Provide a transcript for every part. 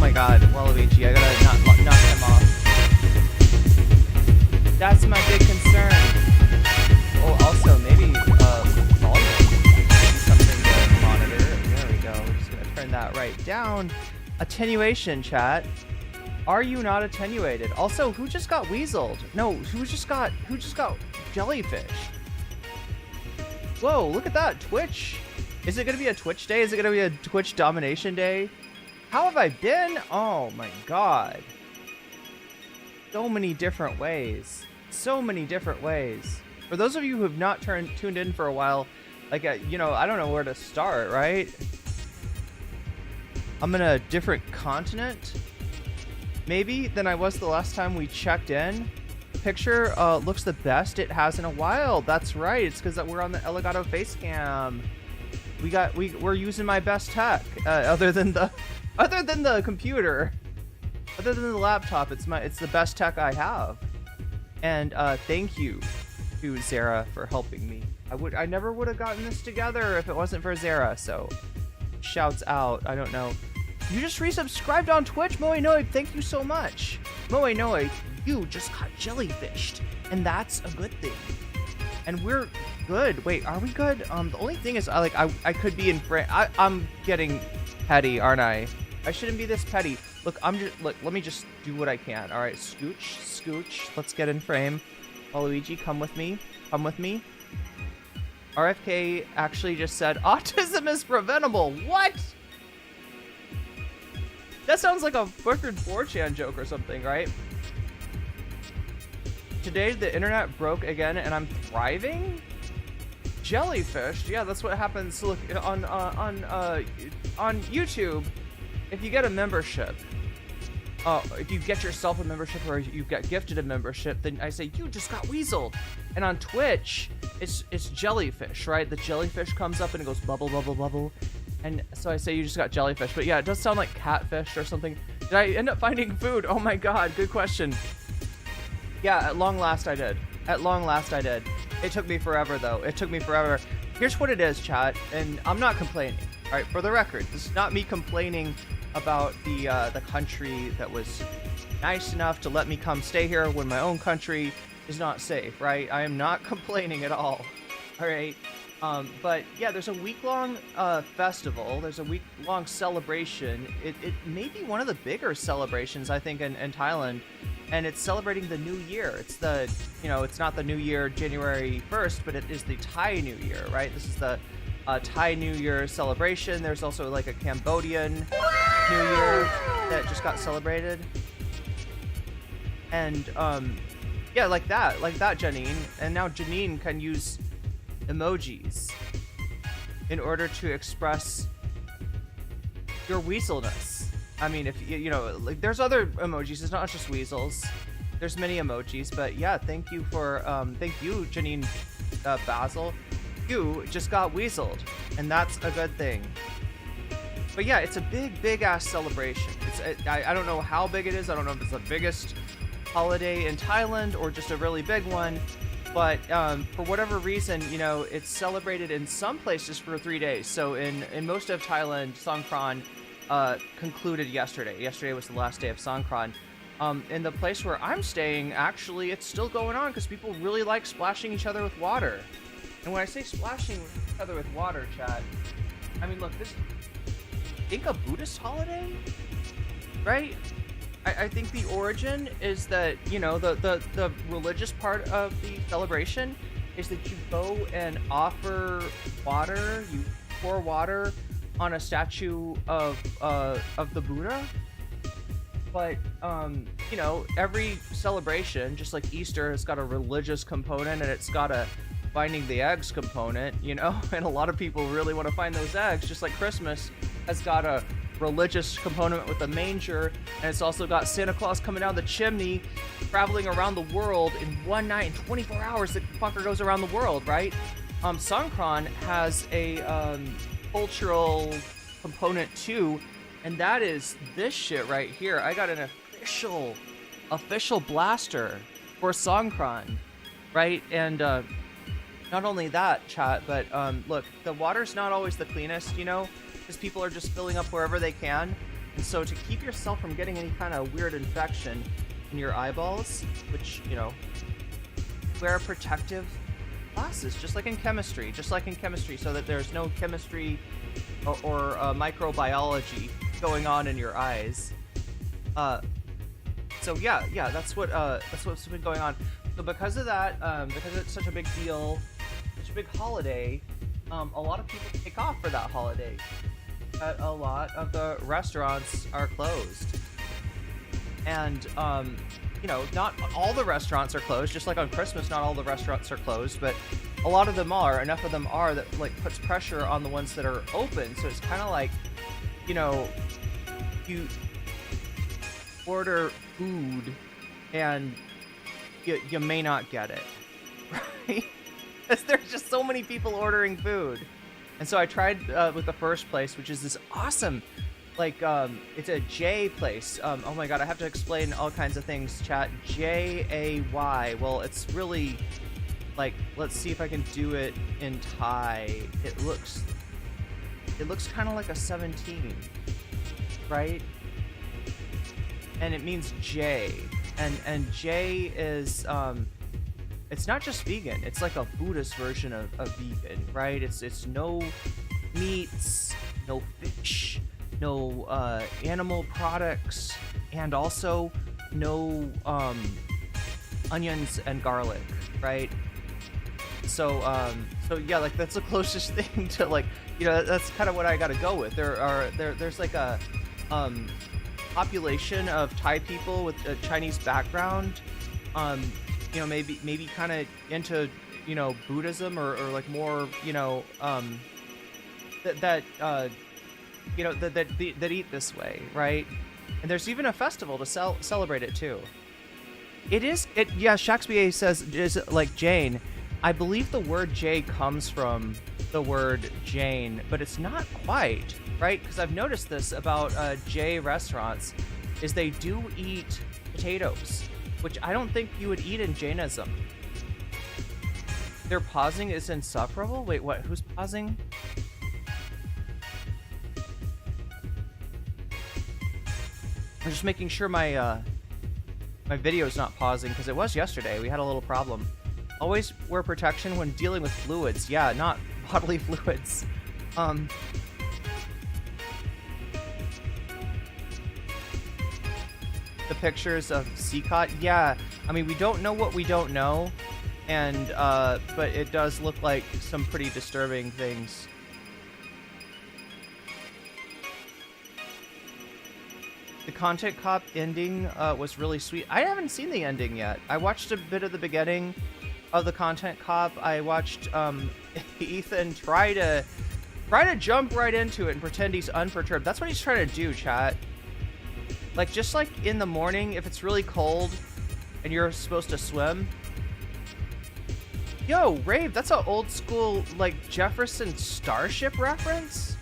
my god, Waluigi, I gotta knock him off. That's my big concern. Oh, also, maybe, volume. Something to monitor. There we go. We're just gonna turn that right down. Attenuation, chat. Are you not attenuated? Also, who just got weaseled? No, who just got jellyfish? Whoa, look at that, Twitch. Is it gonna be a Twitch day? Is it gonna be a Twitch domination day? How have I been? Oh my god. So many different ways. So many different ways. For those of you who have not tuned in for a while, like, you know, I don't know where to start, right? I'm in a different continent, maybe, than I was the last time we checked in. The picture looks the best it has in a while. That's right. It's because we're on the Elgato face cam. We're using my best tech, other than the computer, other than the laptop. It's the best tech I have. And thank you to Zara for helping me. I never would have gotten this together if it wasn't for Zara. So shouts out. I don't know. You just resubscribed on Twitch, Moe. Thank you so much, Moe. You just got jellyfished, and that's a good thing. And we're good. Wait, are we good? The only thing is, I could be in frame. I'm getting petty, aren't I? I shouldn't be this petty. Look, let me just do what I can. All right, scooch. Let's get in frame. Waluigi, come with me. Come with me. RFK actually just said autism is preventable. What? That sounds like a fucking 4chan joke or something, right? Today the internet broke again and I'm thriving? Jellyfish? Yeah, that's what happens. Look, on YouTube, if you get a membership, if you get yourself a membership or you get gifted a membership, then I say, you just got weaseled. And on Twitch, it's jellyfish, right? The jellyfish comes up and it goes bubble, bubble, bubble. And so I say you just got jellyfish. But yeah, it does sound like catfish or something. Did I end up finding food? Oh my god, good question. Yeah, at long last I did. At long last I did. It took me forever, though. It took me forever. Here's what it is, chat, and I'm not complaining. All right, for the record, this is not me complaining about the country that was nice enough to let me come stay here when my own country is not safe, right? I am not complaining at all. All right. But yeah, there's a week-long festival. There's a week-long celebration. It may be one of the bigger celebrations, I think, in Thailand. And it's celebrating the new year. It's the, it's not the new year January 1st, but it is the Thai New Year, right? This is the Thai New Year celebration. There's also like a Cambodian New Year that just got celebrated. And yeah, like that, Janine. And now Janine can use emojis in order to express your weaselness. I mean, if like, there's other emojis. It's not just weasels. There's many emojis, but yeah, thank you, Janine Basil. You just got weaseled, and that's a good thing. But yeah, it's a big ass celebration. I don't know how big it is. I don't know if it's the biggest holiday in Thailand or just a really big one. But for whatever reason, it's celebrated in some places for 3 days. So in most of Thailand, Songkran concluded yesterday. Yesterday was the last day of Songkran. In the place where I'm staying, actually, it's still going on because people really like splashing each other with water. And when I say splashing each other with water, chat, I mean, look, this, I think a Buddhist holiday, right? I think the origin is that, the religious part of the celebration is that you go and offer water, you pour water on a statue of the Buddha. But, every celebration, just like Easter, has got a religious component and it's got a finding the eggs component, and a lot of people really want to find those eggs, just like Christmas has got a religious component with a manger, and it's also got Santa Claus coming down the chimney, traveling around the world in one night. In 24 hours, the fucker goes around the world, right? Songkran has a cultural component too, and that is this shit right here. I got an official blaster for Songkran, right? And not only that, chat, but look, the water's not always the cleanest, because people are just filling up wherever they can. And so to keep yourself from getting any kind of weird infection in your eyeballs, which, you know, wear protective glasses, just like in chemistry, so that there's no chemistry or microbiology going on in your eyes. So yeah, that's what's been going on. So because of that, because it's such a big deal, such a big holiday, a lot of people take off for that holiday. A lot of the restaurants are closed, and you know, not all the restaurants are closed. Just like on Christmas, not all the restaurants are closed, but a lot of them are. Enough of them are that like puts pressure on the ones that are open. So it's kind of like, you know, you order food and you may not get it, right? Because there's just so many people ordering food. And so I tried with the first place, which is this awesome, like, it's a J place. Oh my god, I have to explain all kinds of things, chat. J-A-Y. Well, it's really, like, let's see if I can do it in Thai. It looks kind of like a 17, right? And it means J. And J is, it's not just vegan, it's like a Buddhist version of vegan, right? It's no meats, no fish, no animal products, and also no onions and garlic, right? So yeah, like that's the closest thing to, like, you know, that's kind of what I gotta go with. There's like a population of Thai people with a Chinese background, you know, maybe kind of into, you know, Buddhism or like more, you know, that eat this way, right? And there's even a festival to celebrate it too. Yeah, Shaxby says, is it like Jane? I believe the word J comes from the word Jane, but it's not quite, right? Because I've noticed this about J restaurants, is they do eat potatoes, which I don't think you would eat in Jainism. Their pausing is insufferable? Wait, what? Who's pausing? I'm just making sure my my video's not pausing, because it was yesterday. We had a little problem. Always wear protection when dealing with fluids. Yeah, not bodily fluids. The pictures of Seacott, yeah. I mean, we don't know what we don't know, and but it does look like some pretty disturbing things. The Content Cop ending was really sweet. I haven't seen the ending yet. I watched a bit of the beginning of the Content Cop. I watched Ethan try to jump right into it and pretend he's unperturbed. That's what he's trying to do, chat. Like, just like in the morning, if it's really cold and you're supposed to swim. Yo, Rave, that's an old school, like, Jefferson Starship reference?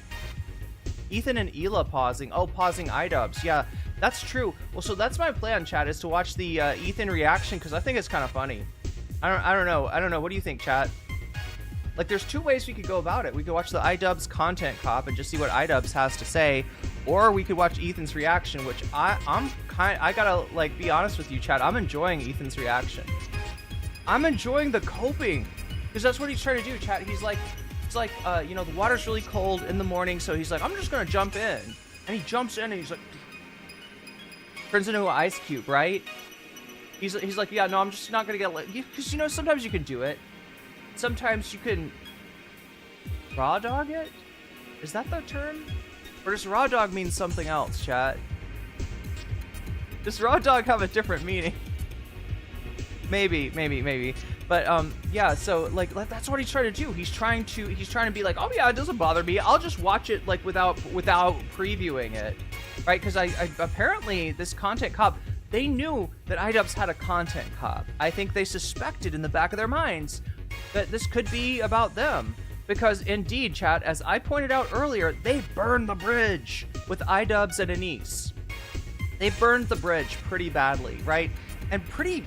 Ethan and Hila pausing. Oh, pausing iDubbz. Yeah, that's true. Well, so that's my plan, chat, is to watch the Ethan reaction, because I think it's kind of funny. I don't know. What do you think, chat? Like, there's two ways we could go about it. We could watch the iDubbz Content Cop and just see what iDubbz has to say, or we could watch Ethan's reaction, which I gotta, like, be honest with you, chat. I'm enjoying Ethan's reaction. I'm enjoying the coping, because that's what he's trying to do, chat. He's like, you know, the water's really cold in the morning, so he's like, I'm just gonna jump in, and he jumps in, and he's like, turns into an ice cube, right? He's like, yeah, no, I'm just not gonna get, because, you know, sometimes you can do it. Sometimes you can raw dog it? Is that the term? Or does raw dog mean something else, chat? Does raw dog have a different meaning? Maybe. But yeah, so like that's what he's trying to do. He's trying to be like, oh yeah, it doesn't bother me. I'll just watch it like without previewing it, right? Because I apparently this Content Cop, they knew that iDubbz had a Content Cop. I think they suspected in the back of their minds that this could be about them, because indeed, chat, as I pointed out earlier, they burned the bridge with iDubbz and Anise. They burned the bridge pretty badly, right? And pretty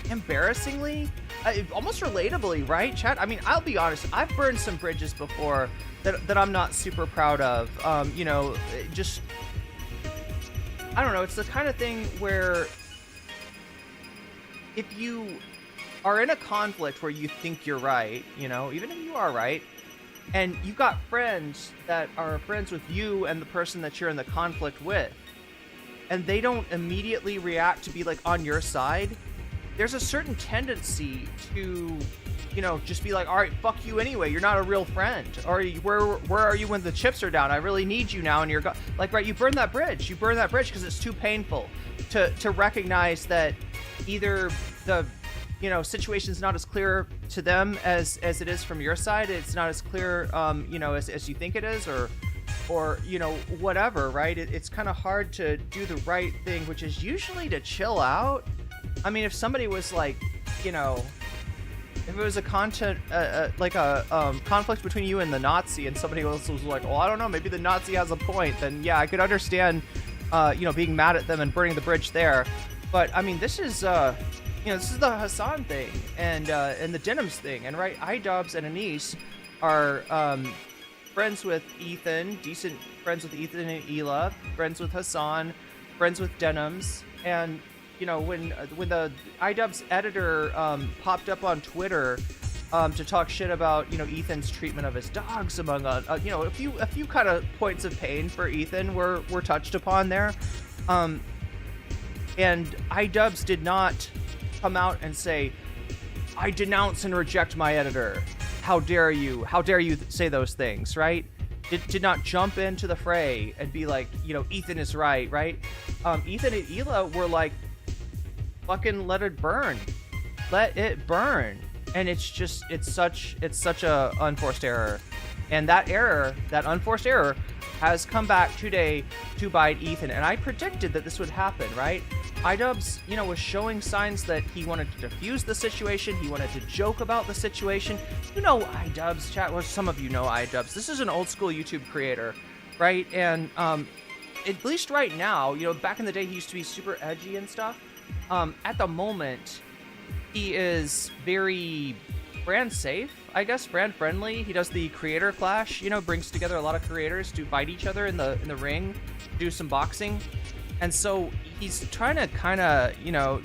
embarrassingly, almost relatably, right, chat? I mean, I'll be honest, I've burned some bridges before that I'm not super proud of. You know, just I don't know, it's the kind of thing where if you are in a conflict where you think you're right, you know, even if you are right, and you've got friends that are friends with you and the person that you're in the conflict with, and they don't immediately react to be like on your side, there's a certain tendency to, you know, just be like, all right, fuck you anyway, you're not a real friend. Or where are you when the chips are down? I really need you now. And you're like, right, you burn that bridge because it's too painful to recognize that either the, you know, situation's not as clear to them as it is from your side. It's not as clear, you know, as you think it is, or you know, whatever, right? It's kind of hard to do the right thing, which is usually to chill out. I mean, if somebody was like, you know, if it was a conflict between you and the Nazi, and somebody else was like, well, I don't know, maybe the Nazi has a point, then yeah, I could understand, you know, being mad at them and burning the bridge there. But I mean, this is, you know, this is the Hasan thing and the Denims thing, and right, iDubbz and Anise are friends with Ethan, decent friends with Ethan and Ela, friends with Hasan, friends with Denims, and you know, when the iDubbz editor popped up on Twitter to talk shit about, you know, Ethan's treatment of his dogs, among you know, a few kind of points of pain for Ethan were touched upon there, and iDubbz did not come out and say, I denounce and reject my editor. How dare you? How dare you say those things, right? Did not jump into the fray and be like, you know, Ethan is right, right? Ethan and Ela were like, fucking let it burn. Let it burn. And it's just, it's such a unforced error. And that unforced error has come back today to bite Ethan. And I predicted that this would happen, right? iDubbz, you know, was showing signs that he wanted to diffuse the situation. He wanted to joke about the situation. You know iDubbz, chat. Well, some of you know iDubbz. This is an old school YouTube creator, right? And at least right now, you know, back in the day, he used to be super edgy and stuff. At the moment, he is very brand safe, I guess, brand friendly. He does the creator clash, you know, brings together a lot of creators to fight each other in the ring, do some boxing. And so he's trying to kind of, you know,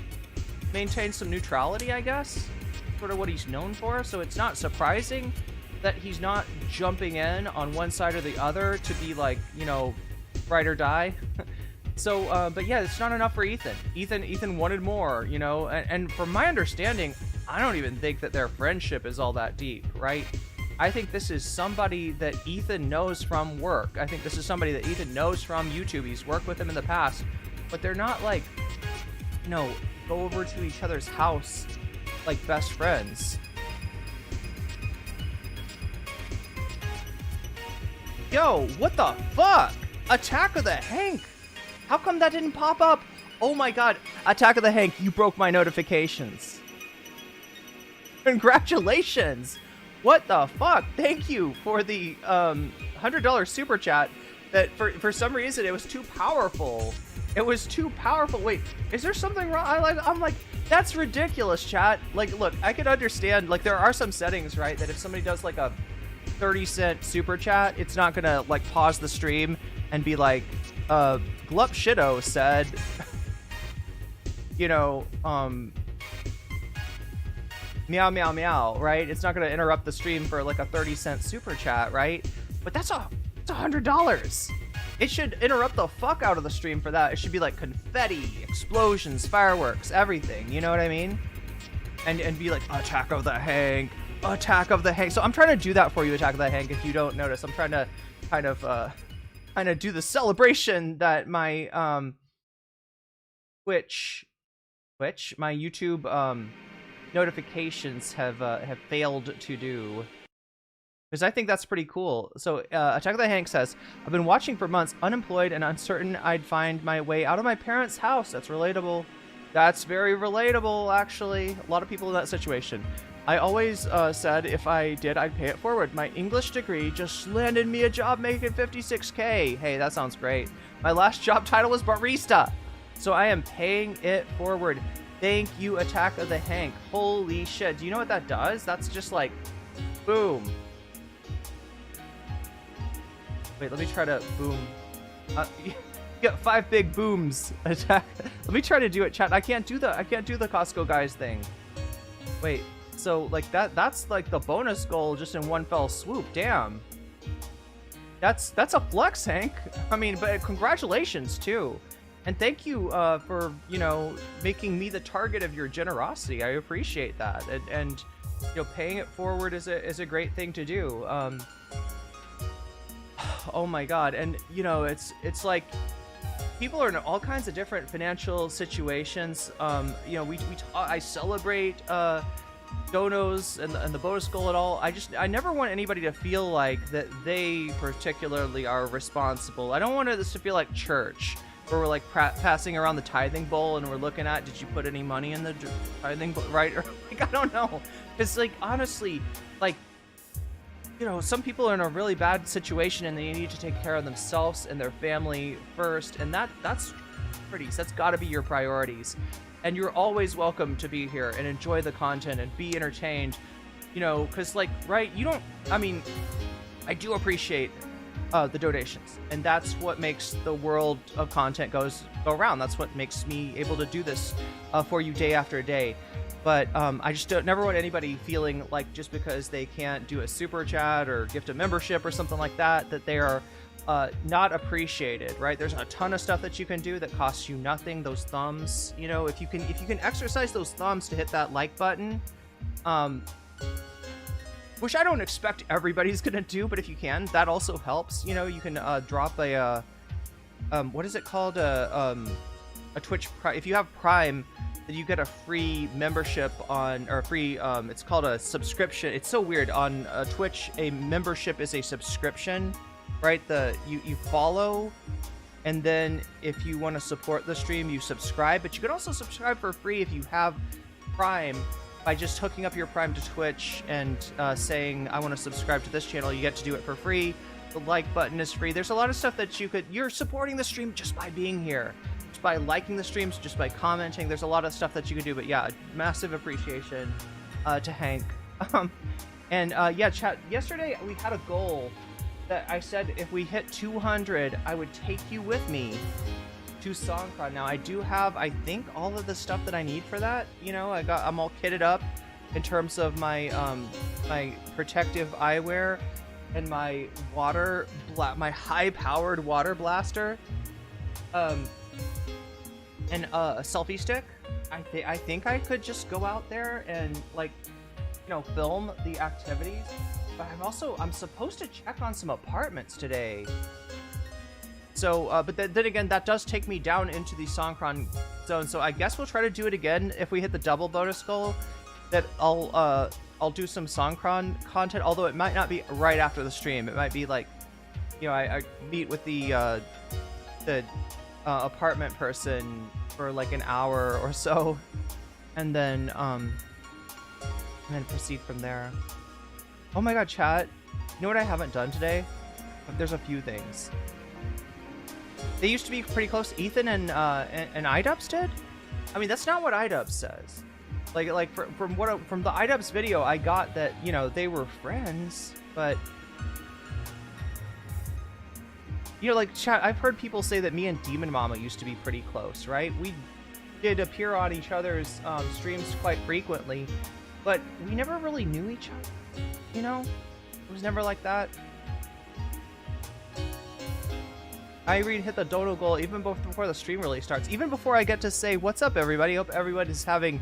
maintain some neutrality, I guess, sort of what he's known for. So it's not surprising that he's not jumping in on one side or the other to be like, you know, ride or die. So, but yeah, it's not enough for Ethan. Ethan wanted more, you know, and from my understanding, I don't even think that their friendship is all that deep, right? I think this is somebody that Ethan knows from work. I think this is somebody that Ethan knows from YouTube. He's worked with him in the past, but they're not like, you know, go over to each other's house like best friends. Yo, what the fuck? Attack of the Hank! How come that didn't pop up? Oh my god, Attack of the Hank, you broke my notifications. Congratulations! What the fuck? Thank you for the $100 super chat. That for some reason it was too powerful. It was too powerful. Wait, is there something wrong? I'm like, that's ridiculous, chat. Like, look, I could understand. Like, there are some settings, right, that if somebody does like a 30-cent super chat, it's not gonna like pause the stream and be like, Glup Shido said, you know, meow meow meow, right? It's not going to interrupt the stream for like a 30-cent super chat, right? But that's $100. It should interrupt the fuck out of the stream for that. It should be like confetti, explosions, fireworks, everything, you know what I mean? And be like, Attack of the Hank, Attack of the Hank. So I'm trying to do that for you, Attack of the Hank, if you don't notice. I'm trying to kind of do the celebration that my Twitch, my YouTube notifications have failed to do, because I think that's pretty cool. So Attack of the Hank says, I've been watching for months, unemployed and uncertain I'd find my way out of my parents' house. That's relatable. That's very relatable, actually. A lot of people in that situation. I always said if I did, I'd pay it forward. My English degree just landed me a job making $56K. Hey, that sounds great. My last job title was barista, so I am paying it forward. Thank you, Attack of the Hank. Holy shit. Do you know what that does? That's just like, boom. Wait, let me try to boom. Get 5 big booms. Attack. Let me try to do it, chat. I can't do the Costco guys thing. Wait. So like that's like the bonus goal just in one fell swoop. Damn. That's a flex, Hank. I mean, but congratulations too. And thank you for, you know, making me the target of your generosity. I appreciate that. And you know, paying it forward is a great thing to do. Oh my god. And you know, it's like people are in all kinds of different financial situations. You know, I celebrate donos and the bonus goal at all. I never want anybody to feel like that they particularly are responsible. I don't want this to feel like church, where we're like passing around the tithing bowl and we're looking at, did you put any money in the tithing bowl, right? Or like, I don't know. It's like, honestly, like, you know, some people are in a really bad situation and they need to take care of themselves and their family first, and that's got to be your priorities. And you're always welcome to be here and enjoy the content and be entertained, you know, because like, right, you don't, I mean, I do appreciate the donations, and that's what makes the world of content go around. That's what makes me able to do this for you day after day. But I just never want anybody feeling like just because they can't do a super chat or gift a membership or something like that, that they are not appreciated, right? There's a ton of stuff that you can do that costs you nothing. Those thumbs, you know, if you can exercise those thumbs to hit that like button, which I don't expect everybody's gonna do, but if you can, that also helps. You know, you can drop a what is it called, a Twitch Prime. If you have Prime, then you get a free membership on, or a free it's called a subscription. It's so weird. On Twitch, a membership is a subscription, right? You follow, and then if you want to support the stream, you subscribe. But you can also subscribe for free if you have Prime, by just hooking up your Prime to Twitch and saying, I want to subscribe to this channel. You get to do it for free. The like button is free. There's a lot of stuff that you're supporting the stream just by being here, just by liking the streams, just by commenting. There's a lot of stuff that you can do. But yeah, massive appreciation to Hank. Yeah, chat, yesterday we had a goal that I said if we hit 200, I would take you with me to Songkran. Now I do have, I think, all of the stuff that I need for that. You know, I'm all kitted up in terms of my my protective eyewear and my my high-powered water blaster, and a selfie stick. I think I could just go out there and, like, you know, film the activities. But I'm supposed to check on some apartments today. So, but then again, that does take me down into the Songkran zone. So I guess we'll try to do it again if we hit the double bonus goal. That I'll do some Songkran content, although it might not be right after the stream. It might be like, you know, I meet with the apartment person for like an hour or so, and then proceed from there. Oh my god, chat. You know what I haven't done today? There's a few things. They used to be pretty close. Ethan and iDubbz did? I mean, that's not what iDubbz says. Like from the iDubbz video, I got that, you know, they were friends, but you know, like, chat, I've heard people say that me and Demon Mama used to be pretty close, right? We did appear on each other's streams quite frequently, but we never really knew each other. You know, it was never like that. Irene hit the dodo goal even before the stream really starts. Even before I get to say, what's up, everybody? Hope everyone is having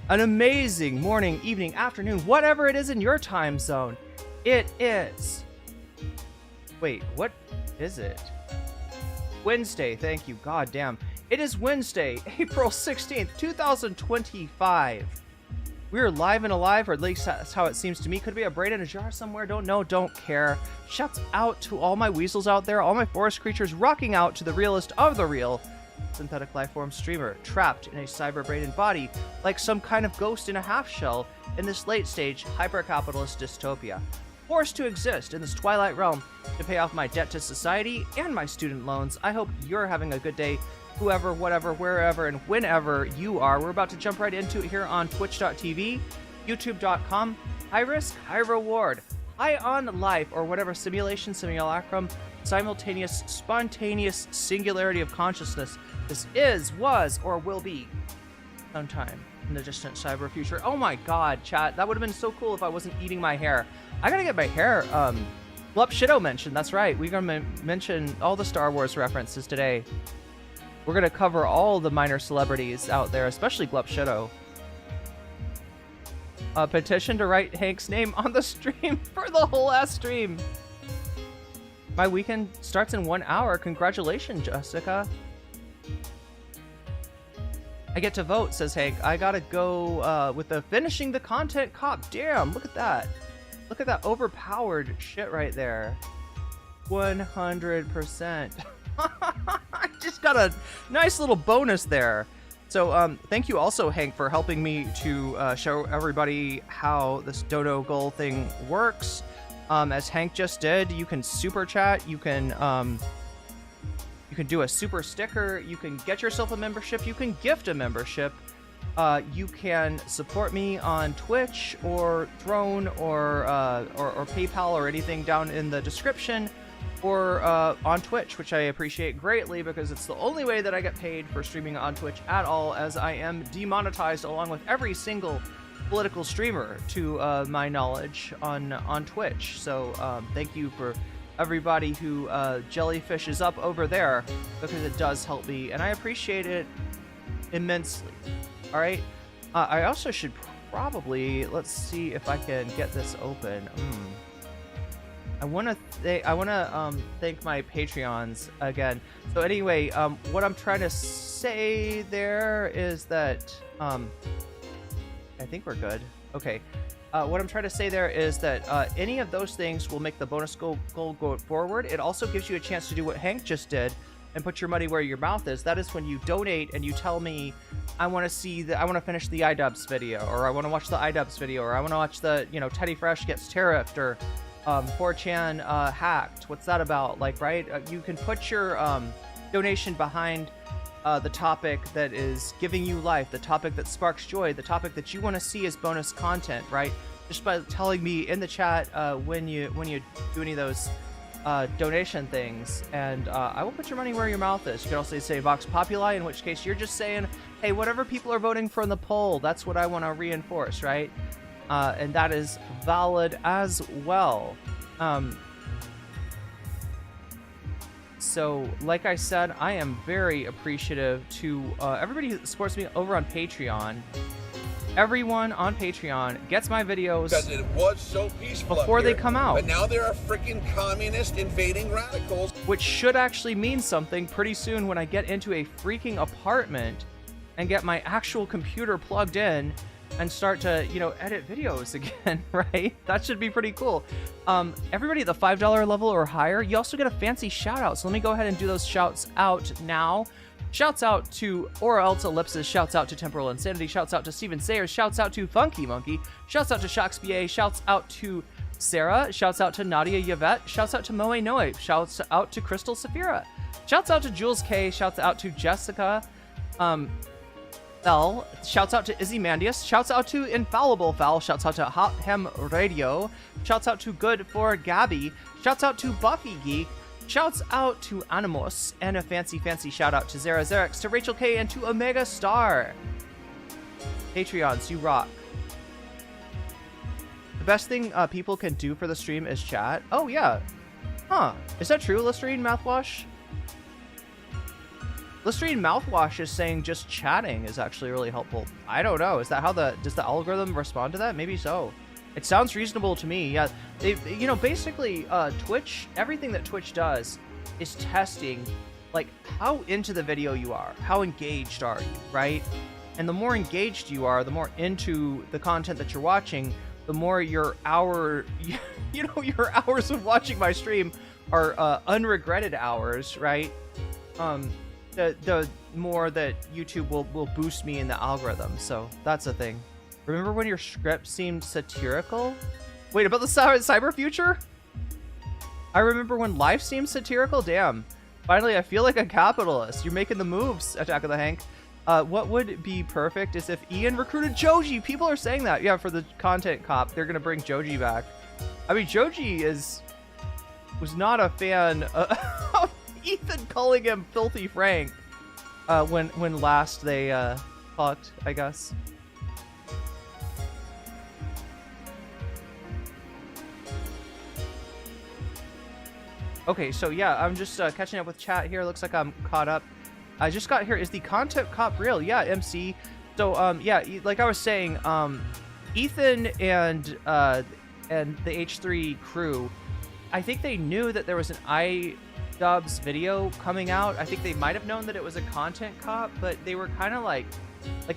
an amazing morning, evening, afternoon, whatever it is in your time zone. It is. Wait, what is it? Wednesday, thank you, god damn. It is Wednesday, April 16th, 2025. We're live and alive, or at least that's how it seems to me. Could be a brain in a jar somewhere, don't know, don't care. Shouts out to all my weasels out there, all my forest creatures, rocking out to the realest of the real synthetic lifeform streamer, trapped in a cyber brain and body, like some kind of ghost in a half shell in this late stage hyper-capitalist dystopia. Forced to exist in this twilight realm to pay off my debt to society and my student loans. I hope you're having a good day, whoever, whatever, wherever, and whenever you are. We're about to jump right into it here on twitch.tv, youtube.com, high risk, high reward, ion life, or whatever simulation, simulacrum, simultaneous, spontaneous singularity of consciousness this is, was, or will be sometime in the distant cyber future. Oh my god, chat. That would have been so cool if I wasn't eating my hair. I gotta get my hair, Blup Shido mentioned. That's right. We're gonna mention all the Star Wars references today. We're gonna cover all the minor celebrities out there, especially Glup Shido. A petition to write Hank's name on the stream for the whole ass stream. My weekend starts in 1 hour. Congratulations, Jessica. I get to vote, says Hank. I gotta go with the finishing the content cop. Damn, look at that. Look at that overpowered shit right there. 100%. I just got a nice little bonus there. So thank you also, Hank, for helping me to show everybody how this dodo goal thing works. As Hank just did, you can super chat, you can do a super sticker, you can get yourself a membership, you can gift a membership, you can support me on Twitch or Throne or PayPal or anything down in the description, or on Twitch, which I appreciate greatly because it's the only way that I get paid for streaming on Twitch at all, as I am demonetized along with every single political streamer to my knowledge on Twitch. So thank you for everybody who jellyfishes up over there, because it does help me and I appreciate it immensely. All right, I also should probably, let's see if I can get this open. I want to thank my Patreons again. So anyway, what I'm trying to say there is that I think we're good. Okay. What I'm trying to say there is that any of those things will make the bonus goal go forward. It also gives you a chance to do what Hank just did and put your money where your mouth is. That is when you donate and you tell me, I want to finish the iDubbz video, or I want to watch the iDubbz video, or I want to watch the, Teddy Fresh gets tariffed, or 4chan hacked. What's that about? Like, right? You can put your donation behind the topic that is giving you life, the topic that sparks joy, the topic that you want to see as bonus content, right? Just by telling me in the chat when you do any of those donation things, and I will put your money where your mouth is. You can also say Vox Populi, in which case you're just saying, hey, whatever people are voting for in the poll, that's what I want to reinforce, right? And that is valid as well. So, like I said, I am very appreciative to everybody who supports me over on Patreon. Everyone on Patreon gets my videos because it was so peaceful before they come out. But now there are freaking communist invading radicals. Which should actually mean something pretty soon when I get into a freaking apartment and get my actual computer plugged in and start to, edit videos again, right? That should be pretty cool. Everybody at the $5 level or higher, you also get a fancy shout out. So let me go ahead and do those shouts out now. Shouts out to Aura Alta Ellipsis, shouts out to Temporal Insanity, shouts out to Steven Sayers, shouts out to Funky Monkey, shouts out to Shox BA, shouts out to Sarah, shouts out to Nadia Yvette, shouts out to Moe Noe, shouts out to Crystal Saphira, shouts out to Jules K, shouts out to Jessica, L, shouts out to Izzy Mandius, shouts out to Infallible Foul, shouts out to Hot Hem Radio, shouts out to Good for Gabby, shouts out to Buffy Geek, shouts out to Animus, and a fancy shout out to Zara Xerix, to Rachel K, and to Omega Star. Patreons, you rock. The best thing people can do for the stream is chat. Oh yeah. Huh. Is that true, Listerine Mouthwash? Listerine Mouthwash is saying just chatting is actually really helpful. I don't know. Is that how does the algorithm respond to that? Maybe so. It sounds reasonable to me. Yeah, basically, Twitch, everything that Twitch does is testing, like, how into the video you are, how engaged are you, right? And the more engaged you are, the more into the content that you're watching, the more your hours of watching my stream are unregretted hours, right? The more that YouTube will boost me in the algorithm. So that's a thing. Remember when your script seemed satirical? Wait, about the cyber future? I remember when life seemed satirical? Damn. Finally, I feel like a capitalist. You're making the moves, Attack of the Hank. What would be perfect is if Ian recruited Joji. People are saying that. Yeah, for the content cop, they're going to bring Joji back. I mean, Joji was not a fan of Ethan calling him Filthy Frank when last they talked, I guess. Okay, so yeah, I'm just catching up with chat here. Looks like I'm caught up. I just got here. Is the content cop real? Yeah, MC. So yeah, like I was saying, Ethan and the H3 crew, I think they knew that there was an iDubbz video coming out. I think they might have known that it was a content cop, but they were kind of like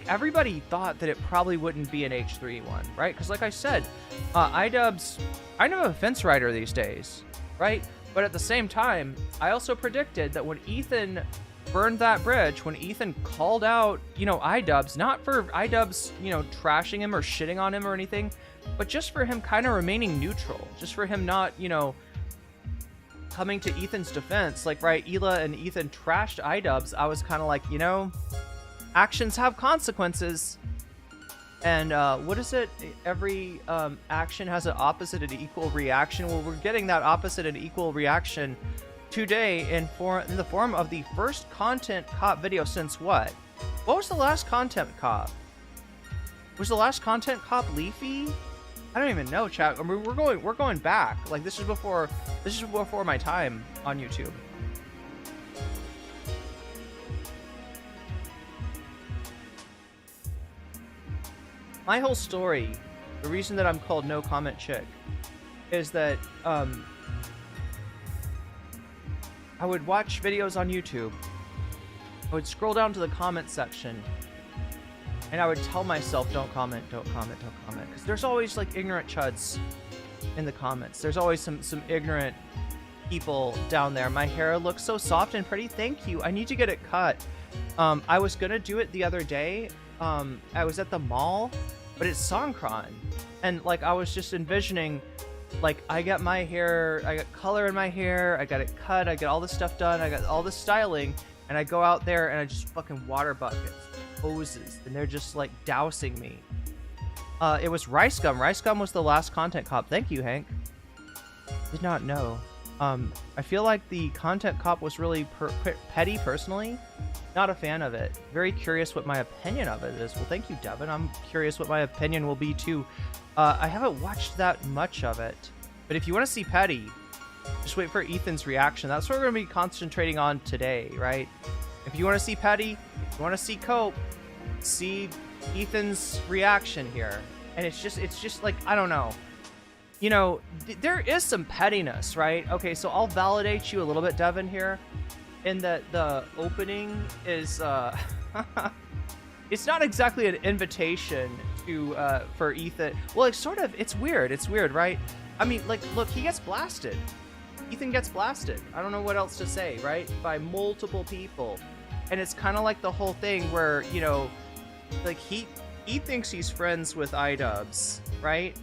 everybody thought that it probably wouldn't be an H3 one, right? Because like I said, iDubbz, I'm a fence rider these days, right? But at the same time, I also predicted that when Ethan burned that bridge, when Ethan called out, you know, iDubbz, not for iDubbz, you know, trashing him or shitting on him or anything, but just for him kind of remaining neutral, just for him not, you know, coming to Ethan's defense. Like, right, Hila and Ethan trashed iDubbz. I was kind of like, you know, actions have consequences. And what is it? Every action has an opposite and equal reaction. Well, we're getting that opposite and equal reaction today in the form of the first content cop video since what? What was the last content cop? Was the last content cop Leafy? I don't even know, chat. I mean, we're going back. Like this is before my time on YouTube. My whole story, the reason that I'm called No Comment Chick, is that I would watch videos on YouTube. I would scroll down to the comment section, and I would tell myself, don't comment, don't comment, don't comment. Because there's always like ignorant chuds in the comments. There's always some ignorant people down there. My hair looks so soft and pretty. Thank you. I need to get it cut. I was gonna do it the other day. I was at the mall, but it's Songkran, and like I was just envisioning, like I got my hair, I got color in my hair, I got it cut, I got all this stuff done, I got all this styling, and I go out there and I just fucking water buckets, hoses, and they're just like dousing me. It was Rice Gum. Rice Gum was the last content cop. Thank you, Hank. Did not know. I feel like the content cop was really petty personally. Not a fan of it. Very curious what my opinion of it is. Well, thank you, Devin. I'm curious what my opinion will be too. I haven't watched that much of it, but if you want to see petty, just wait for Ethan's reaction. That's what we're going to be concentrating on today, right? If you want to see petty, if you want to see cope, see Ethan's reaction here. And it's just like, I don't know. You know, there is some pettiness, right? Okay, so I'll validate you a little bit, Devin, here. In that the opening is, it's not exactly an invitation to, for Ethan. Well, it's sort of, it's weird, right? I mean, like, look, he gets blasted. Ethan gets blasted. I don't know what else to say, right? By multiple people. And it's kind of like the whole thing where, you know, like he thinks he's friends with iDubbz, right?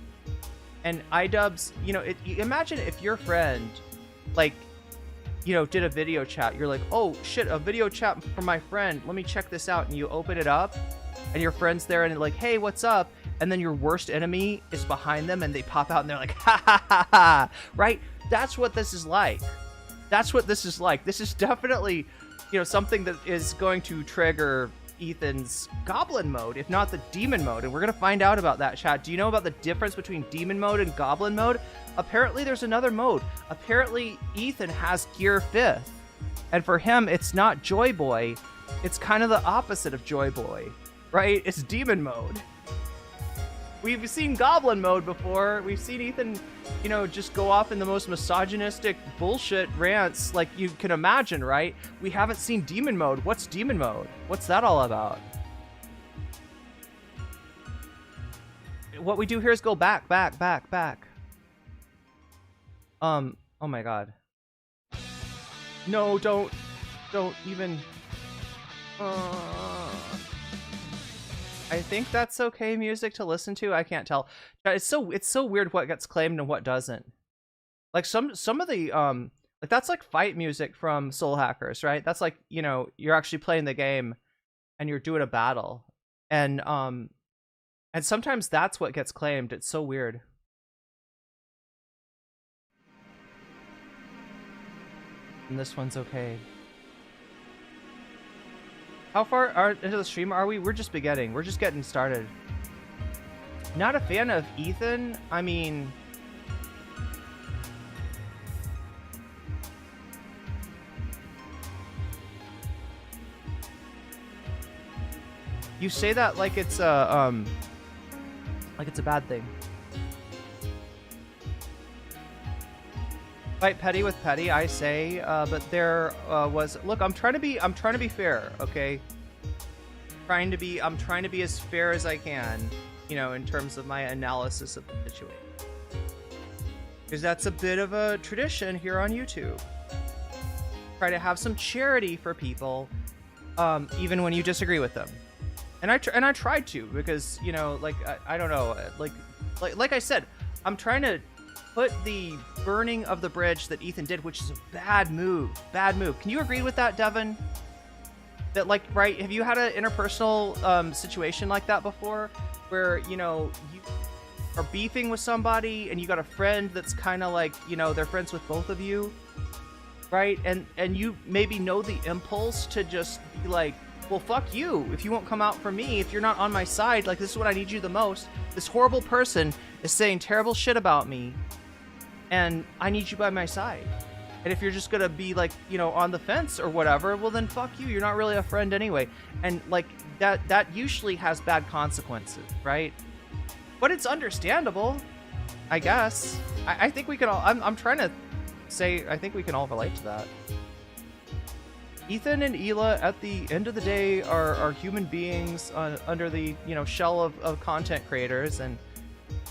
And iDubbz, you know, imagine if your friend, like, you know, did a video chat. You're like, oh shit, a video chat from my friend. Let me check this out. And you open it up and your friend's there and like, hey, what's up? And then your worst enemy is behind them and they pop out and they're like, ha ha ha ha, right? That's what this is like. That's what this is like. This is definitely, you know, something that is going to trigger Ethan's goblin mode, if not the demon mode. And we're going to find out about that, chat. Do you know about the difference between demon mode and goblin mode? Apparently there's another mode. Apparently Ethan has gear 5th. And for him, it's not Joy Boy. It's kind of the opposite of Joy Boy, right? It's demon mode. We've seen goblin mode before. We've seen Ethan, you know, just go off in the most misogynistic bullshit rants like you can imagine, right? We haven't seen demon mode. What's demon mode? What's that all about? What we do here is go back. Oh my god. No, don't even. I think that's okay music to listen to. I can't tell. It's so weird what gets claimed and what doesn't. Like some of the like that's like fight music from Soul Hackers, right? That's like, you know, you're actually playing the game and you're doing a battle. And sometimes that's what gets claimed. It's so weird. And this one's okay. How far into the stream are we? We're just beginning. We're just getting started. Not a fan of Ethan? I mean... You say that like it's a bad thing. Fight petty with petty, I say, but there was... Look, I'm trying to be fair, okay? I'm trying to be as fair as I can, you know, in terms of my analysis of the situation. Because that's a bit of a tradition here on YouTube. Try to have some charity for people, even when you disagree with them. And I tried to, because, you know, like, I don't know, like I said, I'm trying to put the burning of the bridge that Ethan did, which is a bad move. Can you agree with that, Devin? That, like, right, have you had an interpersonal situation like that before? Where, you know, you are beefing with somebody and you got a friend that's kind of like, you know, they're friends with both of you, right? And you maybe know the impulse to just be like, well, fuck you. If you won't come out for me, if you're not on my side, like, this is what I need you the most. This horrible person is saying terrible shit about me, and I need you by my side. And if you're just gonna be, like, you know, on the fence or whatever, well, then fuck you. You're not really a friend anyway. And, like, that usually has bad consequences, right? But it's understandable, I guess. I think we can all... I'm trying to say, I think we can all relate to that. Ethan and Hila, at the end of the day, are human beings under the, you know, shell of content creators, and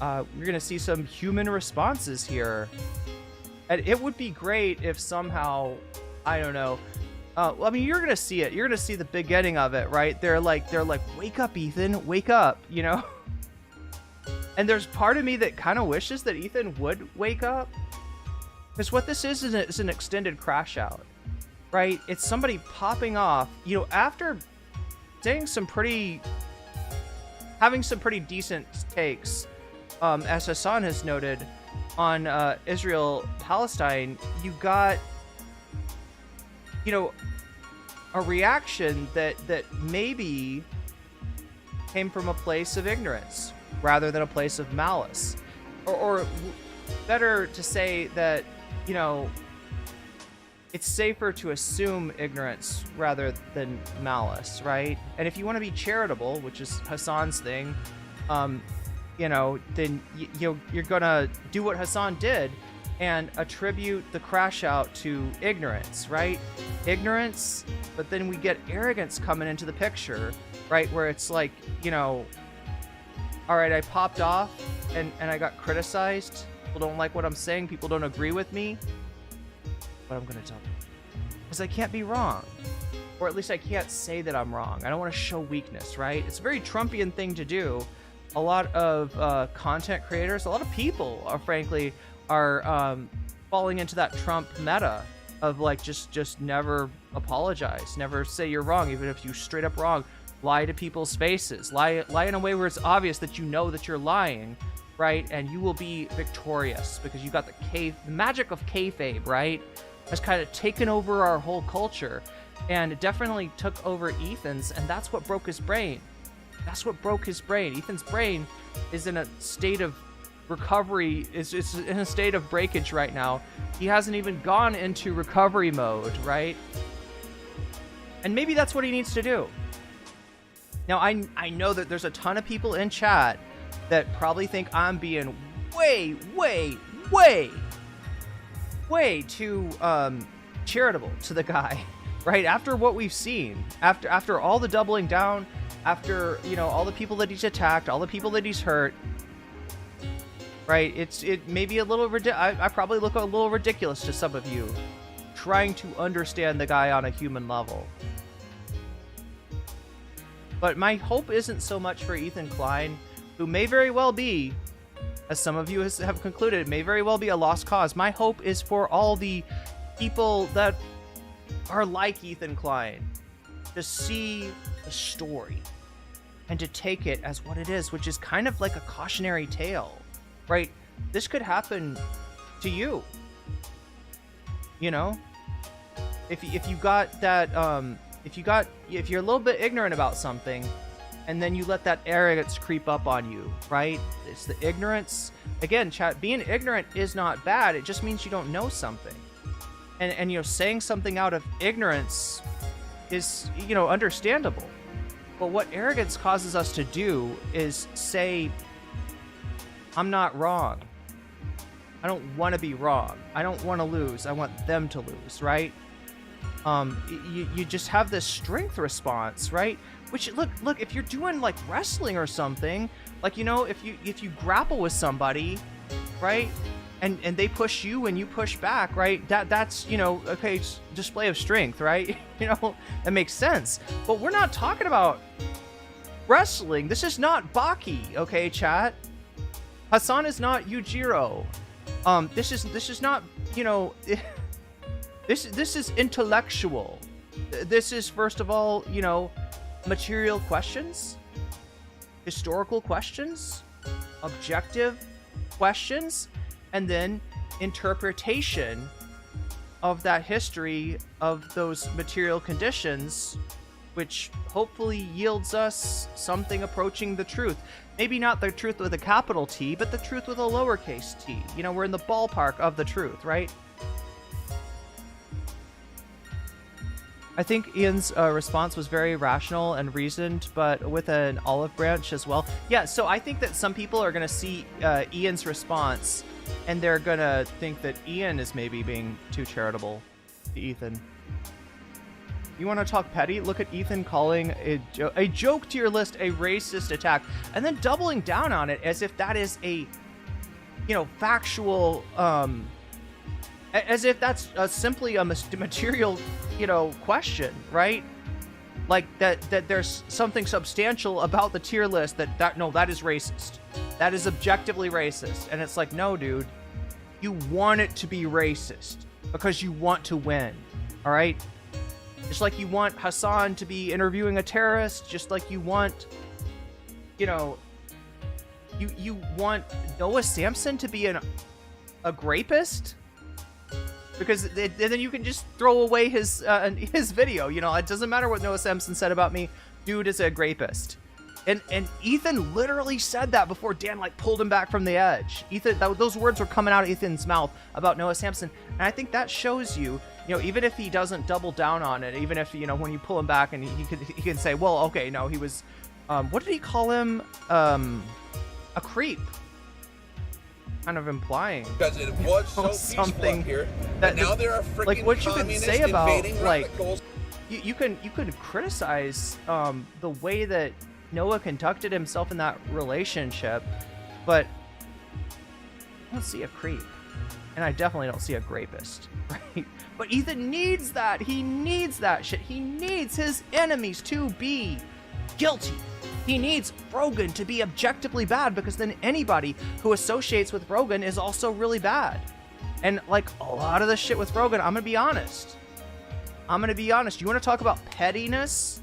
we're gonna see some human responses here. And it would be great if somehow, I don't know. Well, I mean, you're gonna see it. You're gonna see the beginning of it, right? They're like, wake up, Ethan, wake up, you know. And there's part of me that kind of wishes that Ethan would wake up, because what this is an extended crash out. Right? It's somebody popping off, you know, after having some pretty decent takes, as Hasan has noted, on Israel-Palestine. You got, you know, a reaction that maybe came from a place of ignorance rather than a place of malice. Or better to say that, you know, it's safer to assume ignorance rather than malice, right? And if you want to be charitable, which is Hasan's thing, you know, then you're gonna do what Hasan did and attribute the crash out to ignorance, right? Ignorance, but then we get arrogance coming into the picture, right? Where it's like, you know, all right, I popped off and I got criticized. People don't like what I'm saying. People don't agree with me. But I'm gonna tell them, because I can't be wrong, or at least I can't say that I'm wrong. I don't want to show weakness, right? It's a very Trumpian thing to do. A lot of content creators, a lot of people are frankly falling into that Trump meta of like just never apologize, never say you're wrong, even if you straight up wrong. Lie to people's faces, lie in a way where it's obvious that you know that you're lying, right? And you will be victorious because you got the magic of kayfabe, right? Has kind of taken over our whole culture, and it definitely took over Ethan's, and that's what broke his brain. That's what broke his brain. Ethan's brain is in a state of recovery, it's in a state of breakage right now. He hasn't even gone into recovery mode, right? And maybe that's what he needs to do. Now, I know that there's a ton of people in chat that probably think I'm being way too charitable to the guy, right? After what we've seen, after all the doubling down, after, you know, all the people that he's attacked, all the people that he's hurt, right? It may be a little I probably look a little ridiculous to some of you, trying to understand the guy on a human level. But my hope isn't so much for Ethan Klein, who may very well be, as some of you have concluded, may very well be a lost cause. My hope is for all the people that are like Ethan Klein to see the story and to take it as what it is, which is kind of like a cautionary tale, right? This could happen to you, you know? if you got that if you're a little bit ignorant about something, and then you let that arrogance creep up on you, right? It's the ignorance. Again, chat, being ignorant is not bad. It just means you don't know something. And you know, saying something out of ignorance is, you know, understandable. But what arrogance causes us to do is say, I'm not wrong. I don't want to be wrong. I don't want to lose. I want them to lose, right? You just have this strength response, right? Which, look, if you're doing like wrestling or something, like, you know, if you grapple with somebody, right? And they push you and you push back, right? That's, you know, okay, display of strength, right? You know, that makes sense. But we're not talking about wrestling. This is not Baki, okay, chat? Hasan is not Yujiro. This is not, you know, this is intellectual. This is, first of all, you know, material questions, historical questions, objective questions, and then interpretation of that history of those material conditions, which hopefully yields us something approaching the truth. Maybe not the truth with a capital T, but the truth with a lowercase t. You know, we're in the ballpark of the truth, right? I think Ian's response was very rational and reasoned, but with an olive branch as well. Yeah, so I think that some people are going to see Ian's response, and they're going to think that Ian is maybe being too charitable to Ethan. You want to talk petty? Look at Ethan calling a joke tier list a racist attack, and then doubling down on it as if that is a, you know, factual, as if that's simply a material, you know, question, right? Like that there's something substantial about the tier list that is racist. That is objectively racist. And it's like, no, dude, you want it to be racist because you want to win. All right. Just like you want Hasan to be interviewing a terrorist, just like you want, you know, you want Noah Samson to be a grapist, because then you can just throw away his video. You know, it doesn't matter what Noah Samson said about me. Dude is a rapist. And Ethan literally said that before Dan like pulled him back from the edge. Those words were coming out of Ethan's mouth about Noah Samson, and I think that shows you, you know, even if he doesn't double down on it, even if, you know, when you pull him back and he can say, well, okay, no, he was, what did he call him? A creep. Kind of implying because it was so something here that now there are freaking like what you could say about like radicals. you could criticize the way that Noah conducted himself in that relationship, but I don't see a creep, and I definitely don't see a rapist, right? But Ethan needs that. He needs that shit. He needs his enemies to be guilty. He needs Frogan to be objectively bad, because then anybody who associates with Frogan is also really bad. And like a lot of the shit with Frogan, I'm gonna be honest. You want to talk about pettiness?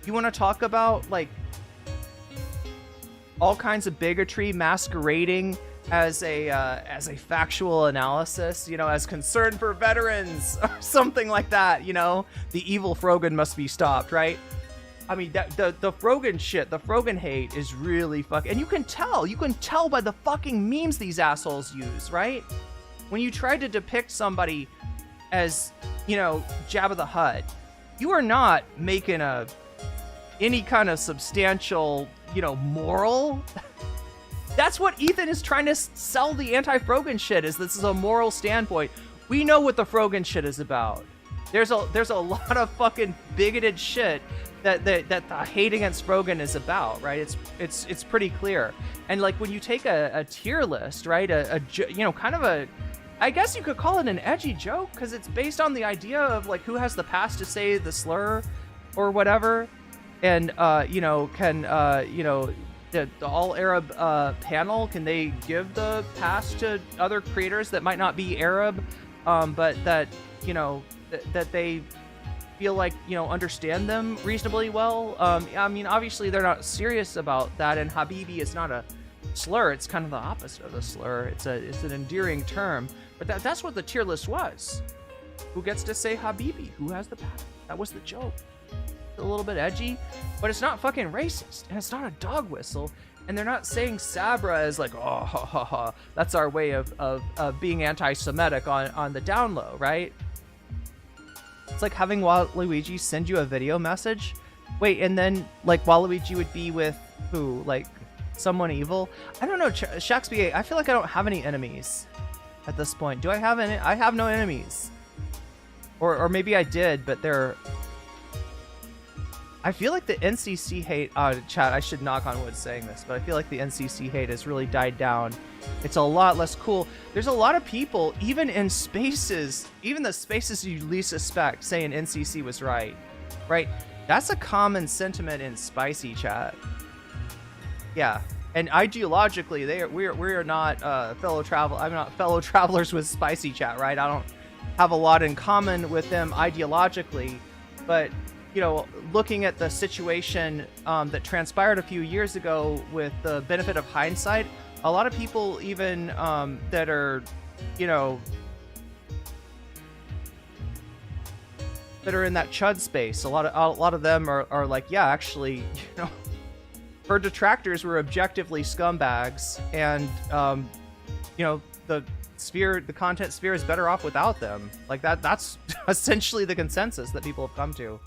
You want to talk about like all kinds of bigotry masquerading as a factual analysis, you know, as concern for veterans or something like that, you know? The evil Frogan must be stopped, right? I mean, the Frogan shit, the Frogan hate is really fucking... And you can tell by the fucking memes these assholes use, right? When you try to depict somebody as, you know, Jabba the Hutt, you are not making any kind of substantial, you know, moral. That's what Ethan is trying to sell the anti-Frogan shit, is this is a moral standpoint. We know what the Frogan shit is about. There's a lot of fucking bigoted shit that the hate against Frogan is about, right? It's pretty clear. And like when you take a tier list, right? You know, kind of a, I guess you could call it an edgy joke, because it's based on the idea of like who has the pass to say the slur or whatever. And you know, can you know, the all Arab panel, can they give the pass to other creators that might not be Arab, but that, you know, that they feel like, you know, understand them reasonably well? I mean, obviously they're not serious about that, and Habibi is not a slur. It's kind of the opposite of a slur. It's an endearing term. But that's what the tier list was. Who gets to say Habibi? Who has the power? That was the joke. A little bit edgy, but it's not fucking racist, and it's not a dog whistle, and they're not saying Sabra as like, oh, ha, ha, ha. That's our way of being anti-Semitic on the down low, right? It's like having Waluigi send you a video message. Wait, and then like Waluigi would be with who? Like someone evil? I don't know. Shaxby, I feel like I don't have any enemies at this point. Do I have any? I have no enemies. Or maybe I did, but they're... I feel like the NCC hate... chat, I should knock on wood saying this, but I feel like the NCC hate has really died down. It's a lot less cool. There's a lot of people, even in spaces, even the spaces you least suspect, saying NCC was right. Right? That's a common sentiment in spicy chat. Yeah. And ideologically, we are not fellow travelers with spicy chat, right? I don't have a lot in common with them ideologically, but you know, looking at the situation that transpired a few years ago with the benefit of hindsight, a lot of people even that are, you know, that are in that chud space, a lot of them are like, yeah, actually, you know, her detractors were objectively scumbags, and you know, the content sphere is better off without them. Like that's essentially the consensus that people have come to.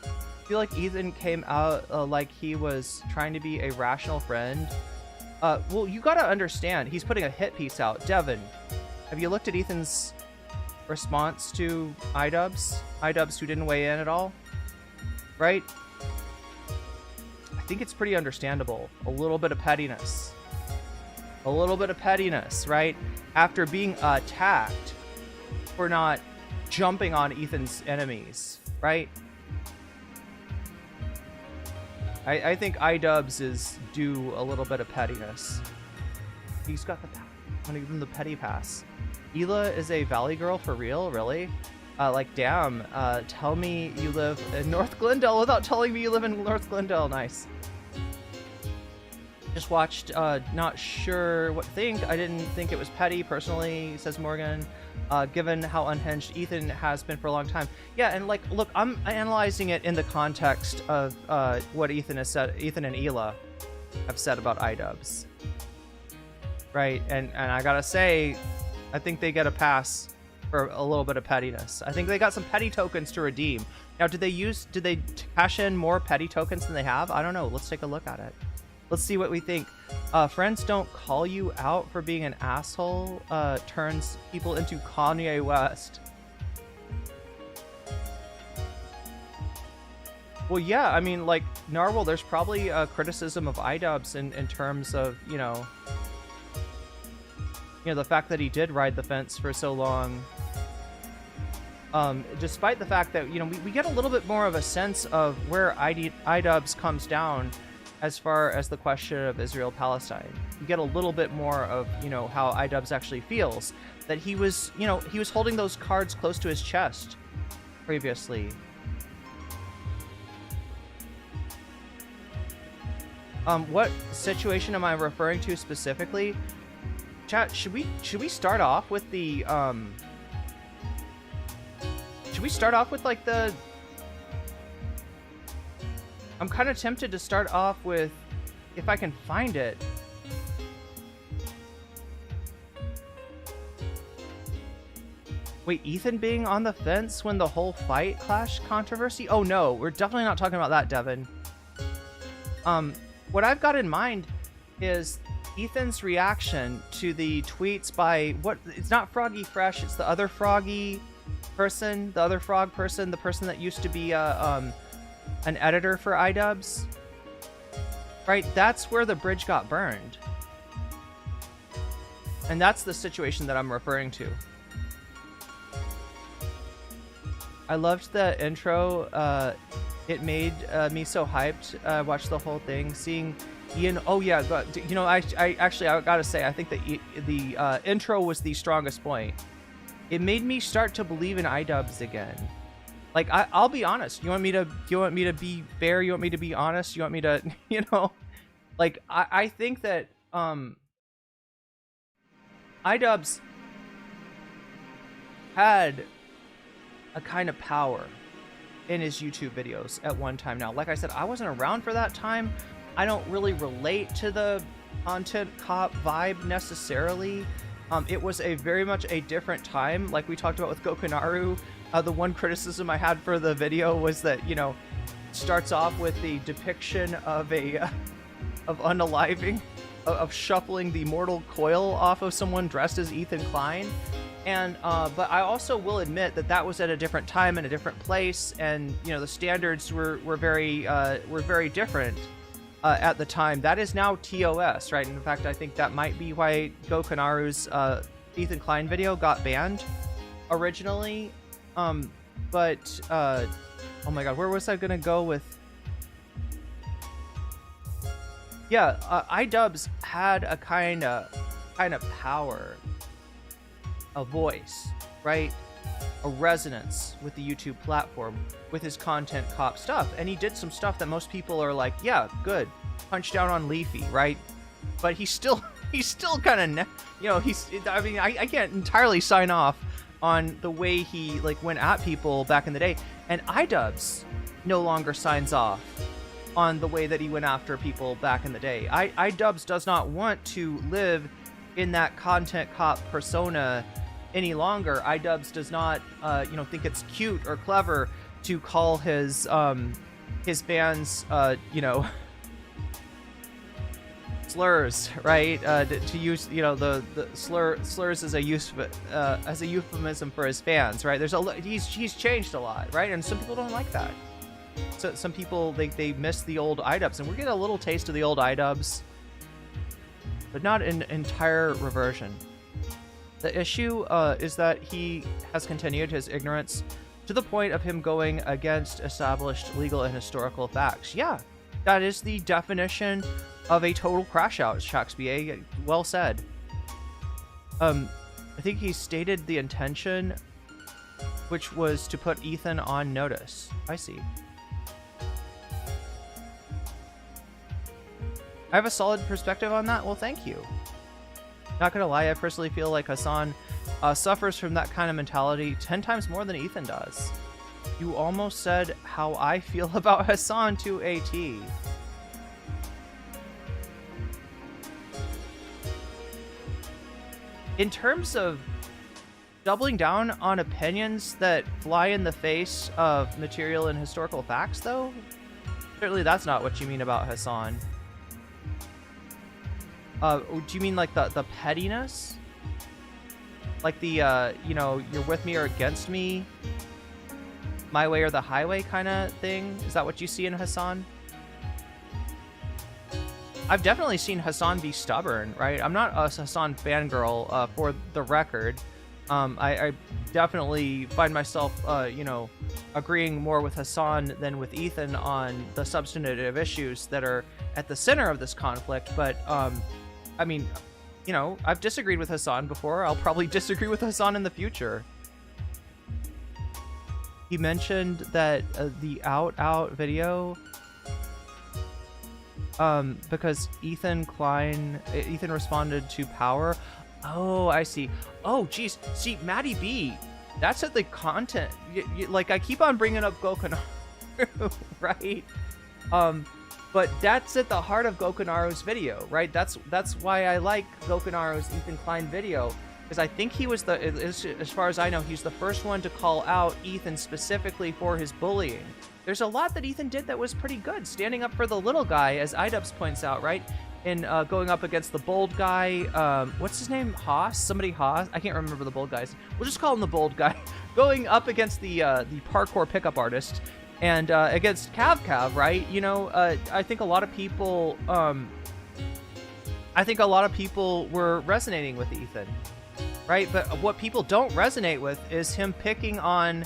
I feel like Ethan came out like he was trying to be a rational friend. Well, you gotta understand, he's putting a hit piece out. Devin, have you looked at Ethan's response to iDubbz? iDubbz, who didn't weigh in at all, right? I think it's pretty understandable. A little bit of pettiness. A little bit of pettiness, right? After being attacked for not jumping on Ethan's enemies, right? I think iDubbz is due a little bit of pettiness. He's got the... I'm gonna give him the petty pass. Hila is a Valley girl for real? Really? Like, damn. Tell me you live in North Glendale without telling me you live in North Glendale. Nice. Just watched, not sure what to think. I didn't think it was petty, personally, says Morgan, given how unhinged Ethan has been for a long time. Yeah, and like, look, I'm analyzing it in the context of what Ethan has said, Ethan and Hila have said about iDubbz. Right, and I gotta say, I think they get a pass for a little bit of pettiness. I think they got some petty tokens to redeem. Now, did they cash in more petty tokens than they have? I don't know. Let's take a look at it. Let's see what we think. Friends don't call you out for being an asshole. Turns people into Kanye West. Well, yeah, I mean, like, Narwhal, there's probably a criticism of iDubbz in terms of, you know, the fact that he did ride the fence for so long. Despite the fact that, you know, we get a little bit more of a sense of where iDubbz comes down as far as the question of Israel-Palestine. You get a little bit more of, you know, how iDubbz actually feels. That he was, you know, he was holding those cards close to his chest previously. What situation am I referring to specifically? Chat, should we start off with the, should we start off with, like, the... I'm kind of tempted to start off with, if I can find it. Wait, Ethan being on the fence when the whole fight clash controversy? Oh no, we're definitely not talking about that, Devin. What I've got in mind is Ethan's reaction to the tweets by, what, it's not Froggy Fresh, it's the other Froggy person, the other frog person, the person that used to be an editor for iDubbz, right? That's where the bridge got burned, and that's the situation that I'm referring to. I loved the intro. It made me so hyped. Watched the whole thing, seeing Ian. Oh yeah, but, you know, I gotta say, I think that the intro was the strongest point. It made me start to believe in iDubbz again. Like, I'll be honest. You want me to be fair? You want me to be honest? You want me to, you know, like, I think that iDubbz had a kind of power in his YouTube videos at one time. Now, like I said, I wasn't around for that time. I don't really relate to the content cop vibe necessarily. It was a very much a different time, like we talked about with Gokunaru. The one criticism I had for the video was that, you know, it starts off with the depiction of a of unaliving, of shuffling the mortal coil off of someone dressed as Ethan Klein. And but I also will admit that that was at a different time and a different place, and you know the standards were very different at the time. That is now TOS, right? In fact, I think that might be why Gokunaru's Ethan Klein video got banned originally. But oh my god, where was I gonna go with? Yeah, iDubbz had a kind of power, a voice, right? A resonance with the YouTube platform with his content cop stuff. And he did some stuff that most people are like, yeah, good. Punch down on Leafy, right? But he's still kind of, you know, I mean, I can't entirely sign off on the way he like went at people back in the day. And iDubbz no longer signs off on the way that he went after people back in the day. iDubbz does not want to live in that content cop persona any longer. iDubbz does not, you know, think it's cute or clever to call his fans, you know, slurs, right? To use, you know, the slurs as a euphemism for his fans, right? He's changed a lot, right? And some people don't like that. So some people they miss the old iDubbz, and we're getting a little taste of the old iDubbz, but not an entire reversion. The issue is that he has continued his ignorance to the point of him going against established legal and historical facts. Yeah, that is the definition of a total crash out, Shaxby. Well said. I think he stated the intention, which was to put Ethan on notice. I see. I have a solid perspective on that. Well, thank you. Not gonna lie, I personally feel like Hasan suffers from that kind of mentality 10 times more than Ethan does. You almost said how I feel about Hasan to a T. In terms of doubling down on opinions that fly in the face of material and historical facts, though, certainly that's not what you mean about Hasan. Do you mean like the pettiness? Like the, you know, you're with me or against me, my way or the highway kind of thing? Is that what you see in Hasan? I've definitely seen Hasan be stubborn, right? I'm not a Hasan fangirl, for the record. I definitely find myself, you know, agreeing more with Hasan than with Ethan on the substantive issues that are at the center of this conflict. But, I mean, you know, I've disagreed with Hasan before. I'll probably disagree with Hasan in the future. He mentioned that the Out video, because Ethan responded to Power. Oh, I see. Oh, geez. See, Maddie B, that's at the content. Like, I keep on bringing up Gokunaru, right? But that's at the heart of Gokunaru's video, right? That's why I like Gokunaru's Ethan Klein video, because I think he was as far as I know, he's the first one to call out Ethan specifically for his bullying. There's a lot that Ethan did that was pretty good, standing up for the little guy, as iDubbz points out, right? In going up against the bold guy, what's his name? Haas? Somebody Haas? I can't remember the bold guys. We'll just call him the bold guy. Going up against the parkour pickup artist, and against Cav, right? You know, I think a lot of people, were resonating with Ethan, right? But what people don't resonate with is him picking on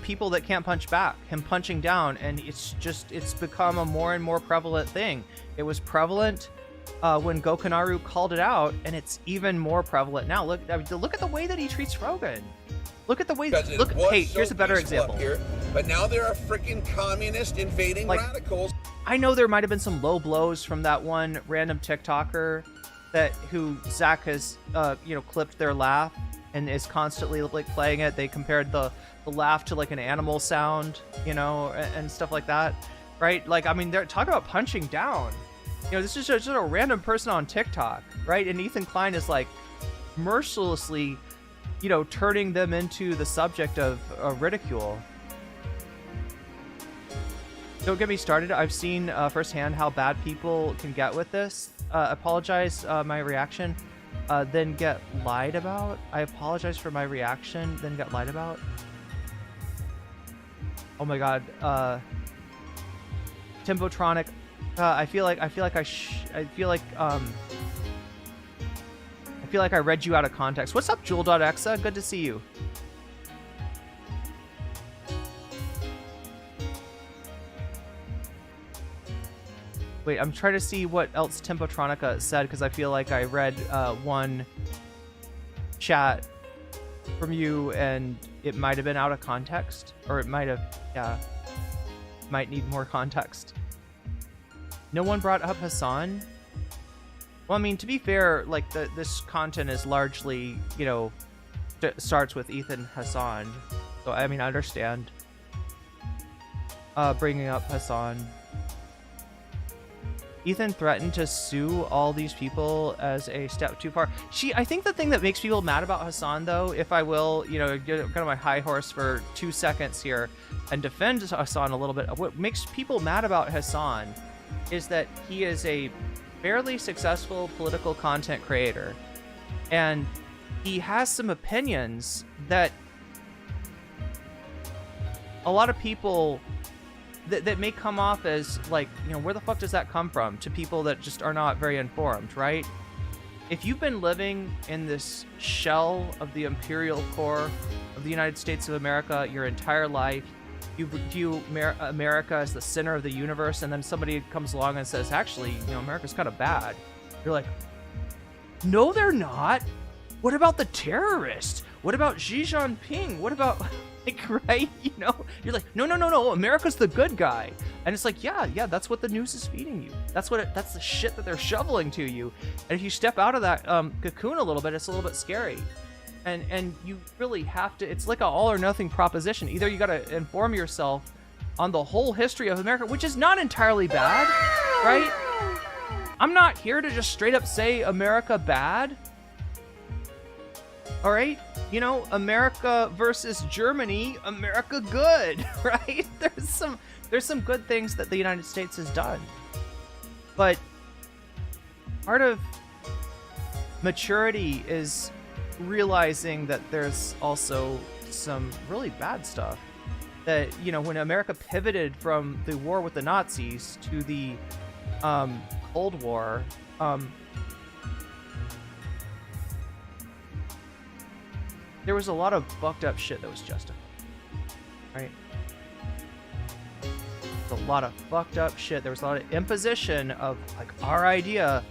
people that can't punch back, him punching down, and it's become a more and more prevalent thing. It was prevalent when Gokunaru called it out, and it's even more prevalent now. Look at the way that he treats Frogan. Look at the way. Hey, here's a better example. Here, but now there are freaking communist invading radicals. I know there might have been some low blows from that one random TikToker who Zach has, you know, clipped their laugh and is constantly like playing it. They compared the laugh to like an animal sound, you know, and stuff like that, right? Like, I mean, they're talking about punching down. You know, this is just a random person on TikTok, right? And Ethan Klein is like mercilessly, you know, turning them into the subject of ridicule. Don't get me started. I've seen firsthand how bad people can get with this. Apologize, my reaction, then get lied about. I apologize for my reaction, then get lied about. Oh my god. Timbotronic. I feel like I read you out of context. What's up, Jewel.exa? Good to see you. Wait, I'm trying to see what else Tempotronica said, because I feel like I read one chat from you and it might have been out of context, or it might have, yeah, might need more context. No one brought up Hasan. Well, I mean, to be fair, like this content is largely, you know, starts with Ethan Hasan, so I mean, I understand bringing up Hasan. Ethan threatened to sue all these people as a step too far. I think the thing that makes people mad about Hasan, though, if I will, you know, get kind of my high horse for 2 seconds here and defend Hasan a little bit. What makes people mad about Hasan is that he is a fairly successful political content creator, and he has some opinions that a lot of people that may come off as like, you know, where the fuck does that come from, to people that just are not very informed, right? If you've been living in this shell of the imperial core of the United States of America your entire life, you view America as the center of the universe, and then somebody comes along and says, actually, you know, America's kind of bad. You're like, no, they're not. What about the terrorists? What about Xi Jinping? What about, like, right? You know, you're like, no, America's the good guy. And it's like, yeah, that's what the news is feeding you. That's the shit that they're shoveling to you. And if you step out of that cocoon a little bit, it's a little bit scary. And you really have to, it's like an all or nothing proposition. Either you got to inform yourself on the whole history of America, which is not entirely bad, right? I'm not here to just straight up say America bad. All right, you know, America versus Germany, America good, right? There's some good things that the United States has done, but part of maturity is realizing that there's also some really bad stuff. That, you know, when America pivoted from the war with the Nazis to the Cold War, there was a lot of fucked up shit that was justified, right? A lot of fucked up shit. There was a lot of imposition of like our idea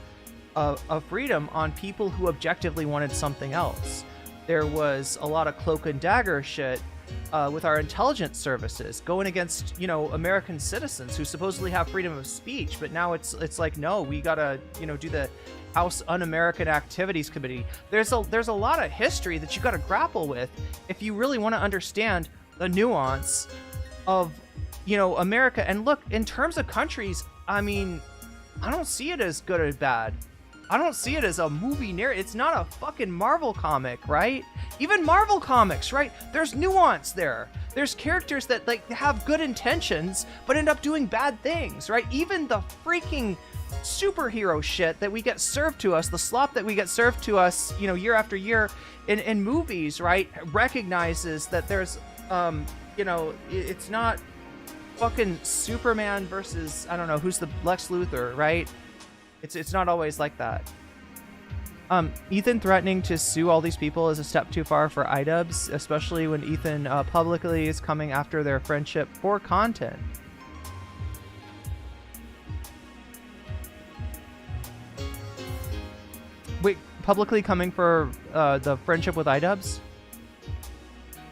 of freedom on people who objectively wanted something else. There was a lot of cloak and dagger shit with our intelligence services going against, you know, American citizens who supposedly have freedom of speech, but now it's like, no, we gotta, you know, do the House Un-American Activities Committee. There's a lot of history that you gotta grapple with if you really want to understand the nuance of, you know, America. And look, in terms of countries, I mean, I don't see it as good or bad. I don't see it as a movie narrative. It's not a fucking Marvel comic, right? Even Marvel comics, right? There's nuance there. There's characters that like have good intentions but end up doing bad things, right? Even the freaking superhero shit that we get served to us, the slop that we get served to us, you know, year after year in movies, right? Recognizes that there's, you know, it's not fucking Superman versus, I don't know, who's the Lex Luthor, right? It's not always like that. Ethan threatening to sue all these people is a step too far for iDubbz, especially when Ethan publicly is coming after their friendship for content. Wait, publicly coming for the friendship with iDubbz?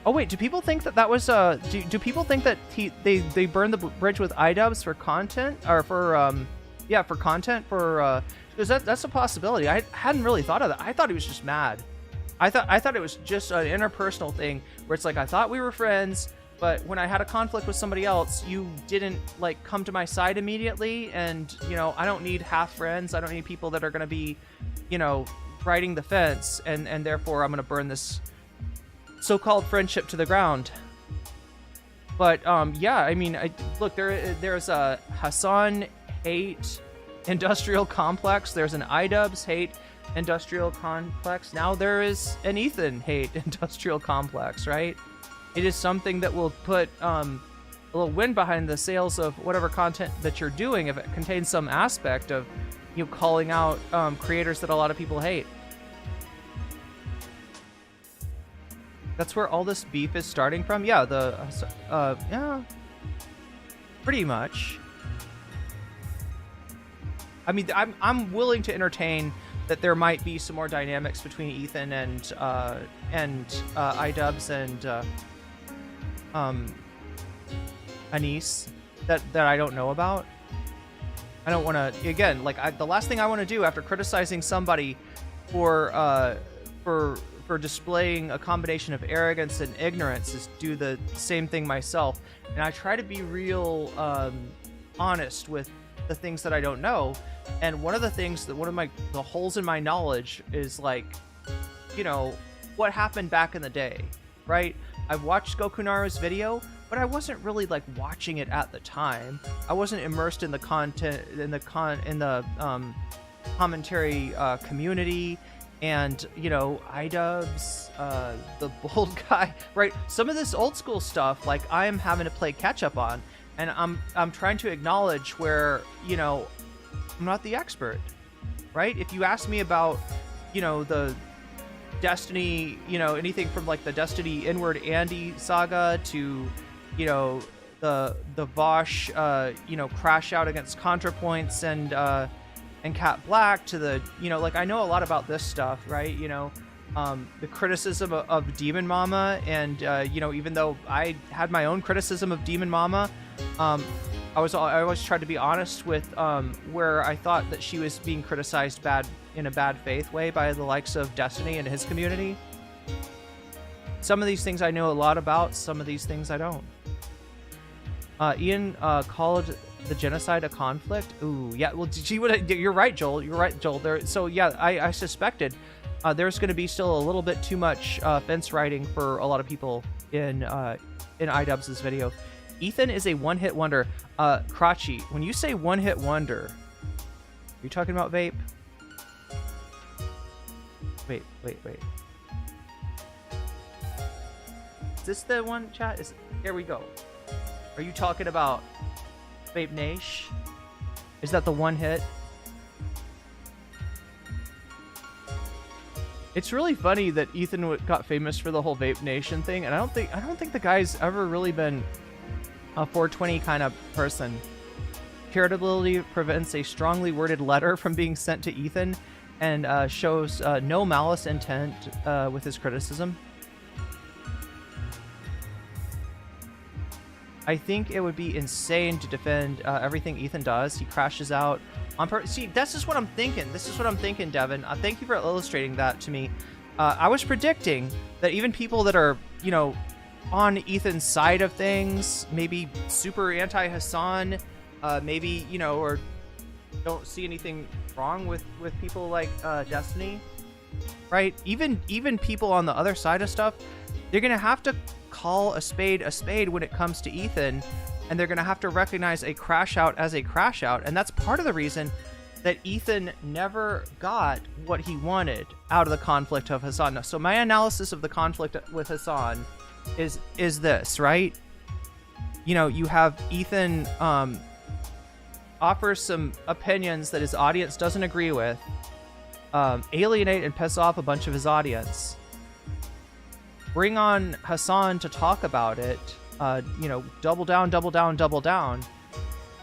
Oh wait, do people think that was do people think that they burned the bridge with iDubbz for content, or for yeah, for content, for because that's a possibility. I hadn't really thought of that. I thought he was just mad. I thought it was just an interpersonal thing where it's like I thought we were friends, but when I had a conflict with somebody else, you didn't like come to my side immediately. And I don't need half friends. I don't need people that are going to be, riding the fence, and therefore I'm going to burn this so-called friendship to the ground. But yeah, I mean, look, there's a Hasan hate industrial complex. There's an iDubbz hate industrial complex. Now there is an Ethan hate industrial complex, right? It is something that will put a little wind behind the sails of whatever content that you're doing if it contains some aspect of calling out creators that a lot of people hate. That's where all this beef is starting from. Yeah, yeah, pretty much. I mean, I'm willing to entertain that there might be some more dynamics between Ethan and iDubbz and Anise that I don't know about. I don't want to, again, like the last thing I want to do after criticizing somebody for displaying a combination of arrogance and ignorance is do the same thing myself. And I try to be real honest with the things that I don't know. And one of the things that the holes in my knowledge is like, what happened back in the day, right? I've watched Gokunaru's video, but I wasn't really like watching it at the time. I wasn't immersed in the content, in the commentary community, and iDubbz, the bold guy, right? Some of this old school stuff, like I am having to play catch up on, and I'm trying to acknowledge where I'm not the expert, right? If you ask me about the Destiny, anything from like the Destiny Inward Andy saga to the Vosh crash out against ContraPoints and Cat Black to the like I know a lot about this stuff, right? The criticism of Demon Mama, and even though I had my own criticism of Demon Mama, I always tried to be honest with where I thought that she was being criticized in a bad faith way by the likes of Destiny and his community. Some of these things I know a lot about, some of these things I don't. Ian called the genocide a conflict. Ooh, yeah. Well, you're right, Joel. You're right, Joel. So yeah, I suspected there's going to be still a little bit too much fence riding for a lot of people in iDubbz's video. Ethan is a one-hit wonder. Crotchy, when you say one-hit wonder, are you talking about vape? Wait. Is this the one, chat? Here we go. Are you talking about Vape Nash? Is that the one hit? It's really funny that Ethan got famous for the whole Vape Nation thing, and I don't think the guy's ever really been a 420 kind of person. Charitability prevents a strongly worded letter from being sent to Ethan, and shows no malice intent with his criticism. I think it would be insane to defend everything Ethan does. He crashes out on purpose. See, that's just what I'm thinking. This is what I'm thinking, Devin. Thank you for illustrating that to me. I was predicting that even people that are, on Ethan's side of things, maybe super anti-Hasan, maybe, or don't see anything wrong with people like Destiny, right? Even people on the other side of stuff, they're gonna have to call a spade when it comes to Ethan, and they're gonna have to recognize a crash out as a crash out, and that's part of the reason that Ethan never got what he wanted out of the conflict of Hasan. So my analysis of the conflict with Hasan is this, right? You have Ethan offers some opinions that his audience doesn't agree with, alienate and piss off a bunch of his audience, bring on Hasan to talk about it, double down,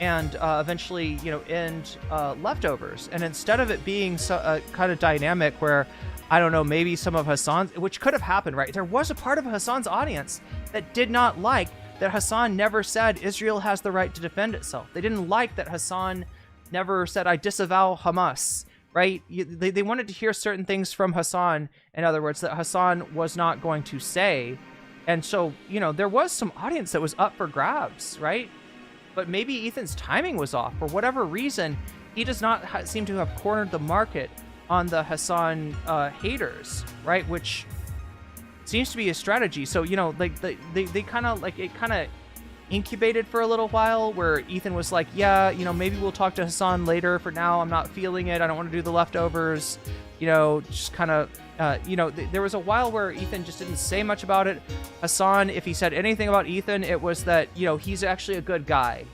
and eventually, end leftovers. And instead of it being a kind of dynamic where, I don't know, maybe some of Hasan's, which could have happened, right? There was a part of Hasan's audience that did not like that Hasan never said Israel has the right to defend itself. They didn't like that Hasan never said, I disavow Hamas. right? They wanted to hear certain things from Hasan, in other words, that Hasan was not going to say. And so, you know, there was some audience that was up for grabs, right? But maybe Ethan's timing was off. For whatever reason, he does not seem to have cornered the market on the Hasan haters, right? Which seems to be a strategy. So, you know, like they kind of like, it kind of incubated for a little while where Ethan was like, yeah, you know, maybe we'll talk to Hasan later. For now, I'm not feeling it. I don't want to do the leftovers, you know, just kind of, you know, there was a while where Ethan just didn't say much about it. Hasan, if he said anything about Ethan, it was that, you know, he's actually a good guy.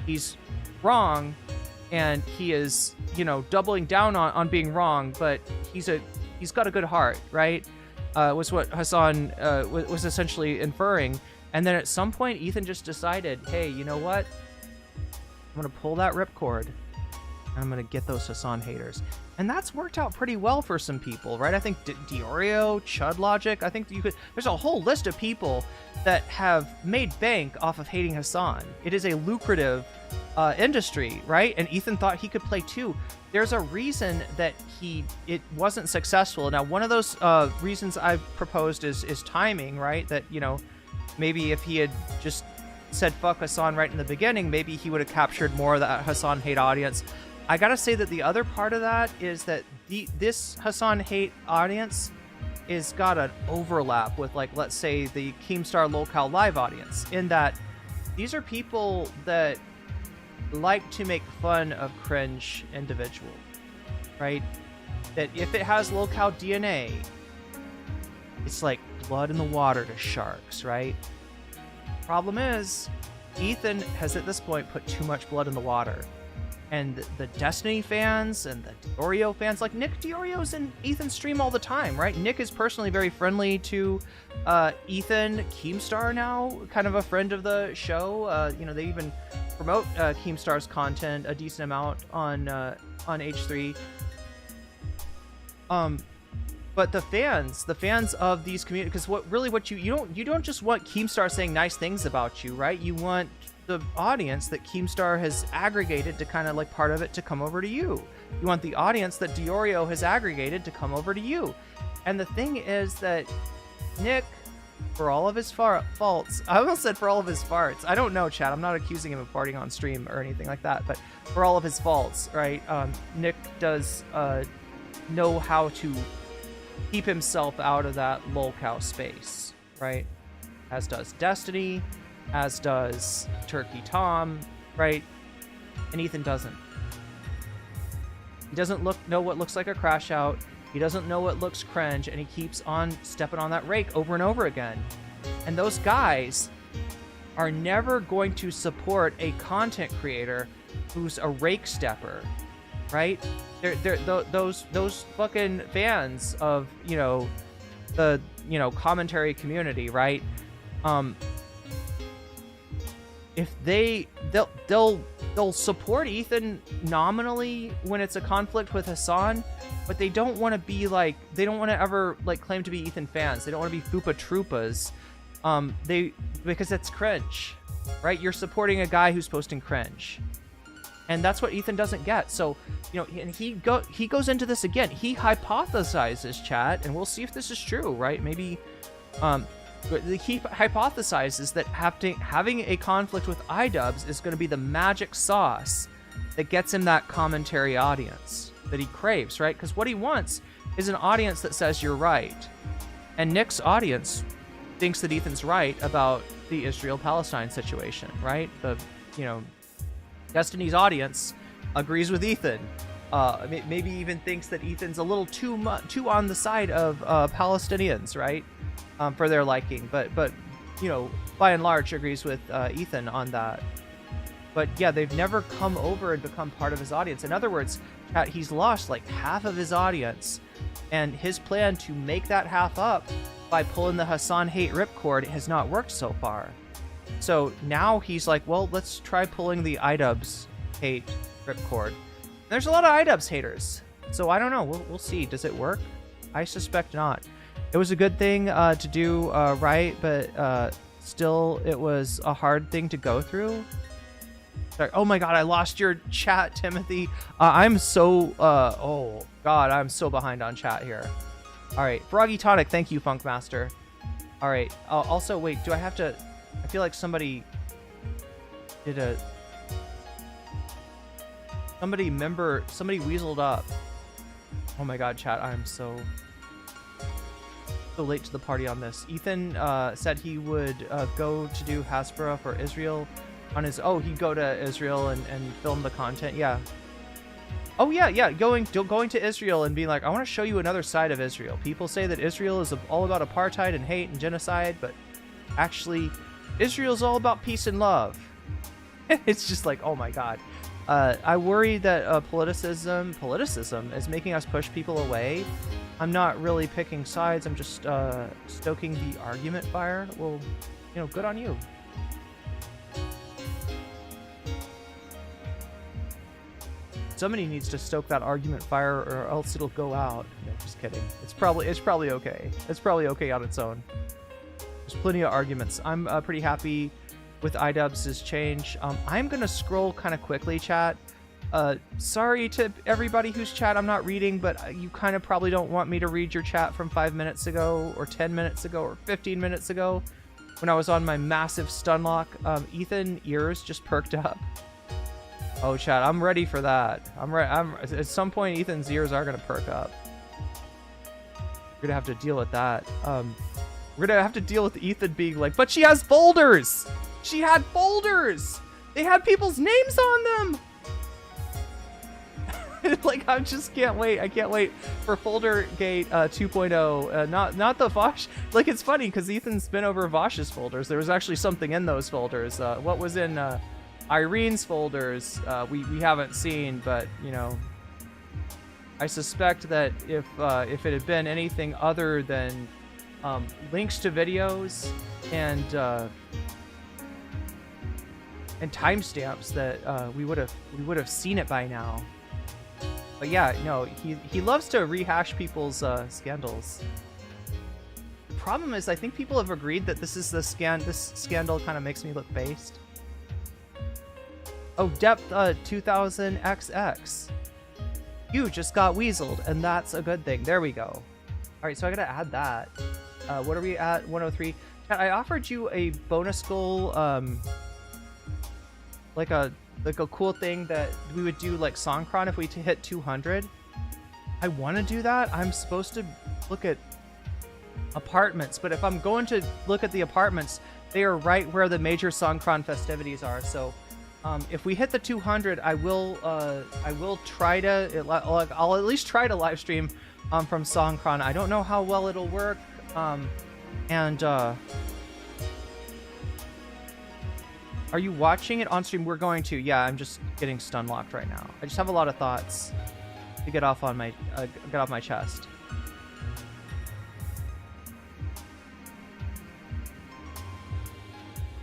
He's wrong, and he is, you know, doubling down on being wrong, but he's got a good heart, right? Was what Hasan was essentially inferring. And then at some point, Ethan just decided, hey, you know what? I'm going to pull that ripcord, and I'm going to get those Hasan haters. And that's worked out pretty well for some people, right? I think Diorio, Chud Logic, I think you could... There's a whole list of people that have made bank off of hating Hasan. It is a lucrative industry, right? And Ethan thought he could play too. There's a reason that it wasn't successful. Now, one of those reasons I've proposed is timing, right? That, you know, maybe if he had just said fuck Hasan right in the beginning, maybe he would have captured more of that Hasan hate audience. I gotta say that the other part of that is that this Hasan hate audience is got an overlap with, like, let's say the Keemstar Locale Live audience, in that these are people that like to make fun of cringe individual, right? That if it has locale DNA, it's like blood in the water to sharks, right? Problem is, Ethan has at this point put too much blood in the water. And the Destiny fans and the Diorio fans, like Nick Diorio's in Ethan's stream all the time, right? Nick is personally very friendly to Ethan. Keemstar now, kind of a friend of the show. You know, they even promote Keemstar's content a decent amount on H3. But the fans of these communities, because you don't just want Keemstar saying nice things about you, right? You want the audience that Keemstar has aggregated to kind of like part of it to come over to you. You want the audience that Diorio has aggregated to come over to you. And the thing is that Nick, for all of his faults, I almost said for all of his farts. I don't know, chat. I'm not accusing him of farting on stream or anything like that, but for all of his faults, right? Nick does know how to keep himself out of that lolcow space, right? As does Destiny, as does Turkey Tom, right? And Ethan doesn't. He doesn't know what looks like a crash out. He doesn't know what looks cringe, and he keeps on stepping on that rake over and over again. And those guys are never going to support a content creator who's a rake stepper, right? Those fucking fans of, you know, the, you know, commentary community, right? If they'll support Ethan nominally when it's a conflict with Hasan, but they don't want to be like, they don't want to ever like claim to be Ethan fans. They don't want to be Fupa Troopas. Because it's cringe, right? You're supporting a guy who's posting cringe. And that's what Ethan doesn't get. So, you know, and he goes into this again. He hypothesizes, chat, and we'll see if this is true, right? Maybe he hypothesizes that having a conflict with iDubbz is going to be the magic sauce that gets him that commentary audience that he craves, right? Because what he wants is an audience that says you're right. And Nick's audience thinks that Ethan's right about the Israel-Palestine situation, right? Destiny's audience agrees with Ethan. Maybe even thinks that Ethan's a little too on the side of Palestinians, right? For their liking, but you know, by and large agrees with Ethan on that. But yeah, they've never come over and become part of his audience. In other words, he's lost like half of his audience, and his plan to make that half up by pulling the Hasan hate ripcord has not worked so far. So now he's like, well, let's try pulling the iDubbz hate ripcord. There's a lot of iDubbz haters, so I don't know. We'll see. Does it work? I suspect not. It was a good thing to do right, but still, it was a hard thing to go through. Sorry. Oh my god, I lost your chat, Timothy. I'm so oh god, I'm so behind on chat here. All right, Froggy Tonic, thank you, Funkmaster. All right. Also, wait, do I have to? I feel like somebody did a. Somebody weaseled up. Oh my god, chat, I'm so late to the party on this. Ethan said he would go to do Hasbro for Israel on his. Oh, he'd go to Israel and film the content. Yeah. Oh yeah, going to Israel and being like, I want to show you another side of Israel. People say that Israel is all about apartheid and hate and genocide, but actually, Israel's all about peace and love. It's just like, oh my god. I worry that politicism is making us push people away. I'm not really picking sides. I'm just stoking the argument fire. Well, you know, good on you. Somebody needs to stoke that argument fire, or else it'll go out. No, just kidding. It's probably okay. It's probably okay on its own. There's plenty of arguments. I'm pretty happy with iDubbz's change. I'm gonna scroll kind of quickly, chat. Sorry to everybody whose chat I'm not reading, but you kind of probably don't want me to read your chat from 5 minutes ago, or 10 minutes ago, or 15 minutes ago, when I was on my massive stun lock. Ethan ears just perked up. Oh, chat, I'm ready for that. At some point, Ethan's ears are gonna perk up. We're gonna have to deal with that. We're gonna have to deal with Ethan being like, but she has folders! She had folders! They had people's names on them! Like, I just can't wait. I can't wait for Foldergate 2.0. Not the Vosh. Like, it's funny, because Ethan's been over Vosh's folders. There was actually something in those folders. What was in Irene's folders, we haven't seen, but, you know, I suspect that if it had been anything other than links to videos and timestamps, that we would have seen it by now. But yeah, no, he loves to rehash people's scandals. The problem is, I think people have agreed that this scandal kind of makes me look based. Oh, Depth 2000XX. You just got weaseled, and that's a good thing. There we go. All right, so I gotta add that. What are we at? 103. I offered you a bonus goal, like a cool thing that we would do like Songkran if we hit 200. I want to do that. I'm supposed to look at apartments, but if I'm going to look at the apartments, they are right where the major Songkran festivities are. So if we hit the 200, I will try to. I'll at least try to live stream from Songkran. I don't know how well it'll work. Are you watching it on stream? We're going to. Yeah, I'm just getting stun locked right now. I just have a lot of thoughts to get off on my chest.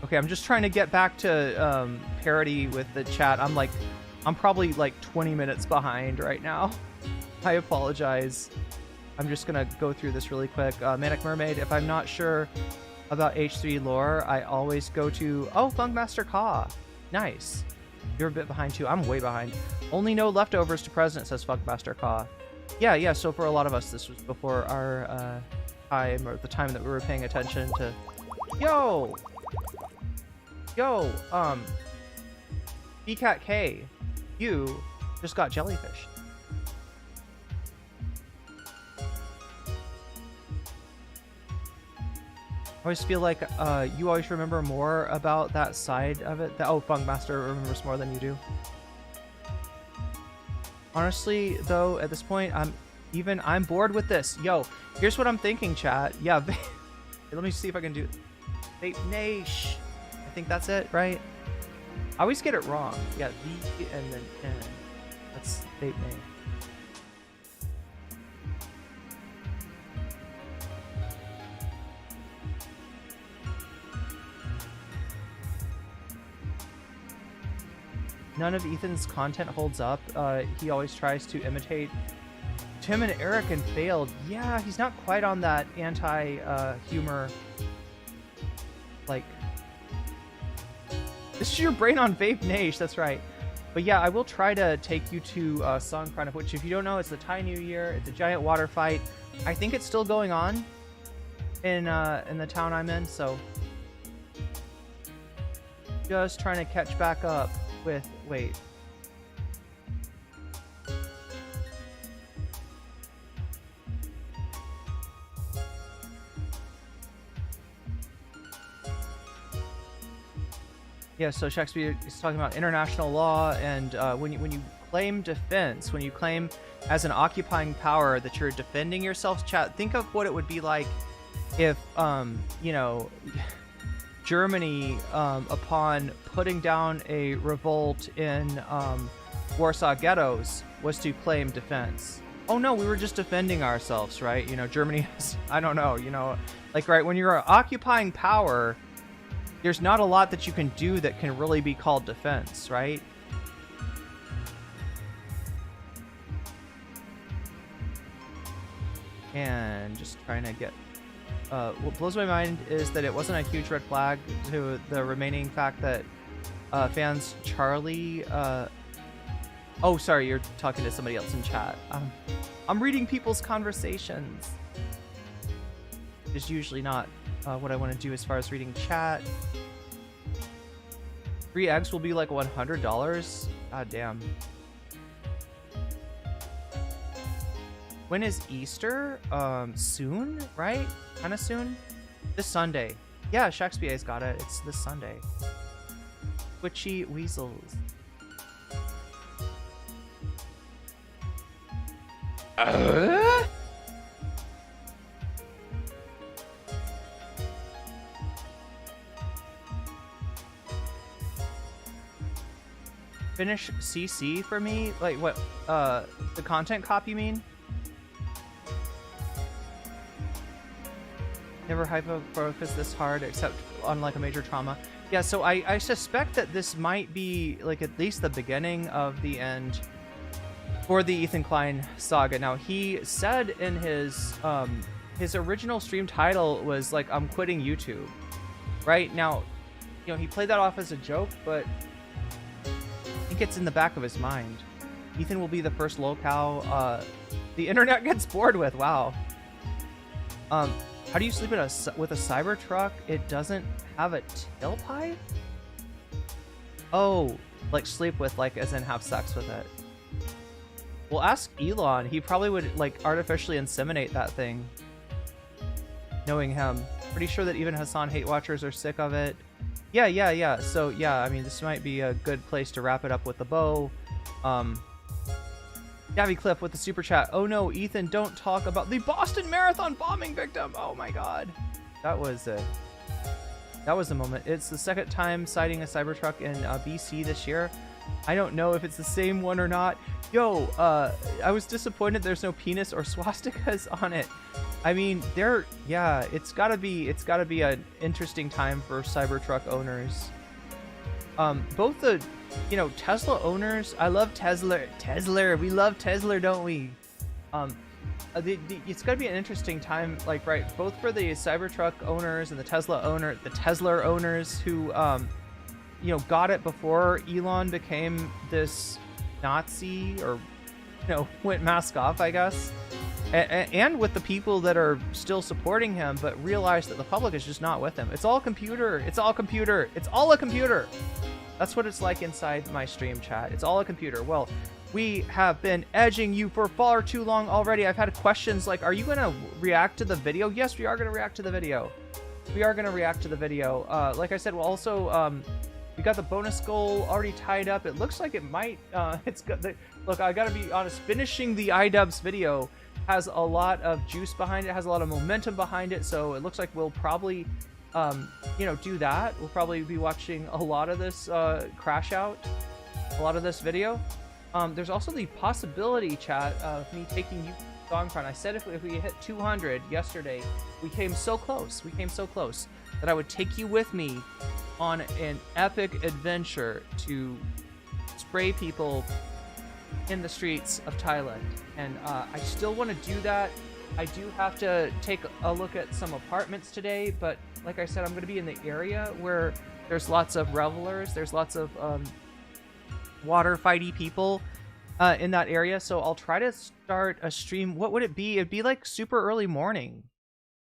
Okay, I'm just trying to get back to parity with the chat. I'm probably like 20 minutes behind right now. I apologize. I'm just gonna go through this really quick. Manic Mermaid, if I'm not sure about H3 lore, I always go to... Oh, Funkmaster Ka. Nice. You're a bit behind too. I'm way behind. Only no leftovers to President, says Funkmaster Ka. Yeah, so for a lot of us, this was before our time, or the time that we were paying attention to... Yo, BCat K, you just got jellyfish. I always feel like you always remember more about that side of it. Oh, Funkmaster remembers more than you do. Honestly, though, at this point, I'm bored with this. Yo, here's what I'm thinking, chat. Yeah, let me see if I can do Vape Nash. I think that's it, right? I always get it wrong. Yeah, V and then N. That's Vape Nash. None of Ethan's content holds up. He always tries to imitate Tim and Eric and failed. Yeah, he's not quite on that anti-humor. Like, This is your brain on vape Naish, that's right. But yeah, I will try to take you to Songkran, of which, if you don't know, it's the Thai New Year. It's a giant water fight. I think it's still going on in the town I'm in, so just trying to catch back up with, wait. Yeah, so Shakespeare is talking about international law, and when you claim defense, when you claim as an occupying power that you're defending yourself, chat, think of what it would be like if, you know, Germany, upon putting down a revolt in Warsaw ghettos, was to claim defense. Oh no, we were just defending ourselves, right? You know, Germany has, I don't know, you know, like, right, when you're occupying power, there's not a lot that you can do that can really be called defense, right? And just trying to get... what blows my mind is that it wasn't a huge red flag to the remaining fact that fans Charlie... oh, sorry, you're talking to somebody else in chat. I'm reading people's conversations. It's usually not what I want to do as far as reading chat. 3 eggs will be like $100? God damn. When is Easter? Soon, right? Kind of soon? This Sunday. Yeah, Shakespeare's got it. It's this Sunday. Twitchy weasels. Finish CC for me? Like what? The content copy, you mean? Never hyper-focus this hard except on like a major trauma. Yeah, so I suspect that this might be like at least the beginning of the end for the Ethan Klein saga. Now, he said in his original stream title was like, I'm quitting YouTube. Right? Now, you know, he played that off as a joke, but I think it's in the back of his mind. Ethan will be the first locale the internet gets bored with. Wow. How do you sleep with a Cybertruck? It doesn't have a tailpipe? Oh, like sleep with, like, as in have sex with it. Well, ask Elon. He probably would, like, artificially inseminate that thing. Knowing him. Pretty sure that even Hasan hate watchers are sick of it. Yeah. So, yeah, I mean, this might be a good place to wrap it up with the bow. Gabby Cliff with the super chat. Oh no, Ethan, don't talk about the Boston Marathon bombing victim. Oh my god. That was a moment. It's the second time sighting a Cybertruck in BC this year. I don't know if it's the same one or not. Yo, I was disappointed there's no penis or swastikas on it. I mean, it's gotta be an interesting time for Cybertruck owners. Both the, you know, Tesla owners, I love Tesla. We love Tesla, don't we? It's gotta be an interesting time, like, right, both for the Cybertruck owners and the Tesla owners who, you know, got it before Elon became this Nazi, or, you know, went mask off, I guess. And with the people that are still supporting him, but realize that the public is just not with him. It's all computer. It's all computer. It's all a computer. That's what it's like inside my stream chat. It's all a computer. Well, we have been edging you for far too long already. I've had questions like, are you going to react to the video? Yes, we are going to react to the video. We are going to react to the video. Like I said, we'll also, we got the bonus goal already tied up. It looks like it might, it's good. Look, I got to be honest, finishing the iDubbz video has a lot of juice behind it, has a lot of momentum behind it, so it looks like we'll probably, you know, do that. We'll probably be watching a lot of this crash out, a lot of this video. There's also the possibility, chat, of me taking you to Songkran. I said if we hit 200 yesterday, we came so close, that I would take you with me on an epic adventure to spray people in the streets of Thailand. And I still want to do that. I do have to take a look at some apartments today, but like I said, I'm going to be in the area where there's lots of revelers. There's lots of water fighty people in that area, so I'll try to start a stream. What would it be? It'd be like super early morning.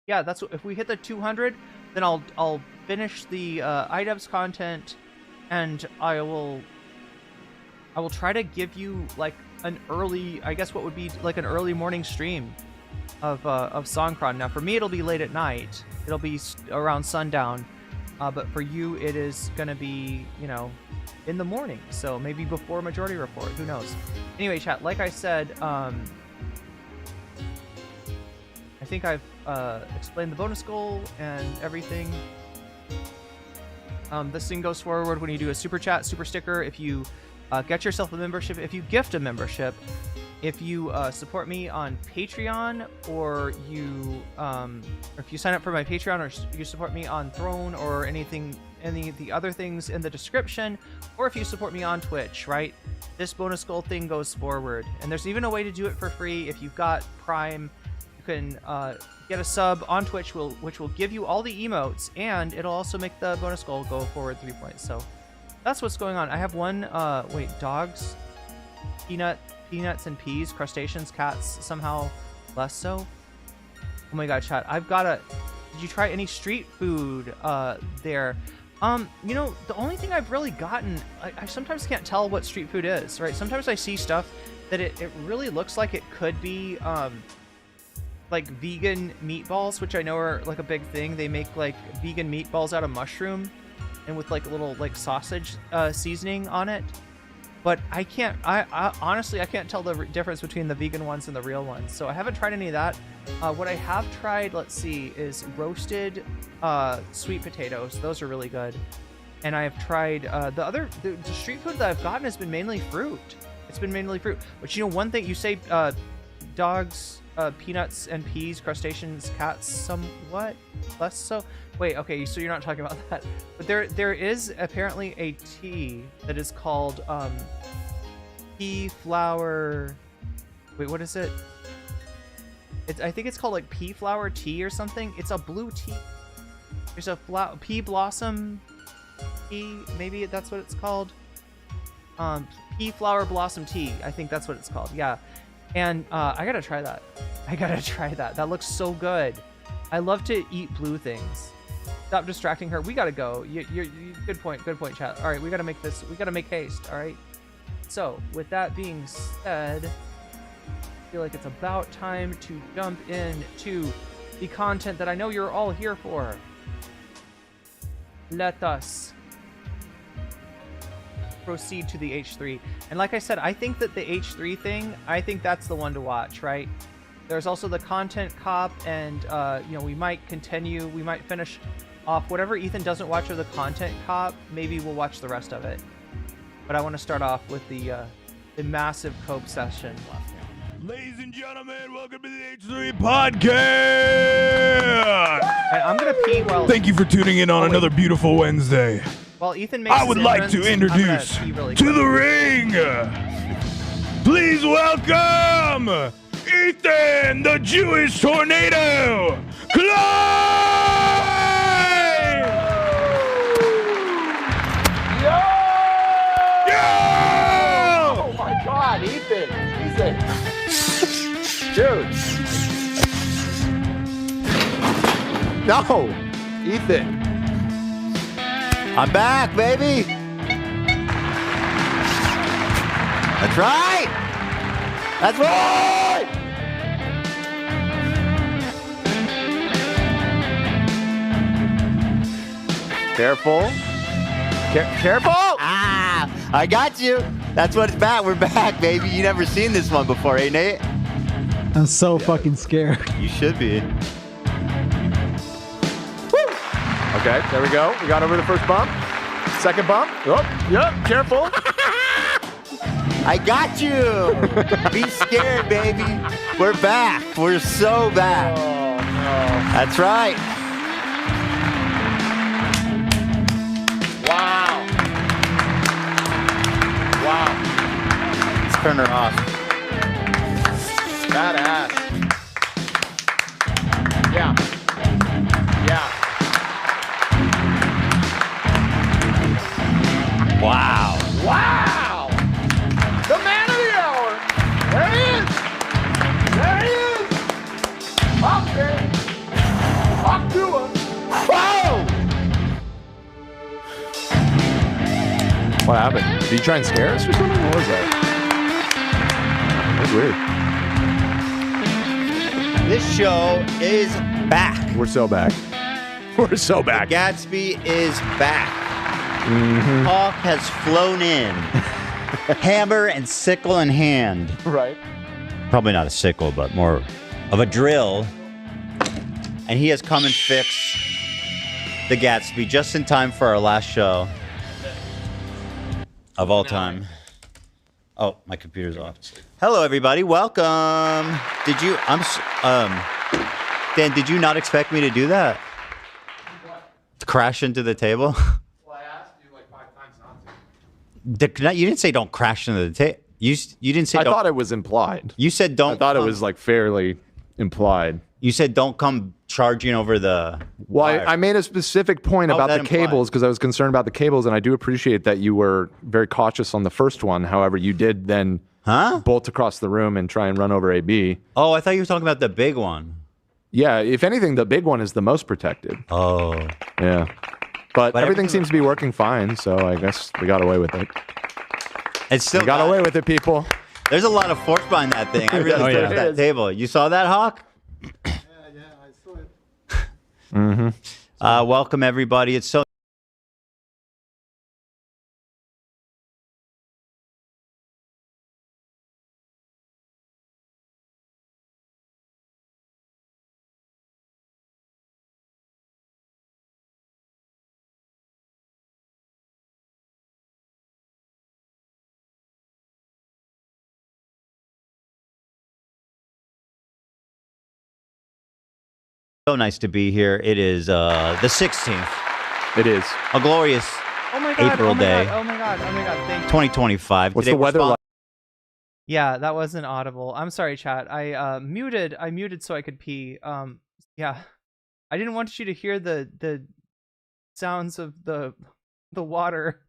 Yeah, that's what, if we hit the 200, then I'll finish the iDubbz content, and I will try to give you like an early, I guess what would be like an early morning stream of Songkran. Now for me it'll be late at night. It'll be around sundown, but for you it is gonna be, you know, in the morning, so maybe before Majority Report, who knows. Anyway, chat, like I said, I think I've explained the bonus goal and everything. This thing goes forward when you do a super chat, super sticker, if you get yourself a membership, if you gift a membership, if you support me on Patreon, or you if you sign up for my Patreon, or you support me on Throne, or any of the other things in the description, or if you support me on Twitch, right? This bonus goal thing goes forward, and there's even a way to do it for free. If you've got Prime, you can get a sub on Twitch, which will give you all the emotes, and it'll also make the bonus goal go forward 3 points. So that's what's going on. I have one, wait, dogs, peanuts and peas, crustaceans, cats, somehow less so. Oh my god, chat, I've got did you try any street food there? You know, the only thing I've really gotten, I sometimes can't tell what street food is, right? Sometimes I see stuff that it really looks like it could be, like vegan meatballs, which I know are like a big thing. They make like vegan meatballs out of mushroom and with like a little like sausage seasoning on it. But I honestly, I can't tell the difference between the vegan ones and the real ones. So I haven't tried any of that. What I have tried, let's see, is roasted sweet potatoes. Those are really good. And I have tried the street food that I've gotten has been mainly fruit. It's been mainly fruit. But you know, one thing you say, dogs, peanuts and peas, crustaceans, cats, somewhat less so. Wait, okay, so you're not talking about that. But there is apparently a tea that is called pea flower. Wait, what is it? I think it's called like pea flower tea or something. It's a blue tea. There's a pea blossom tea. Maybe that's what it's called. Pea flower blossom tea. I think that's what it's called. Yeah. And I gotta try that. That looks so good. I love to eat blue things. Stop distracting her. We gotta go. You good point, chat. All right, we gotta make this. We gotta make haste. All right. So with that being said, I feel like it's about time to jump into the content that I know you're all here for. Let us proceed to the H3. And like I said, I think that the H3 thing, I think that's the one to watch, right? There's also the content cop, and you know, we might finish off whatever Ethan doesn't watch of the content cop. Maybe we'll watch the rest of it. But I want to start off with the massive cope session. Ladies and gentlemen, welcome to the H3 podcast. And I'm gonna pee while. Thank you for tuning in on another beautiful Wednesday. While Ethan makes I would like to introduce really to the ring. Please welcome Ethan, the Jewish Tornado, Klein. Oh my God, Ethan! Dude! No! Ethan! I'm back, baby! That's right! That's right! Careful. Careful! Ah! I got you! That's what it's back. We're back, baby. You never seen this one before, eh, Nate? I'm so fucking scared. You should be. Woo! Okay, there we go. We got over the first bump. Second bump. Oh, yep, careful. I got you. Be scared, baby. We're back. We're so back. Oh, no. That's right. Wow. Wow. Let's turn her off. Badass. What happened? Did you try and scare us or something? What was that? That was weird. This show is back. We're so back. We're so back. Gatsby is back. Mm-hmm. Hawk has flown in. Hammer and sickle in hand. Right. Probably not a sickle, but more of a drill. And he has come and fixed the Gatsby just in time for our last show of all time. Oh, my computer's off. Hello, everybody. Welcome. Did you? Dan, did you not expect me to do that? To crash into the table? Well, I asked you like 5 times not to. You didn't say don't crash into the table. You didn't say. I thought it was implied. You said don't. I thought it was like fairly implied. You said don't come charging over the. Well, wire. I made a specific point How about was the that cables because I was concerned about the cables, and I do appreciate that you were very cautious on the first one. However, you did then bolt across the room and try and run over AB. Oh, I thought you were talking about the big one. Yeah, if anything, the big one is the most protected. Oh. Yeah. But everything seems to be working fine, so I guess we got away with it. It's still we got away with it, people. There's a lot of force behind that thing. I really Yeah, pushed that table. You saw that, Hawk? Yeah, I saw it. Mm-hmm. Welcome, everybody. It's so... So nice to be here. It is the 16th. It is. A glorious April day. Oh my god, thank you. 2025. What's Today the weather like? Yeah, that wasn't audible. I'm sorry, chat. I muted so I could pee. Yeah. I didn't want you to hear the sounds of the water.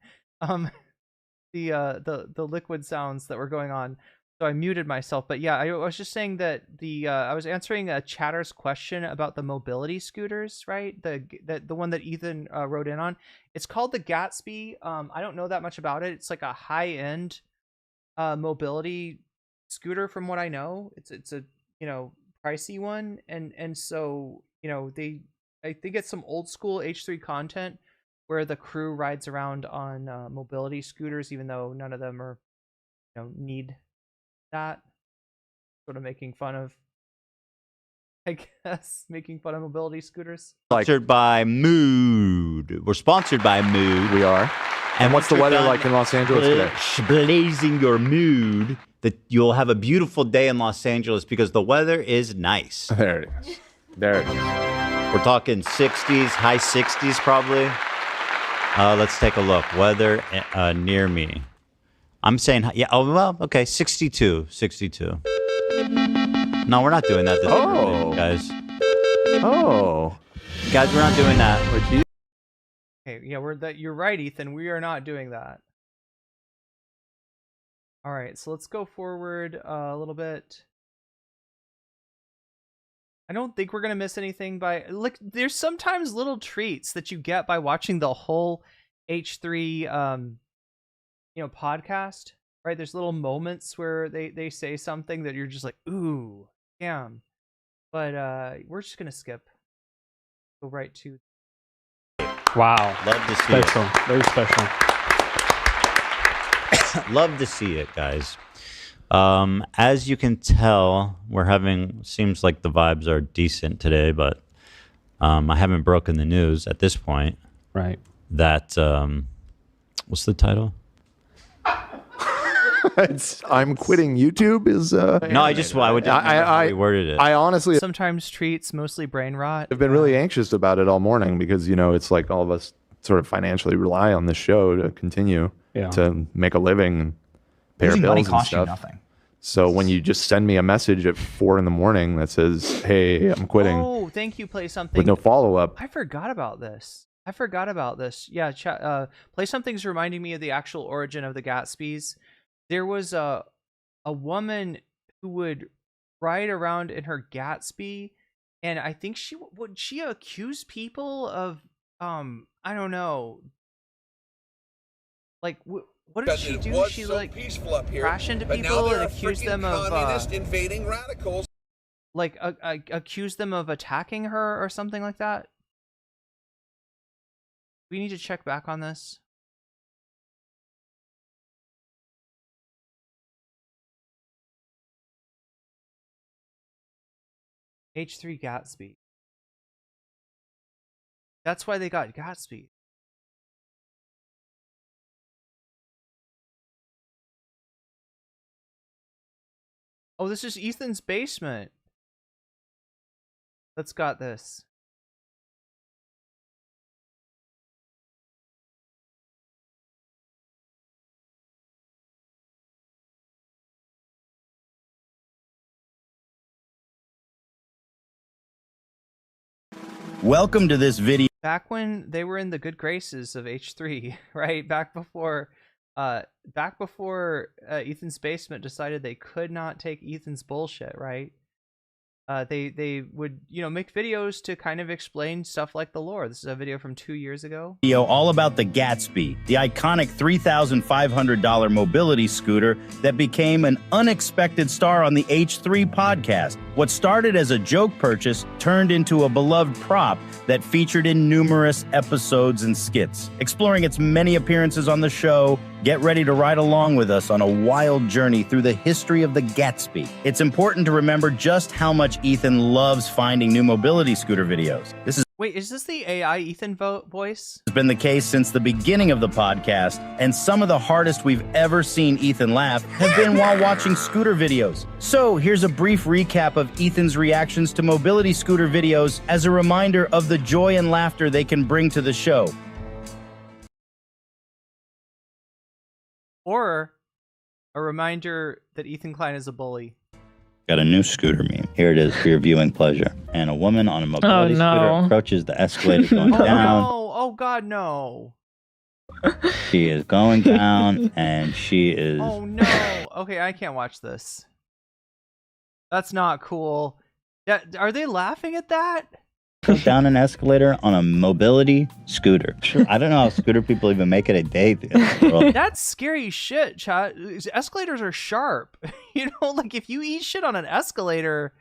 The liquid sounds that were going on. So I muted myself, but yeah, I was just saying that I was answering a chatter's question about the mobility scooters, right? The one that Ethan wrote in on. It's called the Gatsby. I don't know that much about it. It's like a high-end mobility scooter, from what I know. It's a pricey one, and so I think it's some old school H3 content where the crew rides around on mobility scooters, even though none of them are need that. Sort of making fun of, I guess, making fun of mobility scooters. Sponsored by Mood. We're sponsored by Mood. We are. And what's the weather like in Los Angeles today? Blazing your mood. That you'll have a beautiful day in Los Angeles because the weather is nice. There it is. There it is. We're talking 60s, high 60s probably. Let's take a look. Weather near me. I'm saying, yeah, oh, well, okay, 62. No, we're not doing that this early, guys. Oh. Guys, we're not doing that. Okay, yeah, you're right, Ethan. We are not doing that. All right, so let's go forward a little bit. I don't think we're gonna miss anything by there's sometimes little treats that you get by watching the whole H3 podcast, right? There's little moments where they say something that you're just like, ooh, damn. But we're just gonna skip. Go right to. Wow. Love to see special. it. Very special. Love to see it, guys. As you can tell, seems like the vibes are decent today, but I haven't broken the news at this point. Right. That, what's the title? I'm quitting YouTube is No, I would just reworded it. I honestly Sometimes treats, mostly brain rot. have been really anxious about it all morning because it's like all of us sort of financially rely on this show to continue to make a living and pay our bills and stuff. Nothing. So when you just send me a message at 4 a.m. that says, "Hey, I'm quitting," Oh, thank you. Play something with no follow up. I forgot about this. Yeah, Play Something's reminding me of the actual origin of the Gatsbys. There was a woman who would ride around in her Gatsby, and I think she accuse people of I don't know, Like, what did Because she it do? was She so like peaceful up here, crash into but now people there and are accuse freaking them of communist invading radicals. like accuse them of attacking her or something like that. We need to check back on this. H3 Gatsby. That's why they got Gatsby. Oh, this is Ethan's basement. Let's got this. Welcome to this video. Back when they were in the good graces of H3, right? Back before Ethan's basement decided they could not take Ethan's bullshit, right? They would, you know, make videos to kind of explain stuff like the lore. This is a video from 2 years ago. All about the Gatsby, the iconic $3,500 mobility scooter that became an unexpected star on the H3 podcast. What started as a joke purchase turned into a beloved prop that featured in numerous episodes and skits. Exploring its many appearances on the show, get ready to ride along with us on a wild journey through the history of the Gatsby. It's important to remember just how much Ethan loves finding new mobility scooter videos. This has Wait, is this the AI Ethan voice? been the case since the beginning of the podcast, and some of the hardest we've ever seen Ethan laugh have been while watching scooter videos. So here's a brief recap of Ethan's reactions to mobility scooter videos as a reminder of the joy and laughter they can bring to the show. Or a reminder that Ethan Klein is a bully. Got a new scooter meme. Here it is for your viewing pleasure. And a woman on a mobility scooter approaches the escalator going down. No! Oh God, no! She is going down, and she is... Oh no! Okay, I can't watch this. That's not cool. Are they laughing at that? down an escalator on a mobility scooter. I don't know how scooter people even make it a day through this world. That's scary shit, chat. Escalators are sharp. You know, like if you eat shit on an escalator,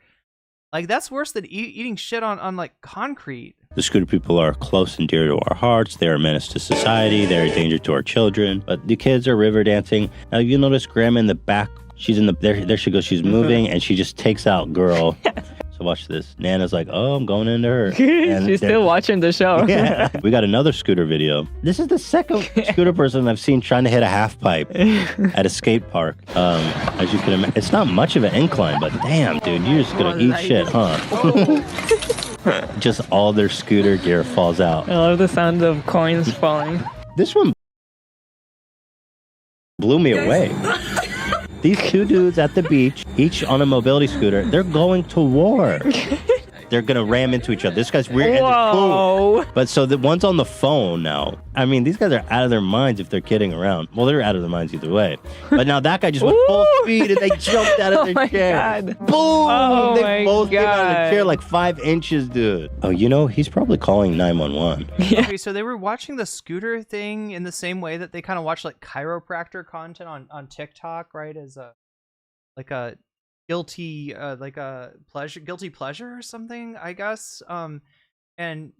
like that's worse than eating shit on like concrete. The scooter people are close and dear to our hearts. They're a menace to society. They're a danger to our children. But the kids are river dancing. Now you notice Grandma in the back. She's in the there she goes. She's moving and she just takes out girl. So watch this. Nana's like, oh, I'm going into her. And she's still watching the show. Yeah. We got another scooter video. This is the second scooter person I've seen trying to hit a half pipe at a skate park. As you can imagine, it's not much of an incline, but damn, dude, you're just gonna eat shit, huh? Just all their scooter gear falls out. I love the sound of coins falling. This one blew me away. These two dudes at the beach, each on a mobility scooter, they're going to war. They're going to ram into each other. This guy's rear-ended. Whoa. But so the one's on the phone now. I mean, these guys are out of their minds if they're kidding around. Well, they're out of their minds either way. But now that guy just went full speed and they jumped out of their chair. God. Boom! Oh They both came out of the chair like 5 inches, dude. Oh, you know, he's probably calling 911. Yeah. Okay, so they were watching the scooter thing in the same way that they kind of watch like chiropractor content on TikTok, right? As a guilty pleasure or something, I guess. And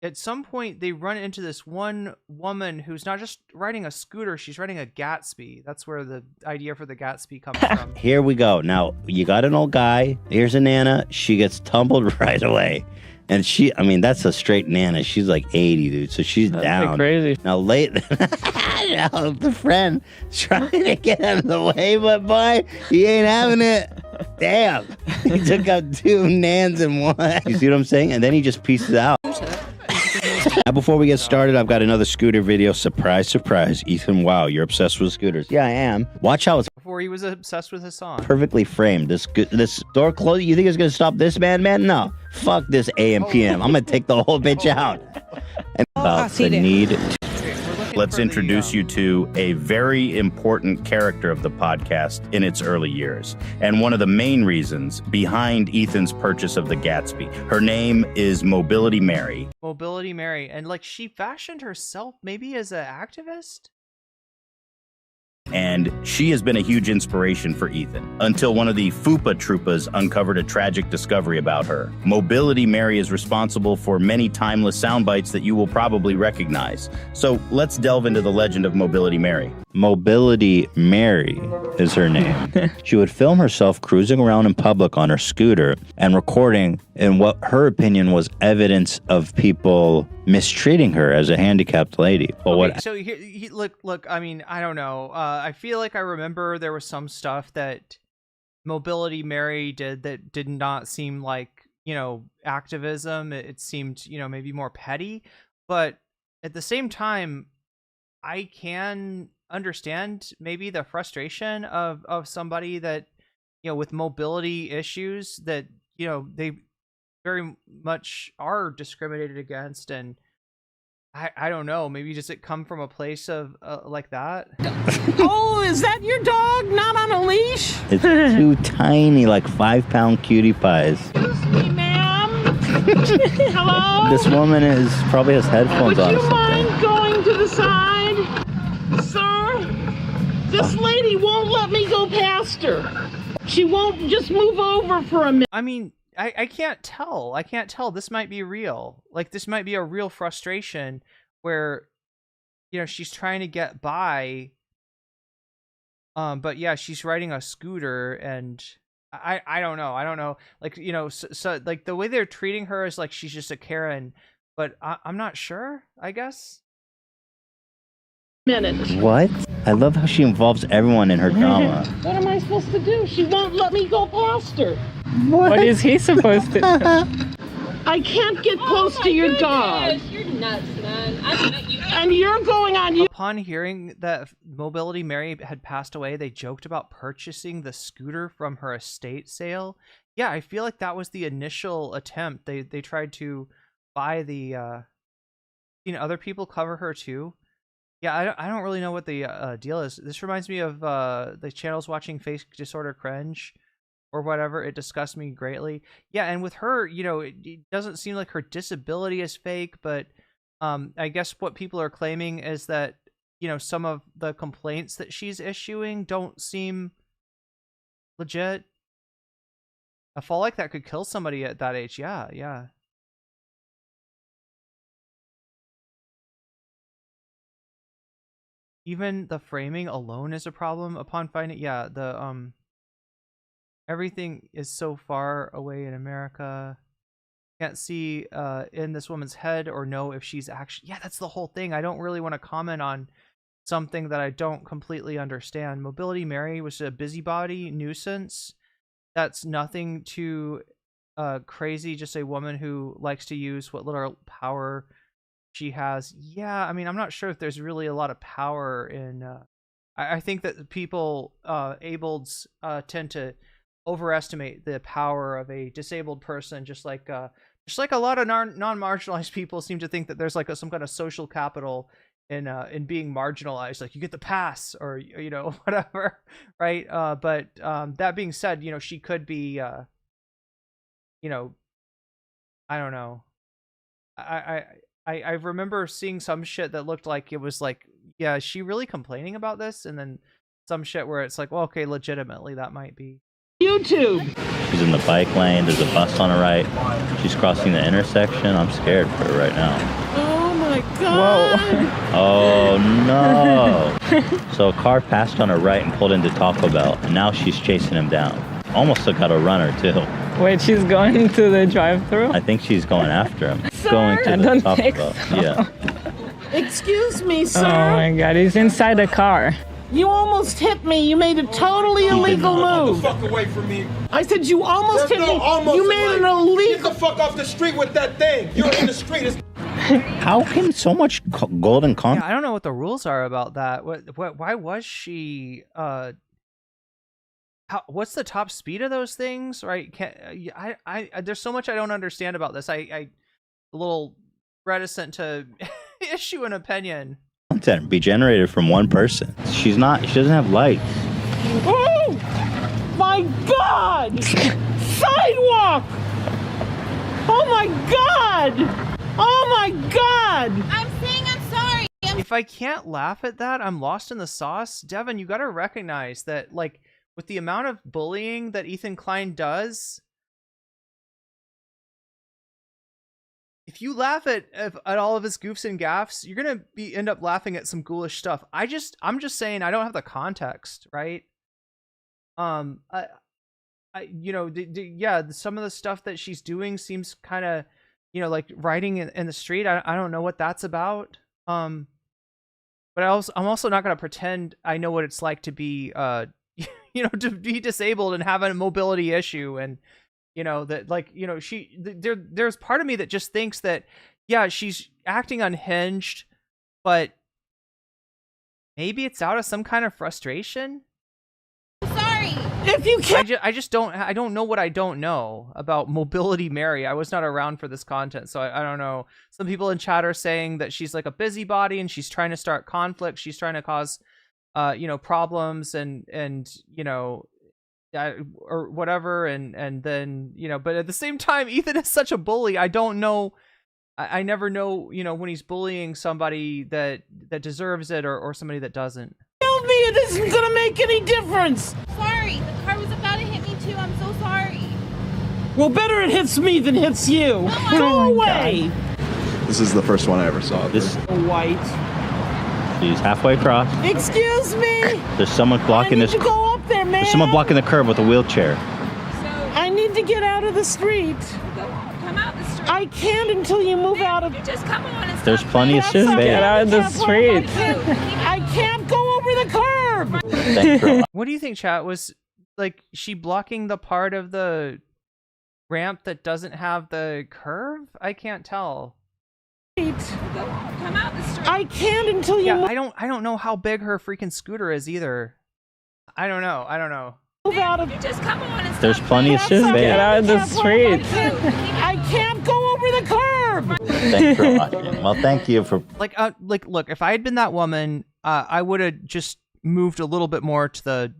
at some point they run into this one woman who's not just riding a scooter, she's riding a Gatsby. That's where the idea for the Gatsby comes from. Here we go. Now, you got an old guy. Here's a Nana. She gets tumbled right away. And I mean, that's a straight Nana. She's like 80, dude. So she's down. Like crazy. Now, now the friend trying to get out of the way, but boy, he ain't having it. Damn. He took out 2 Nans in one. You see what I'm saying? And then he just pieces out. Now, before we get started, I've got another scooter video. Surprise, surprise. Ethan, wow, you're obsessed with scooters. Yeah, I am. Watch how it's Before he was obsessed with Hasan. perfectly framed. This door closed. You think it's going to stop this man? No. Fuck this AM PM. I'm going to take the whole bitch out. And about the need. Let's introduce you to a very important character of the podcast in its early years, and one of the main reasons behind Ethan's purchase of the Gatsby. Her name is Mobility Mary. Mobility Mary. And like she fashioned herself maybe as an activist? and she has been a huge inspiration for Ethan until one of the FUPA Troopas uncovered a tragic discovery about her. Mobility Mary is responsible for many timeless sound bites that you will probably recognize. So let's delve into the legend of Mobility Mary. Mobility Mary is her name. She would film herself cruising around in public on her scooter and recording in what her opinion was evidence of people mistreating her as a handicapped lady. But Okay, what? so look. I mean, I don't know. I feel like I remember there was some stuff that Mobility Mary did that did not seem like, you know, activism. It seemed, you know, maybe more petty. But at the same time, I can understand maybe the frustration of somebody that, you know, with mobility issues that, you know, they very much are discriminated against. And I don't know, maybe does it come from a place of like that? Oh, is that your dog not on a leash? It's two tiny, like 5-pound cutie pies. Excuse me, ma'am. Hello? This woman probably has headphones Would on. you Or something. mind going to the side? Sir, this lady won't let me go past her. She won't just move over for a minute. I mean, I can't tell. I can't tell. This might be real. Like, this might be a real frustration where, you know, she's trying to get by. But yeah, she's riding a scooter, and I don't know. I don't know. Like, you know, so like the way they're treating her is like she's just a Karen, but I'm not sure, I guess. What? I love how she involves everyone in her drama. What am I supposed to do? She won't let me go past her. What is he supposed to do? I can't get close to your dog. You're nuts, man. And you're going on you. Upon hearing that Mobility Mary had passed away, they joked about purchasing the scooter from her estate sale. Yeah, I feel like that was the initial attempt. They tried to buy the seen other people cover her too. Yeah, I don't really know what the deal is. This reminds me of the channels watching Face Disorder Cringe or whatever. It disgusts me greatly. Yeah, and with her, you know, it doesn't seem like her disability is fake, but I guess what people are claiming is that, you know, some of the complaints that she's issuing don't seem legit. A fall like that could kill somebody at that age. Yeah. Even the framing alone is a problem upon finding. Yeah, the everything is so far away in America. Can't see in this woman's head or know if she's actually. Yeah, that's the whole thing. I don't really want to comment on something that I don't completely understand. Mobility Mary was a busybody nuisance. That's nothing too crazy. Just a woman who likes to use what little power she has. Yeah, I mean, I'm not sure if there's really a lot of power in. I think that people, ableds, tend to overestimate the power of a disabled person, just like a lot of non-marginalized people seem to think that there's like some kind of social capital in being marginalized, like you get the pass or, you know, whatever, right? But that being said, you know, she could be, you know, I don't know. I remember seeing some shit that looked like it was like, yeah, is she really complaining about this? And then some shit where it's like, well, okay, legitimately that might be. YouTube. She's in the bike lane. There's a bus on her right. She's crossing the intersection. I'm scared for her right now. Oh my God. Oh no. So a car passed on her right and pulled into Taco Bell, and now she's chasing him down. Almost took out a runner too. Wait, she's going to the drive-thru? I think she's going after him. Sir? Going to I the don't Taco think Bell. so. Yeah. Excuse me, sir. Oh my God, he's inside the car. You almost hit me. You made a totally illegal move. Fuck away from me. I said you almost hit me. You made an illegal. Get the fuck off the street with that thing. You're in the street. It's How can so much golden content? Yeah, I don't know what the rules are about that. Why was she? What's the top speed of those things? Right? There's so much I don't understand about this. I a little reticent to issue an opinion. Content be generated from one person. She doesn't have likes. Oh my God! Sidewalk! Oh my God! Oh my God! I'm saying I'm sorry. if I can't laugh at that, I'm lost in the sauce. Devin, you got to recognize that, like, with the amount of bullying that Ethan Klein does, if you laugh at all of his goofs and gaffes, you're gonna end up laughing at some ghoulish stuff. I'm just saying I don't have the context, right? You know, yeah, some of the stuff that she's doing seems kind of, you know, like riding in the street. I don't know what that's about. But I'm also not gonna pretend I know what it's like to be, you know, to be disabled and have a mobility issue, and you know that, like, you know, there's part of me that just thinks that, yeah, she's acting unhinged, but maybe it's out of some kind of frustration. Sorry. If you can't, I don't know what I don't know about Mobility Mary. I was not around for this content, so I don't know. Some people in chat are saying that she's like a busybody and she's trying to start conflict. She's trying to cause, you know, problems and you know, or whatever, and then, you know, but at the same time, Ethan is such a bully. I don't know. I never know, you know, when he's bullying somebody that deserves it or somebody that doesn't. tell me it isn't gonna make any difference. Sorry, the car was about to hit me too. I'm so sorry. Well, better it hits me than hits you. Go away. This is the first one I ever saw. This White. He's halfway across. Excuse me. There's someone blocking I need this. to go up there, man. There's someone blocking the curb with a wheelchair. I need to get out of the street. Come out the street. I can't until you move out of. Just come on and There's plenty of That's space. okay. Get out of the street. I can't go over the curb. Thanks, bro. What do you think, chat? Was, like, she blocking the part of the ramp that doesn't have the curve? I can't tell. come out the street. I can't until you Yeah, I don't know how big her freaking scooter is either. I don't know. move out of. Just come on and There's plenty of That's space. okay. Get out of the street. I can't go over the curb. Thanks for watching. Well, thank you for. Like, look, if I had been that woman, I would have just moved a little bit more to the,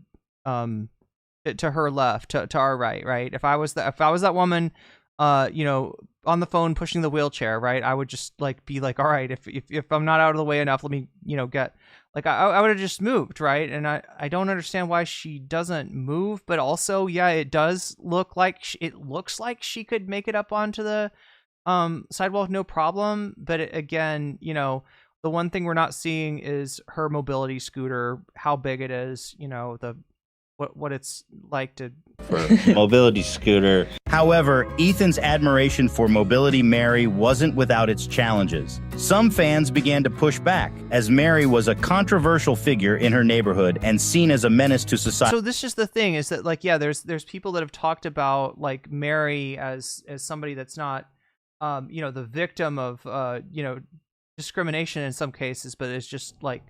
to her left, to our right. If I was that woman, you know, on the phone pushing the wheelchair, right, I would just like be like, all right, if I'm not out of the way enough, let me, you know, get, like, I would have just moved, right? And I don't understand why she doesn't move, but also, yeah, it does look like it looks like she could make it up onto the sidewalk, no problem. But again, you know, the one thing we're not seeing is her mobility scooter, how big it is, you know, the what it's like to For mobility scooter. However, Ethan's admiration for Mobility Mary wasn't without its challenges. Some fans began to push back, as Mary was a controversial figure in her neighborhood and seen as a menace to society. So this is the thing, is that, like, yeah, there's people that have talked about, like, Mary as somebody that's not, you know, the victim of, you know, discrimination in some cases, but it's just like,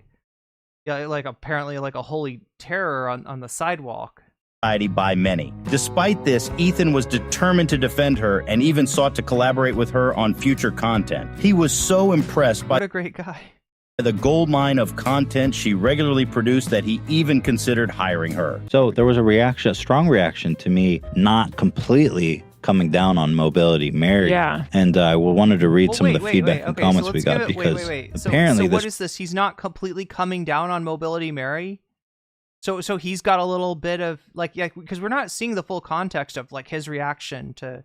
yeah, like apparently like a holy terror on the sidewalk. By many. Despite this, Ethan was determined to defend her and even sought to collaborate with her on future content. He was so impressed by What a great guy. the goldmine of content she regularly produced that he even considered hiring her. So there was a strong reaction to me not completely coming down on Mobility Mary. Yeah. And I wanted to read some of the feedback and Okay, comments so we let's got give it, because wait. apparently so what is this? He's not completely coming down on Mobility Mary? So he's got a little bit of, like, yeah, because we're not seeing the full context of, like, his reaction to,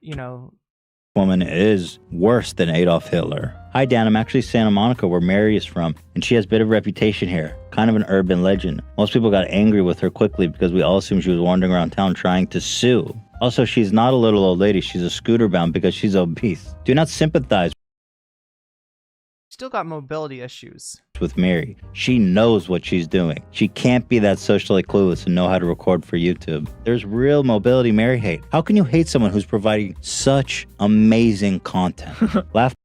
you know. woman is worse than Adolf Hitler. Hi, Dan. I'm actually Santa Monica, where Mary is from, and she has a bit of reputation here. Kind of an urban legend. Most people got angry with her quickly because we all assumed she was wandering around town trying to sue. Also, she's not a little old lady. She's a scooter bound because she's obese. Do not sympathize Still got mobility issues. with Mary. She knows what she's doing. She can't be that socially clueless and know how to record for YouTube. There's real Mobility Mary hate. How can you hate someone who's providing such amazing content? Laugh.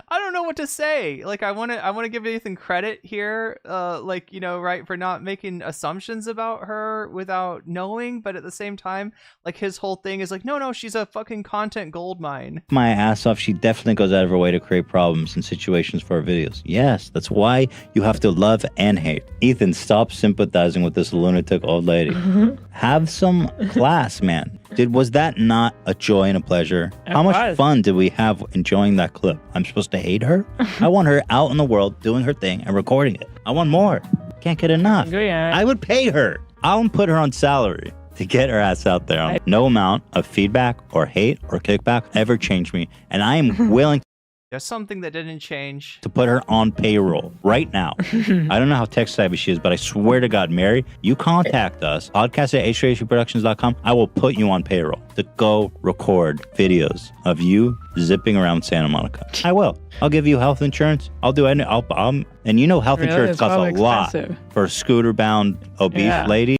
I don't know what to say. Like, I want to give Ethan credit here, like, you know, right, for not making assumptions about her without knowing, but at the same time, like, his whole thing is like, no, she's a fucking content goldmine. My ass off. She definitely goes out of her way to create problems and situations for her videos. Yes, that's why you have to love and hate. Ethan, stop sympathizing with this lunatic old lady. Have some class, man. Was that not a joy and a pleasure? How much fun did we have enjoying that clip? I'm supposed to hate her? her. I want her out in the world doing her thing and recording it. I want more. Can't get enough. I would pay her. I'll put her on salary to get her ass out there. No amount of feedback or hate or kickback ever changed me. And I am willing There's something that didn't change. to put her on payroll right now. I don't know how tech savvy she is, but I swear to God, Mary, you contact us, podcast at h3hproductions.com. I will put you on payroll to go record videos of you zipping around Santa Monica. I will. I'll give you health insurance. I'll do any. And you know health Really? insurance It's costs probably a lot expensive. for a scooter-bound obese Yeah. lady.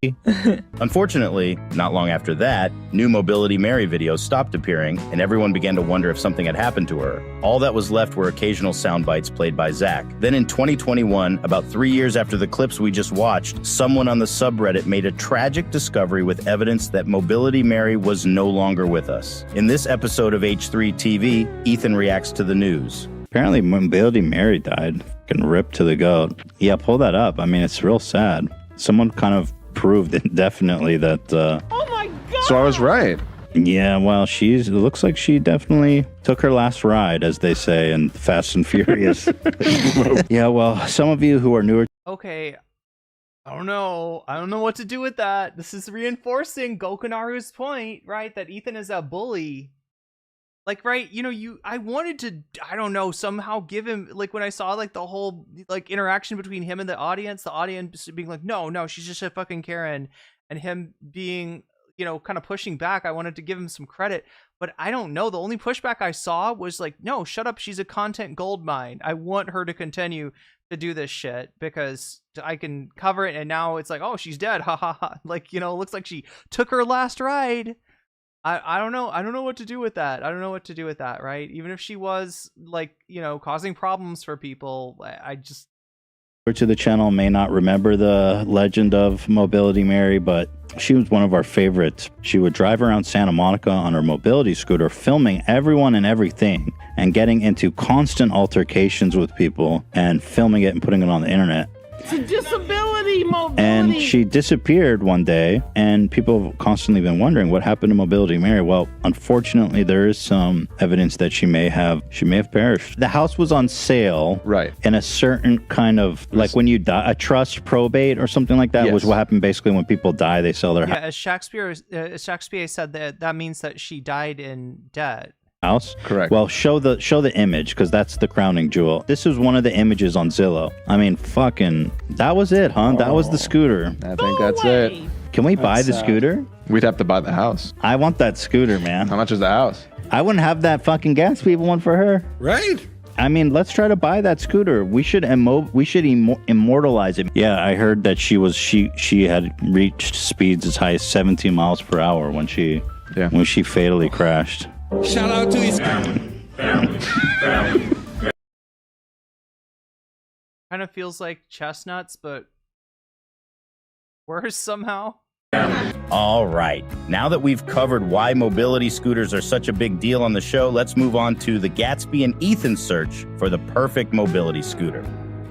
Unfortunately, not long after that, new Mobility Mary videos stopped appearing, and everyone began to wonder if something had happened to her. All that was left were occasional sound bites played by Zach. Then in 2021, about 3 years after the clips we just watched, someone on the subreddit made a tragic discovery with evidence that Mobility Mary was no longer with us. In this episode of H3 TV, Ethan reacts to the news. Apparently, Mobility Mary died. Fucking rip to the goat. Yeah, pull that up. I mean, it's real sad. Someone kind of proved definitely that. Oh my God! So I was right. Yeah, well, it looks like she definitely took her last ride, as they say in Fast and Furious. Yeah, well, some of you who are newer. Okay, I don't know. I don't know what to do with that. This is reinforcing Gokunaru's point, right? That Ethan is a bully. Like, right, you know, I wanted to, I don't know, somehow give him, like, when I saw, like, the whole, like, interaction between him and the audience being like, no, she's just a fucking Karen, and him being, you know, kind of pushing back, I wanted to give him some credit, but I don't know, the only pushback I saw was like, no, shut up, she's a content goldmine. I want her to continue to do this shit, because I can cover it, and now it's like, oh, she's dead, ha ha ha, like, you know, it looks like she took her last ride. I don't know. I don't know what to do with that. I don't know what to do with that, right? Even if she was, like, you know, causing problems for people, I just... To the channel may not remember the legend of Mobility Mary, but she was one of our favorites. She would drive around Santa Monica on her mobility scooter, filming everyone and everything, and getting into constant altercations with people, and filming it and putting it on the internet. It's a disability, mobility. And she disappeared one day, and people have constantly been wondering what happened to Mobility Mary. Well, unfortunately, there is some evidence that she may have perished. The house was on sale, right? In a certain kind of, like when you die, a trust probate or something like that, was what happened basically when people die, they sell their Yeah, as Shakespeare said, that means that she died in debt. house. Correct. Well, show the image, because that's the crowning jewel. This is one of the images on Zillow. I mean, fucking, that was it, huh? That was the scooter. I think that's it. Can we buy the scooter? We'd have to buy the house. I want that scooter, man. How much is the house? I wouldn't have that fucking Gatsby one for her. Right. I mean, let's try to buy that scooter. We should immortalize it. Yeah, I heard that she had reached speeds as high as 17 miles per hour when she fatally crashed. Shout out to his Kind of feels like Chestnuts, but worse somehow. All right, now that we've covered why mobility scooters are such a big deal on the show, let's move on to the Gatsby and Ethan search for the perfect mobility scooter.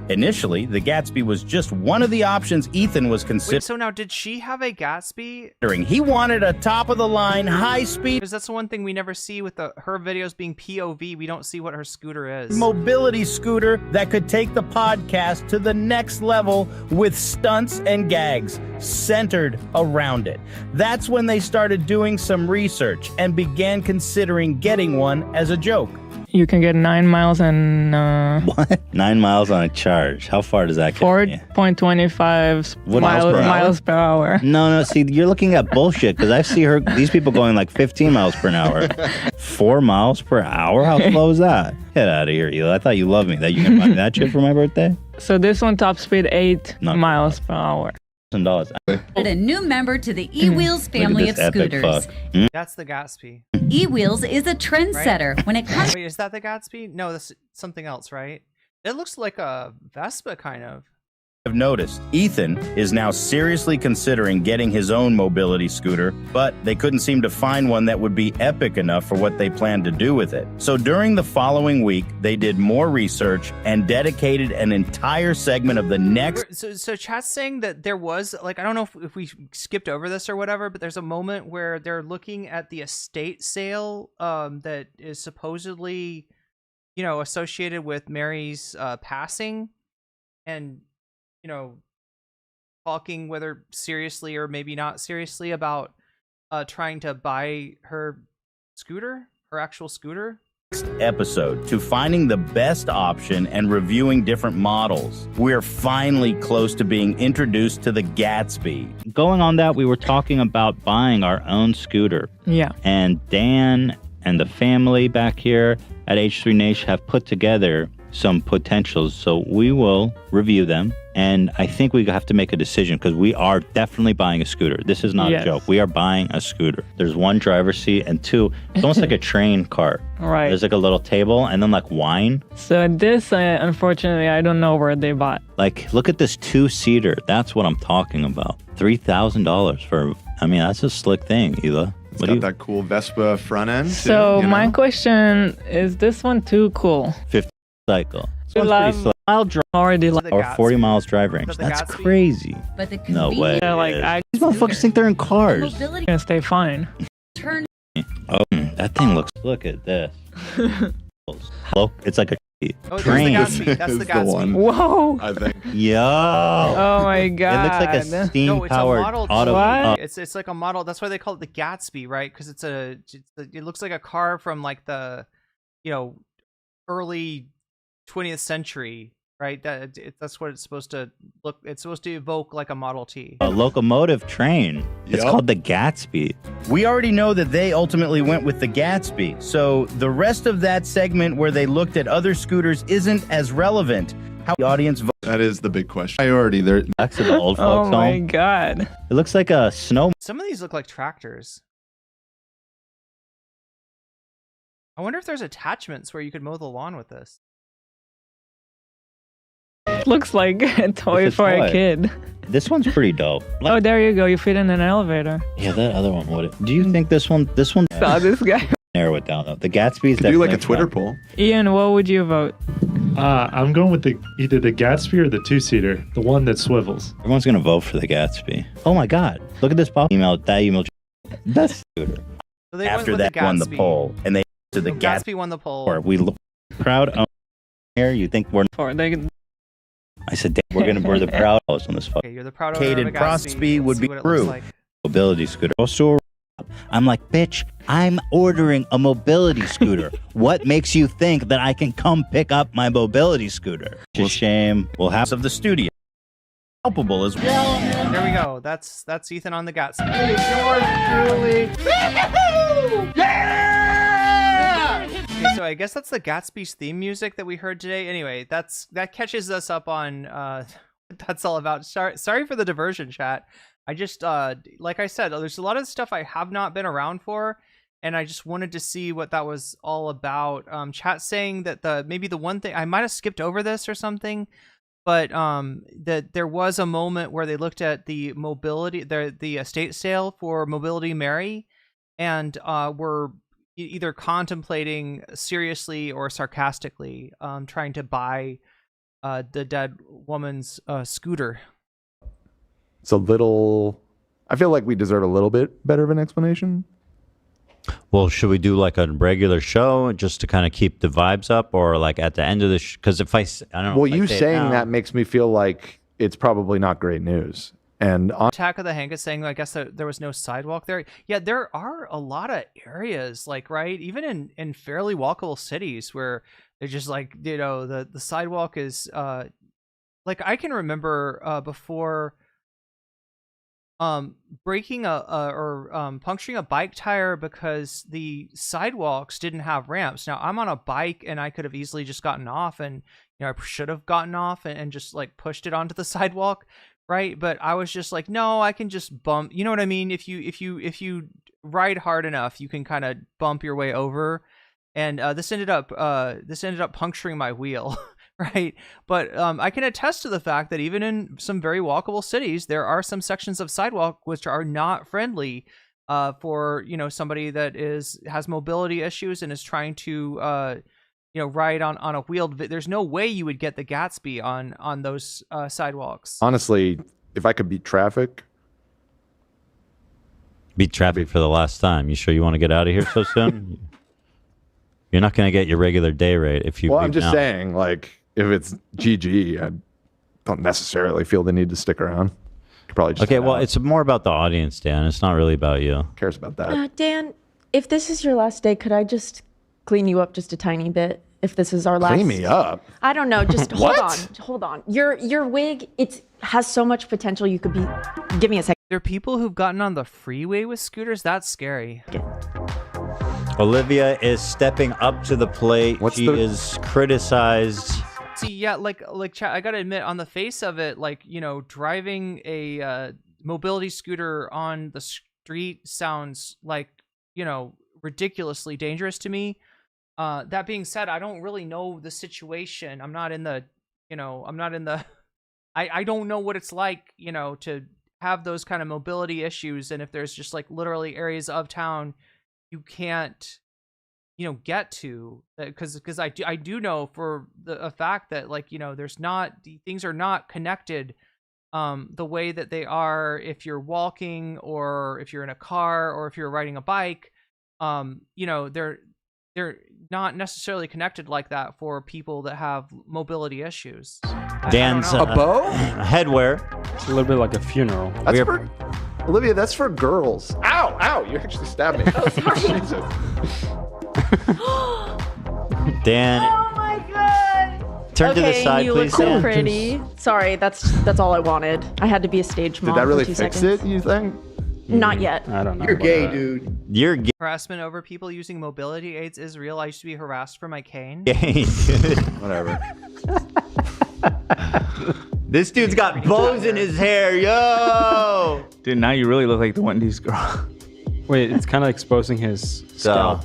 Initially, the Gatsby was just one of the options Ethan was considering. Wait, so now did she have a Gatsby? He wanted a top-of-the-line, high-speed... Because that's the one thing we never see with her videos being POV. We don't see what her scooter is. mobility scooter that could take the podcast to the next level with stunts and gags centered around it. That's when they started doing some research and began considering getting one as a joke. You can get 9 miles and What? 9 miles on a charge. How far does that get? 4.25 miles per hour. No. See, you're looking at bullshit, because I see these people going like 15 miles per hour. 4 miles per hour? How slow is that? Get out of here, Eli. I thought you loved me. That you can buy me that shit for my birthday? So this one top speed 8 miles per hour. $1,000. A new member to the eWheels family of scooters. That's the Gatsby. eWheels is a trendsetter when it comes. Wait, is that the Gatsby? No, that's something else, right? It looks like a Vespa, kind of. Have noticed Ethan is now seriously considering getting his own mobility scooter, but they couldn't seem to find one that would be epic enough for what they planned to do with it. So during the following week, they did more research and dedicated an entire segment of the next. So chat's saying that there was, like, I don't know if we skipped over this or whatever, but there's a moment where they're looking at the estate sale that is supposedly associated with Mary's passing, and talking whether seriously or maybe not seriously about trying to buy her actual scooter. Episode to finding the best option and reviewing different models. We're finally close to being introduced to the Gatsby. Going on that, we were talking about buying our own scooter. Yeah. And Dan and the family back here at H3 Nation have put together some potentials. So we will review them. And I think we have to make a decision because we are definitely buying a scooter. This is not a joke. We are buying a scooter. There's one driver's seat and two, it's almost like a train cart. Right. There's like a little table and then like wine. So this, unfortunately, I don't know where they bought. Like, look at this 2-seater. That's what I'm talking about. $3,000 for, I mean, that's a slick thing, Hila. It's got that cool Vespa front end. So too, my question is this one too cool? 50 cycle. You love mile drive already or 40 miles drive range. That's Gatsby? crazy. But the No way. Yeah, like These motherfuckers think they're in cars. mobility gonna stay fine. turn Oh, that thing looks. Look at this. Look, it's like a Oh, train. there's the Gatsby. That's the Is the Gatsby. one. Whoa! I think. Yo. Oh my god! It looks like a No, it's a steam-powered model. auto. What? It's like a model. That's why they call it the Gatsby, right? Because it looks like a car from like the early 20th century, right? That's what it's supposed to look. It's supposed to evoke like a Model T. A locomotive train. It's Yup. called the Gatsby. We already know that they ultimately went with the Gatsby, so the rest of that segment where they looked at other scooters isn't as relevant. How the audience vote. That is the big question. Priority there. Back to the old Oh folks my home. god! It looks like a snow. Some of these look like tractors. I wonder if there's attachments where you could mow the lawn with this. Looks like a toy It's a for a toy. kid. This one's pretty dope. Oh, there you go. You fit in an elevator. Yeah, that other one would. Do you think this one? Saw this guy. Narrow it down though. The Gatsby's Could do like a definitely Twitter fun. poll. Ian, what would you vote? I'm going with either the Gatsby or the 2-seater, the one that swivels. Everyone's gonna vote for the Gatsby. Oh my God! Look at this pop email. That email. That's scooter. So they After went with that won the Gatsby. poll, and they to the So Gatsby. Gatsby won the poll. Or we look proud owner here. You think we're? For they. I said we're the proud host on this fuck. Okay, you're the proud owner of a Caden Crosby Gatsby. would Let's be see what it true. looks like. Mobility scooter. Also, I'm like, bitch, I'm ordering a mobility scooter. What makes you think that I can come pick up my mobility scooter? It's a shame. We'll have of the studio. Palpable as well. There we go. That's Ethan on the Gatsby. Okay, so I guess that's the Gatsby's theme music that we heard today. Anyway, that catches us up on what that's all about. Sorry for the diversion, chat. I just like I said, there's a lot of stuff I have not been around for, and I just wanted to see what that was all about. Chat saying that maybe the one thing I might have skipped over this or something, but that there was a moment where they looked at the mobility, the estate sale for Mobility Mary, and were either contemplating seriously or sarcastically trying to buy the dead woman's scooter. It's a little. I feel like we deserve a little bit better of an explanation. Well, should we do like a regular show just to kind of keep the vibes up, or like at the end of the because if I don't know. Well, if I you say it saying now- that makes me feel like it's probably not great news. And Attack of the Hank is saying, I guess that there was no sidewalk there. Yeah, there are a lot of areas, like, right, even in fairly walkable cities where they're just like, the sidewalk is like, I can remember before breaking or puncturing a bike tire because the sidewalks didn't have ramps. Now I'm on a bike and I could have easily just gotten off, and I should have gotten off and just like pushed it onto the sidewalk, right? But I was just like, no, I can just bump. You know what I mean? If you ride hard enough, you can kind of bump your way over. And this ended up puncturing my wheel. Right. But I can attest to the fact that even in some very walkable cities, there are some sections of sidewalk which are not friendly for, somebody that has mobility issues and is trying to, ride on a wheeled. There's no way you would get the Gatsby on those sidewalks. honestly, if I could beat traffic, Beat traffic for the last time. You sure you want to get out of here so soon? You're not going to get your regular day rate if you. Well, I'm leave just now. saying, like, if it's GG, I don't necessarily feel the need to stick around. Could probably just Okay, head well, out. it's more about the audience, Dan. It's not really about you. Who cares about that? Dan, if this is your last day, could I just clean you up just a tiny bit? If this is our last, Clean me up. I don't know. Just hold What? on, hold on. Your wig, has so much potential. You could be. Give me a second. There are people who've gotten on the freeway with scooters. That's scary. Olivia is stepping up to the plate. She is criticized. See, yeah, like chat. I gotta admit, on the face of it, like, you know, driving a mobility scooter on the street sounds like, you know, ridiculously dangerous to me. That being said, I don't really know the situation. I'm not in the, you know, I don't know what it's like, you know, to have those kind of mobility issues. And if there's just like literally areas of town you can't, you know, get to, because I do know for a fact that, like, you know, things are not connected the way that they are if you're walking or if you're in a car or if you're riding a bike. You know, they're not necessarily connected like that for people that have mobility issues. Dan's headwear. It's a little bit like a funeral. That's for Olivia. That's for girls. Ow! Ow! You actually stabbed me. Jesus. Dan. Oh my god. Turn to the side, you please, look so Dan. pretty. Sorry, that's all I wanted. I had to be a stage mom. Did that really for 2 fix seconds. it, you think? Not yet. I don't know. You're about gay, that. dude. You're gay. Harassment over people using mobility aids is real. I used to be harassed for my cane. Whatever. This dude's got bows in his hair, yo! Dude, now you really look like the Wendy's girl. Wait, it's kind of exposing his scalp.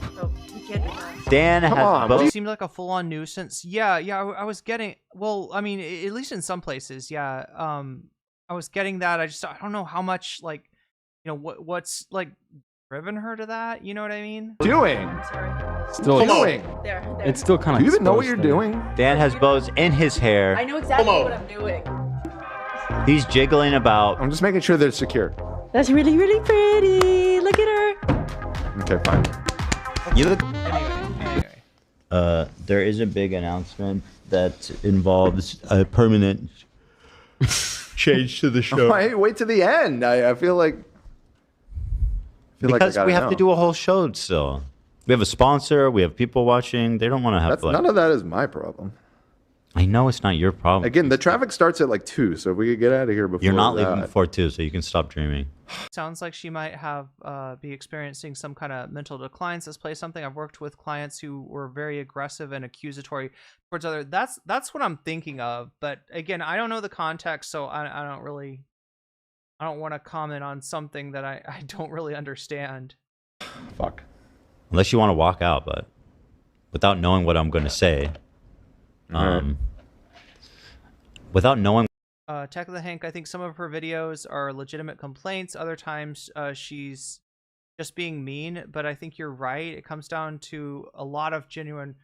Dan has bows. It seemed like a full-on nuisance. Yeah, I was getting. Well, I mean, at least in some places, yeah. I was getting that. I don't know how much, like, you know, what's like driven her to that. You know what I mean? Doing. Still doing. There. It's still kind of. Do you even know what you're doing? Dan has bows in his hair. I know exactly what I'm doing. He's jiggling about. I'm just making sure they're secure. That's really, really pretty. Look at her. Okay, fine. You look. Anyway. There is a big announcement that involves a permanent change to the show. Wait to the end. I feel like. Because we have to do a whole show still. We have a sponsor. We have people watching. They don't want to have. None of that is my problem. I know it's not your problem. Again, the traffic starts at like 2, so if we could get out of here before You're not that. leaving before 2, so you can stop dreaming. Sounds like she might have be experiencing some kind of mental declines. This plays something. I've worked with clients who were very aggressive and accusatory towards others. That's what I'm thinking of. But again, I don't know the context, so I don't want to comment on something that I don't really understand. Fuck. Unless you want to walk out, but without knowing what I'm going to say. Without knowing. Tech of the Hank, I think some of her videos are legitimate complaints. Other times she's just being mean, but I think you're right. It comes down to a lot of genuine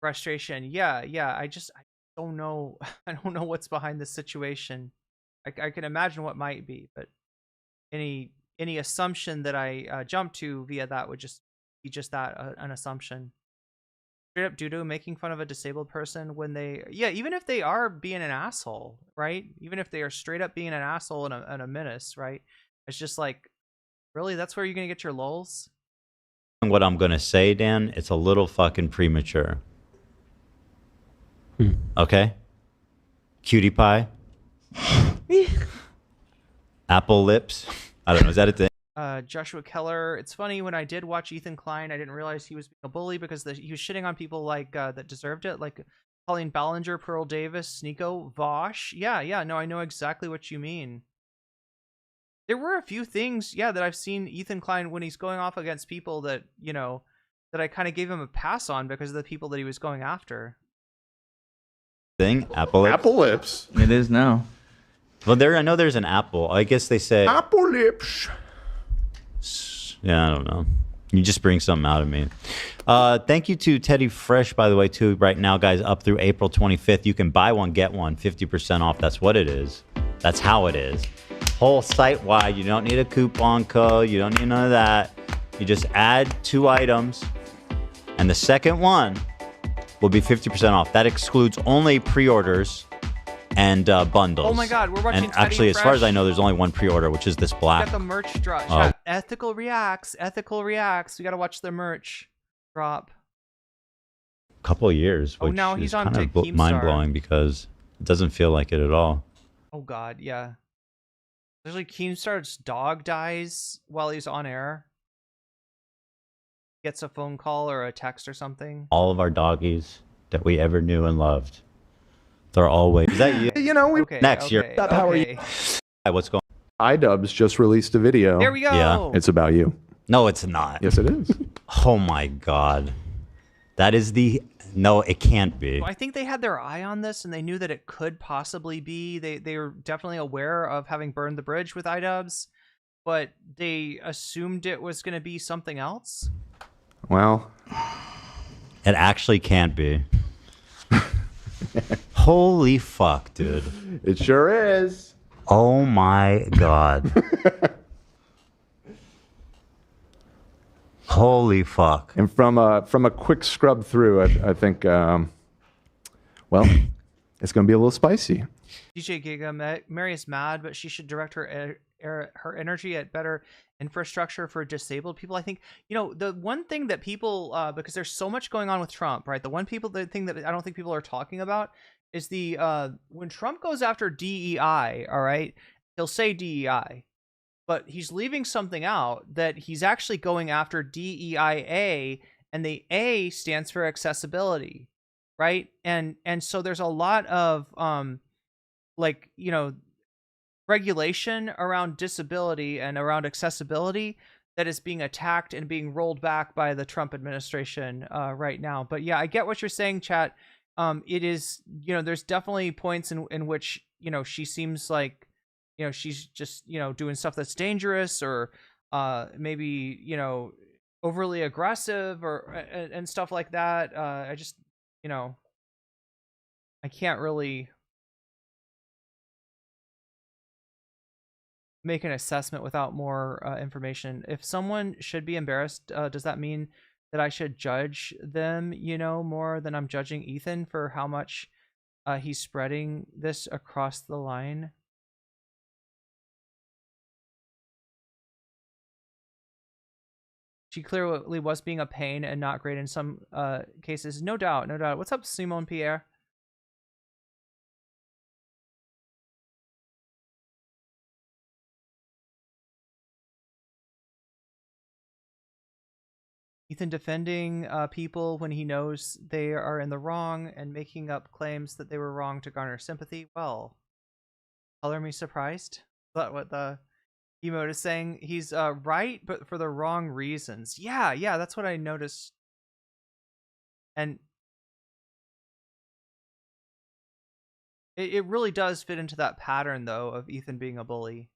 frustration. Yeah. I don't know. I don't know what's behind this situation. I can imagine what might be, but any assumption that I jump to via that would just be just that, an assumption. Straight up doo-doo, making fun of a disabled person when they, even if they are being an asshole, right? Even if they are straight up being an asshole and a menace, right? It's just like, really, that's where you're gonna get your lulz? What I'm going to say, Dan, it's a little fucking premature. Okay? Cutie pie. Apple lips. I don't know. Is that a thing? Joshua Keller. It's funny, when I did watch Ethan Klein, I didn't realize he was being a bully because he was shitting on people like that deserved it, like Colleen Ballinger, Pearl Davis, Nico, Vosh. Yeah. No, I know exactly what you mean. There were a few things, that I've seen Ethan Klein when he's going off against people that, you know, that I kind of gave him a pass on because of the people that he was going after. Apple lips. Apple lips. It is now. Well, I know there's an apple. I guess they say apple lips. Yeah, I don't know. You just bring something out of me. Thank you to Teddy Fresh, by the way, too. Right now, guys, up through April 25th, you can buy one, get one, 50% off. That's what it is. That's how it is. Whole site-wide. You don't need a coupon code. You don't need none of that. You just add 2 items, And the second one will be 50% off. That excludes only pre-orders and bundles. Oh my God, we're watching And Teddy actually, as far as Fresh. I know, there's only one pre-order, which is this black. Got the merch drop. Oh. Chat. Ethical reacts. Ethical reacts. We got to watch the merch drop. Couple of years, Oh, which now is he's on kind of Keemstar. mind-blowing because it doesn't feel like it at all. Oh God, yeah. There's like Keemstar's dog dies while he's on air. Gets a phone call or a text or something. All of our doggies that we ever knew and loved, they're always. Is that you? You know, we Next year. How are you? Hi, what's going iDubbz just released a video. There we go. Yeah. It's about you. No, it's not. Yes, it is. Oh my God. That is the. No, it can't be. I think they had their eye on this and they knew that it could possibly be. They were definitely aware of having burned the bridge with iDubbz, but they assumed it was going to be something else. Well, It actually can't be. Holy fuck, dude. it sure is. Oh my God. Holy fuck. And from a quick scrub through, I think, well, it's going to be a little spicy. DJ Giga, Mary is mad, but she should direct her her energy at better infrastructure for disabled people. I think, you know, the one thing that people, because there's so much going on with Trump, right? The thing that I don't think people are talking about is the when Trump goes after DEI, all right, he'll say DEI, but he's leaving something out that he's actually going after DEIA, and the A stands for accessibility, right? And so there's a lot of like, you know, regulation around disability and around accessibility that is being attacked and being rolled back by the Trump administration right now. But yeah, I get what you're saying, chat. It is, you know, there's definitely points in which, you know, she seems like, you know, she's just, you know, doing stuff that's dangerous or maybe, you know, overly aggressive or and stuff like that. I just, you know, I can't really make an assessment without more information. If someone should be embarrassed, does that mean that I should judge them, you know, more than I'm judging Ethan for how much he's spreading this across the line? She clearly was being a pain and not great in some cases. No doubt, no doubt. What's up, Simone Pierre? Ethan defending people when he knows they are in the wrong and making up claims that they were wrong to garner sympathy. Well, color me surprised. But what the emote is saying, he's right, but for the wrong reasons. Yeah, that's what I noticed. And it really does fit into that pattern, though, of Ethan being a bully,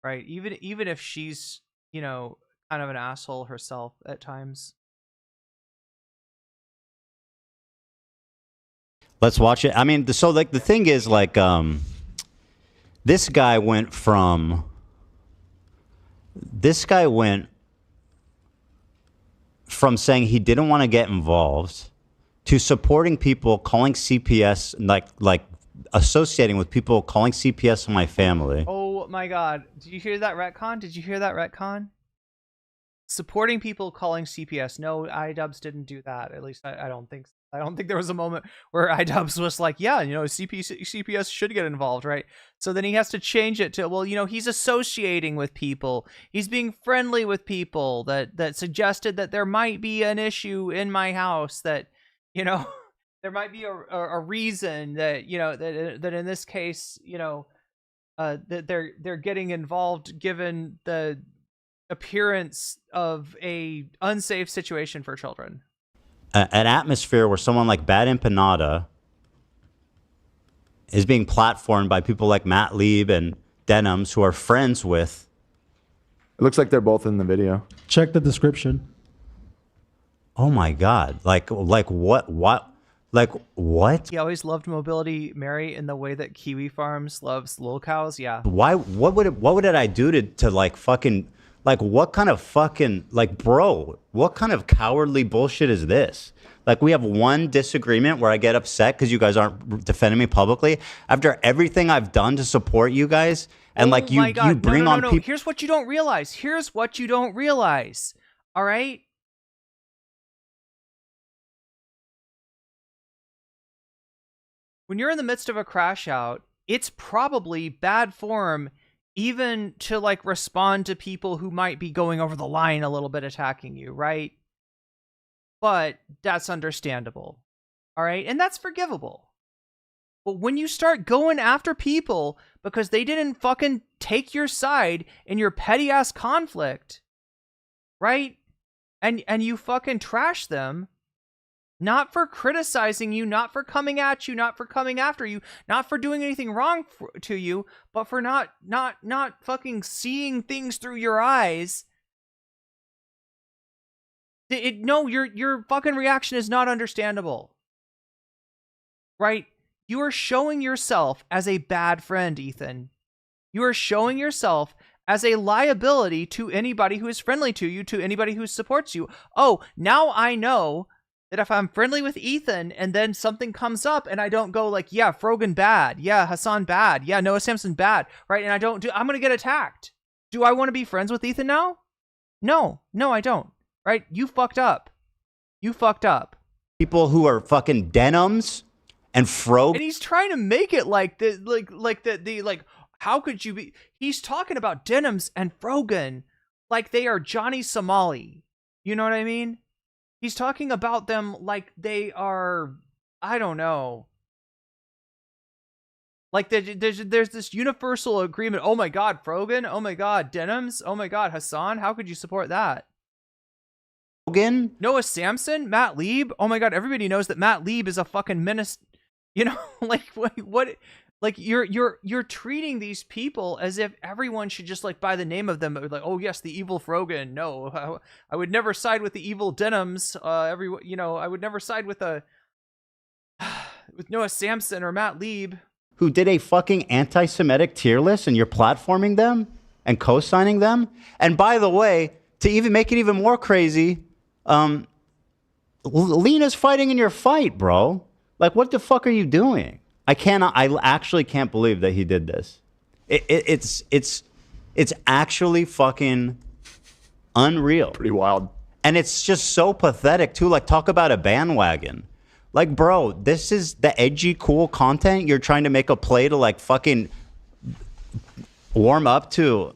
right? Even if she's, you know, kind of an asshole herself at times. Let's watch it. I mean, so like the thing is like this guy went from saying he didn't want to get involved to supporting people calling CPS, like associating with people calling CPS on my family. Oh my God. Did you hear that retcon? Did you hear that retcon? Supporting people calling CPS. No, iDubbz didn't do that. At least I don't think so. I don't think there was a moment where iDubbz was like, yeah, you know, CPS should get involved, right? So then he has to change it to, well, you know, he's associating with people. He's being friendly with people that suggested that there might be an issue in my house, that, you know, there might be a reason that, you know, that in this case, you know, that they're getting involved given the appearance of a unsafe situation for children. An atmosphere where someone like Bad Empanada is being platformed by people like Matt Lieb and Denims, who are friends with. It looks like they're both in the video. Check the description. Oh my God! Like what? Like what? He always loved Mobility Mary in the way that Kiwi Farms loves lil cows. Yeah. Why? What would I do to like fucking Like, what kind of fucking, like, bro, what kind of cowardly bullshit is this? Like, we have one disagreement where I get upset because you guys aren't defending me publicly after everything I've done to support you guys. And like, you bring on people. Here's what you don't realize. Here's what you don't realize. All right. When you're in the midst of a crash out, it's probably bad form even to like respond to people who might be going over the line a little bit, attacking you, right? But that's understandable. All right. And that's forgivable. But when you start going after people because they didn't fucking take your side in your petty ass conflict, right? And you fucking trash them, not for criticizing you, not for coming at you, not for coming after you, not for doing anything wrong to you, but for not fucking seeing things through your eyes. No, your fucking reaction is not understandable. Right? You are showing yourself as a bad friend, Ethan. You are showing yourself as a liability to anybody who is friendly to you, to anybody who supports you. Oh, now I know that if I'm friendly with Ethan and then something comes up and I don't go like, yeah, Frogan bad, yeah, Hasan bad, yeah, Noah Samson bad, right? And I'm going to get attacked. Do I want to be friends with Ethan now? No, I don't. Right? You fucked up. You fucked up. People who are fucking Denims and Frogan. And he's trying to make it like the like how could you be? He's talking about Denims and Frogan like they are Johnny Somali. You know what I mean? He's talking about them like they are, I don't know. Like there's this universal agreement. Oh my God, Frogan. Oh my God, Denims. Oh my God, Hasan. How could you support that? Frogan? Noah Samson, Matt Lieb. Oh my God, everybody knows that Matt Lieb is a fucking menace. You know, like what? Like you're treating these people as if everyone should just like by the name of them. Like, oh yes, the evil Frogan. No, I would never side with the evil Denims. I would never side with with Noah Samson or Matt Lieb, who did a fucking anti-Semitic tier list, and you're platforming them and co-signing them. And by the way, to even make it even more crazy, Lena's fighting in your fight, bro. Like, what the fuck are you doing? I actually can't believe that he did this. It's actually fucking unreal. Pretty wild. And it's just so pathetic too. Like, talk about a bandwagon. Like, bro, this is the edgy, cool content you're trying to make a play to like fucking warm up to.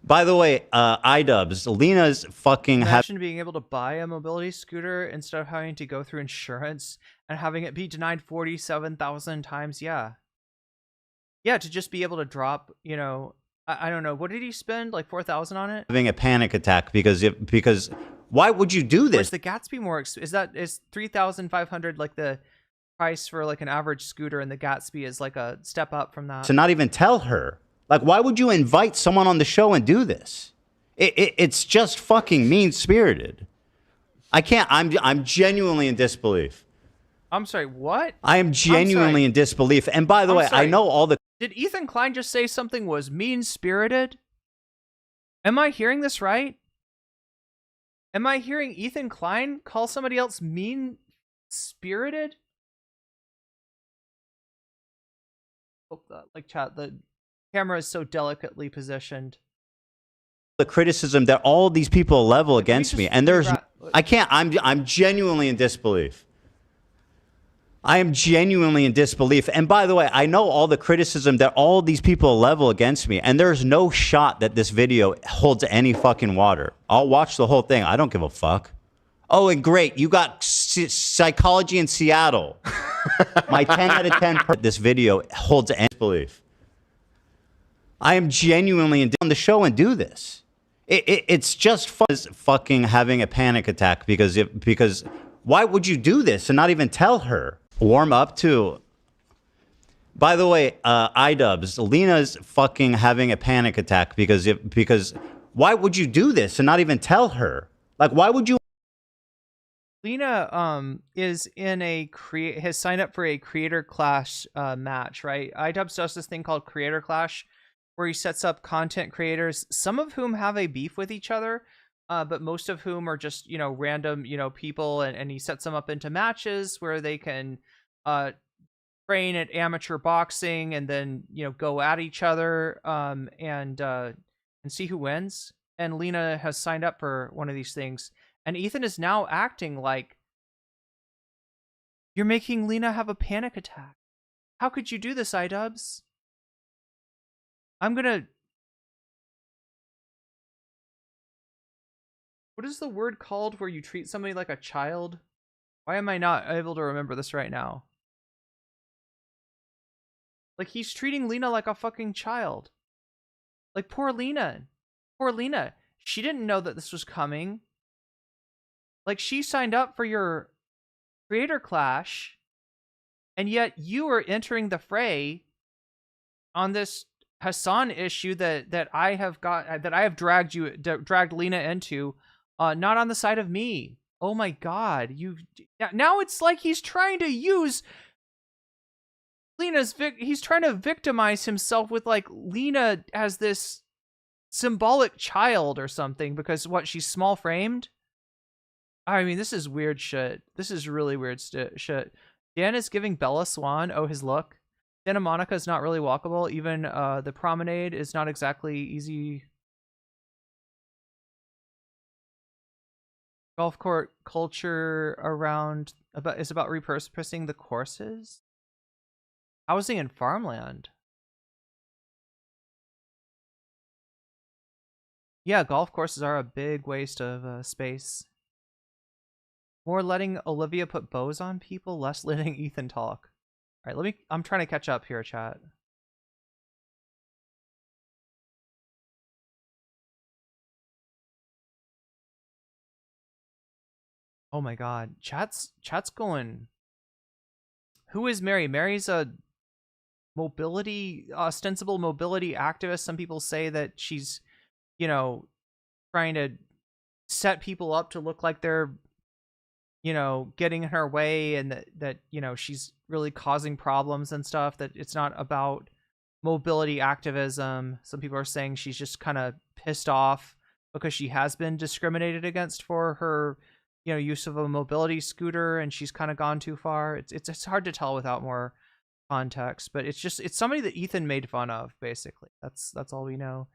By the way, iDubbz, Lena's fucking. Imagine being able to buy a mobility scooter instead of having to go through insurance and having it be denied 47,000 times. Yeah, to just be able to drop. You know, I don't know. What did he spend? Like 4,000 on it? Having a panic attack because why would you do this? Is the Gatsby more? Is 3,500 like the price for like an average scooter, and the Gatsby is like a step up from that? To not even tell her. Like, why would you invite someone on the show and do this? It's just fucking mean-spirited. I can't. I'm genuinely in disbelief. I'm sorry, what? I am genuinely in disbelief. And by the way, I know all the... Did Ethan Klein just say something was mean-spirited? Am I hearing this right? Am I hearing Ethan Klein call somebody else mean-spirited? Oh, like chat, the camera is so delicately positioned. The criticism that all these people level against me, and there's... I can't... I'm genuinely in disbelief. I am genuinely in disbelief. And by the way, I know all the criticism that all these people level against me, and there's no shot that this video holds any fucking water. I'll watch the whole thing. I don't give a fuck. Oh, and great, you got psychology in Seattle. My 10 out of 10 this video holds any disbelief. I am genuinely on the show and do this. It's just fucking having a panic attack because why would you do this and not even tell her? Warm up to. By the way, iDubbz, Lena's fucking having a panic attack because why would you do this and not even tell her? Like, why would you? Lena is in has signed up for a Creator Clash match, right? iDubbz does this thing called Creator Clash, where he sets up content creators, some of whom have a beef with each other, but most of whom are just, random, people, and he sets them up into matches where they can train at amateur boxing and then, go at each other and see who wins. And Lena has signed up for one of these things. And Ethan is now acting like, you're making Lena have a panic attack. How could you do this, iDubbz? What is the word called where you treat somebody like a child? Why am I not able to remember this right now? Like, he's treating Lena like a fucking child. Like, poor Lena. Poor Lena. She didn't know that this was coming. Like, she signed up for your creator clash, and yet you are entering the fray on this Hasan issue that I have dragged Lena into, not on the side of me. Oh my God, now it's like he's trying to use he's trying to victimize himself with like Lena as this symbolic child or something because she's small framed. I mean, this is weird shit. This is really weird shit. Dan is giving Bella Swan. Oh, his look. Santa Monica is not really walkable. Even the promenade is not exactly easy. Golf court culture is about repurposing the courses. Housing and farmland. Yeah, golf courses are a big waste of space. More letting Olivia put bows on people, less letting Ethan talk. All right, I'm trying to catch up here, chat. Oh my God, chat's going. Who is Mary? Mary's a ostensible mobility activist. Some people say that she's, trying to set people up to look like they're, getting in her way, and that she's really causing problems and stuff, that it's not about mobility activism. Some people are saying she's just kind of pissed off because she has been discriminated against for her, use of a mobility scooter, and she's kind of gone too far. It's hard to tell without more context, but it's somebody that Ethan made fun of, basically. That's all we know.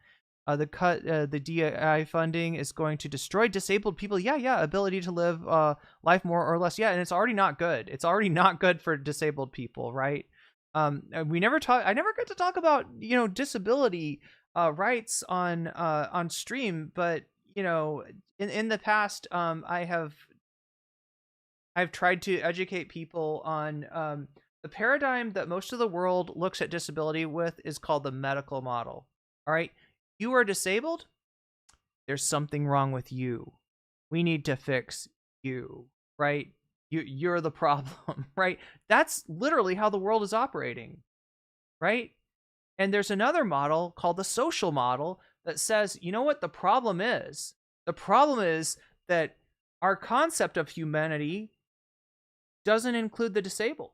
The DI funding is going to destroy disabled people. Yeah, ability to live life more or less. Yeah, and it's already not good. It's already not good for disabled people, right? I never get to talk about disability rights on stream, but in the past I've tried to educate people on the paradigm that most of the world looks at disability with is called the medical model. All right. You are disabled. There's something wrong with you. We need to fix you, right? You're the problem, right? That's literally how the world is operating, right? And there's another model called the social model that says, you know what the problem is? The problem is that our concept of humanity doesn't include the disabled.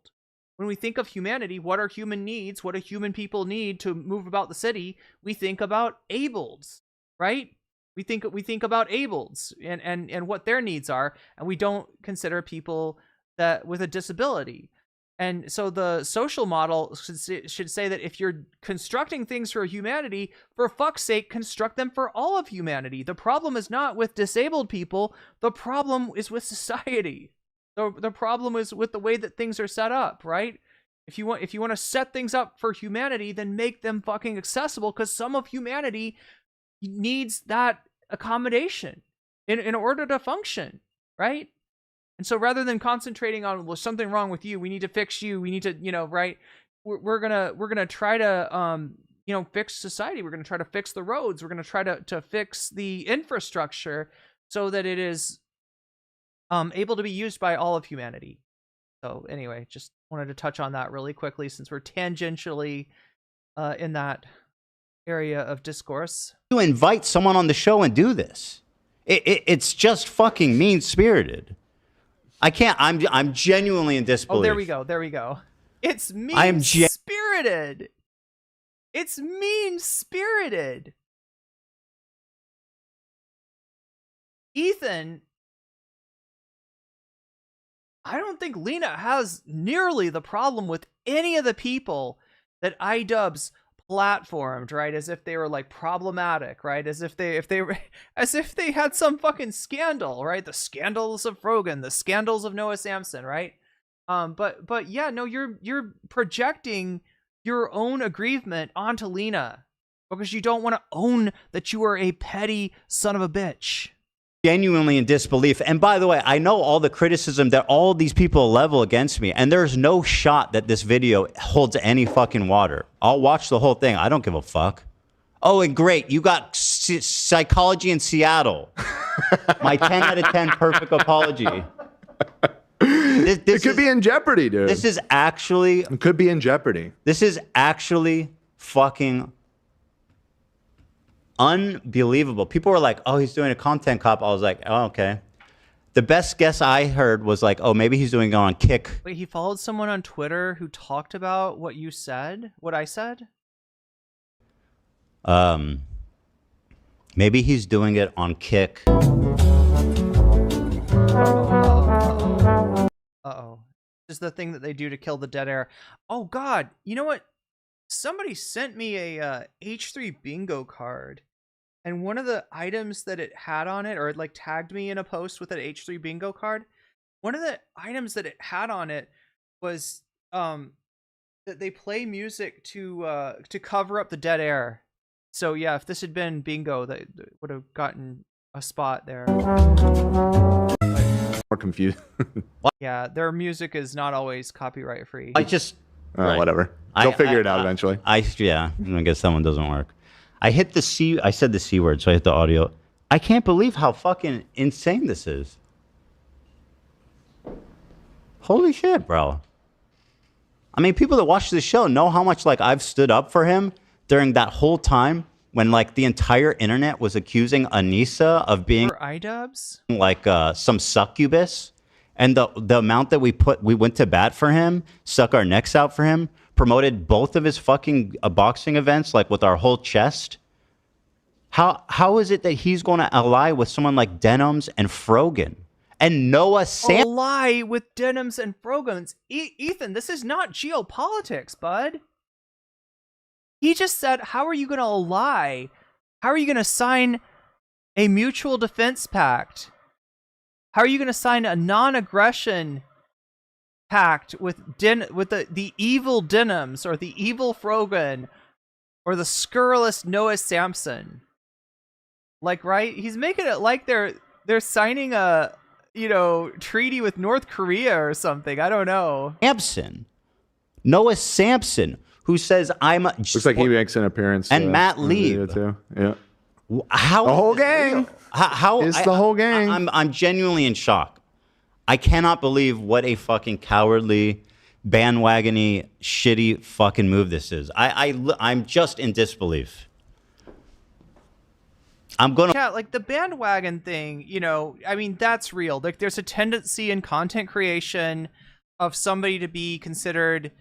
When we think of humanity, what are human needs? What do human people need to move about the city? We think about ableds, right? We think about ableds and what their needs are, and we don't consider people that with a disability. And so the social model should say that if you're constructing things for humanity, for fuck's sake, construct them for all of humanity. The problem is not with disabled people. The problem is with society. The problem is with the way that things are set up, right? If you want to set things up for humanity, then make them fucking accessible, because some of humanity needs that accommodation in order to function, right? And so rather than concentrating on, well, something wrong with you, we need to fix you, we need to, right? We're gonna try to fix society. We're gonna try to fix the roads. We're gonna try to fix the infrastructure so that it is able to be used by all of humanity. So anyway, just wanted to touch on that really quickly since we're tangentially in that area of discourse. You invite someone on the show and do this. It's just fucking mean-spirited. I can't. I'm genuinely in disbelief. Oh, there we go. It's mean-spirited. It's mean-spirited. Ethan, I don't think Lena has nearly the problem with any of the people that iDubbz platformed, right? As if they were like problematic, right? As if they had some fucking scandal, right? The scandals of Frogan, the scandals of Noah Samson, right? But yeah, no, you're projecting your own aggrievement onto Lena because you don't want to own that you are a petty son of a bitch. Genuinely in disbelief. And by the way, I know all the criticism that all these people level against me, and there's no shot that this video holds any fucking water. I'll watch the whole thing. I don't give a fuck. Oh, and great, you got psychology in Seattle. My 10 out of 10 perfect apology. It could be in jeopardy, dude. This is actually... It could be in jeopardy. This is actually fucking unbelievable. People were like, oh, he's doing a content cop. I was like, oh, okay. The best guess I heard was like, oh, maybe he's doing it on Kick. Wait, he followed someone on Twitter who talked about what you said? What I said? Maybe he's doing it on Kick. Uh-oh. This is the thing that they do to kill the dead air. Oh, God. You know what? Somebody sent me a H3 bingo card. And one of the items that it had on it, or it like tagged me in a post with an H3 bingo card, one of the items that it had on it was that they play music to cover up the dead air. So yeah, if this had been bingo, that would have gotten a spot there. More confused. Yeah, their music is not always copyright free. I just... Whatever. They'll figure it out eventually. Yeah, I guess that one doesn't work. I hit the C. I said the C word, so I hit the audio. I can't believe how fucking insane this is. Holy shit, bro. I mean, people that watch this show know how much like I've stood up for him during that whole time when like the entire internet was accusing Anissa of being iDubbz, like some succubus, and the amount that we went to bat for him, stuck our necks out for him, promoted both of his fucking boxing events like with our whole chest. How is it that he's going to ally with someone like Denims and Frogan and Noah Samson? Ally with Denims and Frogans. Ethan, this is not geopolitics, bud. He just said, how are you going to ally? How are you going to sign a mutual defense pact? How are you going to sign a non-aggression pact with the evil Denims or the evil Frogan or the scurrilous Noah Samson? Like, right? He's making it like they're signing a, treaty with North Korea or something. I don't know. Noah Samson, who says I'm... Looks like he makes an appearance. And Matt Lee. Too. Yeah. How the whole gang? The whole gang? I'm genuinely in shock. I cannot believe what a fucking cowardly, bandwagony, shitty fucking move this is. I'm just in disbelief. Yeah, like the bandwagon thing, I mean, that's real. Like, there's a tendency in content creation of somebody to be considered,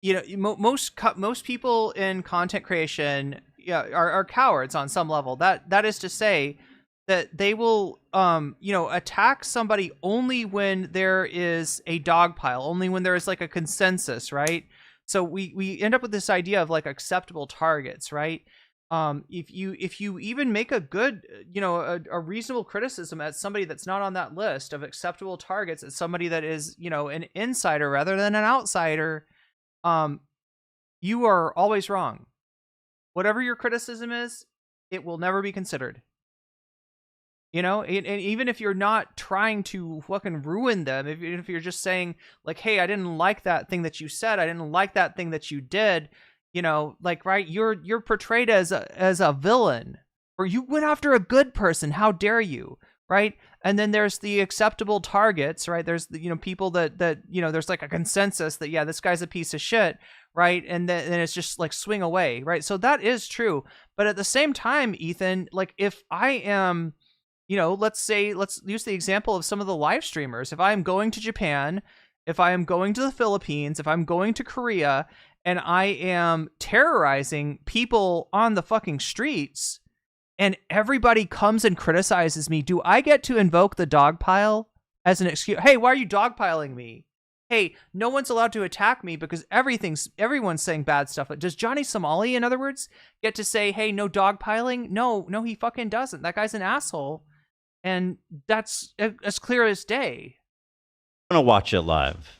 most people in content creation are cowards on some level. That is to say that they will, attack somebody only when there is a dog pile, only when there is like a consensus, right? So we end up with this idea of like acceptable targets, right? If you even make a good, a reasonable criticism at somebody that's not on that list of acceptable targets, at somebody that is, an insider rather than an outsider, you are always wrong. Whatever your criticism is, it will never be considered. And even if you're not trying to fucking ruin them, if you're just saying like, hey, I didn't like that thing that you said, I didn't like that thing that you did, right, you're portrayed as a villain, or you went after a good person, how dare you, right? And then there's the acceptable targets, right? There's the, people that there's like a consensus that, yeah, this guy's a piece of shit, right? And then it's just like swing away, right? So that is true. But at the same time, Ethan, like if I am, let's use the example of some of the live streamers. If I'm going to Japan if I am going to the Philippines, if I'm going to Korea, and I am terrorizing people on the fucking streets, and everybody comes and criticizes me, do I get to invoke the dog pile as an excuse? Hey, why are you dogpiling me? Hey, no one's allowed to attack me because everyone's saying bad stuff. Does Johnny Somali, in other words, get to say, hey, no dogpiling? No, he fucking doesn't. That guy's an asshole. And that's as clear as day. I'm going to watch it live.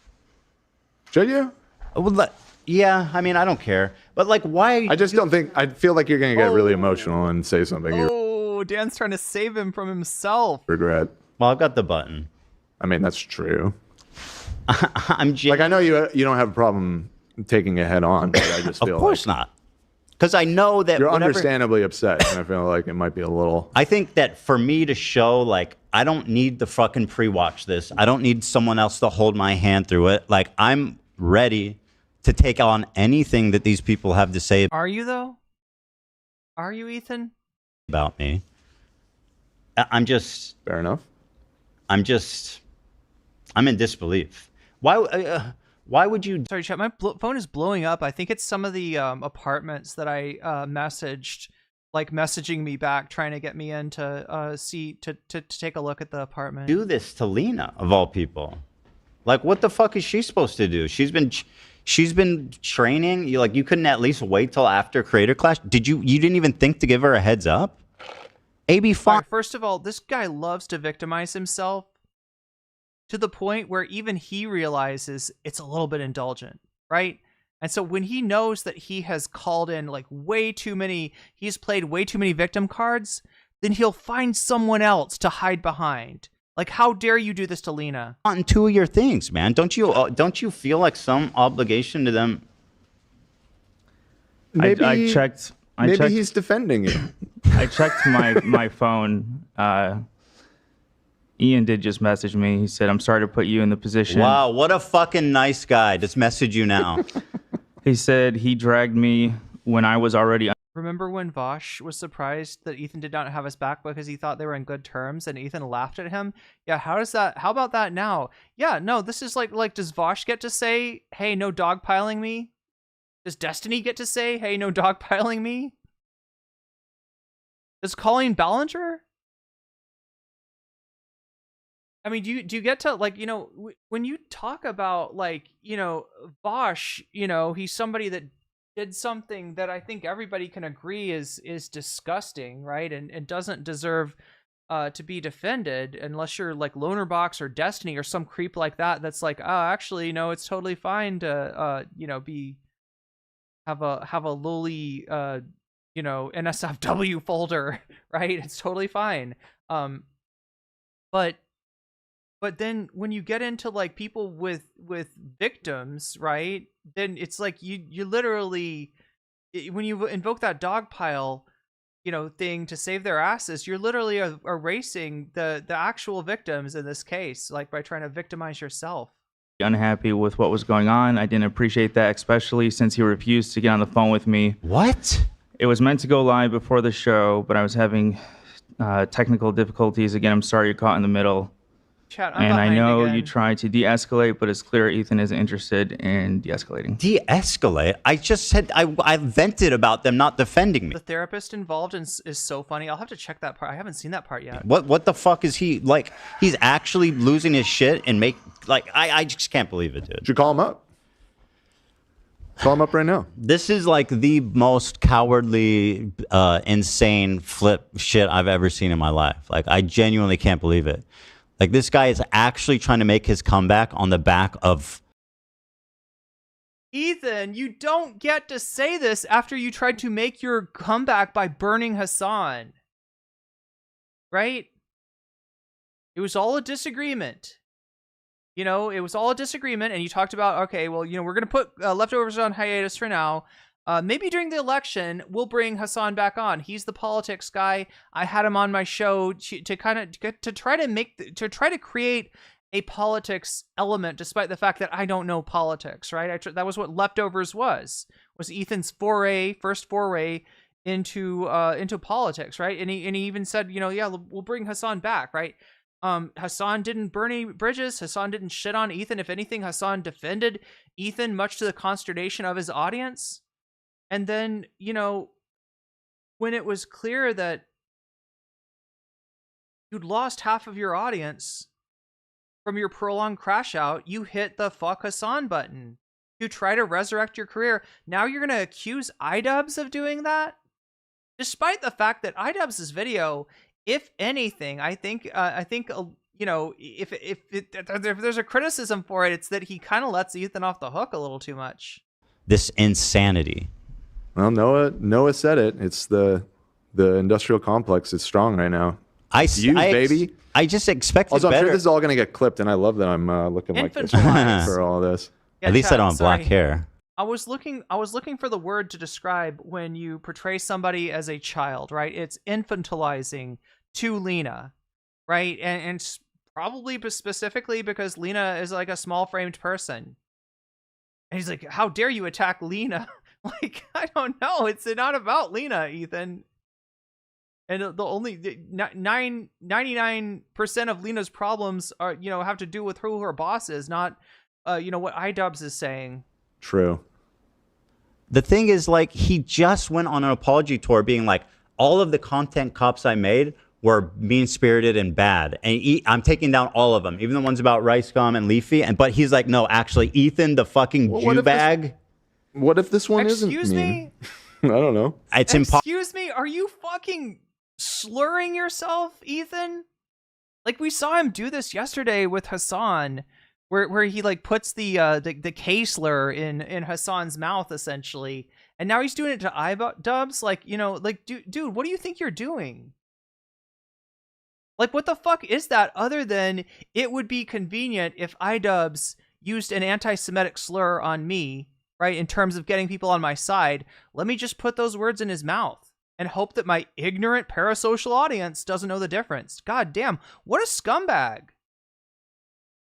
Should you? Well, yeah, I mean, I don't care. But, like, why? I just don't think... I feel like you're going to get really emotional and say something you Oh, Dan's trying to save him from himself. regret. Well, I've got the button. I mean, that's true. I'm like, I know you don't have a problem taking it head on, but I just feel Of course not. Because I know that you're whatever- understandably upset, and I feel like it might be a little... I think that for me to show, like, I don't need to fucking pre-watch this. I don't need someone else to hold my hand through it. Like, I'm ready to take on anything that these people have to say Are you, though? Are you, Ethan? about me. I'm just... Fair enough. I'm in disbelief. Why would you... Sorry, chat. My phone is blowing up. I think it's some of the apartments that I messaged, like messaging me back, trying to get me in to see to take a look at the apartment. do this to Lena, of all people? Like, what the fuck is she supposed to do? She's been training. You couldn't at least wait till after Creator Clash? You didn't even think to give her a heads up? AB fine. All right, first of all, this guy loves to victimize himself to the point where even he realizes it's a little bit indulgent, right? And so when he knows that he has called in like he's played way too many victim cards, then he'll find someone else to hide behind. Like, how dare you do this to Lena? On two of your things, man. Don't you feel like some obligation to them? Maybe, I checked. Maybe he's defending you. I checked my phone. Ian did just message me. He said, "I'm sorry to put you in the position." Wow, what a fucking nice guy. Just message you now. He said he dragged me when I was already. Remember when Vosh was surprised that Ethan did not have his back because he thought they were in good terms and Ethan laughed at him? Yeah, how about that now? Yeah, no, this is like does Vosh get to say, hey, no dogpiling me? Does Destiny get to say, hey, no dogpiling me? Does Colleen Ballinger? I mean, do you get to, like, when you talk about, like, Vosh, he's somebody that did something that I think everybody can agree is disgusting, right? And doesn't deserve to be defended unless you're like Lonerbox or Destiny or some creep like that. That's like, oh, actually, it's totally fine to, have a lowly, NSFW folder, right? It's totally fine. But then when you get into like people with victims, right? Then it's like you literally, when you invoke that dogpile, thing to save their asses, you're literally erasing the actual victims in this case, like by trying to victimize yourself. Unhappy with what was going on. I didn't appreciate that, especially since he refused to get on the phone with me. What? It was meant to go live before the show, but I was having technical difficulties. Again, I'm sorry you're caught in the middle. Chat, I'm and I behind know again. you tried to de-escalate, but it's clear Ethan isn't interested in de-escalating. De-escalate? I just said I vented about them not defending me. The therapist involved is so funny. I'll have to check that part. I haven't seen that part yet. What the fuck is he like? He's actually losing his shit and I just can't believe it, dude. Should you call him up? Call him up right now. This is like the most cowardly, insane flip shit I've ever seen in my life. Like, I genuinely can't believe it. Like, this guy is actually trying to make his comeback on the back of... Ethan, you don't get to say this after you tried to make your comeback by burning Hasan. Right? It was all a disagreement. It was all a disagreement, and you talked about, okay, well, we're going to put Leftovers on hiatus for now. Maybe during the election, we'll bring Hasan back on. He's the politics guy. I had him on my show to try to create a politics element, despite the fact that I don't know politics, right? That was what Leftovers was Ethan's first foray into politics, right? And he even said, yeah, we'll bring Hasan back, right? Hasan didn't burn any bridges. Hasan didn't shit on Ethan. If anything, Hasan defended Ethan, much to the consternation of his audience. And then, you know, when it was clear that you'd lost half of your audience from your prolonged crash out, you hit the fuck Hasan button. You try to resurrect your career. Now you're going to accuse iDubbz of doing that? Despite the fact that iDubbz's video, if anything, I think you know, if there's a criticism for it, it's that he kind of lets Ethan off the hook a little too much. This insanity. Well, Noah said it. It's the industrial complex is strong right now. Baby. I just expected also, I'm better. sure this is all going to get clipped, and I love that I'm looking like this for all this. Yeah, At least Chad, I don't have black hair. I was looking for the word to describe when you portray somebody as a child, right? It's infantilizing to Lena, right? And probably specifically because Lena is like a small framed person. And he's like, how dare you attack Lena? Like, I don't know. It's not about Lena, Ethan. And the only 99% of Lena's problems are, you know, have to do with who her boss is, not, you know, what iDubbz is saying. True. The thing is, like, he just went on an apology tour being like, all of the content cops I made were mean-spirited and bad. And I'm taking down all of them, even the ones about Rice Gum and Leafy. But he's like, no, actually, Ethan, the fucking Jew bag. What if this one Excuse isn't me? mean? I don't know. It's impossible. Excuse me? Are you fucking slurring yourself, Ethan? Like, we saw him do this yesterday with Hasan, where he like puts the K slur in Hasan's mouth essentially, and now he's doing it to iDubbz. Like, you know, like dude, what do you think you're doing? Like, what the fuck is that? Other than it would be convenient if iDubbz used an anti-Semitic slur on me, right? In terms of getting people on my side, let me just put those words in his mouth and hope that my ignorant parasocial audience doesn't know the difference. God damn, what a scumbag.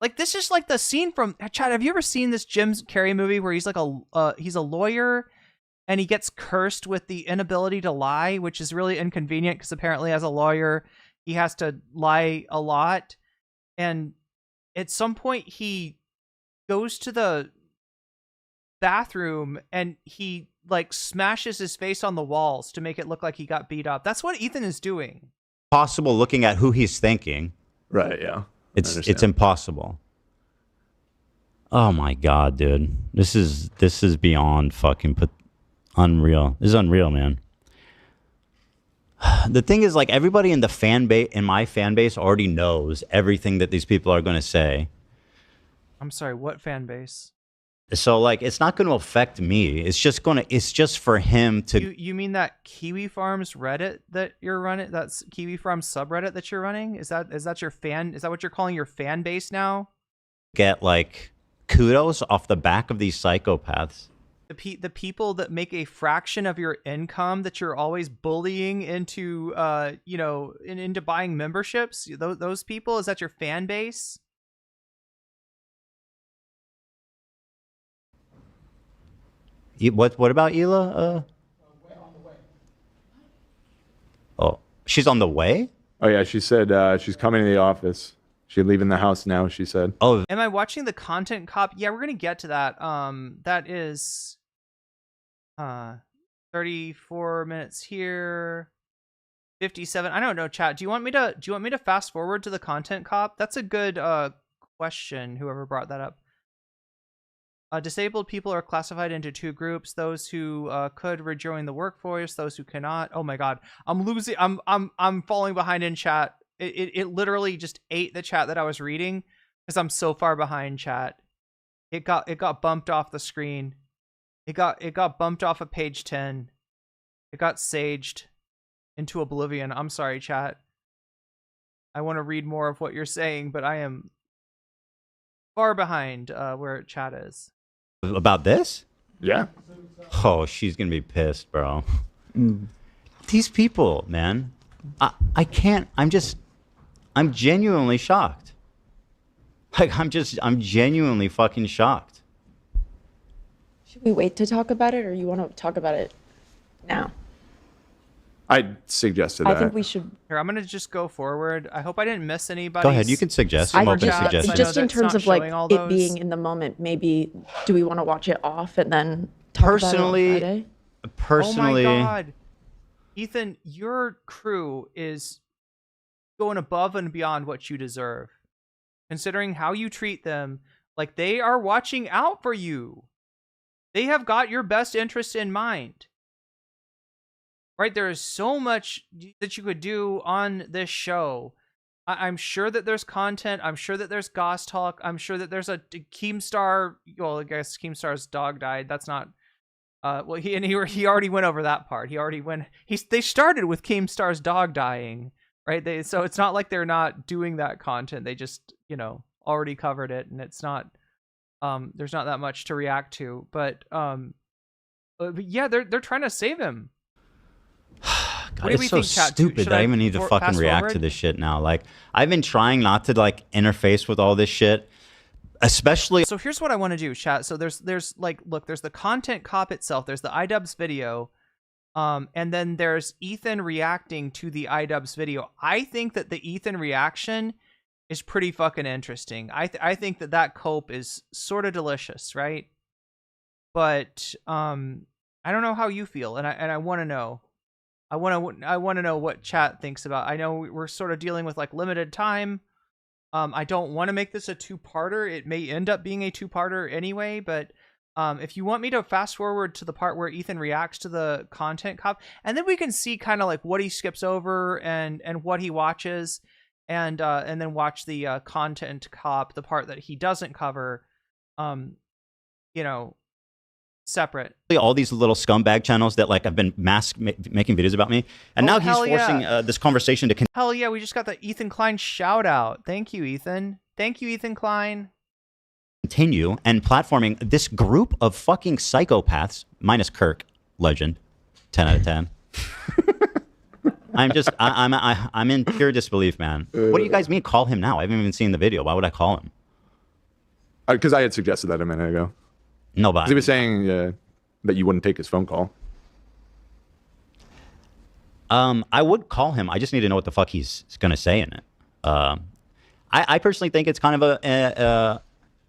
Like, this is like the scene from Chad. Have you ever seen this Jim Carrey movie where he's like he's a lawyer and he gets cursed with the inability to lie, which is really inconvenient because apparently as a lawyer he has to lie a lot. And at some point he goes to the bathroom and he like smashes his face on the walls to make it look like he got beat up. That's what Ethan is doing. Possible looking at who he's thinking. Right, yeah. It's impossible. Oh my god, dude. This is beyond fucking unreal. This is unreal, man. The thing is, like, everybody in the my fan base already knows everything that these people are going to say. I'm sorry, what fan base? So, like, it's not going to affect me. It's just for him to. You mean that Kiwi Farms Reddit that you're running? That's Kiwi Farms subreddit that you're running? Is that your fan? Is that what you're calling your fan base now? Get like kudos off the back of these psychopaths. The people that make a fraction of your income that you're always bullying into, you know, into buying memberships. Those people, is that your fan base? What about Hila? Oh, she's on the way? Oh yeah, she said she's coming to the office. She's leaving the house now, she said. Oh. Am I watching the content cop? Yeah, we're gonna get to that. That is 34 minutes here. 57. I don't know, chat. Do you want me to fast forward to the content cop? That's a good question, whoever brought that up. Disabled people are classified into two groups: those who could rejoin the workforce, those who cannot. Oh my god, I'm falling behind in chat. It literally just ate the chat that I was reading because I'm so far behind, chat. It got bumped off the screen. It got bumped off of page 10. It got saged into oblivion. I'm sorry, chat. I want to read more of what you're saying, but I am far behind where chat is. About this? Yeah. Oh, she's gonna be pissed, bro. These people, man. I can't. I'm genuinely shocked. Like, I'm genuinely fucking shocked. Should we wait to talk about it, or you want to talk about it now? I suggested that. I think we should. Here, I'm gonna just go forward. I hope I didn't miss anybody. Go ahead. You can suggest. I'm open to suggestions. Just in terms of like it being in the moment, maybe do we want to watch it off and then talk Personally, about it on Friday? Personally, oh my God, Ethan, your crew is going above and beyond what you deserve, considering how you treat them. Like, they are watching out for you. They have got your best interest in mind. Right? There is so much that you could do on this show. I'm sure that there's content. I'm sure that there's Goss Talk. I'm sure that there's a Keemstar. Well, I guess Keemstar's dog died. That's not. Well, he already went over that part. He already went. They started with Keemstar's dog dying, right? So it's not like they're not doing that content. They just, already covered it, and it's not. There's not that much to react to, but yeah, they're trying to save him. God, it's so stupid that I even need to fucking react to this shit now. Like, I've been trying not to like interface with all this shit, especially. So here's what I want to do, chat. So there's like, look, there's the content cop itself. There's the iDubbz video, and then there's Ethan reacting to the iDubbz video. I think that the Ethan reaction is pretty fucking interesting. I think that cope is sort of delicious, right? But I don't know how you feel, and I want to know. I want to know what chat thinks about. I know we're sort of dealing with like limited time. I don't want to make this a two-parter. It may end up being a two-parter anyway, but if you want me to fast forward to the part where Ethan reacts to the content cop, and then we can see kind of like what he skips over and what he watches, and then watch the content cop, the part that he doesn't cover, separate. All these little scumbag channels that like have been making videos about me, and now he's forcing this conversation to hell yeah, we just got the Ethan Klein shout out. Thank you, Ethan. Thank you, Ethan Klein. Continue and platforming this group of fucking psychopaths, minus Kirk, legend, 10 out of 10. I'm in pure disbelief, man. What do you guys mean? Call him now? I haven't even seen the video. Why would I call him? Because I had suggested that a minute ago. Nobody. He was saying that you wouldn't take his phone call. I would call him. I just need to know what the fuck he's going to say in it. I personally think it's kind of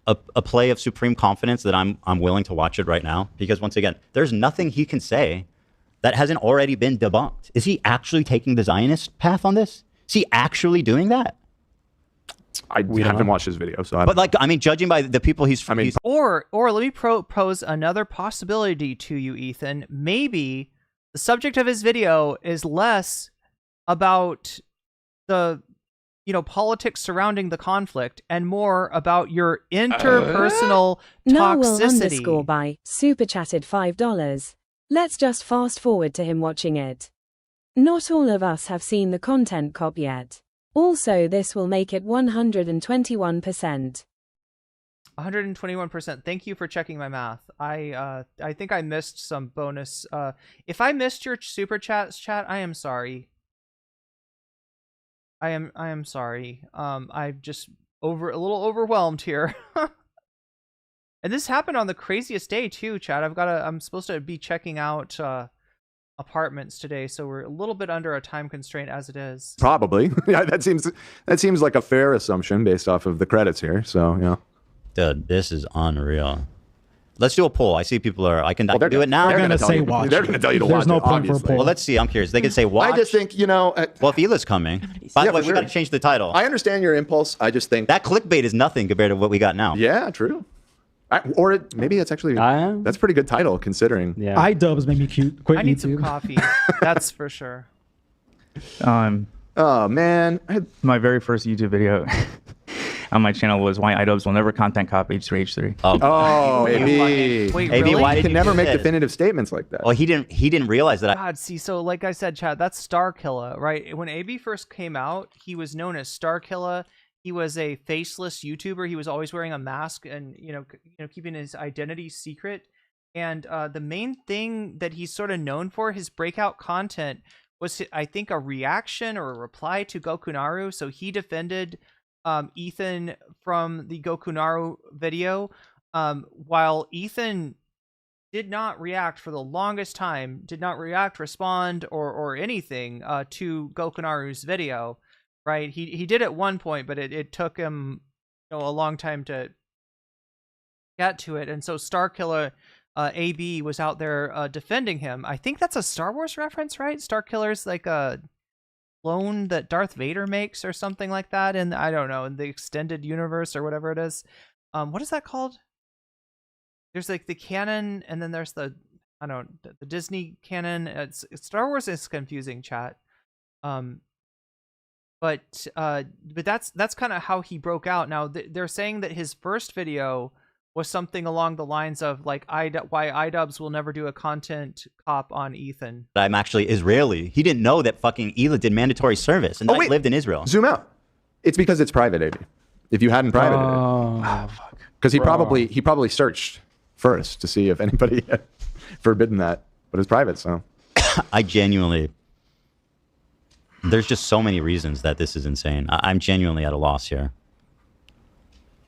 a play of supreme confidence that I'm willing to watch it right now, because once again, there's nothing he can say that hasn't already been debunked. Is he actually taking the Zionist path on this? Is he actually doing that? I haven't watched his video, so but like, I mean, judging by the people he's or let me propose another possibility to you, Ethan. Maybe the subject of his video is less about the politics surrounding the conflict and more about your interpersonal toxicity. Noel _ super chatted $5. Let's just fast forward to him watching it. Not all of us have seen the content cop yet. Also, this will make it 121%. 121%. Thank you for checking my math. I think I missed some bonus. If I missed your super chat, I am sorry. I am sorry. I'm just a little overwhelmed here. And this happened on the craziest day too, Chad. I'm supposed to be checking out apartments today, so we're a little bit under a time constraint as it is. Probably. Yeah, that seems like a fair assumption based off of the credits here. So yeah. Dude, this is unreal. Let's do a poll. I see people are. I can do it now. They're going to say watch. They're going to tell you to watch. There's no it, point for a obviously. poll. Well, let's see. I'm curious. They could say watch. I just think well, if Hila's coming. By the way, we got to change the title. I understand your impulse. I just think that clickbait is nothing compared to what we got now. Yeah, true. Maybe it's actually that's a pretty good title considering. Yeah. iDubbz made me quit I need YouTube. some coffee. That's for sure. Oh man, my very first YouTube video on my channel was why iDubbz will never content cop H3H3. Oh, AB. Wait, AB, really? why You did can never make that? definitive statements like that. Well, he didn't realize that. God, see, so like I said, Chad, that's Starkilla, right? When AB first came out, he was known as Starkilla. He was a faceless YouTuber. He was always wearing a mask and keeping his identity secret. And the main thing that he's sort of known for, his breakout content, was I think a reaction or a reply to Gokunaru. So he defended Ethan from the Gokunaru video, while Ethan did not react for the longest time, did not react, respond, or anything to Gokunaru's video, right? He did at one point, but it took him a long time to get to it. And so Starkiller AB was out there defending him. I think that's a Star Wars reference, right? Starkiller's like a clone that Darth Vader makes or something like that. And I don't know, in the extended universe or whatever it is. What is that called? There's like the canon, and then there's the Disney canon. It's Star Wars is confusing, chat. But that's kind of how he broke out. Now they're saying that his first video was something along the lines of like why iDubbz will never do a content cop on Ethan. I'm actually Israeli. He didn't know that fucking Hila did mandatory service and lived in Israel. Zoom out. It's because it's private, AB. If you hadn't privated it, because he probably searched first to see if anybody had forbidden that, but it's private, so. I genuinely. There's just so many reasons that this is insane. I'm genuinely at a loss here.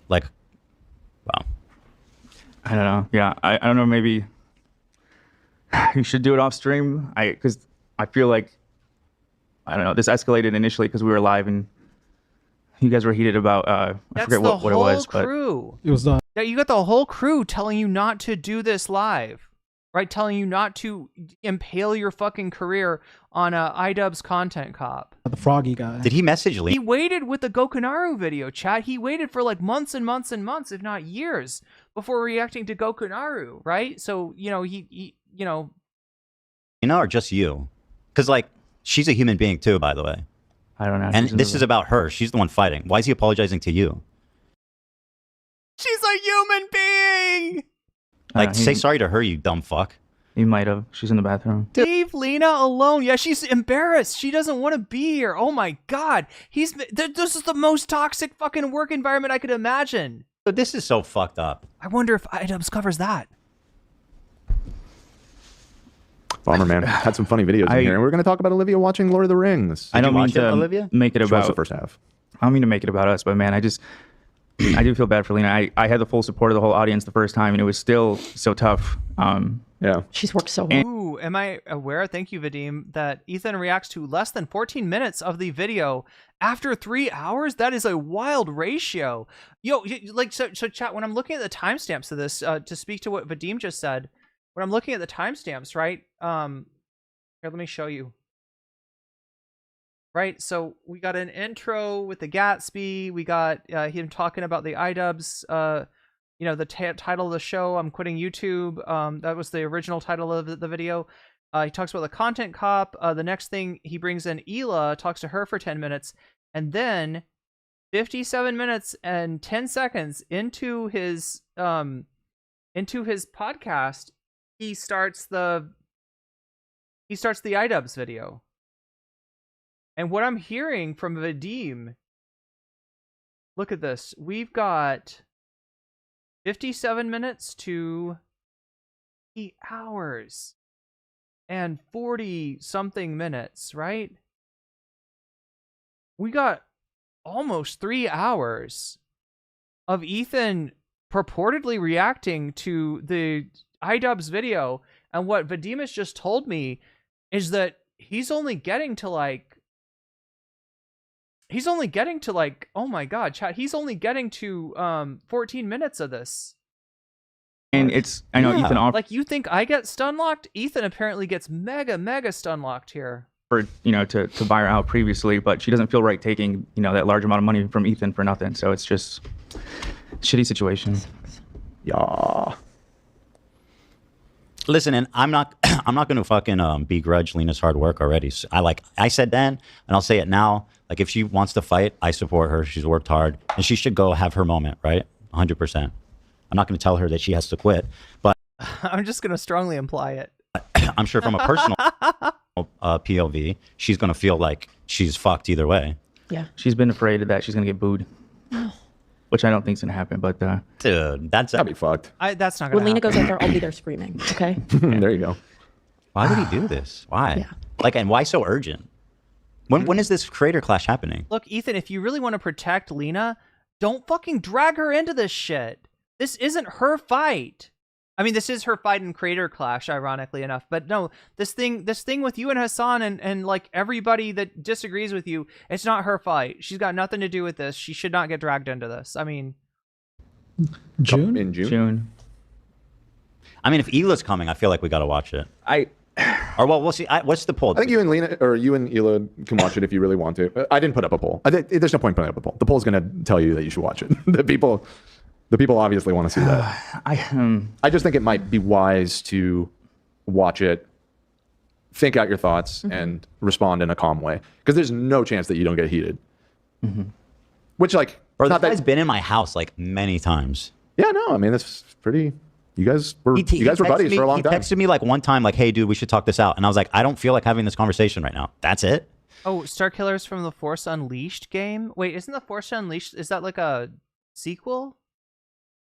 Like, wow. I don't know. Yeah, I don't know. Maybe you should do it off stream. Because I feel like, I don't know, this escalated initially because we were live and you guys were heated about, I forget what it was. Crew. But it was the... Yeah, you got the whole crew telling you not to do this live, right? Telling you not to impale your fucking career on a iDubbz content cop. The froggy guy. Did he message Lee? He waited with the Gokunaru video, chat. He waited for like months and months and months, if not years, before reacting to Gokunaru, right? So, he or just you? Because, like, she's a human being too, by the way. I don't know. And this is about her. She's the one fighting. Why is he apologizing to you? She's a human being! Like, say sorry to her, you dumb fuck. He might have. She's in the bathroom. Leave Lena alone. Yeah, she's embarrassed. She doesn't want to be here. Oh my god. This is the most toxic fucking work environment I could imagine. But this is so fucked up. I wonder if iDubbz covers that. Bummer, man. Had some funny videos in here. And we're going to talk about Olivia watching Lord of the Rings. I don't mean to make it She watched about the first half. I don't mean to make it about us, but man, I do feel bad for Lena. I had the full support of the whole audience the first time, and it was still so tough. Yeah. She's worked so hard. Ooh, am I aware, thank you, Vadim, that Ethan reacts to less than 14 minutes of the video after 3 hours? That is a wild ratio. Yo, like, so chat, when I'm looking at the timestamps of this, to speak to what Vadim just said, when I'm looking at the timestamps, right? Here, let me show you. Right, so we got an intro with the Gatsby. We got him talking about the iDubbz, the title of the show, I'm quitting YouTube. That was the original title of the video. He talks about the content cop. The next thing, he brings in Hila, talks to her for 10 minutes. And then 57 minutes and 10 seconds into his podcast, he starts the iDubbz video. And what I'm hearing from Vadim, look at this. We've got 57 minutes to 8 hours and 40 something minutes, right? We got almost 3 hours of Ethan purportedly reacting to the iDubbz video. And what Vadim has just told me is that he's only getting to like, oh my god, chat, he's only getting to 14 minutes of this. And I know Ethan offered, like, you think I get stun locked? Ethan apparently gets mega stun locked here. To buy her out previously, but she doesn't feel right taking, that large amount of money from Ethan for nothing. So it's just a shitty situation. Yeah. Listen, and I'm not going to fucking begrudge Lena's hard work already. So I said then, and I'll say it now. Like, if she wants to fight, I support her. She's worked hard, and she should go have her moment, right? 100%. I'm not going to tell her that she has to quit, but I'm just going to strongly imply it. I'm sure from a personal POV, she's going to feel like she's fucked either way. Yeah. She's been afraid of that. She's going to get booed. Which I don't think is going to happen, but... Dude, that'd be fucked. That's not going to happen. When Lena goes out there, I'll be there screaming, okay? There you go. Why would he do this? Why? Yeah. Like, and why so urgent? When is this creator clash happening? Look, Ethan, if you really want to protect Lena, don't fucking drag her into this shit. This isn't her fight. I mean, this is her fight in Creator Clash, ironically enough. But no, this thing with you and Hasan and like everybody that disagrees with you, it's not her fight. She's got nothing to do with this. She should not get dragged into this. I mean, June? In June? June. I mean, if Hila's coming, I feel like we got to watch it. Or well, we'll see. What's the poll? I think you and Lena or you and Hila can watch it if you really want to. I didn't put up a poll. There's no point putting up a poll. The poll's going to tell you that you should watch it. The people obviously want to see that. I just think it might be wise to watch it, think out your thoughts, and respond in a calm way. Because there's no chance that you don't get heated. Which, like, bro, this guy's been in my house like many times. Yeah, no, I mean, that's pretty. You guys were buddies for a long time. He texted me like one time, like, "Hey, dude, we should talk this out." And I was like, "I don't feel like having this conversation right now." That's it. oh, Star Killers from the Force Unleashed game. Wait, isn't the Force Unleashed? Is that like a sequel?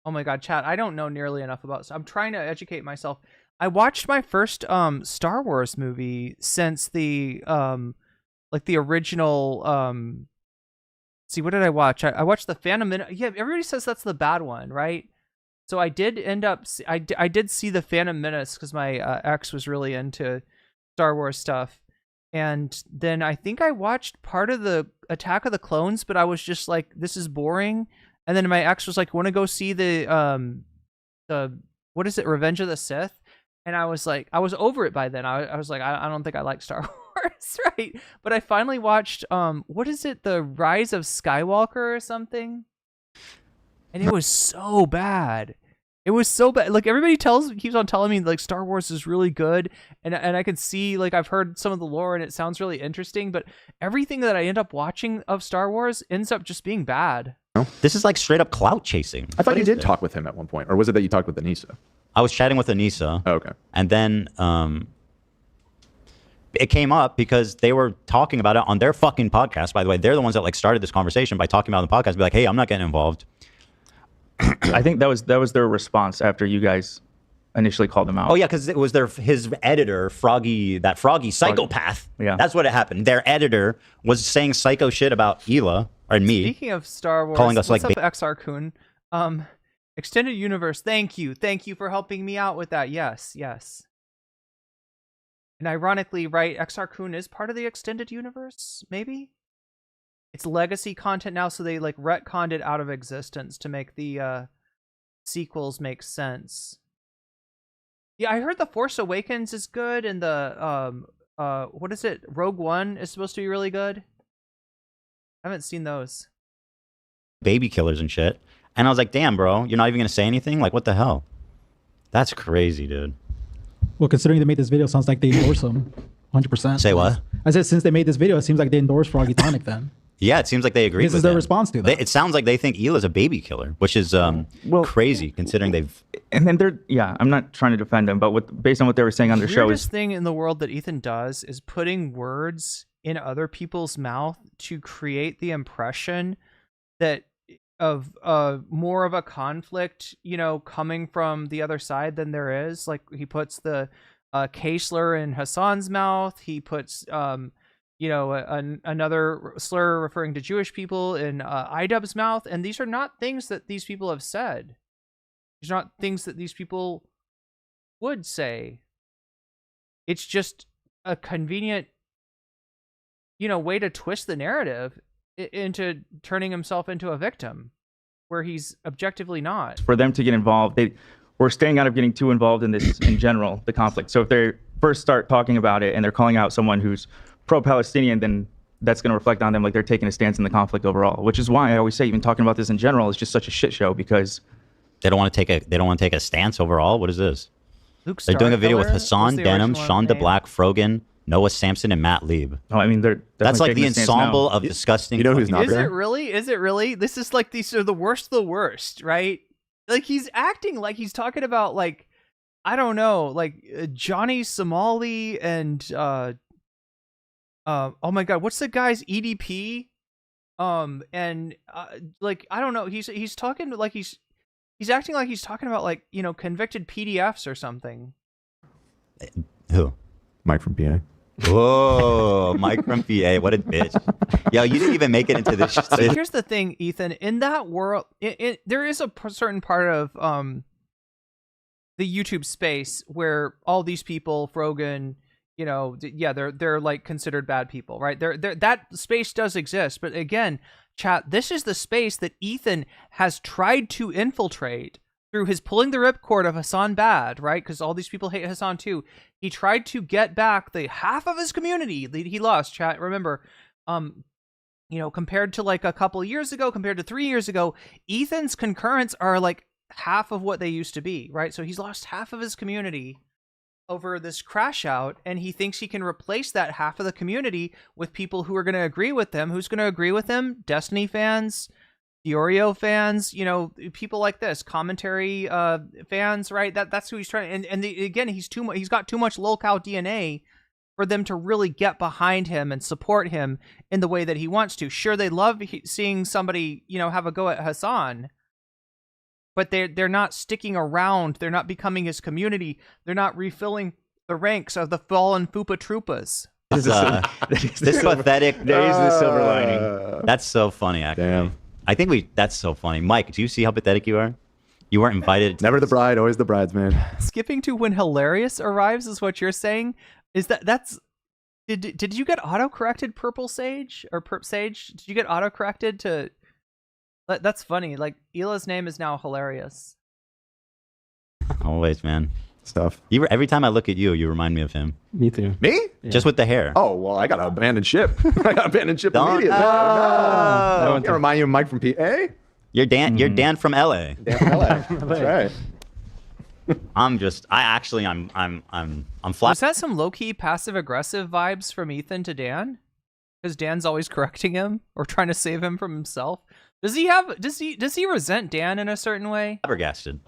Oh my God, chat! I don't know nearly enough about. So I'm trying to educate myself. I watched my first Star Wars movie since the like the original. See, what did I watch? I watched the Phantom Menace. Yeah, everybody says that's the bad one, right? So I did end up. I did see the Phantom Menace because my ex was really into Star Wars stuff, and then I think I watched part of the Attack of the Clones, but I was just like, this is boring. And then my ex was like, want to go see the what is it, Revenge of the Sith? And I was like, I was over it by then. I was like, I don't think I like Star Wars, right? But I finally watched what is it, The Rise of Skywalker or something? And it was so bad. It was so bad. Like, everybody keeps on telling me like Star Wars is really good, and I can see, like, I've heard some of the lore and it sounds really interesting, but everything that I end up watching of Star Wars ends up just being bad. This is like straight up clout chasing. I thought you did talk with him at one point, or was it that you talked with Anissa? I was chatting with Anissa. Oh, okay. And then it came up because they were talking about it on their fucking podcast. By the way, they're the ones that like started this conversation by talking about it on the podcast. Be like, hey, I'm not getting involved. I think that was their response after you guys initially called him out. Oh yeah, because it was his editor, Froggy psychopath. Yeah, that's what it happened. Their editor was saying psycho shit about Hila and me. Speaking of Star Wars, calling us what's like up, XR Kun? Extended Universe. Thank you for helping me out with that. Yes. And ironically, right, XR Kun is part of the Extended Universe. Maybe. It's legacy content now, so they like retconned it out of existence to make the sequels make sense. Yeah, I heard The Force Awakens is good, and the what is it? Rogue One is supposed to be really good. I haven't seen those. Baby killers and shit. And I was like, damn, bro, you're not even gonna say anything? Like, what the hell? That's crazy, dude. Well, considering they made this video, sounds like they endorse him 100%. Say what? I said, since they made this video, it seems like they endorse Froggy Tonic then. Yeah, it seems like they agree. This is their response to that. It sounds like they think Hila's a baby killer, which is crazy considering they've. And then I'm not trying to defend them, but based on what they were saying on their show, weirdest thing in the world that Ethan does is putting words in other people's mouth to create the impression that of more of a conflict, coming from the other side than there is. Like, he puts the K slur in Hasan's mouth. He puts another slur referring to Jewish people in iDubbz mouth, and these are not things that these people have said. These are not things that these people would say. It's just a convenient, way to twist the narrative into turning himself into a victim, where he's objectively not. For them to get involved, we're staying out of getting too involved in this in general, the conflict. So if they first start talking about it and they're calling out someone who's pro-Palestinian, then that's going to reflect on them like they're taking a stance in the conflict overall, which is why I always say even talking about this in general is just such a shit show, because they don't want to take a stance overall. What is this? They're doing a video with Hasan, Denims, Sean DeBlack, Frogan, Noah Sampson, and Matt Lieb. Oh, I mean, that's like the ensemble of disgusting. You know who's not there? Is it really? This is like, these are the worst, right? Like, he's acting like he's talking about, like, I don't know, like Johnny Somali and oh my God, what's the guy's EDP? And like, I don't know, he's talking like he's acting like he's talking about, like, convicted PDFs or something. Who? Mike from PA. Whoa, Mike from PA, what a bitch. Yo, you didn't even make it into this shit. So here's the thing, Ethan, in that world, there is a certain part of the YouTube space where all these people, Frogan, you know, yeah, they're like considered bad people, right? That space does exist, but again, chat, this is the space that Ethan has tried to infiltrate through his pulling the ripcord of Hasan bad, right? Because all these people hate Hasan too. He tried to get back the half of his community that he lost. Chat, remember, you know, compared to like a couple years ago, compared to 3 years ago, Ethan's concurrents are like half of what they used to be, right? So he's lost half of his community over this crash out, and he thinks he can replace that half of the community with people who are going to agree with him. Who's going to agree with him? Destiny fans, Diorio fans, you know, people like this, commentary fans, right? That's who he's trying. And again, he's got too much lolcow DNA for them to really get behind him and support him in the way that he wants to. Sure, they love seeing somebody, you know, have a go at Hasan, but they're not sticking around. They're not becoming his community. They're not refilling the ranks of the fallen Fupa Troopas. This pathetic. There is the silver lining. That's so funny, actually. Damn. I think that's so funny. Mike, do you see how pathetic you are? You weren't invited. Never the bride, always the bridesmaid. Skipping to when Hilarious arrives is what you're saying? Is that's... Did you get auto-corrected, Purple Sage? Or Perp Sage? Did you get auto-corrected to... That's funny. Like, Hila's name is now Hilarious. Always, man. Stuff. Every time I look at you, you remind me of him. Me too. Me? Yeah. Just with the hair. Oh, well, I got to abandon ship. I got to abandon ship Don't- immediately. Oh. I can remind you of Mike from PA. You're Dan. You're Dan from LA. Dan from LA. That's right. I'm flat. Was that some low-key passive-aggressive vibes from Ethan to Dan? Because Dan's always correcting him or trying to save him from himself. Does he resent Dan in a certain way? Flabbergasted.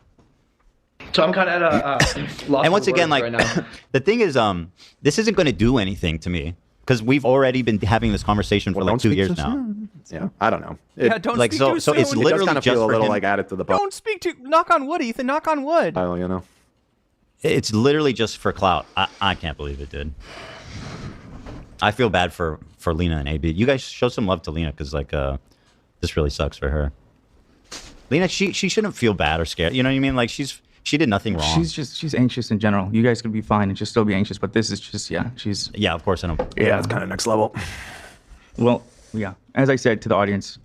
So I'm kind of at a loss. And once for again, words like right now. the thing is, this isn't going to do anything to me because we've already been having this conversation for like 2 years now. Yeah, I don't know. Yeah, don't like speak so. too So it's soon. It does literally kind of just feel a for little him. like added to the Don't speak to... Knock on wood, Ethan. Knock on wood. Oh, you know. It's literally just for clout. I can't believe it, dude. I feel bad for Lena and AB. You guys show some love to Lena because like this really sucks for her. Lena, she shouldn't feel bad or scared. You know what I mean? Like she did nothing wrong. She's anxious in general. You guys could be fine and just still be anxious, but this is just yeah, of course I know. Yeah, it's kind of next level. Well, yeah. As I said to the audience,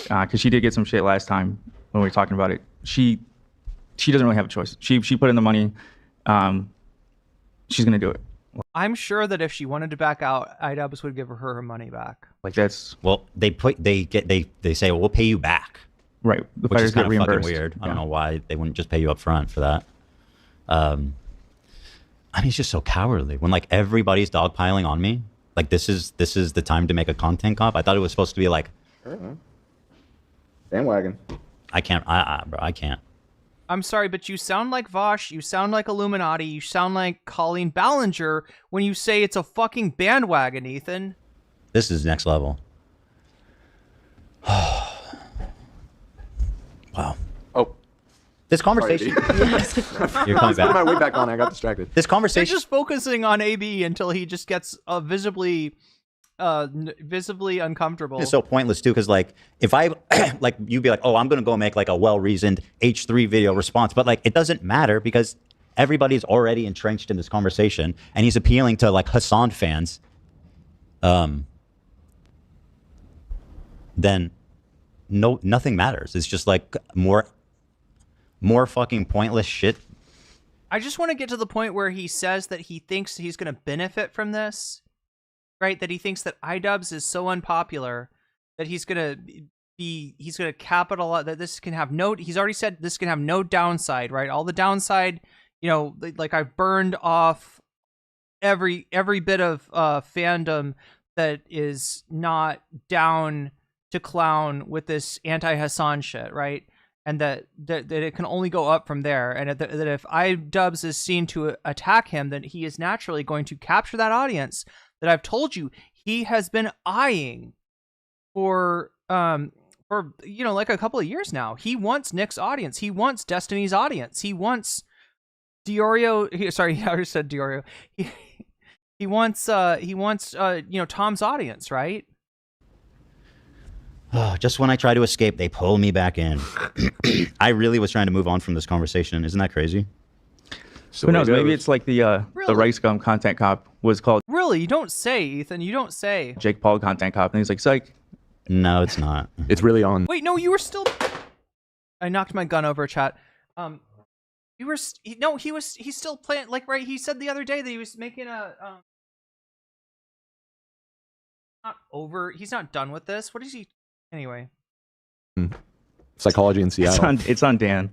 because she did get some shit last time when we were talking about it. She doesn't really have a choice. She put in the money. She's gonna do it. I'm sure that if she wanted to back out, iDubbz would give her money back. Like that's well, they say, well, we'll pay you back. Right. The Which is fighters get kind of fucking reimbursed. weird. I don't Yeah. know why they wouldn't just pay you up front for that. I mean, it's just so cowardly when like everybody's dogpiling on me. Like this is the time to make a content cop. I thought it was supposed to be like bandwagon. I can't. Bro, I can't. I'm sorry, but you sound like Vosh, you sound like Illuminati, you sound like Colleen Ballinger when you say it's a fucking bandwagon, Ethan. This is next level. Wow. Oh. This conversation. You're coming back. Put my wig back on. I got distracted. This conversation. They're just focusing on AB until he just gets visibly uncomfortable. It's so pointless too, because like if I like you'd be like, oh, I'm gonna go make like a well-reasoned H3 video response, but like it doesn't matter because everybody's already entrenched in this conversation, and he's appealing to like Hasan fans. Then nothing matters. It's just like more fucking pointless shit. I just want to get to the point where he says that he thinks he's going to benefit from this, right? That he thinks that iDubbz is so unpopular that he's going to capitalize, that this can have he's already said this can have no downside, right? All the downside, you know, like I've burned off every bit of fandom that is not down to clown with this anti-Hasan shit, right? And that it can only go up from there, and that if iDubbz is seen to attack him, then he is naturally going to capture that audience that I've told you he has been eyeing for you know, like a couple of years now. He wants Nick's audience. He wants Destiny's audience. He wants Diorio. Sorry, I already said Diorio. He wants you know, Tom's audience, right? Just when I try to escape, they pull me back in. I really was trying to move on from this conversation. Isn't that crazy? Who knows? Maybe it's like the Rice Gum content cop was called Really? You don't say, Ethan. You don't say. Jake Paul content cop, and he's like, psych. No, it's not. It's really on. Wait, no, you were still. I knocked my gun over, chat. You were. He's still playing. Like, right? He said the other day that he was making a. Not over. He's not done with this. What is he? Anyway. Psychology in Seattle. It's on Dan.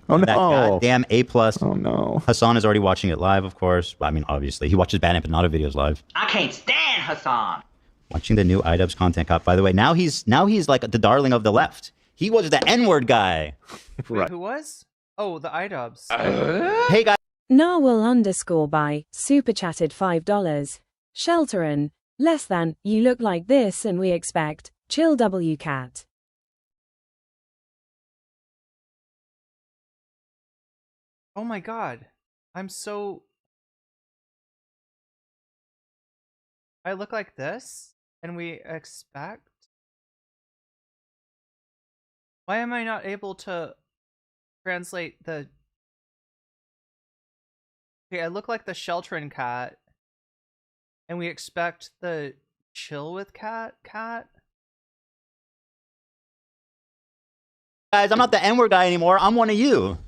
Oh no! That goddamn A+. Oh no! Hasan is already watching it live, of course. I mean, obviously, he watches Bad Empanada videos live. I can't stand Hasan. Watching the new iDubbz content cop. By the way, now he's like the darling of the left. He was the N-word guy. Wait, who was? Oh, the iDubbz. Hey guys. Narwhal_by super chatted $5. Shelterin, less than, you look like this and we expect, chill W cat. Oh my god. I'm so... I look like this? And we expect? Why am I not able to translate the... Okay, I look like the Shelterin cat. And we expect the chill with cat? Guys, I'm not the N-word guy anymore. I'm one of you.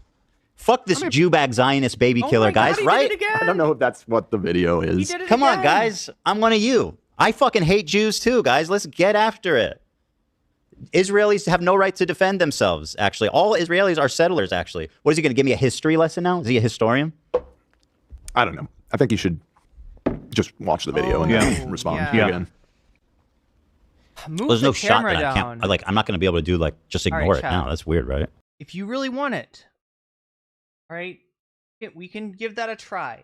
Fuck this Jew-bag Zionist baby killer, guys, right? I don't know if that's what the video is. Come on, guys. I'm one of you. I fucking hate Jews too, guys. Let's get after it. Israelis have no right to defend themselves, actually. All Israelis are settlers, actually. What is he going to give me a history lesson now? Is he a historian? I don't know. I think you should just watch the video and then respond again. Move There's no the shot camera that I down. can't. Like, I'm not going to be able to do like just All right, ignore it chat. now. That's weird, right? If you really want it, all right, we can give that a try.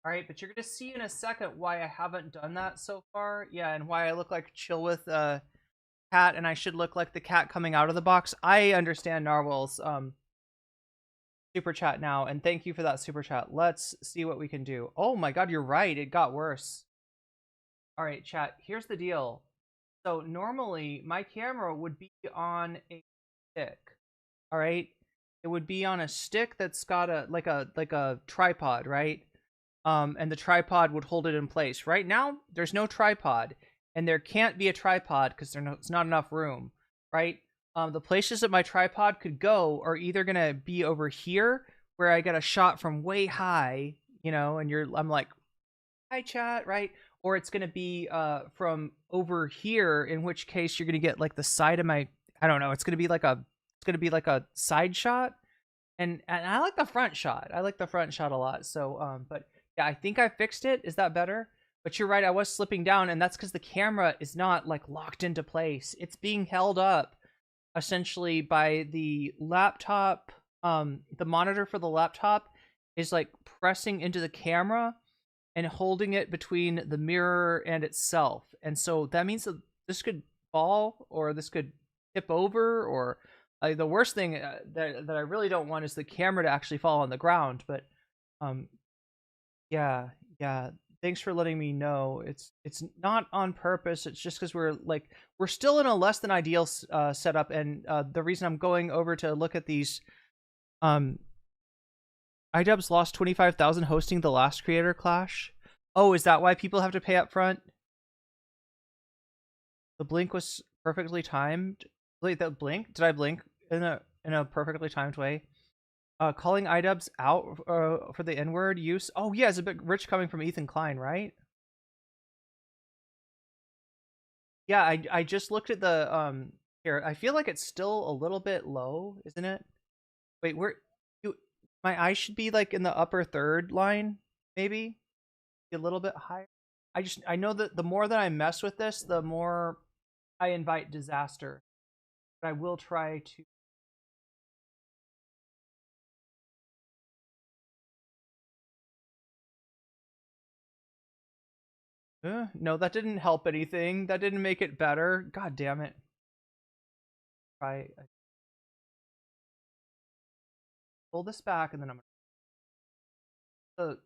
All right, but you're going to see in a second why I haven't done that so far. Yeah, and why I look like chill with cat, and I should look like the cat coming out of the box. I understand Narwhal's super chat now, and thank you for that super chat. Let's see what we can do. Oh my god, you're right. It got worse. All right, chat. Here's the deal. So normally my camera would be on a stick. All right, it would be on a stick that's got a like a tripod, right? And the tripod would hold it in place. Right now, there's no tripod, and there can't be a tripod because there's not enough room, right? The places that my tripod could go are either gonna be over here, where I get a shot from way high, you know, and I'm like, hi chat, right? Or it's gonna be from over here, in which case you're gonna get like the side of my, I don't know, it's gonna be like a side shot, and I like the front shot. I like the front shot a lot. So but yeah, I think I fixed it. Is that better? But you're right, I was slipping down, and that's because the camera is not like locked into place. It's being held up essentially by the laptop. The monitor for the laptop is like pressing into the camera and holding it between the mirror and itself. And so that means that this could fall, or this could tip over, or the worst thing that I really don't want is the camera to actually fall on the ground. But yeah. Thanks for letting me know. It's not on purpose. It's just because we're still in a less than ideal setup, and the reason I'm going over to look at these, iDubbz lost 25,000 hosting the last creator clash. Oh, is that why people have to pay up front? The blink was perfectly timed. Wait, the blink? Did I blink in a perfectly timed way? Calling iDubbz out for the N-word use. Oh yeah, it's a bit rich coming from Ethan Klein, right? Yeah, I just looked at the here. I feel like it's still a little bit low, isn't it? Wait, my eyes should be like in the upper third line, maybe a little bit higher. I know that the more that I mess with this, the more I invite disaster. But I will try to. No, that didn't help anything. That didn't make it better. God damn it. Try. Pull this back, and then I'm gonna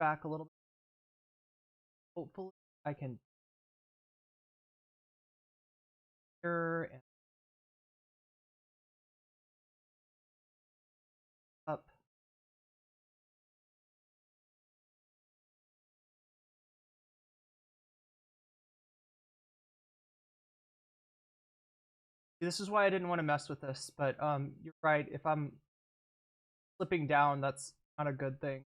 back a little bit. Hopefully, I can. Here and up. This is why I didn't want to mess with this, but you're right. If I'm slipping down, that's not a good thing.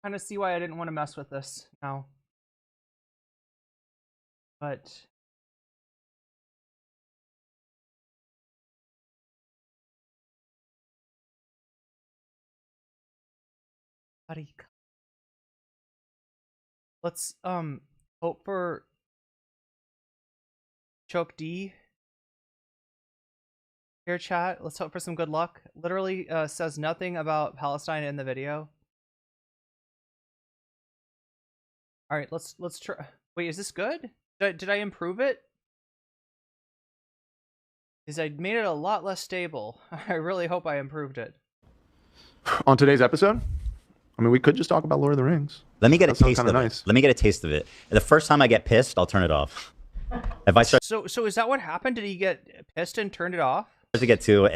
Kind of see why I didn't want to mess with this now. But let's hope for Choke D here, chat. Let's hope for some good luck. Literally says nothing about Palestine in the video. All right, let's try. Wait, is this good? Did I improve it? Is I made it a lot less stable. I really hope I improved it. On today's episode, I mean, we could just talk about Lord of the Rings. Let me get a taste of nice. it. Let me get a taste of it. The first time I get pissed, I'll turn it off. If I start So is that what happened? Did he get pissed and turned it off? to get too,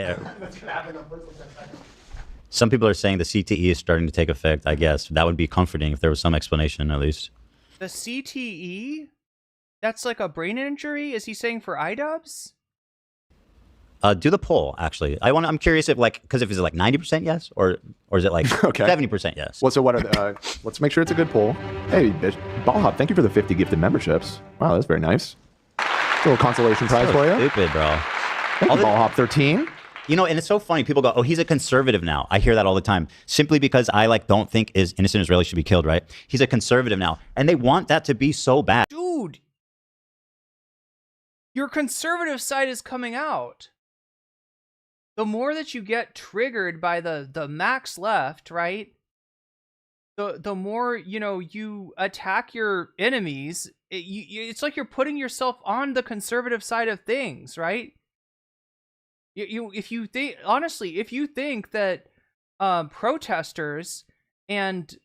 some people are saying the CTE is starting to take effect. I guess that would be comforting if there was some explanation at least. The CTE? That's like a brain injury? Is he saying for iDubbz? Do the poll actually. I'm curious if because if it's like 90% yes or is it like 70% yes? Well, so what are the, let's make sure it's a good poll. Hey, Ballhop, thank you for the 50 gifted memberships. Wow, that's very nice. A little consolation prize for you. Stupid, bro. Thank you, Ballhop 13. You know, and it's so funny. People go, "Oh, he's a conservative now." I hear that all the time, simply because I don't think innocent Israelis should be killed. Right? He's a conservative now, and they want that to be so bad. Dude, your conservative side is coming out. The more that you get triggered by the max left, right? The more you attack your enemies. It's like you're putting yourself on the conservative side of things, right? If you think that protesters and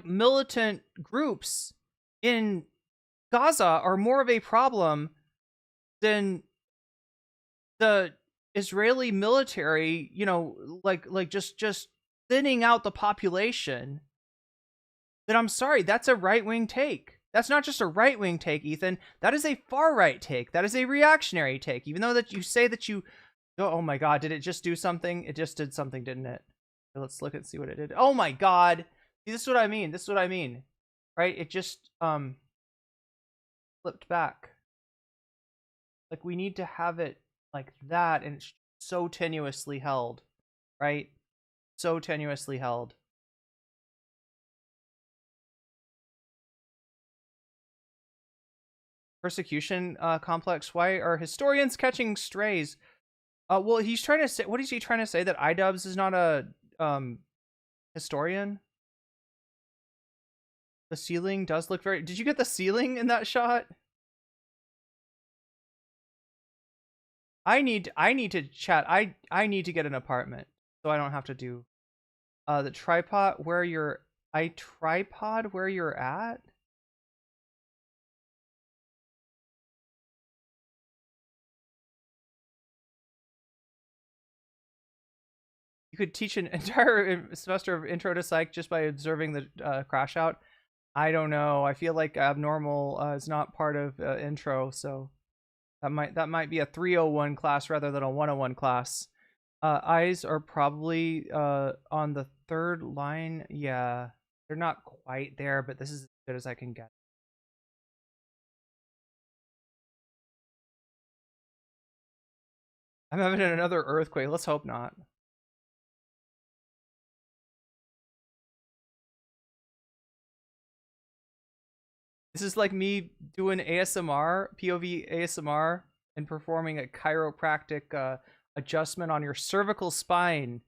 militant groups in Gaza are more of a problem than the Israeli military, just thinning out the population, then I'm sorry, that's a right-wing take. That's not just a right-wing take, Ethan. That is a far-right take. That is a reactionary take. Even though that you say that you... Oh my god, did it just do something? It just did something, didn't it? Let's look and see what it did. Oh my god! See, this is what I mean. This is what I mean. Right? It just, flipped back. We need to have it like that, and it's so tenuously held. Right? So tenuously held. Persecution complex. Why are historians catching strays? Well, he's trying to say. What is he trying to say? That iDubbz is not a historian. The ceiling does look very. Did you get the ceiling in that shot? I need to chat. I need to get an apartment so I don't have to do the tripod where you're. Tripod where you're at. You could teach an entire semester of intro to psych just by observing the crash out. I don't know. I feel like abnormal is not part of intro, so that might be a 301 class rather than a 101 class. Eyes are probably on the third line. Yeah, they're not quite there, but this is as good as I can get. I'm having another earthquake. Let's hope not. This is like me doing ASMR, POV ASMR, and performing a chiropractic adjustment on your cervical spine.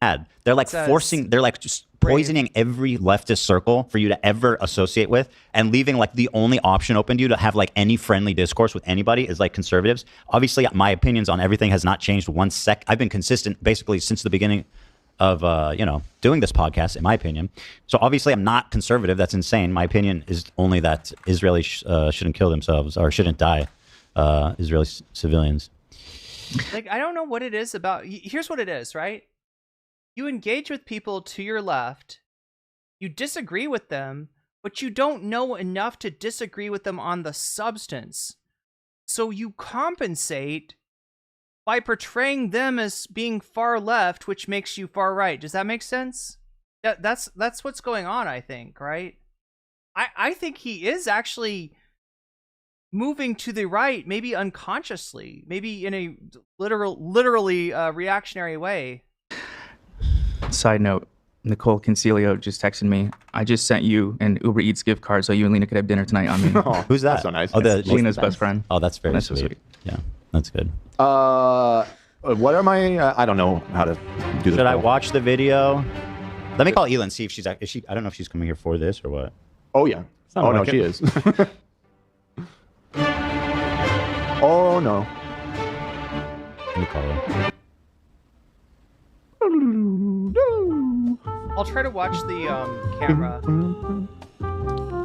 They're just poisoning every leftist circle for you to ever associate with, and leaving the only option open to you to have any friendly discourse with anybody is conservatives. Obviously, my opinions on everything has not changed one sec. I've been consistent basically since the beginning of doing this podcast, in my opinion. So obviously I'm not conservative. That's insane. My opinion is only that Israelis shouldn't kill themselves or shouldn't die. Israeli civilians. Like, I don't know what it is about. Here's what it is, right? You engage with people to your left, you disagree with them, but you don't know enough to disagree with them on the substance. So you compensate by portraying them as being far left, which makes you far right. Does that make sense? That's what's going on, I think, right? I think he is actually moving to the right, maybe unconsciously, maybe in a literally reactionary way. Side note, Nicole Concilio just texted me. I just sent you an Uber Eats gift card so you and Lena could have dinner tonight. I mean, Who's that? That's so nice. Oh, Lena's best friend. Oh, that's very That's so sweet. sweet. Yeah, that's good. What am I? I don't know how to do this. Should I watch the video? Let me call Elin and see if she's. Is she? I don't know if she's coming here for this or what. Oh yeah. Oh no, like she it. is. Oh no. Let me call her. I'll try to watch the camera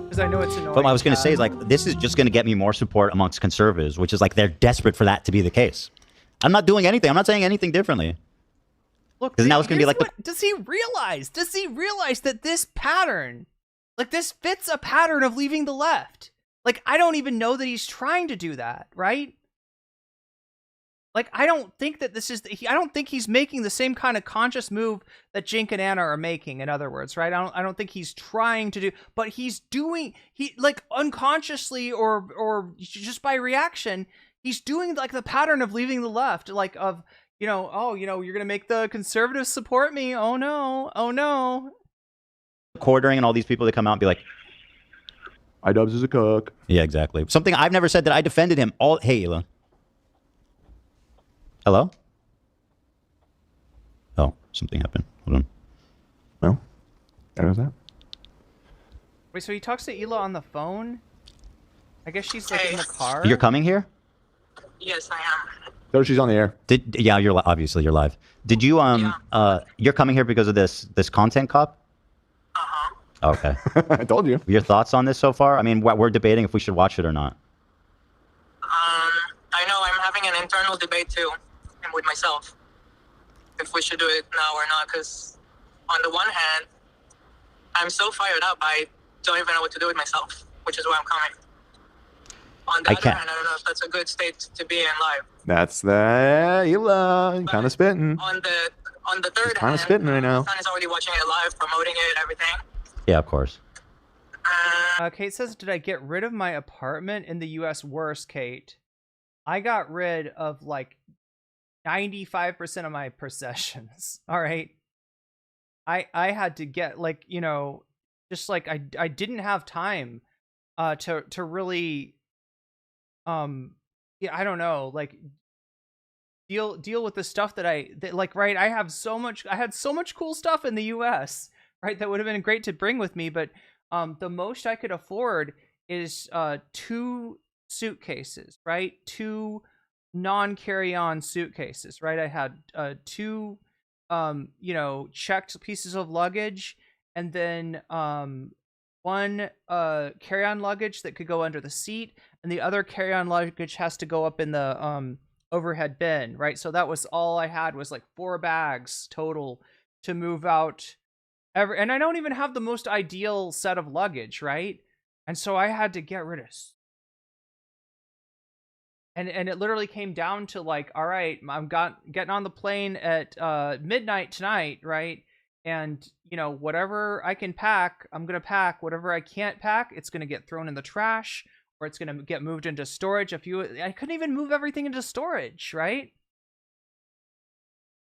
because I know it's annoying. But what I was going to say is like this is just going to get me more support amongst conservatives, which is like they're desperate for that to be the case. I'm not doing anything. I'm not saying anything differently. Look, because now it's going to be like does he realize? Does he realize that this pattern, like this, fits a pattern of leaving the left? Like, I don't even know that he's trying to do that, right? Like, I don't think that this is. I don't think he's making the same kind of conscious move that Jink and Anna are making. In other words, right? I don't think he's trying to do, but he's doing. He like unconsciously or just by reaction, he's doing like the pattern of leaving the left, like of you're gonna make the conservatives support me. Oh no, oh no. quartering and all these people that come out and be like, iDubbz is a cook. Yeah, exactly. Something I've never said that I defended him. Hey, Elon. Hello? Oh, something happened. Hold on. No? What was that? Wait, so he talks to Ela on the phone? I guess she's like in the car? You're coming here? Yes, I am. No, she's on the air. Yeah, obviously you're live. Did you you're coming here because of this content cop? Uh-huh. Okay. I told you. Your thoughts on this so far? I mean, we're debating if we should watch it or not. I know I'm having an internal debate too, and with myself, if we should do it now or not, because on the one hand, I'm so fired up, I don't even know what to do with myself, which is why I'm coming. On the other hand, I don't know if that's a good state to be in live. That's that. Ela, kind of spitting. On the third Kind of spitting right now. Hasan is already watching it live, promoting it, everything. Yeah, of course. Kate says, did I get rid of my apartment in the U.S.? Worse, Kate. I got rid of like 95% of my possessions. All right. I had to get like, just like I didn't have time to really I don't know, like deal with the stuff that I had so much cool stuff in the US, right? That would have been great to bring with me, but the most I could afford is 2 suitcases, right? 2 non-carry-on suitcases, right? I had 2 checked pieces of luggage, and then 1 carry-on luggage that could go under the seat, and the other carry-on luggage has to go up in the overhead bin, right? So that was all I had, was like 4 bags total to move out. And I don't even have the most ideal set of luggage, right? And so I had to get rid of. And it literally came down to like, all right, I'm getting on the plane at midnight tonight, right? And whatever I can pack, I'm gonna pack. Whatever I can't pack, it's gonna get thrown in the trash, or it's gonna get moved into storage. I couldn't even move everything into storage, right?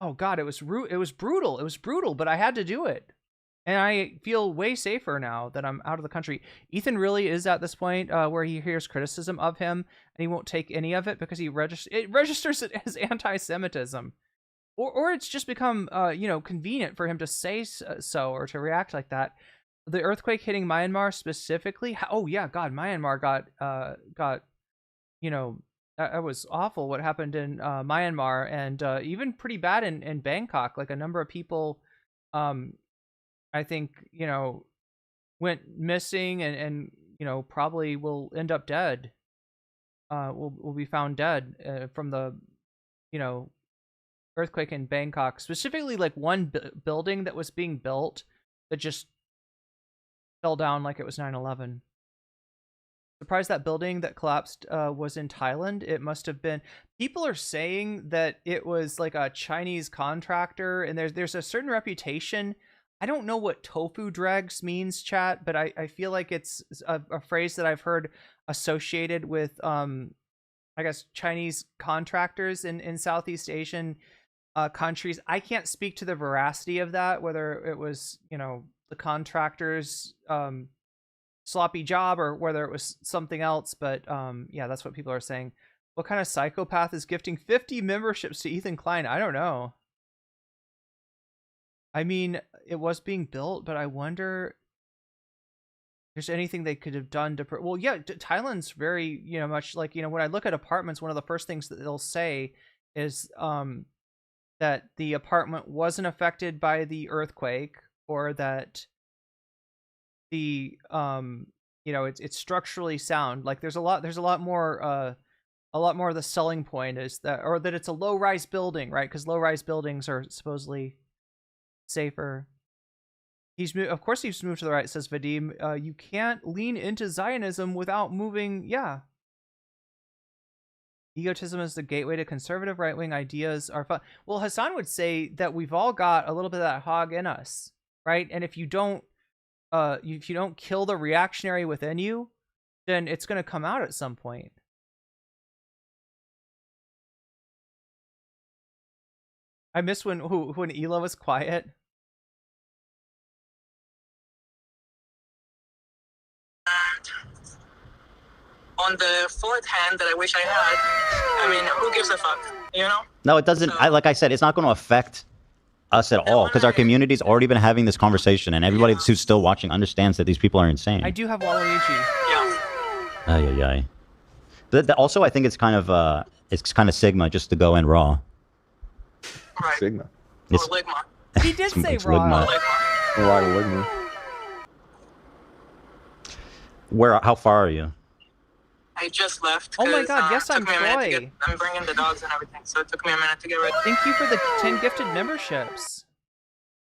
Oh God, it was brutal. It was brutal, but I had to do it. And I feel way safer now that I'm out of the country. Ethan really is at this point where he hears criticism of him and he won't take any of it because it registers it as anti-Semitism. Or it's just become, convenient for him to say so or to react like that. The earthquake hitting Myanmar specifically. Oh yeah, God, Myanmar got, that was awful what happened in Myanmar, and even pretty bad in Bangkok. Like a number of people, I think, went missing and probably will end up dead. will be found dead from the, earthquake in Bangkok. Specifically, like one building that was being built that just fell down like it was 9/11. Surprised that building that collapsed was in Thailand. It must have been. People are saying that it was like a Chinese contractor, and there's a certain reputation. I don't know what tofu dregs means, chat, but I feel like it's a phrase that I've heard associated with I guess Chinese contractors in Southeast Asian countries. I can't speak to the veracity of that, whether it was the contractor's sloppy job or whether it was something else, but yeah, that's what people are saying. What kind of psychopath is gifting 50 memberships to Ethan Klein? I don't know. I mean, it was being built, but I wonder if there's anything they could have done to well, yeah, Thailand's very much like when I look at apartments, one of the first things that they'll say is that the apartment wasn't affected by the earthquake, or that the it's structurally sound. Like there's a lot more of the selling point is that, or that it's a low-rise building, right? Because low-rise buildings are supposedly safer. Of course he's moved to the right, says Vadim. You can't lean into Zionism without moving. Yeah. Egotism is the gateway to conservative right-wing ideas are fun. Well, Hasan would say that we've all got a little bit of that hog in us, right? And if you don't kill the reactionary within you, then it's going to come out at some point. I miss when Ela was quiet. On the fourth hand that I wish I had, I mean, who gives a fuck, No, it doesn't. Like I said, it's not going to affect us at all, because our community's already been having this conversation, and everybody who's still watching understands that these people are insane. I do have Waluigi. Yeah. But also, I think it's kind of Sigma just to go in raw. Right. Sigma. Or Ligma. He did say it's raw. Ligma. How far are you? I just left. Oh my god, yes, I'm Troy. Troy. I'm bringing the dogs and everything, so it took me a minute to get ready. Thank you for the 10 gifted memberships.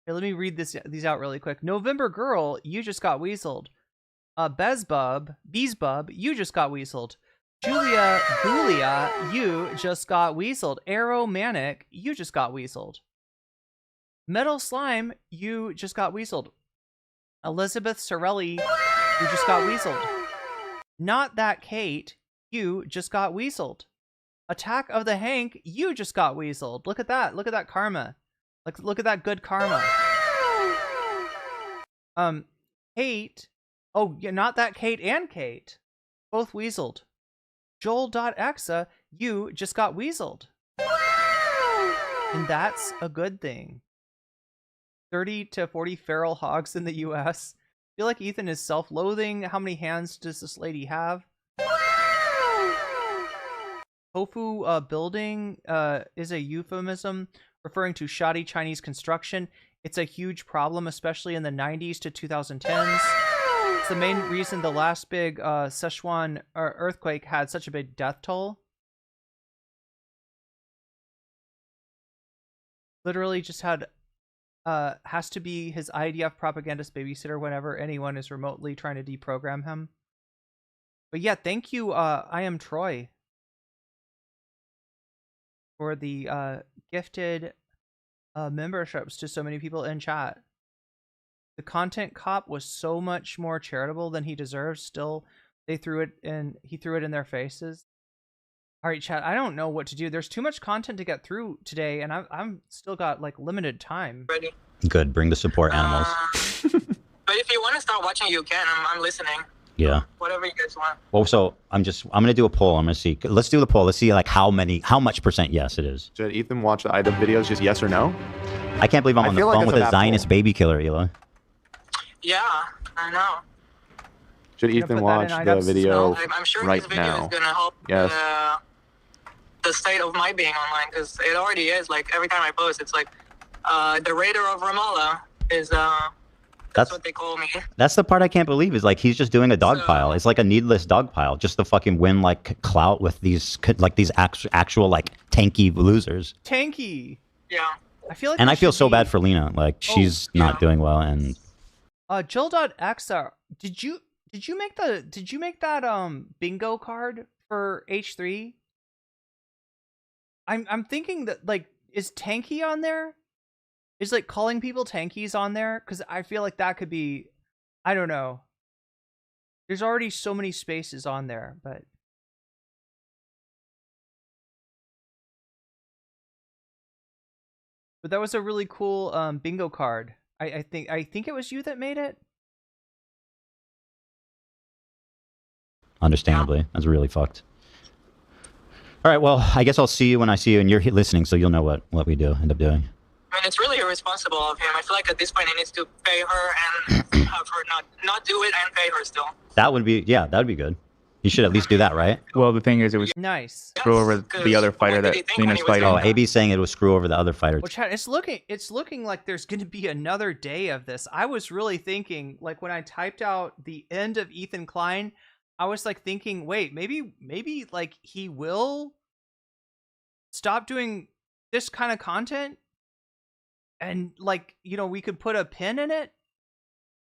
Here, let me read these out really quick. November Girl, you just got weaseled. Beesbub, you just got weaseled. Julia Gulia, you just got weaseled. Arrow Manic, you just got weaseled. Metal Slime, you just got weaseled. Elizabeth Sorelli, you just got weaseled. Not That Kate, you just got weaseled. Attack of the Hank, you just got weaseled. Look at that. Look at that karma. Look at that good karma. Kate. Oh, yeah, Not That Kate and Kate. Both weaseled. Joel.exa, you just got weaseled. And that's a good thing. 30 to 40 feral hogs in the US. I feel like Ethan is self-loathing. How many hands does this lady have? Tofu building is a euphemism referring to shoddy Chinese construction. It's a huge problem, especially in the 90s to 2010s. It's the main reason the last big Sichuan earthquake had such a big death toll. Literally just had has to be his IDF propagandist babysitter whenever anyone is remotely trying to deprogram him. But yeah, thank you, I am Troy, for the gifted memberships to so many people in chat. The content cop was so much more charitable than he deserves. Still, he threw it in their faces. All right, chat, I don't know what to do. There's too much content to get through today, and I'm still got like limited time. Ready. Good. Bring the support animals. But if you want to start watching, you can. I'm listening. Yeah. Whatever you guys want. Well, so I'm gonna do a poll. I'm gonna see. Let's do the poll. Let's see like how much percent yes it is. Should Ethan watch the iDubbz videos? Just yes or no? I can't believe I'm on the phone with a Zionist baby killer, Ela. Yeah, I know. Should Ethan watch the video I'm sure right this video now? is gonna help the state of my being online, because it already is. Like every time I post, it's like the raider of Ramallah is That's what they call me. That's the part I can't believe is like he's just doing a dog pile. It's like a needless dog pile just to fucking win like clout with these actual like tanky losers. Tanky. Yeah. I feel like. And there I feel should so be- bad for Lena. Like she's not doing well. And Jill.xr, did you make that bingo card for H3? I'm thinking that like is tanky on there? Is like calling people tankies on there? Because I feel like that could be, I don't know. There's already so many spaces on there, but that was a really cool bingo card. I think it was you that made it. understandably, that's really fucked. All right, well, I guess I'll see you when I see you, and you're listening, so you'll know what we do end up doing. I mean, it's really irresponsible of him. I feel like at this point he needs to pay her and have her not do it and pay her still. That would be, yeah, that would be good. You should at least do that, right? Well, the thing is, it was nice. Screw over the other fighter that Lena's fighting. Oh, AB's saying it was screw over the other fighter. Well, Chad, it's looking like there's going to be another day of this. I was really thinking, like when I typed out the end of Ethan Klein, I was like thinking, wait, maybe like he will stop doing this kind of content, and like, you know, we could put a pin in it.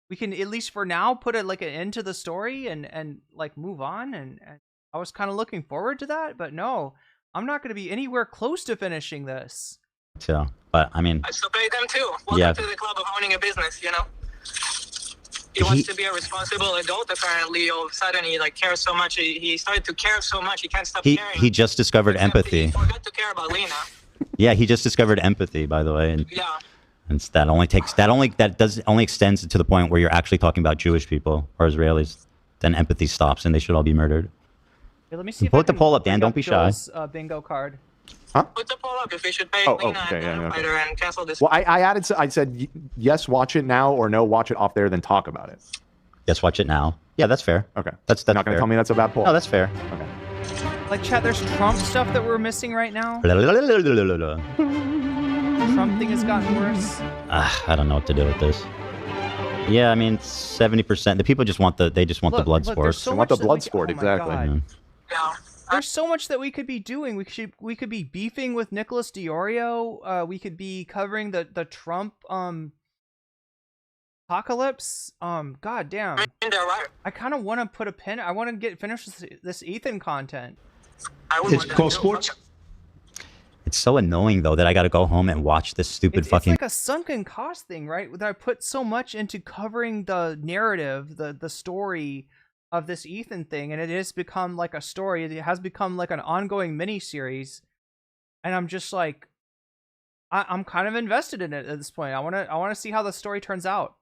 We can, at least for now, put an end to the story and like move on. And I was kind of looking forward to that, but no, I'm not going to be anywhere close to finishing this. So, but I mean, I still pay them too. Welcome yeah. to the club of owning a business, you know? He wants to be a responsible adult, apparently. All of a sudden, he like cares so much. He started to care so much, he can't stop caring. He just discovered empathy. He forgot to care about Lena. Yeah, he just discovered empathy, by the way. And Yeah. and that only extends to the point where you're actually talking about Jewish people or Israelis. Then empathy stops, and they should all be murdered. Here, let me see if Put the poll up, Dan. Don't be shy. Joel's, bingo card. Put the poll up if we should pay Lena and fighter and cancel this. Well, I said yes, watch it now, or no, watch it off there, then talk about it. Yes, watch it now. Yeah, that's fair. Okay. That's not going to tell me that's a bad poll. No, that's fair. Okay. Like, chat, there's Trump stuff that we're missing right now. Trump thing has gotten worse. I don't know what to do with this. Yeah, I mean, 70%. The people just want the blood sport. They want the blood sport, exactly. Yeah. There's so much that we could be doing. We could be beefing with Nicholas Diorio. We could be covering the Trump apocalypse. God damn. I kind of want to put a pin. I want to finish this Ethan content. It's called sports. It's so annoying though that I got to go home and watch this stupid fucking. It's like a sunken cost thing, right? That I put so much into covering the narrative, the story of this Ethan thing, and it has become like a story. It has become like an ongoing mini series, and I'm just like, I'm kind of invested in it at this point. I want to see how the story turns out.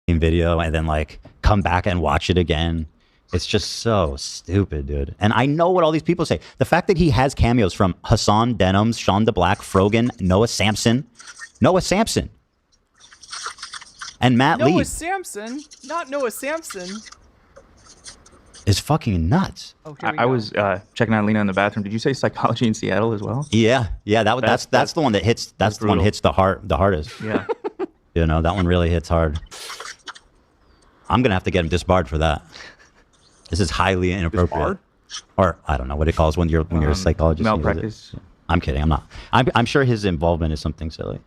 Video and then like come back and watch it again. It's just so stupid, dude. And I know what all these people say. The fact that he has cameos from Hasan, Denims, Shonda Black, Frogan, Noah Sampson, and Matt Lee. Noah Sampson, not Noah Sampson. Is fucking nuts. Oh, I was checking out Lena in the bathroom. Did you say Psychology in Seattle as well? Yeah. That's the one that hits. That's the one that hits the hardest. Yeah. You know, that one really hits hard. I'm gonna have to get him disbarred for that. This is highly inappropriate. Disbarred? Or I don't know what it calls when you're a psychologist. Malpractice. I'm kidding. I'm not. I'm sure his involvement is something silly.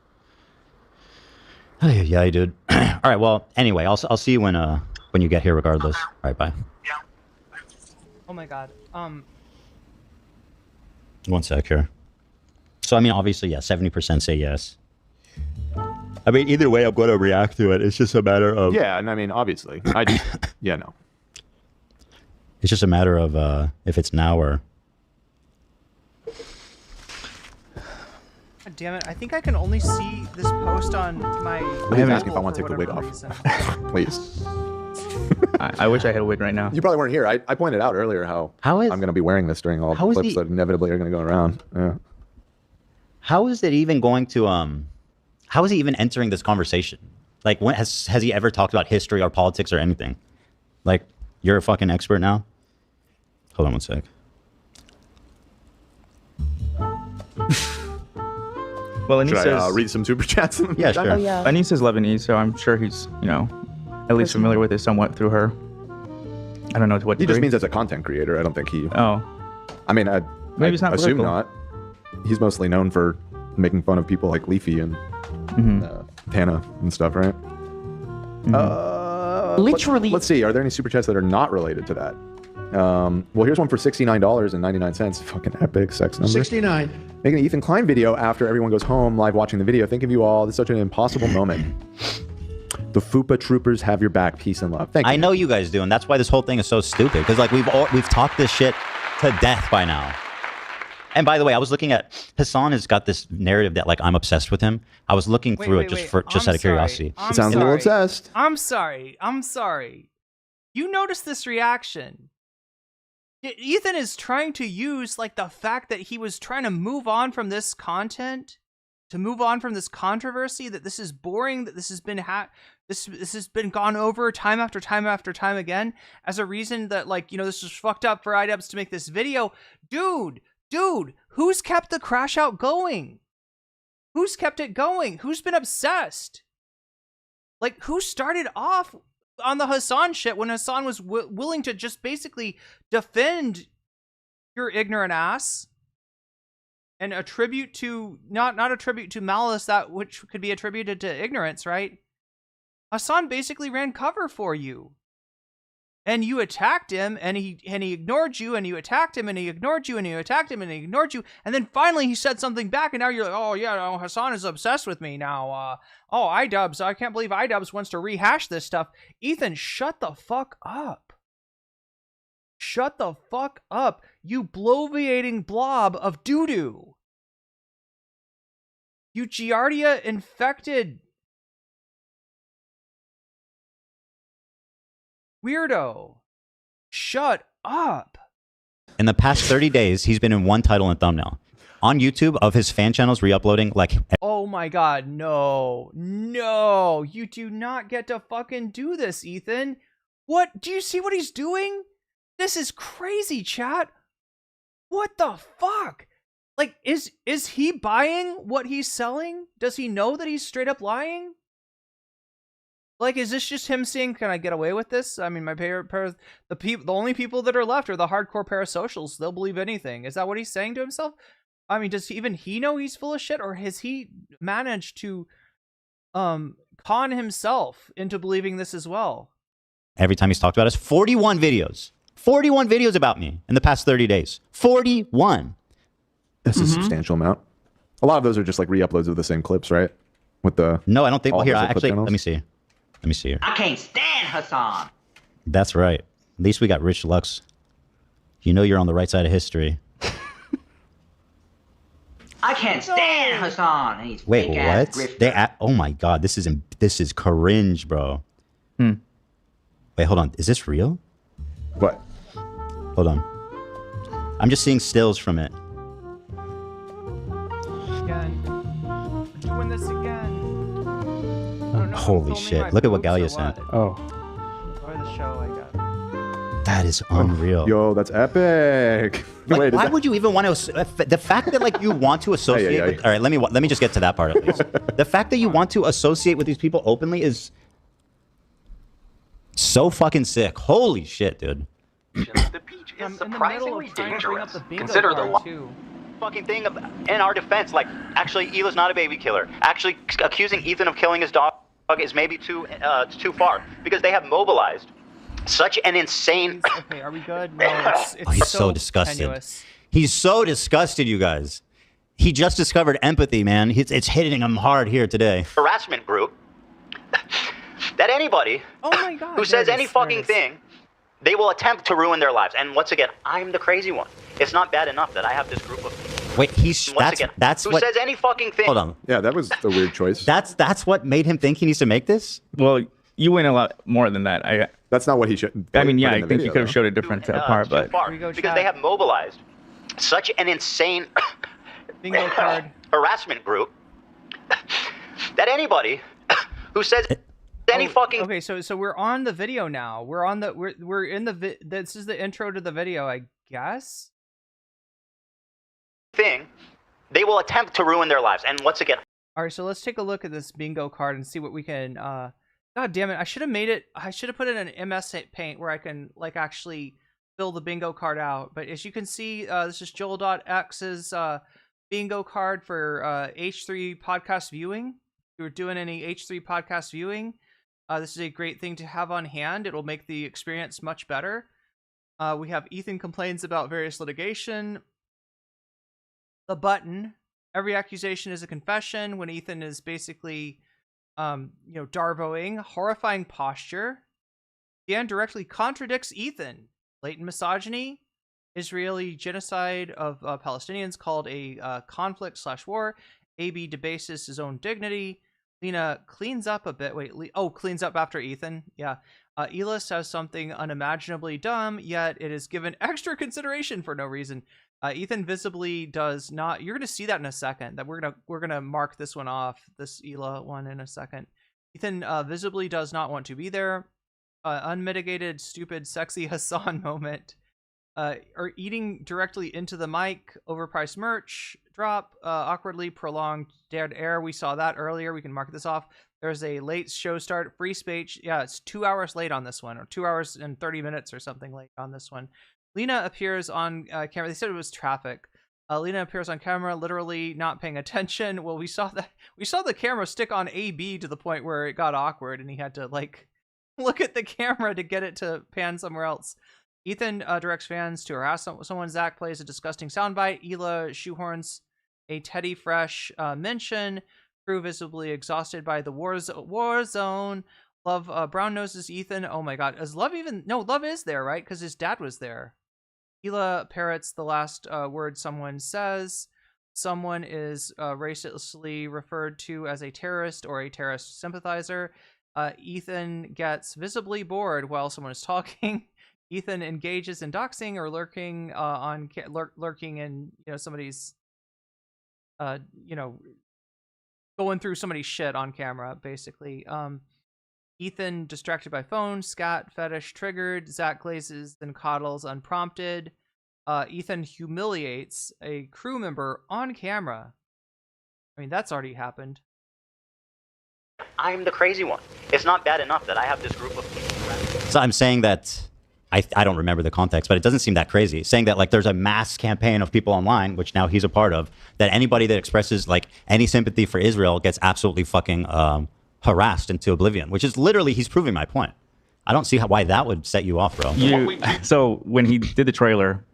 Yeah, dude. All right. Well, anyway, I'll see you when you get here, regardless. All right. Bye. Oh my god. 1 sec here. So I mean, obviously, yeah, 70% say yes. I mean, either way, I'm going to react to it. It's just a matter of... Yeah, and I mean, obviously. Yeah, no. It's just a matter of if it's now or... God damn it. I think I can only see this post on my... Please ask if I want to take the wig off. Please. I wish I had a wig right now. You probably weren't here. I pointed out earlier how I'm going to be wearing this during all the clips that inevitably are going to go around. Yeah. How is it even going to... How is he even entering this conversation? Like, when has he ever talked about history or politics or anything? Like, you're a fucking expert now? Hold on 1 sec. Well, Anise Should says... I read some super chats? Yeah, sure. Oh, yeah. Anise is Lebanese, so I'm sure he's, at least familiar with it somewhat through her. I don't know to what He degree. just means as a content creator. I don't think he. Oh. I mean, Maybe it's not assume political. not. He's mostly known for making fun of people like Leafy and Tana and stuff, right? Literally. Let's see. Are there any super chats that are not related to that? Well, here's one for $69.99. Fucking epic sex number. 69. Making an Ethan Klein video after everyone goes home, live watching the video. Think of you all. This is such an impossible moment. The FUPA troopers have your back. Peace and love. Thank you. I know you guys do, and that's why this whole thing is so stupid. Because like we've talked this shit to death by now. And by the way, I was looking at Hasan has got this narrative that like I'm obsessed with him. I was looking through it just out of curiosity. I'm Sounds a little obsessed. I'm sorry. You noticed this reaction. Ethan is trying to use like the fact that he was trying to move on from this content, to move on from this controversy, that this is boring, that this has been this has been gone over time after time after time again, as a reason that like, you know, this is fucked up for iDubbz to make this video. Dude, who's kept the crash out going? Who's kept it going? Who's been obsessed? Like, who started off on the Hasan shit when Hasan was willing to just basically defend your ignorant ass and attribute to not attribute to malice that which could be attributed to ignorance, right? Hasan basically ran cover for you. And you attacked him, and he ignored you, and you attacked him, and he ignored you, and you attacked him, and he ignored you, and then finally he said something back, and now you're like, oh yeah, no, Hasan is obsessed with me now. Oh, iDubbz, I can't believe iDubbz wants to rehash this stuff. Ethan, shut the fuck up. Shut the fuck up, you bloviating blob of doo-doo. You Giardia infected weirdo. Shut up. In the past 30 days, he's been in one title and thumbnail. On YouTube, of his fan channels re-uploading, like... Oh my god, no. No, you do not get to fucking do this, Ethan. What? Do you see what he's doing? This is crazy, chat. What the fuck? Like, is he buying what he's selling? Does he know that he's straight up lying? Like, is this just him saying, can I get away with this? I mean, the only people that are left are the hardcore parasocials. They'll believe anything. Is that what he's saying to himself? I mean, does even he know he's full of shit? Or has he managed to con himself into believing this as well? Every time he's talked about us, 41 videos. 41 videos about me in the past 30 days. 41. That's a substantial amount. A lot of those are just like re-uploads of the same clips, right? With the No, I don't think. Well, here, actually, let me see. Let me see here. I can't stand Hasan. That's right. At least we got Rich Lux. You know you're on the right side of history. I can't stand Hasan. He's Wait, fake-ass what? grifter. Oh my god, this is cringe, bro. Wait, hold on. Is this real? What? Hold on. I'm just seeing stills from it. Again. We're doing this again. Holy shit. Look at what Galia sent. Oh. Or the show I got. That is unreal. Yo, that's epic. Like, Wait, why would you even want to... the fact that like you want to associate with... All right, let me just get to that part at least. The fact that you want to associate with these people openly is so fucking sick. Holy shit, dude. The beach is surprisingly dangerous. Consider the fucking thing in our defense. Like, actually, Hila's not a baby killer. Actually, accusing Ethan of killing his dog is maybe too far because they have mobilized such an insane... Okay, are we good? No, it's he's so disgusted. tenuous. He's so disgusted, you guys. He just discovered empathy, man. It's hitting him hard here today. Harassment group that anybody who says any fucking thing, they will attempt to ruin their lives. And once again, I'm the crazy one. It's not bad enough that I have this group of... Wait, that's who what... says any fucking thing. Hold on. Yeah, that was a weird choice. That's what made him think he needs to make this? Well, you went a lot more than that. That's not what he should... I mean, yeah, I think you could have showed a different part, but... Because they have mobilized such an insane bingo card harassment group that anybody who says any fucking... Okay, so we're on the video now. We're in the this is the intro to the video, I guess. Thing, they will attempt to ruin their lives. And once again... All right, so let's take a look at this bingo card and see what we can God damn it! I should have made it. I should have put it in MS Paint where I can like actually fill the bingo card out. But as you can see, this is Joel.x's bingo card for H3 podcast viewing. If you're doing any H3 podcast viewing, this is a great thing to have on hand. It'll make the experience much better. We have Ethan complains about various litigation. The button. Every accusation is a confession. When Ethan is basically, Darvoing. Horrifying posture. Dan directly contradicts Ethan. Blatant misogyny. Israeli genocide of Palestinians called a conflict/war. AB debases his own dignity. Lena cleans up a bit. Wait, cleans up after Ethan. Yeah. Ela says something unimaginably dumb, yet it is given extra consideration for no reason. Ethan visibly does not. You're going to see that in a second. That we're gonna mark this one off. This Ela one in a second. Ethan visibly does not want to be there. Unmitigated, stupid, sexy Hasan moment. Or eating directly into the mic. Overpriced merch drop. Awkwardly prolonged dead air. We saw that earlier. We can mark this off. There's a late show start. Free speech. Yeah, it's 2 hours late on this one, or 2 hours and 30 minutes or something late on this one. Lena appears on camera. They said it was traffic. Lena appears on camera, literally not paying attention. Well, we saw the camera stick on AB to the point where it got awkward, and he had to like look at the camera to get it to pan somewhere else. Ethan directs fans to harass someone. Zach plays a disgusting soundbite. Ela shoehorns a Teddy Fresh mention. Crew visibly exhausted by the war zone. Love brown noses Ethan. Oh my god, is Love even? No, Love is there, right? Because his dad was there. Ela parrots the last word someone says. Someone is racistly referred to as a terrorist or a terrorist sympathizer. Ethan gets visibly bored while someone is talking. Ethan engages in doxing or lurking lurking in somebody's going through somebody's shit on camera, basically. Ethan distracted by phone. Scat fetish triggered. Zach glazes and coddles unprompted. Ethan humiliates a crew member on camera. I mean, that's already happened. I'm the crazy one. It's not bad enough that I have this group of people. So I'm saying that I don't remember the context, but it doesn't seem that crazy. Saying that like there's a mass campaign of people online, which now he's a part of, that anybody that expresses like any sympathy for Israel gets absolutely fucking harassed into oblivion, which is literally, he's proving my point. I don't see why that would set you off, bro. So when he did the trailer,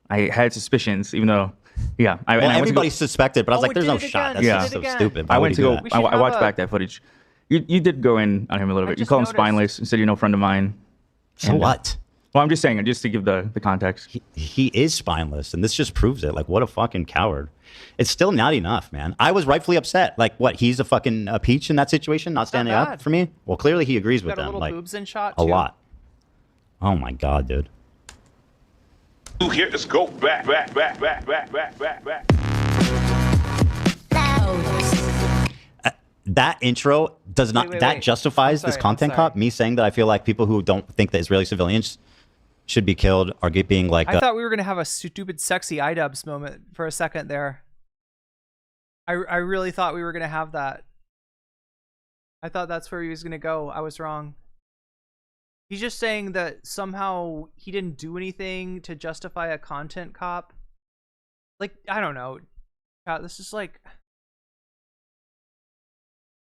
I had suspicions, even though, yeah. Everybody suspected, but I was like, there's no shot. That's so stupid. I watched back that footage. You did go in on him a little bit. You call him spineless and said, friend of mine. So what? Well, I'm just saying, just to give the context. He is spineless, and this just proves it. Like, what a fucking coward. It's still not enough, man. I was rightfully upset. Like, what, he's a fucking peach in that situation, not standing up for me? Well, clearly he agrees with them. Like, boobs in shot a lot. Oh my god, dude. Here, let's go back. That intro does not, that justifies this content cop. Me saying that I feel like people who don't think that Israeli civilians should be killed are being like. I thought we were going to have a stupid, sexy iDubbz moment for a second there. I really thought we were going to have that. I thought that's where he was going to go. I was wrong. He's just saying that somehow he didn't do anything to justify a content cop. Like, I don't know. This is like...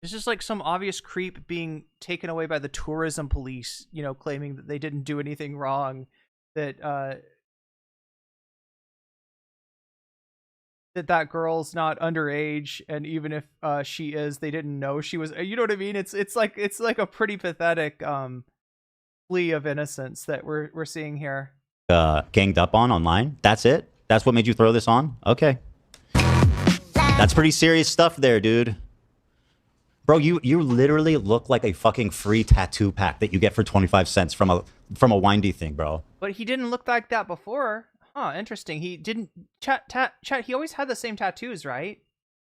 It's just like some obvious creep being taken away by the tourism police, claiming that they didn't do anything wrong, that that girl's not underage, and even if she is, they didn't know she was. You know what I mean? It's like a pretty pathetic plea of innocence that we're seeing here. Ganged up on online. That's it. That's what made you throw this on. Okay, that's pretty serious stuff there, dude. Bro, you literally look like a fucking free tattoo pack that you get for 25 cents from a windy thing, bro. But he didn't look like that before. Huh, interesting. He didn't chat he always had the same tattoos, right?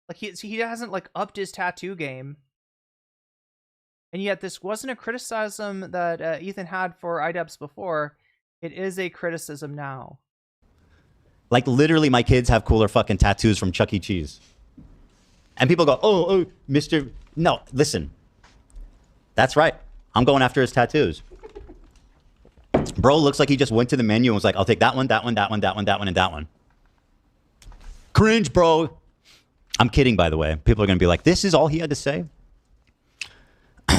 Like he hasn't like upped his tattoo game. And yet this wasn't a criticism that Ethan had for iDubbz before. It is a criticism now. Like literally my kids have cooler fucking tattoos from Chuck E. Cheese. And people go, oh, Mr. No, listen. That's right. I'm going after his tattoos. Bro looks like he just went to the menu and was like, I'll take that one, that one, that one, that one, that one, and that one. Cringe, bro. I'm kidding, by the way. People are going to be like, this is all he had to say?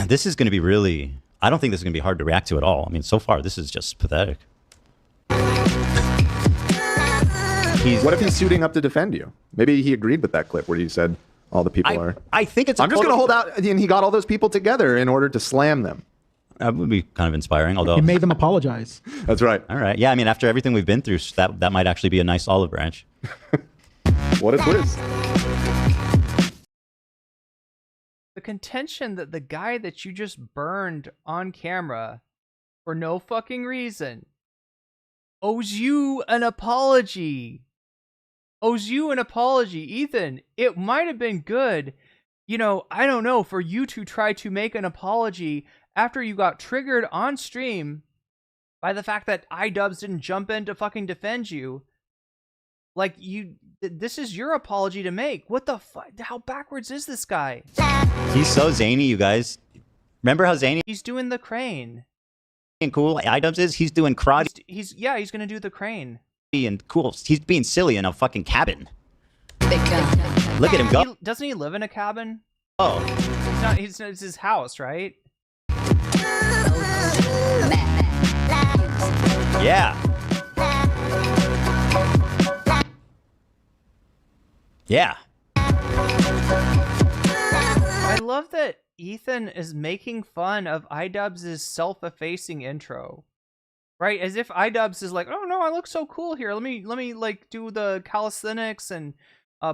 This is going to be really... I don't think this is going to be hard to react to at all. I mean, so far, this is just pathetic. What if he's suiting up to defend you? Maybe he agreed with that clip where he said all the people are... I think it's... I'm just going to hold out, and he got all those people together in order to slam them. That would be kind of inspiring, although... He made them apologize. That's right. All right. Yeah, I mean, after everything we've been through, that might actually be a nice olive branch. What a twist. The contention that the guy that you just burned on camera for no fucking reason owes you an apology. Ethan, it might have been good, I don't know, for you to try to make an apology after you got triggered on stream by the fact that iDubbz didn't jump in to fucking defend you. Like, this is your apology to make. What the fuck? How backwards is this guy? He's so zany, you guys. Remember how zany... He's doing the crane. And cool iDubbz is? He's doing karate. He's gonna do the crane. And cool. He's being silly in a fucking cabin. Look at him go. Doesn't he live in a cabin? Oh. It's his house, right? Yeah. Yeah. I love that Ethan is making fun of iDubbz's self-effacing intro. Right? As if iDubbz is like, oh no, I look so cool here. Let me like do the calisthenics and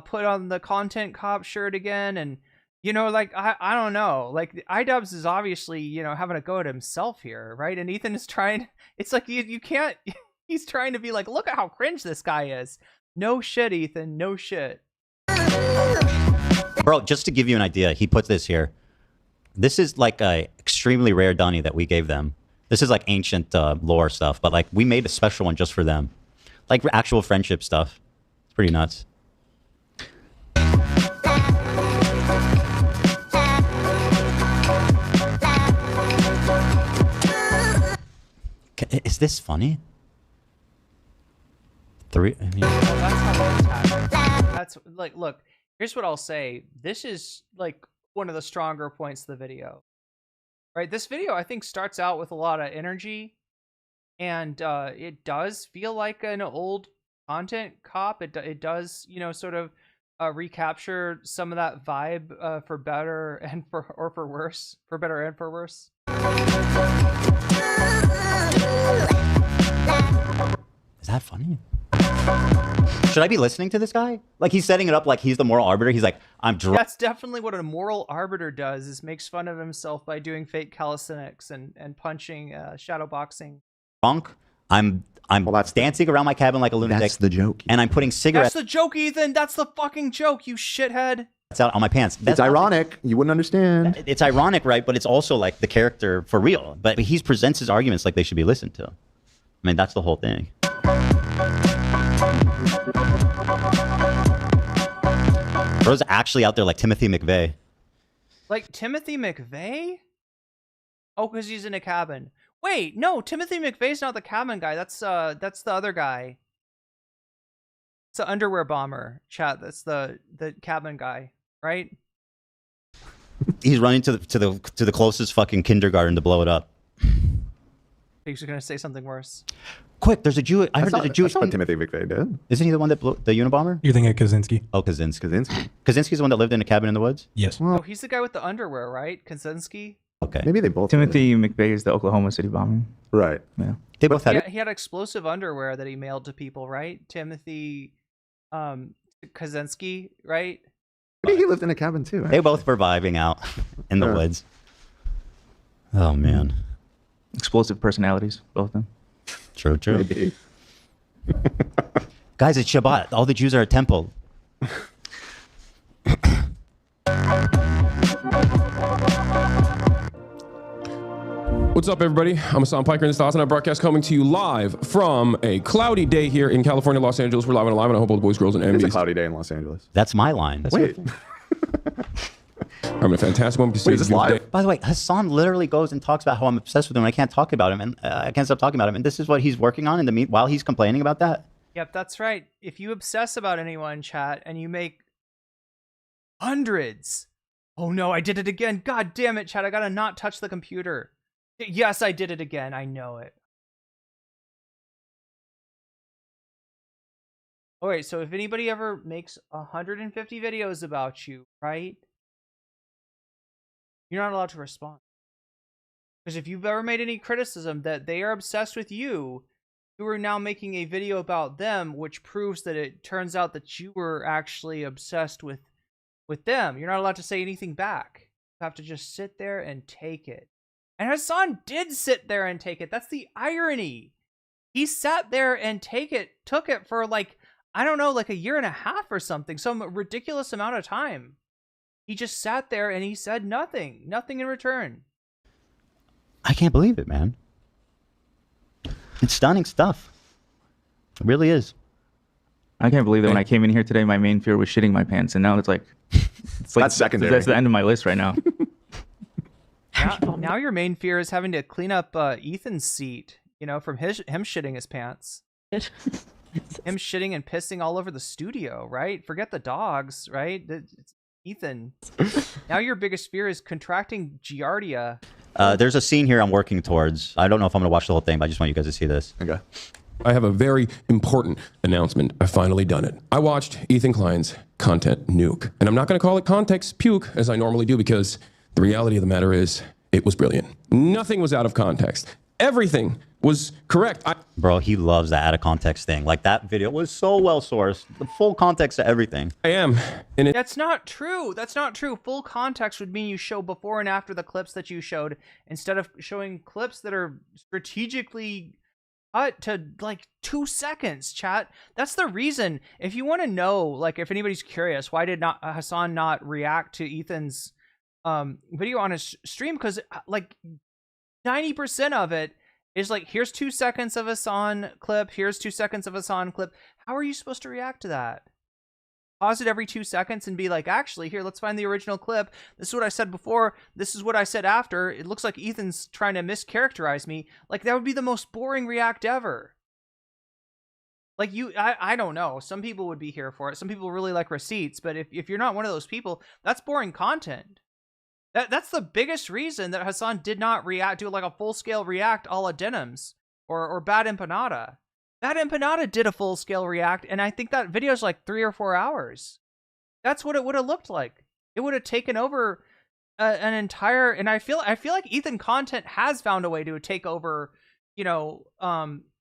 put on the content cop shirt again, and like I don't know. Like iDubbz is obviously, having a go at himself here, right? And Ethan is trying, it's like you can't he's trying to be like, look at how cringe this guy is. No shit, Ethan, no shit. Bro, just to give you an idea, he put this here. This is like a extremely rare dunny that we gave them. This is like ancient lore stuff, but like we made a special one just for them. Like actual friendship stuff. It's pretty nuts. Is this funny? That's like, look, here's what I'll say. This is like one of the stronger points of the video. Right? This video, I think, starts out with a lot of energy, and it does feel like an old content cop. It does, sort of recapture some of that vibe for better and for worse. For better and for worse. Is that funny? Should I be listening to this guy? Like, he's setting it up like he's the moral arbiter. He's like, I'm drunk. That's definitely what a moral arbiter does, is makes fun of himself by doing fake calisthenics and punching, shadow boxing. Drunk. I'm dancing around my cabin like a lunatic. That's the joke. And I'm putting cigarettes. That's the joke, Ethan. That's the fucking joke, you shithead. It's out on my pants. It's ironic. You wouldn't understand. It's ironic, right? But it's also like the character for real. But he presents his arguments like they should be listened to. I mean, that's the whole thing. Bro's actually out there like Timothy McVeigh. Like Timothy McVeigh? Oh, because he's in a cabin. Wait, no, Timothy McVeigh's not the cabin guy. That's the other guy. It's the underwear bomber, chat. That's the cabin guy, right? He's running to the closest fucking kindergarten to blow it up. He's gonna say something worse. Quick, there's a Jew. I heard there's a Jewish. That's what Timothy McVeigh did. Isn't he the one that blew the Unabomber? You're thinking of Kaczynski. Oh, Kaczynski. Kaczynski's the one that lived in a cabin in the woods? Yes. Oh, he's the guy with the underwear, right? Kaczynski? Okay. Maybe they both. Timothy McVeigh is the Oklahoma City bombing. Right. Yeah. They both had. He had explosive underwear that he mailed to people, right? Timothy, Kaczynski, right? Maybe he lived in a cabin too. They both were vibing out in the woods. Oh man. Explosive personalities, both of them. True. Guys, it's Shabbat. All the Jews are at temple. What's up, everybody? I'm Hassan Piker in the Stars, and I broadcast coming to you live from a cloudy day here in California, Los Angeles. We're live and alive, and I hope all the boys, girls, and It's MBs. a cloudy day in Los Angeles. That's my line. Wait. All are having a fantastic moment to see Wait, is this live? By the way, Hasan literally goes and talks about how I'm obsessed with him and I can't talk about him and I can't stop talking about him. And this is what he's working on in the while he's complaining about that. Yep, that's right. If you obsess about anyone, chat, and you make hundreds. Oh no, I did it again. God damn it, chat. I gotta not touch the computer. Yes, I did it again. I know it. Alright, so if anybody ever makes 150 videos about you, right? You're not allowed to respond. Because if you've ever made any criticism that they are obsessed with you, you are now making a video about them, which proves that it turns out that you were actually obsessed with them. You're not allowed to say anything back. You have to just sit there and take it. And Hasan did sit there and take it. That's the irony. He sat there and took it for like, I don't know, like a year and a half or something. Some ridiculous amount of time. He just sat there and he said nothing. Nothing in return. I can't believe it, man. It's stunning stuff. It really is. I can't believe that when I came in here today, my main fear was shitting my pants, and now it's like that's secondary. That's the end of my list right now. Now your main fear is having to clean up Ethan's seat, you know, from him shitting his pants. Him shitting and pissing all over the studio, right? Forget the dogs, right? It's Ethan. Now your biggest fear is contracting Giardia. There's a scene here I'm working towards. I don't know if I'm going to watch the whole thing, but I just want you guys to see this. Okay. I have a very important announcement. I've finally done it. I watched Ethan Klein's Content Nuke. And I'm not going to call it Context Puke, as I normally do, because the reality of the matter is, it was brilliant. Nothing was out of context. Everything was correct. Bro, he loves that out of context thing. Like, that video was so well sourced. The full context of everything. I am. And That's not true. That's not true. Full context would mean you show before and after the clips that you showed, instead of showing clips that are strategically cut to like 2 seconds, chat. That's the reason. If you want to know, like, if anybody's curious, why did not Hasan not react to Ethan's video on his stream? Because like 90% of it is like, here's 2 seconds of a Hasan clip, here's 2 seconds of a Hasan clip. How are you supposed to react to that? Pause it every 2 seconds and be like, actually, here, let's find the original clip. This is what I said before. This is what I said after. It looks like Ethan's trying to mischaracterize me. Like, that would be the most boring react ever. Like, I don't know. Some people would be here for it. Some people really like receipts. But if you're not one of those people, that's boring content. That's the biggest reason that Hasan did not do like a full-scale react a la Denims or Bad Empanada. Bad Empanada did a full-scale react, and I think that video is like 3 or 4 hours. That's what it would have looked like. It would have taken over an entire, and I feel like Ethan content has found a way to take over, you know,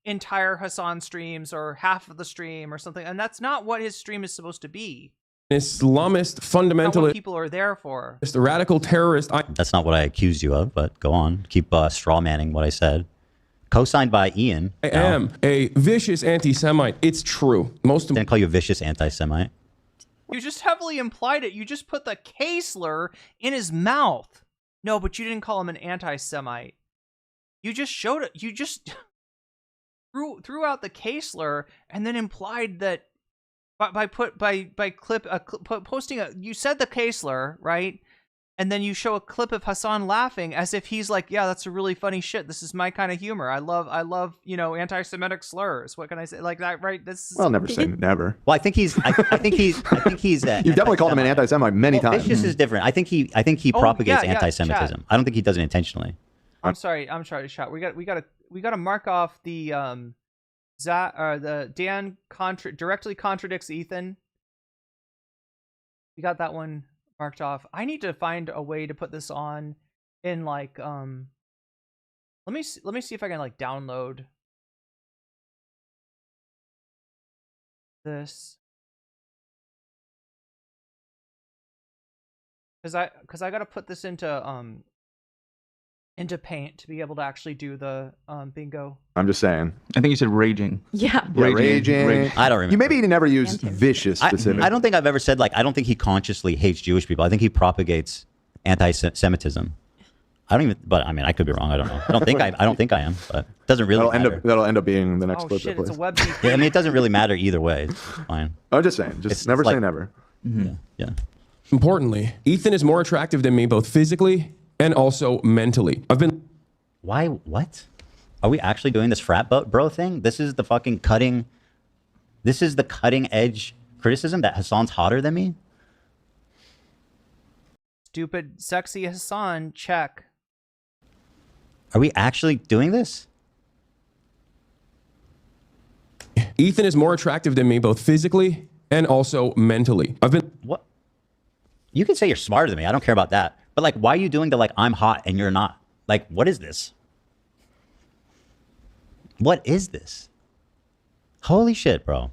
entire Hasan streams or half of the stream or something, and that's not what his stream is supposed to be. Islamist fundamentalist. What people are there for. Just a radical terrorist. That's not what I accused you of, but go on. Keep straw manning what I said. Co-signed by Ian. I am a vicious anti-Semite. It's true. Most of didn't call you a vicious anti-Semite. You just heavily implied it. You just put the K slur in his mouth. No, but you didn't call him an anti-Semite. You just showed it. You just threw out the K slur and then implied that posting you said the K slur, right? And then you show a clip of Hasan laughing as if he's like, yeah, that's a really funny shit. This is my kind of humor. I love, you know, anti-Semitic slurs. What can I say? Like that, right? This is... Well, never say never. Well, I think he's You've definitely called him an anti-Semite many times. Vicious is different. I think he propagates anti-Semitism. Chat. I don't think he does it intentionally. I'm sorry, chat. We got to mark off the the Dan directly contradicts Ethan. We got that one marked off. I need to find a way to put this on in like let me see if I can like download this, because I got to put this into Paint to be able to actually do the bingo. I'm just saying. I think you said raging. Yeah. Raging. I don't remember. You maybe never use vicious specifically. I don't think I've ever said, like, I don't think he consciously hates Jewish people. I think he propagates anti-Semitism. I don't even, but I mean, I could be wrong. I don't know. I don't think I am, but it doesn't really matter. That'll end up being the next Oh clip. shit, it's a web. Yeah, I mean, it doesn't really matter either way. It's fine. I'm just saying. Just never say never. Mm-hmm. Yeah. Importantly, Ethan is more attractive than me both physically and also mentally. I've been... Why? What? Are we actually doing this frat bro thing? This is the fucking cutting... This is the cutting edge criticism that Hasan's hotter than me? Stupid, sexy Hasan, check. Are we actually doing this? Ethan is more attractive than me both physically and also mentally. I've been... What? You can say you're smarter than me. I don't care about that. But like, why are you doing the like, I'm hot and you're not? Like, what is this? What is this? Holy shit, bro.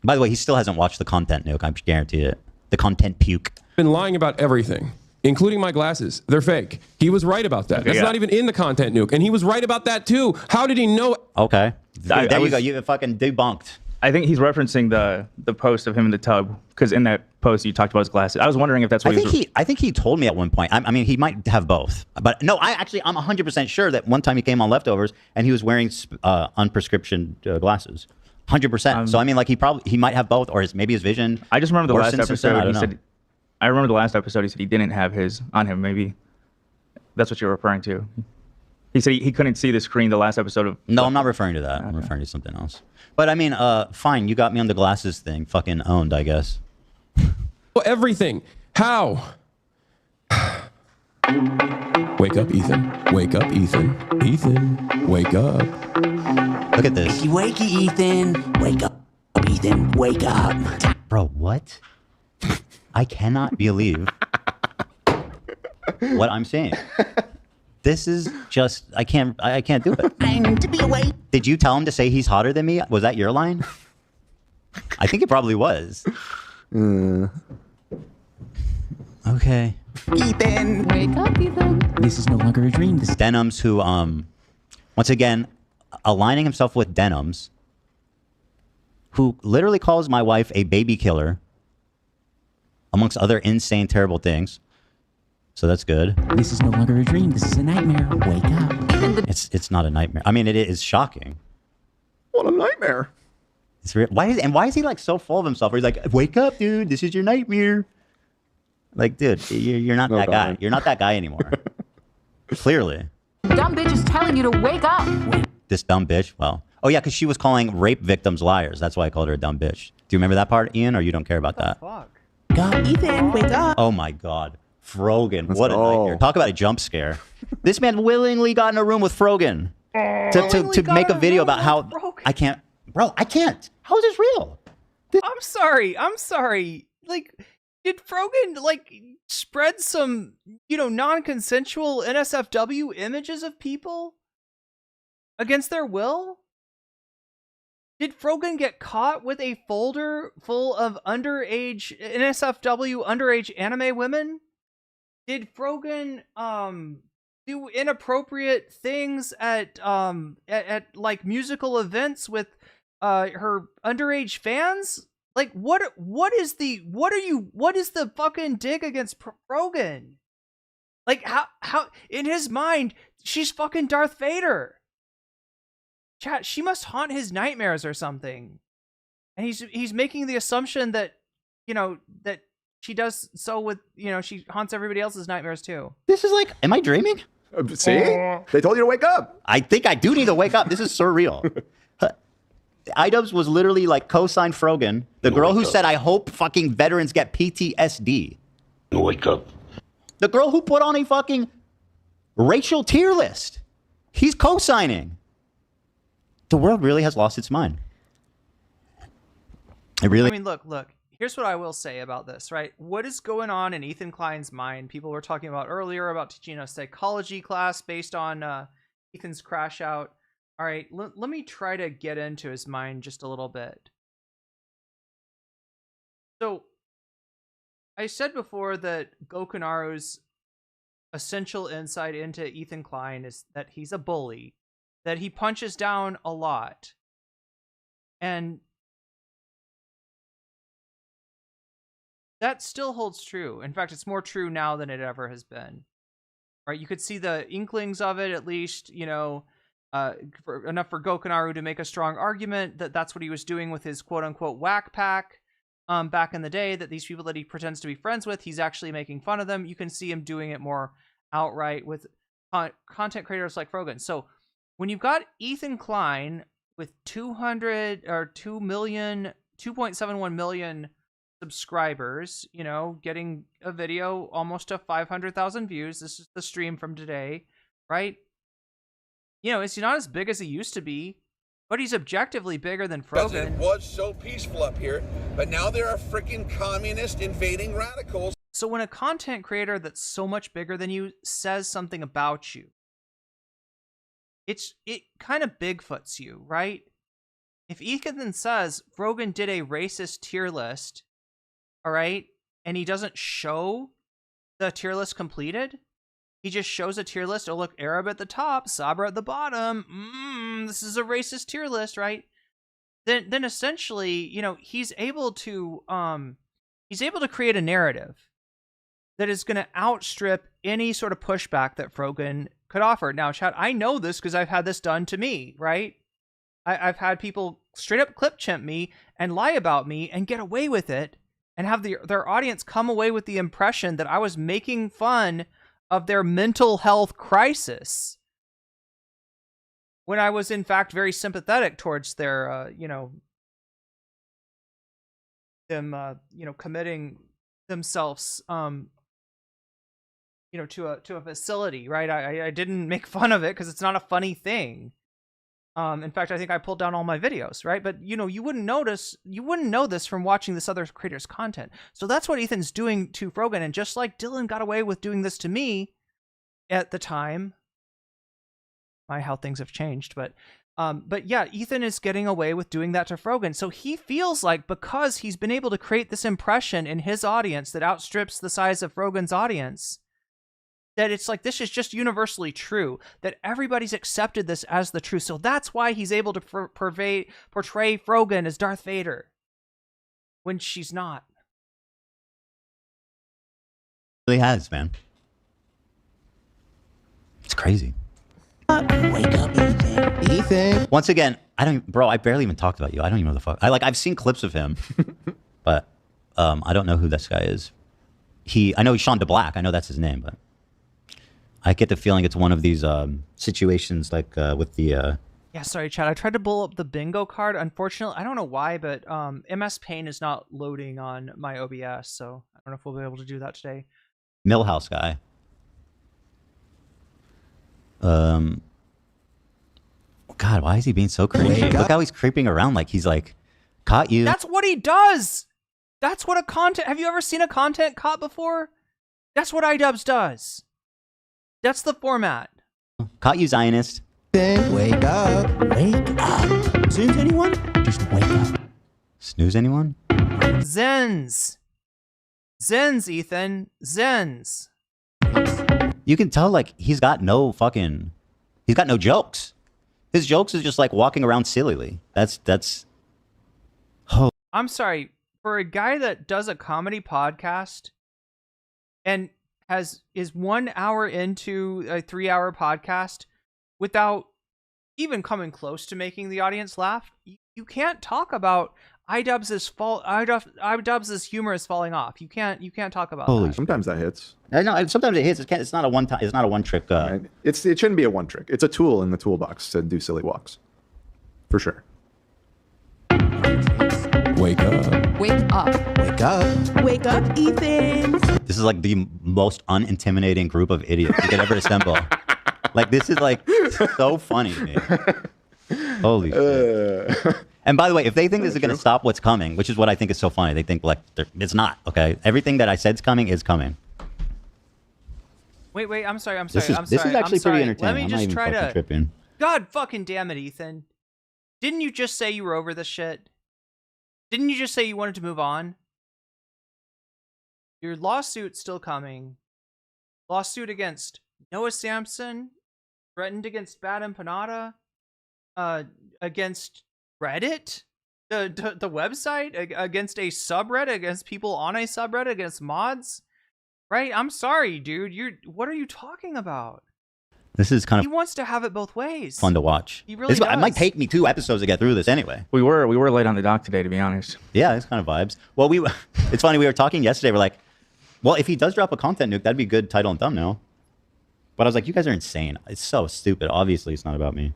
By the way, he still hasn't watched the content, Nuke. I'm guaranteed it. The content puke. Been lying about everything, including my glasses. They're fake. He was right about that. That's not even in the content, Nuke. And he was right about that too. How did he know? Okay. There you go. You fucking debunked. I think he's referencing the post of him in the tub, because in that post you talked about his glasses. I was wondering if that's what I think he told me at one point. I mean, he might have both, but no, I'm 100% sure that one time he came on Leftovers and he was wearing unprescription glasses. 100%. So I mean, like he might have both, or maybe his vision. I just remember the last episode. He said. I remember the last episode. He said he didn't have his on him. Maybe that's what you're referring to. He said he couldn't see the screen the last episode of... No, I'm not referring to that. Okay. I'm referring to something else. But I mean, fine. You got me on the glasses thing. Fucking owned, I guess. Everything. How? Wake up, Ethan. Wake up, Ethan. Ethan, wake up. Look at this. Wakey, Ethan. Wake up, Ethan. Wake up. Bro, what? I cannot believe what I'm seeing. This is just, I can't do it. I need to be awake. Did you tell him to say he's hotter than me? Was that your line? I think it probably was. Okay. Ethan. Wake up, Ethan. This is no longer a dream. This is Denims, who, once again, aligning himself with Denims, who literally calls my wife a baby killer, amongst other insane, terrible things. So that's good. This is no longer a dream. This is a nightmare. Wake up. It's not a nightmare. I mean, it is shocking. What a nightmare. It's real. Why is he like so full of himself? Where he's like, wake up, dude. This is your nightmare. Like, dude, you're not that guy. You're not that guy anymore. Clearly. Dumb bitch is telling you to wake up. This dumb bitch. Well, oh yeah, because she was calling rape victims liars. That's why I called her a dumb bitch. Do you remember that part, Ian, or you don't care about that? Fuck. Go, Ethan. Wake up. Oh my God. Frogan. What a nightmare. Talk about a jump scare. This man willingly got in a room with Frogan to make a video about how I can't. Bro, I can't. How is this real? I'm sorry. Like, did Frogan, like, spread some, non-consensual NSFW images of people against their will? Did Frogan get caught with a folder full of underage NSFW underage anime women? Did Frogan do inappropriate things at like musical events with her underage fans? Like what is the fucking dig against Frogan? Like how in his mind she's fucking Darth Vader. Chat, she must haunt his nightmares or something. And he's making the assumption that that she does so with, she haunts everybody else's nightmares too. This is like, am I dreaming? See? They told you to wake up. I think I do need to wake up. This is surreal. iDubbz was literally like co-signed Frogan, the girl who said, I hope fucking veterans get PTSD. Wake up. The girl who put on a fucking racial tier list. He's co-signing. The world really has lost its mind. It really. I mean, look. Here's what I will say about this, right? What is going on in Ethan Klein's mind? People were talking about earlier about teaching a psychology class based on Ethan's crash out. All right, let me try to get into his mind just a little bit. So, I said before that Gokunaru's essential insight into Ethan Klein is that he's a bully, that he punches down a lot. And that still holds true. In fact, it's more true now than it ever has been. Right? You could see the inklings of it, at least, enough for Gokunaru to make a strong argument that that's what he was doing with his quote-unquote whack pack. back in the day, that these people that he pretends to be friends with, he's actually making fun of them. You can see him doing it more outright with content creators like Frogan. So when you've got Ethan Klein with 2.71 million subscribers, you know, getting a video almost to 500,000 views. This is the stream from today, right? You know, it's not as big as he used to be, but he's objectively bigger than Frogan. It was so peaceful up here, but now there are freaking communist invading radicals. So when a content creator that's so much bigger than you says something about you, it kind of Bigfoots you, right? If Ethan says Frogan did a racist tier list, all right, and he doesn't show the tier list completed, he just shows a tier list. Oh, look, Arab at the top, Sabra at the bottom. This is a racist tier list, right? Then essentially, you know, he's able to create a narrative that is going to outstrip any sort of pushback that Frogan could offer. Now, chat, I know this because I've had this done to me, right? I've had people straight up clip chimp me and lie about me and get away with it and have their audience come away with the impression that I was making fun of their mental health crisis, when I was in fact very sympathetic towards their, you know, them, you know, committing themselves, you know, to a facility, right? I didn't make fun of it because it's not a funny thing. In fact, I think I pulled down all my videos, right? But, you know, you wouldn't know this from watching this other creator's content. So that's what Ethan's doing to Frogan. And just like Dylan got away with doing this to me at the time, how things have changed. But yeah, Ethan is getting away with doing that to Frogan. So he feels like, because he's been able to create this impression in his audience that outstrips the size of Frogan's audience, that it's like, this is just universally true, that everybody's accepted this as the truth. So that's why he's able to portray Frogan as Darth Vader when she's not. Really has, man. It's crazy. Wake up, Ethan. Ethan. Once again, I barely even talked about you. I don't even know the fuck. I've seen clips of him, but I don't know who this guy is. I know he's Sean DeBlack. I know that's his name, but I get the feeling it's one of these situations like with the... Yeah, sorry, Chad. I tried to pull up the bingo card. Unfortunately, I don't know why, but MS Paint is not loading on my OBS, so I don't know if we'll be able to do that today. Millhouse guy. God, why is he being so creepy? Look how he's creeping around like he's like, caught you. That's what he does! That's what have you ever seen a content caught before? That's what iDubbz does. That's the format. Caught you, Zionist. Then wake up. Wake up. Snooze anyone? Just wake up. Snooze anyone? Zens, Ethan. Zens. You can tell, like, he's got no jokes. His jokes is just like walking around sillily. That's. Oh. I'm sorry, for a guy that does a comedy podcast and is 1 hour into a 3-hour podcast without even coming close to making the audience laugh, you can't talk about iDubbz's humor is falling off. You can't talk about that. Sometimes that hits. No, sometimes it hits. It's not a one time. It's not a one trick. Right. It shouldn't be a one trick. It's a tool in the toolbox to do silly walks, for sure. Wake up. Wake up. Wake up. Wake up, Ethan. This is like the most unintimidating group of idiots you could ever assemble. Like, this is like so funny to me. Holy shit. And by the way, if they think this is going to stop what's coming, which is what I think is so funny, they think like it's not, okay? Everything that I said's coming is coming. Wait, I'm sorry. This is actually pretty entertaining. Let me I'm just not even try fucking to... tripping. God fucking damn it, Ethan. Didn't you just say you were over this shit? Didn't you just say you wanted to move on? Your lawsuit's still coming. Lawsuit against Noah Sampson, threatened against Bad Empanada, against Reddit, the website, against a subreddit, against people on a subreddit, against mods. Right? I'm sorry, dude. What are you talking about? This is kind He of wants to have it both ways. fun to watch. He really It might does. take me 2 episodes to get through this anyway. We were late on the dock today, to be honest. Yeah, it's kind of vibes. Well, it's funny. We were talking yesterday. We're like, well, if he does drop a content nuke, that'd be a good title and thumbnail. But I was like, you guys are insane. It's so stupid. Obviously, it's not about me.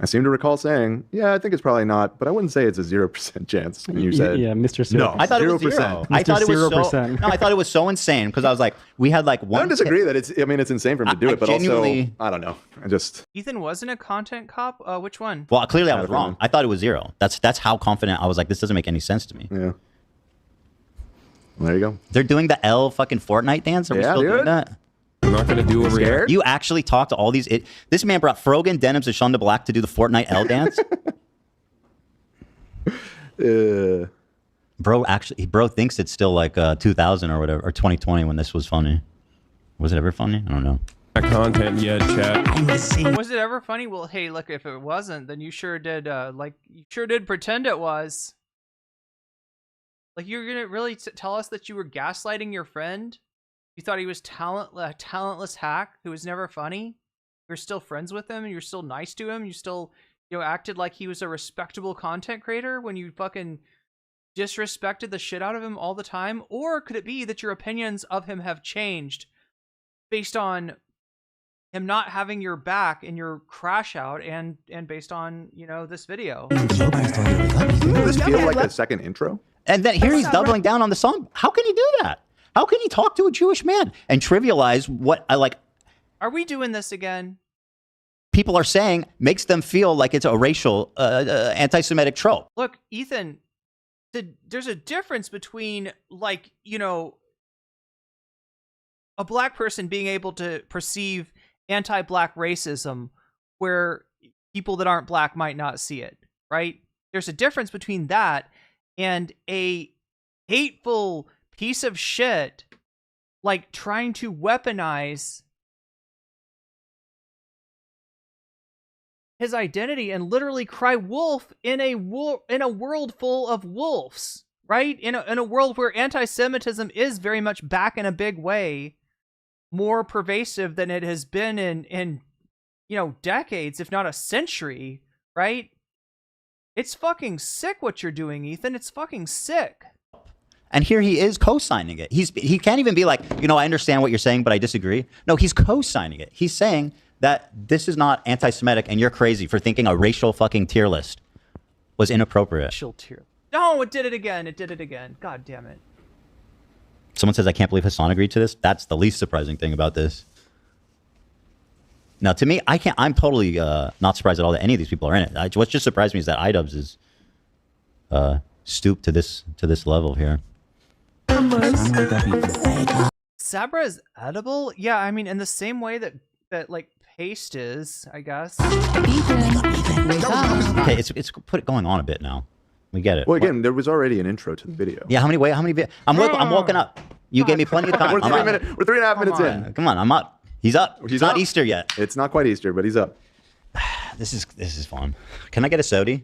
I seem to recall saying, yeah, I think it's probably not, but I wouldn't say it's a 0% chance. And you said, yeah, Mr. 0%. No, I thought 0%. it was 0. I thought it was so. No, I thought it was so insane because I was like, we had like one. I don't disagree that it's. I mean, it's insane for him to do it, but genuinely, also, I don't know. I just. Ethan wasn't a content cop. Which one? Well, clearly I was wrong. I thought it was 0. That's how confident I was. Like, this doesn't make any sense to me. Yeah. Well, there you go. They're doing the L fucking Fortnite dance. Are we still doing that? I'm not gonna do over here. You actually talked to all these. This man brought Frogan, Denims, and Shonda Black to do the Fortnite L dance. Bro thinks it's still like 2000 or whatever, or 2020 when this was funny. Was it ever funny? I don't know. Content yet, chat. Was it ever funny? Well, hey, look, if it wasn't, then you sure did. You sure did pretend it was. Like, you're gonna really tell us that you were gaslighting your friend? You thought he was a talentless hack who was never funny? You're still friends with him, and you're still nice to him. You still, acted like he was a respectable content creator when you fucking disrespected the shit out of him all the time? Or could it be that your opinions of him have changed based on him not having your back in your crash out and based on, this video? Doesn't this feel like a second intro? And then here he's doubling down on the song. How can he do that? How can he talk to a Jewish man and trivialize what I like? Are we doing this again? People are saying makes them feel like it's a racial, anti-Semitic trope. Look, Ethan, there's a difference between, like, a black person being able to perceive anti-black racism where people that aren't black might not see it, right? There's a difference between that and a hateful piece of shit like trying to weaponize his identity and literally cry wolf in a world full of wolves, right? In a world where anti-Semitism is very much back in a big way, more pervasive than it has been in decades, if not a century, right? It's fucking sick what you're doing, Ethan. It's fucking sick. And here he is co-signing it. He can't even be like, I understand what you're saying, but I disagree. No, he's co-signing it. He's saying that this is not anti-Semitic and you're crazy for thinking a racial fucking tier list was inappropriate. Racial tier. No, it did it again. It did it again. God damn it. Someone says, I can't believe Hasan agreed to this. That's the least surprising thing about this. Now, to me, I'm totally not surprised at all that any of these people are in it. What just surprised me is that iDubbz is stooped to this level here. Sabra is edible? Yeah, I mean, in the same way that like paste is, I guess. Okay, it's going on a bit now. We get it. Well, again, there was already an intro to the video. Yeah, how many? I'm woken up. You gave me plenty of time. We're 3.5 minutes in. Come on, I'm up. He's up. He's not Easter yet. It's not quite Easter, but he's up. This is fun. Can I get a soda?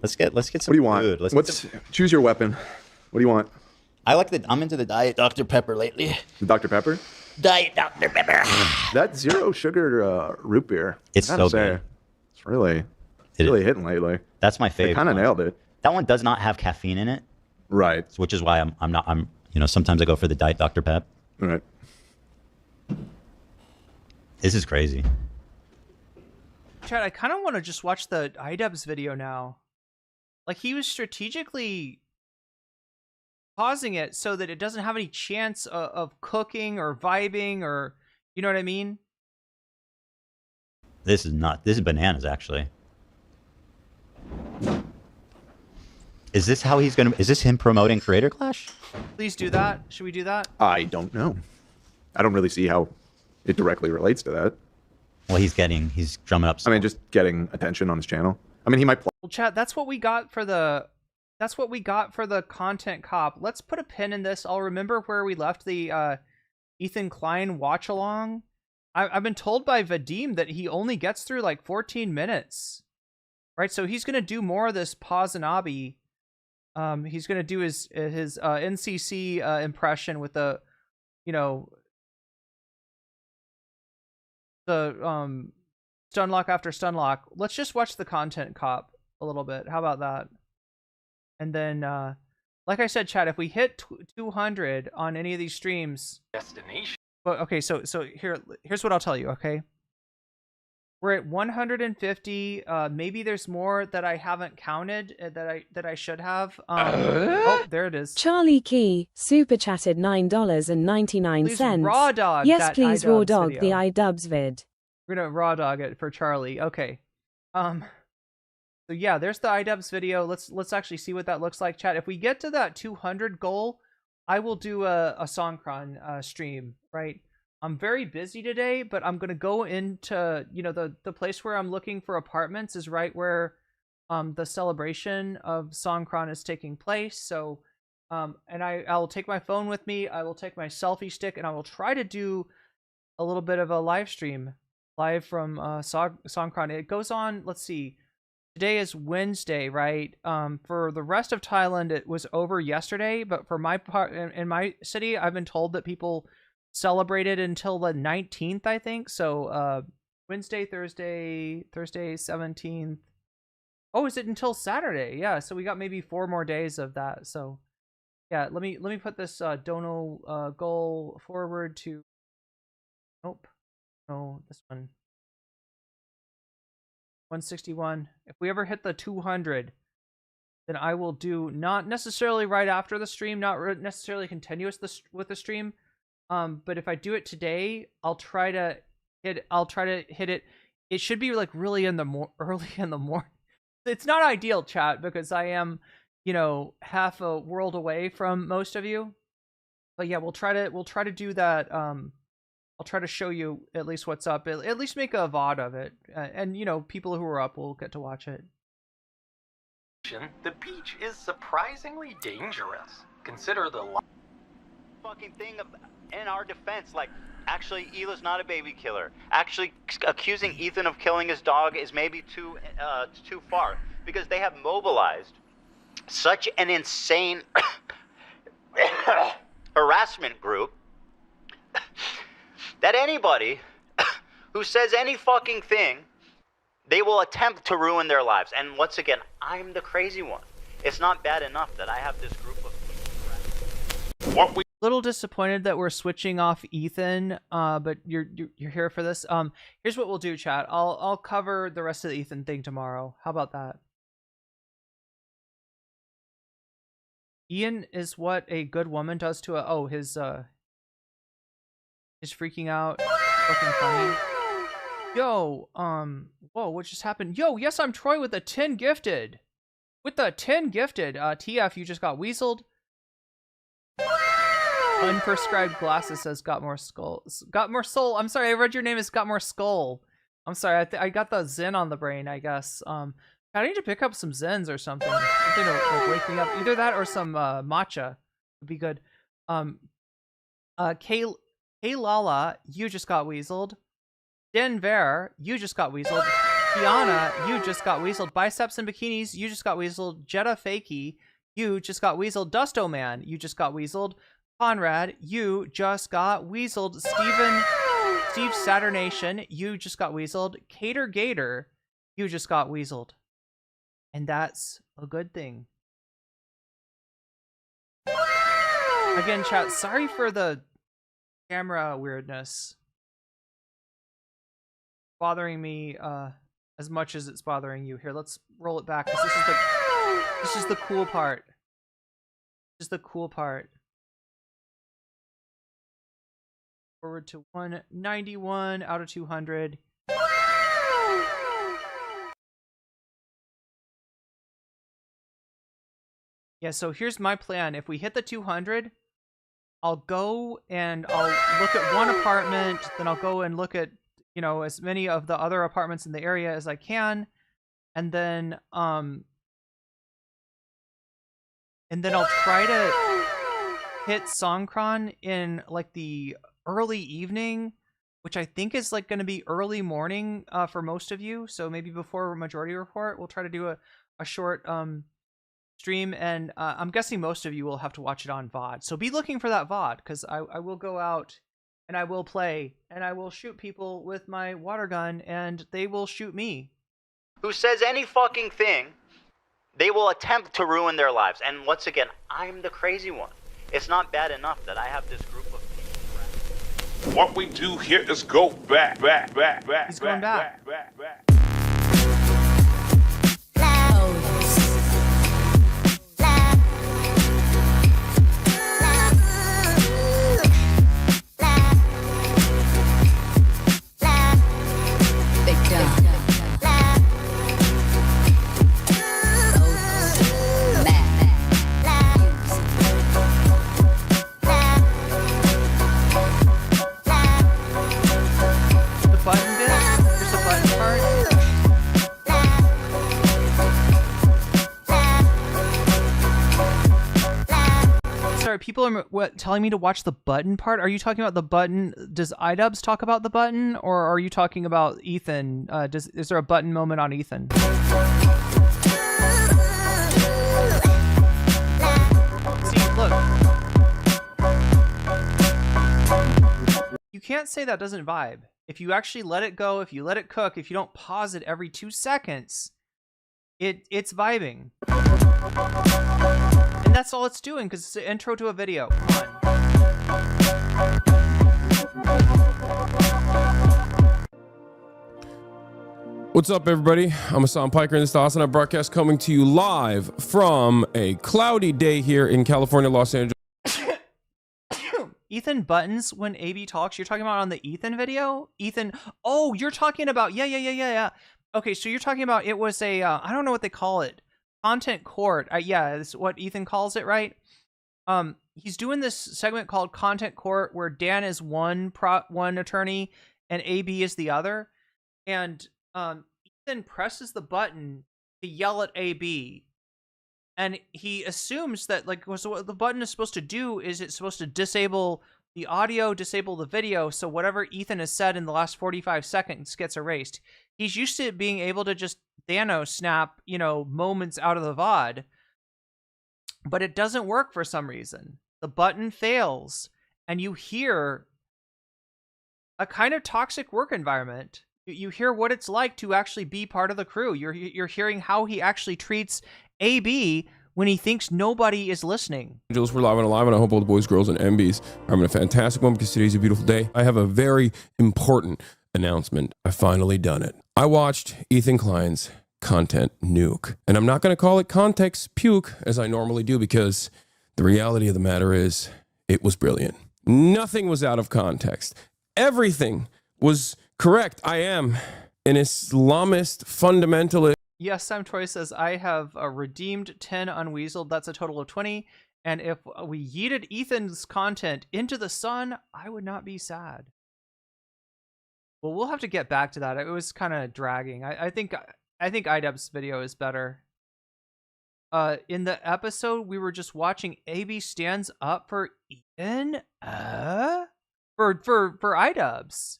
Let's get some. What do you want? Food. Choose your weapon. What do you want? I'm into the Diet Dr. Pepper lately. The Dr. Pepper? Diet Dr. Pepper. That zero sugar root beer. It's so good. It's really hitting lately. That's my favorite. They kind of nailed it. That one does not have caffeine in it. Right. Which is why I'm sometimes I go for the Diet Dr. Pep. Right. This is crazy. Chad, I kind of want to just watch the iDubbz video now. Like, he was strategically pausing it so that it doesn't have any chance of cooking or vibing or, you know what I mean? This is bananas, actually. Is this him promoting Creator Clash? Please do that. Should we do that? I don't know. I don't really see how it directly relates to that. Well, he's drumming up. I mean, just getting attention on his channel. I mean, he might. Well, Chad, that's what we got for the content cop. Let's put a pin in this. I'll remember where we left the Ethan Klein watch along. I've been told by Vadim that he only gets through like 14 minutes, right? So he's gonna do more of this Pazanabi. He's gonna do his NCC impression with the you know, the stunlock after stunlock. Let's just watch the content cop a little bit. How about that? And then, like I said, chat, if we hit 200 on any of these streams, Destination. but okay, so here's what I'll tell you. Okay, we're at 150. Maybe there's more that I haven't counted that I should have. Oh, there it is. Charlie Key super chatted $9.99. Please raw dog. Yes, that please raw iDubbz dog video. the iDubbz vid. We're gonna raw dog it for Charlie. Okay. So yeah, there's the iDubbz video. Let's actually see what that looks like, chat. If we get to that 200 goal, I will do a Songkran stream, right? I'm very busy today, but I'm gonna go into, you know, the place where I'm looking for apartments is right where the celebration of Songkran is taking place. So and I'll take my phone with me, I will take my selfie stick, and I will try to do a little bit of a live stream live from Songkran. It goes on, let's see. Today is Wednesday, right? For the rest of Thailand, it was over yesterday. But for my part, in my city, I've been told that people celebrated until the 19th, I think. So Wednesday, Thursday, 17th. Oh, is it until Saturday? Yeah. So we got maybe 4 more days of that. So yeah, let me put this dono goal forward to. Nope. No, this one. 161. If we ever hit the 200, then I will do, not necessarily right after the stream, not necessarily continuous with the stream, but if I do it today, I'll try to hit it. It should be like really early in the morning. It's not ideal, chat, because I am, you know, half a world away from most of you. But yeah, we'll try to do that. I'll try to show you at least what's up. At least make a VOD of it. And, you know, people who are up will get to watch it. The beach is surprisingly dangerous. Consider the fucking thing in our defense. Like, actually, Hila's not a baby killer. Actually, accusing Ethan of killing his dog is maybe too far. Because they have mobilized such an insane harassment group that anybody who says any fucking thing, they will attempt to ruin their lives. And once again, I'm the crazy one. It's not bad enough that I have this group of people. Little disappointed that we're switching off Ethan, but you're here for this. Here's what we'll do, chat. I'll cover the rest of the Ethan thing tomorrow. How about that? Ian is what a good woman does to a his freaking out. Fucking funny. Yo, whoa, what just happened? Yo, yes, I'm Troy with the 10 gifted. With the 10 gifted. TF, you just got weaseled. Unprescribed glasses says got more skull. Got more soul. I'm sorry, I read your name as got more skull. I'm sorry, I got the Zen on the brain, I guess. I need to pick up some Zens or something. Something to like, wake me up. Either that or some matcha would be good. Hey Lala, you just got weaseled. Denver, you just got weaseled. Tiana, you just got weaseled. Biceps and bikinis, you just got weaseled. Jetta Fakey, you just got weaseled. Dusto Man, you just got weaseled. Conrad, you just got weaseled. Steve Saturnation, you just got weaseled. Cater Gator, you just got weaseled. And that's a good thing. Again, chat, sorry for the camera weirdness. Bothering me as much as it's bothering you. Here, let's roll it back, because this is the cool part. This is the cool part. Forward to 191 out of 200. Yeah, so here's my plan. If we hit the 200, I'll go and I'll look at one apartment, then I'll go and look at, you know, as many of the other apartments in the area as I can, and then I'll try to hit Songkran in like the early evening, which I think is like going to be early morning for most of you. So maybe before Majority Report, we'll try to do a short stream, and I'm guessing most of you will have to watch it on VOD. So be looking for that VOD, because I will go out and I will play and I will shoot people with my water gun, and they will shoot me. Who says any fucking thing, they will attempt to ruin their lives. And once again, I'm the crazy one. It's not bad enough that I have this group of people. What we do here is go back. He's going back. People are telling me to watch the button part. Are you talking about the button? Does iDubbz talk about the button, or are you talking about Ethan? Is there a button moment on Ethan? See, look. You can't say that doesn't vibe. If you actually let it go, if you let it cook, if you don't pause it every 2 seconds, it's vibing. And that's all it's doing, because it's the intro to a video. Come on. What's up, everybody? I'm Hasan Piker, and this is the Hasan broadcast coming to you live from a cloudy day here in California, Los Angeles. Ethan buttons when AB talks. You're talking about on the Ethan video? Ethan, oh, you're talking about, yeah. Okay, so you're talking about, it was a, I don't know what they call it. Content court. Yeah, that's what Ethan calls it, right? He's doing this segment called Content Court, where Dan is one attorney and AB is the other. And Ethan presses the button to yell at AB. And he assumes that, like, so what the button is supposed to do is it's supposed to disable the audio, disable the video, so whatever Ethan has said in the last 45 seconds gets erased. He's used to being able to just Thanos snap, moments out of the VOD. But it doesn't work for some reason. The button fails, and you hear a kind of toxic work environment. You hear what it's like to actually be part of the crew. You're hearing how he actually treats AB when he thinks nobody is listening. We're live and alive, and I hope all the boys, girls, and MBs are having a fantastic one, because today's a beautiful day. I have a very important announcement. I finally done it. I watched Ethan Klein's content nuke, and I'm not going to call it context puke as I normally do, because the reality of the matter is it was brilliant. Nothing was out of context. Everything was correct. I am an Islamist fundamentalist. Yes, Sam Troy says, I have redeemed 10 unweaseled. That's a total of 20. And if we yeeted Ethan's content into the sun, I would not be sad. Well, we'll have to get back to that. It was kind of dragging. I think iDubbz video is better. In the episode, we were just watching AB stands up for Ethan for iDubbz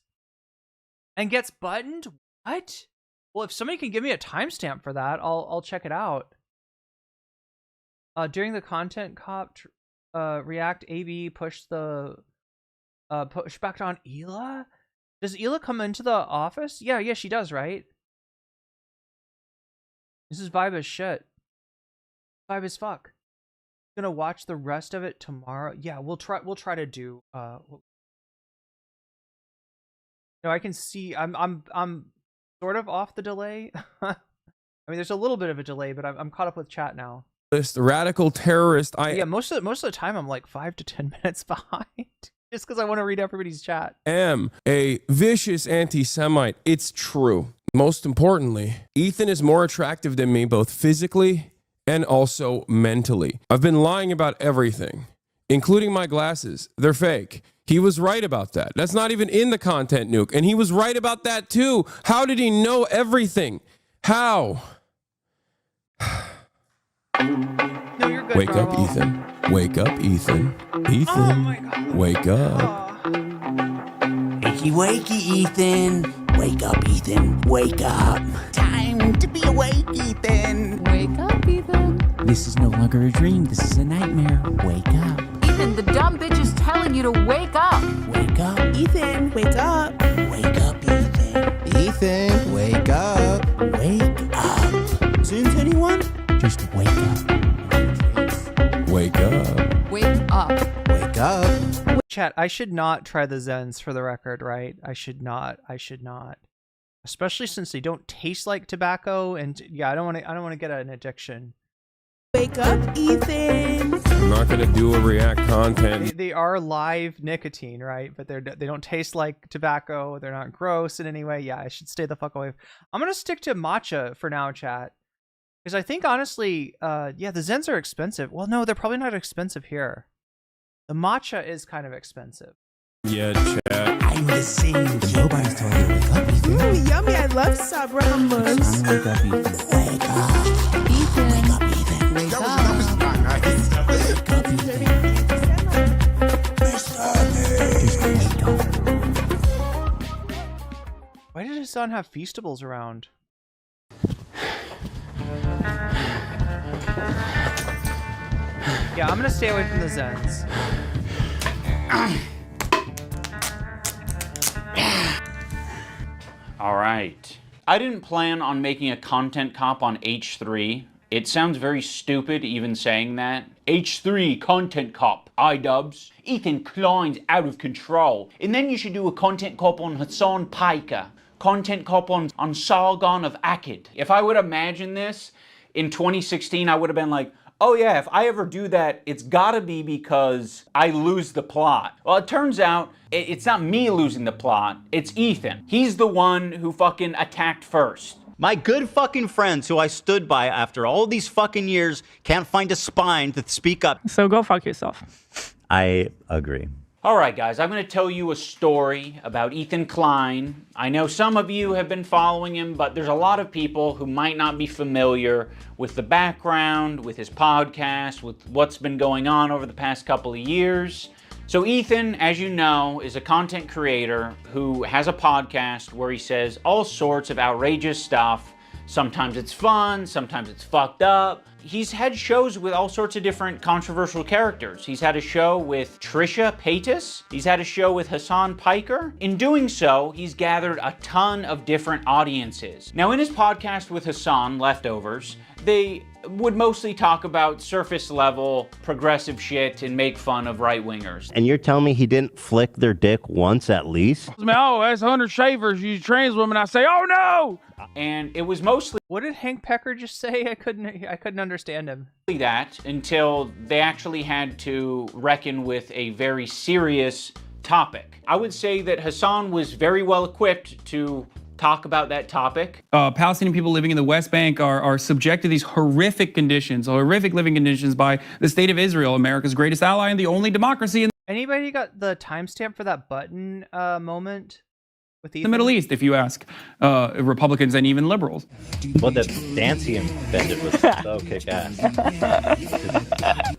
and gets buttoned. What? Well, if somebody can give me a timestamp for that, I'll check it out. During the content cop react, AB push back on Hila. Does Hila come into the office? Yeah, she does, right? This is vibe as shit. Vibe as fuck. Gonna watch the rest of it tomorrow. Yeah, we'll try to do. No, I can see. I'm sort of off the delay. I mean, there's a little bit of a delay, but I'm caught up with chat now. This radical terrorist. Yeah, most of the time I'm like 5 to 10 minutes behind, just because I want to read everybody's chat. Am a vicious anti-Semite. It's true. Most importantly, Ethan is more attractive than me, both physically and also mentally. I've been lying about everything, including my glasses. They're fake. He was right about that. That's not even in the content nuke. And he was right about that too. How did he know everything? How? No, you're good, Wake bro. up, Ethan. Wake up, Ethan. Ethan. Oh my God. Wake up. Wakey, wakey, Ethan. Wake up, Ethan. Wake up. Time to be awake, Ethan. Wake up, Ethan. This is no longer a dream. This is a nightmare. Wake up. Ethan, the dumb bitch is telling you to wake up. Wake up. Ethan, wake up. Wake up, Ethan. Ethan, wake up. Wake up. Zooms, anyone? Just wake up. Wake up. Wake up. Wake up. Chat, I should not try the Zens for the record, right? I should not. Especially since they don't taste like tobacco, and yeah, I don't want to get an addiction. Wake up, Ethan. I'm not gonna do a react content. They are live nicotine, right? But they don't taste like tobacco. They're not gross in any way. Yeah, I should stay the fuck away. I'm gonna stick to matcha for now, chat, because I think honestly, yeah, the Zens are expensive. Well, no, they're probably not expensive here. The matcha is kind of expensive. Yeah, chat. I'm the same. Nobody's told you to wake up, Ethan. Ooh, yummy. I love Sabra hummus. Wake up, Ethan. Wake up. Ethan. Wake up, Ethan. Wake up. Wake up, Ethan. Just wake up. Why did Hasan have Feastables around? Yeah, I'm gonna stay away from the Zens. All right. I didn't plan on making a content cop on H3. It sounds very stupid even saying that. H3 content cop, iDubbz. Ethan Klein's out of control. And then you should do a content cop on Hasan Piker. Content cop on Sargon of Akkad. If I would imagine this in 2016, I would have been like, oh yeah, if I ever do that, it's gotta be because I lose the plot. Well, it turns out it's not me losing the plot, it's Ethan. He's the one who fucking attacked first. My good fucking friends who I stood by after all these fucking years can't find a spine to speak up. So go fuck yourself. I agree. All right, guys, I'm going to tell you a story about Ethan Klein. I know some of you have been following him, but there's a lot of people who might not be familiar with the background, with his podcast, with what's been going on over the past couple of years. So Ethan, as you know, is a content creator who has a podcast where he says all sorts of outrageous stuff. Sometimes it's fun, sometimes it's fucked up. He's had shows with all sorts of different controversial characters. He's had a show with Trisha Paytas. He's had a show with Hasan Piker. In doing so, he's gathered a ton of different audiences. Now, in his podcast with Hasan, Leftovers, they would mostly talk about surface level progressive shit and make fun of right-wingers. And you're telling me he didn't flick their dick once at least? Oh, that's 100 shavers, you trans women. I say, oh no! And it was mostly... What did Hank Pecker just say? I couldn't understand him. That until they actually had to reckon with a very serious topic. I would say that Hasan was very well equipped to talk about that topic. Palestinian people living in the West Bank are subject to these horrific conditions, horrific living conditions by the state of Israel, America's greatest ally and the only democracy in Anybody got the timestamp for that button moment with the Middle East, if you ask Republicans and even liberals. Well, that dance he invented was so kick-ass.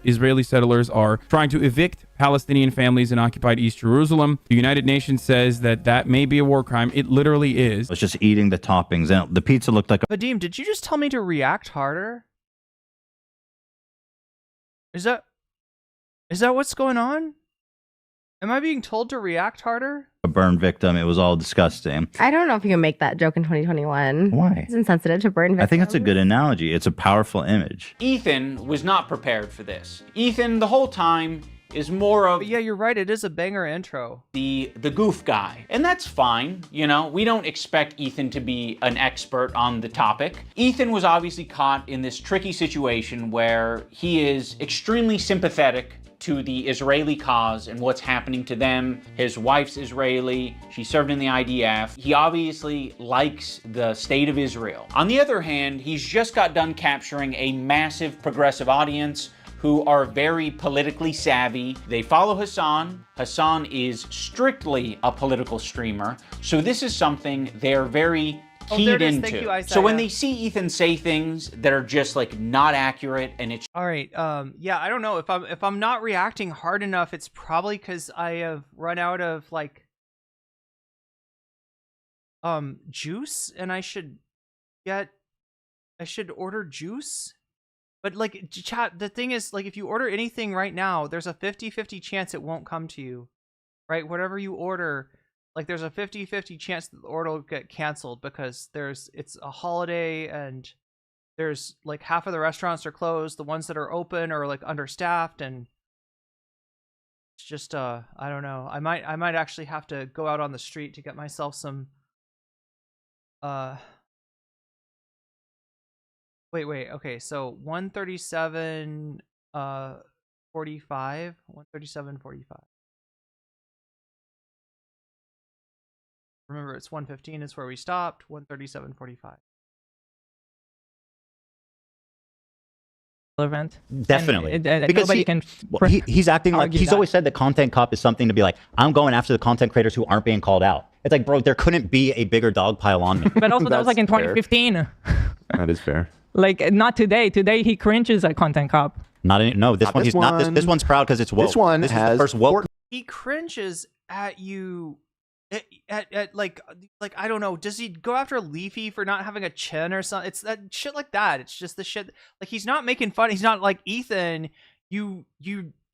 Israeli settlers are trying to evict Palestinian families in occupied East Jerusalem. The United Nations says that may be a war crime. It literally is. I was just eating the toppings, and the pizza looked like a... Vadim, did you just tell me to react harder? Is that what's going on? Am I being told to react harder? A burn victim. It was all disgusting. I don't know if you can make that joke in 2021. Why? It's insensitive to burn victims. I think it's a good analogy. It's a powerful image. Ethan was not prepared for this. Ethan, the whole time, is more of... But yeah, you're right. It is a banger intro. The goof guy. And that's fine. You know, we don't expect Ethan to be an expert on the topic. Ethan was obviously caught in this tricky situation where he is extremely sympathetic to the Israeli cause and what's happening to them. His wife's Israeli. She served in the IDF. He obviously likes the state of Israel. On the other hand, he's just got done capturing a massive progressive audience who are very politically savvy. They follow Hasan. Hasan is strictly a political streamer. So this is something they're very keyed into. Thank you, Isaiah. So when they see Ethan say things that are just like not accurate and it's... All right, yeah, I don't know. If I'm not reacting hard enough, it's probably because I have run out of like juice, and I should order juice. But like chat, the thing is, like, if you order anything right now, there's a 50-50 chance it won't come to you, right? Whatever you order, like, there's a 50-50 chance that the order will get canceled because it's a holiday and there's like half of the restaurants are closed. The ones that are open are like understaffed, and it's just I don't know. I might actually have to go out on the street to get myself some. Wait. Okay, so 137 45. 137.45. Remember, it's 115 is where we stopped. 137.45. Relevant. Definitely. Because nobody can. He's acting like argue he's that. always said the content cop is something to be like, I'm going after the content creators who aren't being called out. It's like, bro, there couldn't be a bigger dog pile on me. But also that was like in That's fair. 2015. That is fair. Like not today. Today he cringes at content cop. Not this Not one. this He's not this. one. This one's proud because it's woke. This one is has the first woke. He cringes at you at like I don't know, does he go after Leafy for not having a chin or something? It's that shit like that. It's just the shit, like, he's not making fun. He's not like, Ethan, you're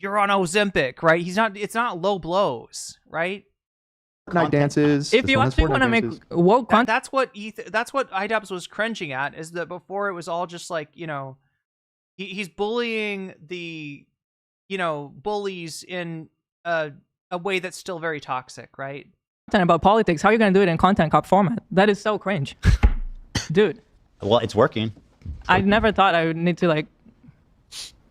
on Ozempic, right? He's not. It's not low blows, right? Night dances. If you actually want to make woke content, That's what iDubbz was cringing at, is that before it was all just like, you know, he's bullying the, you know, bullies in a way that's still very toxic, right? about politics, how are you gonna do it in content cop format? That is so cringe, dude. Well, it's working. I never thought I would need to like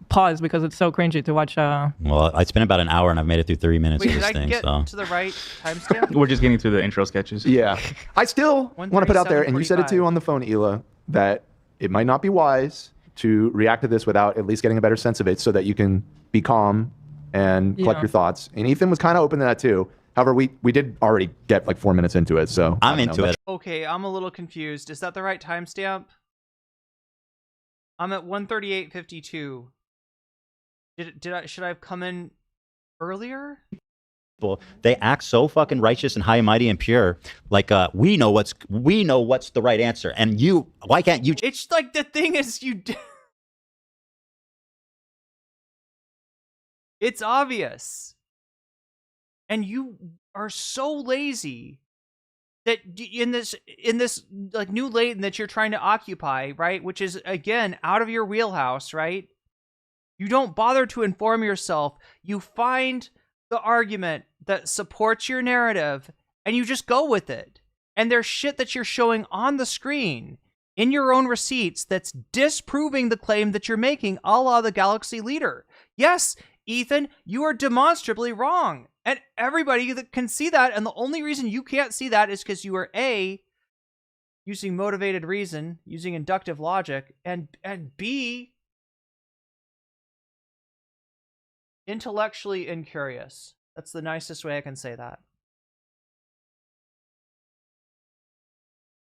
pause because it's so cringy to watch. Well, it's been about an hour and I've made it through 30 minutes Wait, of did this I thing. get So to the right timestamp? We're just getting through the intro sketches. Yeah. I still want to put out there, and you said it too on the phone, Hila, that it might not be wise to react to this without at least getting a better sense of it so that you can be calm and collect your thoughts. And Ethan was kind of open to that too. However, we did already get like 4 minutes into it, so I'm into it. Okay, I'm a little confused. Is that the right timestamp? I'm at 138:52. Should I have come in earlier? They act so fucking righteous and high and mighty and pure. Like we know what's the right answer, and why can't you? It's like, the thing is, it's obvious, and you are so lazy that in this like new lane that you're trying to occupy, right? Which is again out of your wheelhouse, right? You don't bother to inform yourself. You find the argument that supports your narrative and you just go with it. And there's shit that you're showing on the screen in your own receipts that's disproving the claim that you're making, a la the Galaxy Leader. Yes, Ethan, you are demonstrably wrong. And everybody that can see that, and the only reason you can't see that is because you are A, using motivated reason, using inductive logic, and B, intellectually incurious. That's the nicest way I can say that.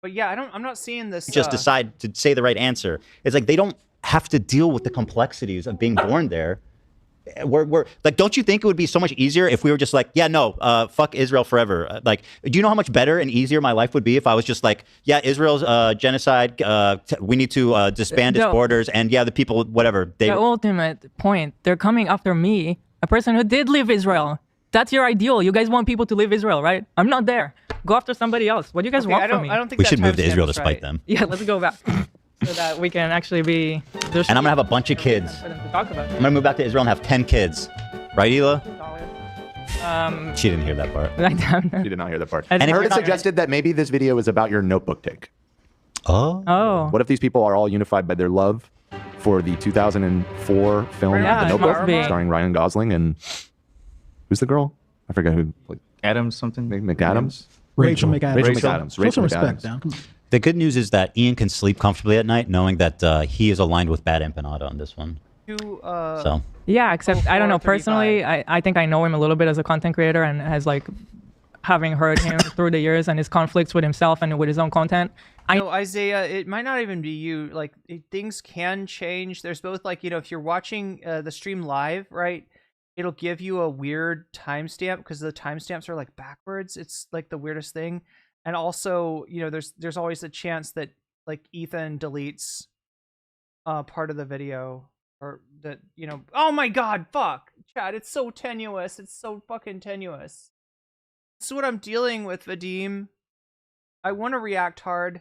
But yeah, I'm not seeing this. Just decide to say the right answer. It's like they don't have to deal with the complexities of being born there. We're like, don't you think it would be so much easier if we were just like, yeah, no, fuck Israel forever? Like, do you know how much better and easier my life would be if I was just like, yeah, Israel's genocide. We need to disband its borders, and yeah, the people, whatever. The ultimate point, they're coming after me, a person who did leave Israel. That's your ideal. You guys want people to leave Israel, right? I'm not there. Go after somebody else. What do you guys want from me? I don't think we should move to Israel to spite them. Yeah, let's go back so that we can actually be. And I'm gonna have a bunch of kids. For them to talk about. I'm gonna move back to Israel and have 10 kids. Right, Hila? She didn't hear that part. She did not hear that part. And I heard if it suggested that maybe this video is about your notebook take. Oh. What if these people are all unified by their love for the 2004 film Yeah, The it Notebook, must be. starring Ryan Gosling and who's the girl? I forget who played. Adams something. McAdams. Rachel McAdams. Rachel McAdams. Show Rachel some respect McAdams. down. Come on. The good news is that Ian can sleep comfortably at night knowing that he is aligned with Bad Empanada on this one. So. Yeah, except I don't know 34, personally. I think I know him a little bit as a content creator, and as like having heard him through the years and his conflicts with himself and with his own content. Isaiah, it might not even be you. Like, things can change. There's both, like, you know, if you're watching the stream live, right, it'll give you a weird timestamp because the timestamps are like backwards. It's like the weirdest thing. And also, you know, there's always a chance that like Ethan deletes part of the video, or that, you know, oh my god, fuck, chat, it's so tenuous, it's so fucking tenuous. This is what I'm dealing with, Vadim. I want to react hard,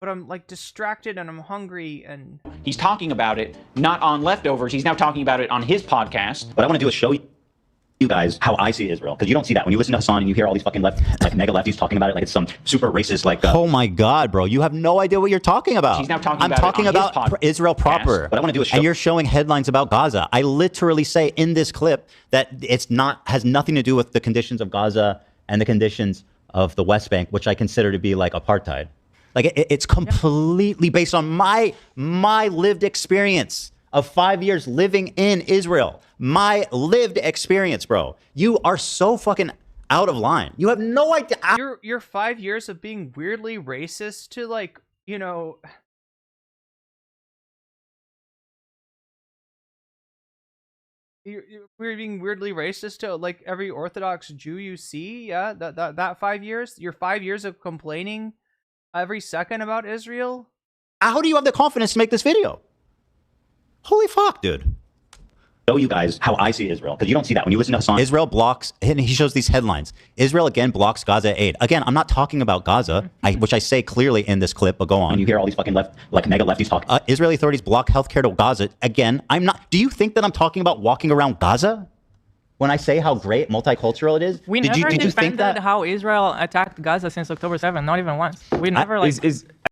but I'm like distracted and I'm hungry, and He's talking about it, not on Leftovers. He's now talking about it on his podcast. What I want to do is show you guys how I see Israel, because you don't see that when you listen to Hasan and you hear all these fucking mega lefties talking about it like it's some super racist oh my god, bro, you have no idea what you're talking about. He's now talking I'm about talking it on his about Israel proper. What I want to do is show and you're showing headlines about Gaza. I literally say in this clip that it's not, has nothing to do with the conditions of Gaza and the conditions of the West Bank, which I consider to be like apartheid. Like it's completely based on my lived experience of 5 years living in Israel. My lived experience, bro. You are so fucking out of line. You have no idea. Your 5 years of being weirdly racist to, like, you know, we're being weirdly racist to like every Orthodox Jew you see. Yeah, that 5 years, your 5 years of complaining every second about Israel. How do you have the confidence to make this video? Holy fuck, dude. Show you guys how I see Israel, because you don't see that when you listen to Hasan. Israel blocks, and he shows these headlines. Israel again blocks Gaza aid. Again, I'm not talking about Gaza, which I say clearly in this clip, but go on. When you hear all these fucking mega lefties talk. Israeli authorities block healthcare to Gaza. Again, I'm not. Do you think that I'm talking about walking around Gaza? When I say how great multicultural it is? We never defended how Israel attacked Gaza since October 7th, not even once. We never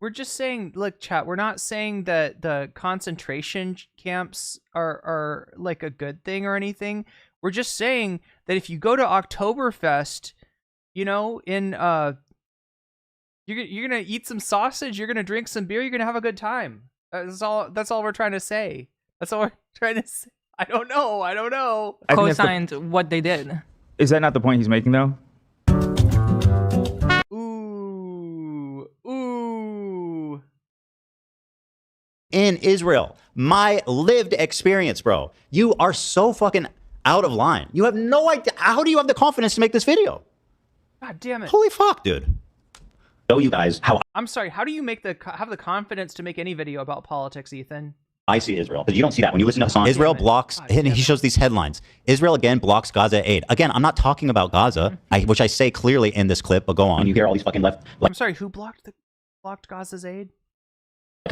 We're just saying, look, chat, we're not saying that the concentration camps are like a good thing or anything. We're just saying that if you go to Oktoberfest, you know, in you're gonna eat some sausage, you're gonna drink some beer, you're gonna have a good time. That's all we're trying to say. That's all we're trying to say. I don't know. Co-signed what they did. Is that not the point he's making, though? Ooh. In Israel, my lived experience, bro. You are so fucking out of line. You have no idea. How do you have the confidence to make this video? God damn it. Holy fuck, dude. Show you guys how I'm sorry. How do you have the confidence to make any video about politics, Ethan? I see Israel, because you don't see that when you listen to Hasan. Israel blocks, and he shows these headlines. Israel again blocks Gaza aid. Again, I'm not talking about Gaza, which I say clearly in this clip, but go on. When you hear all these fucking I'm sorry, who blocked Gaza's aid?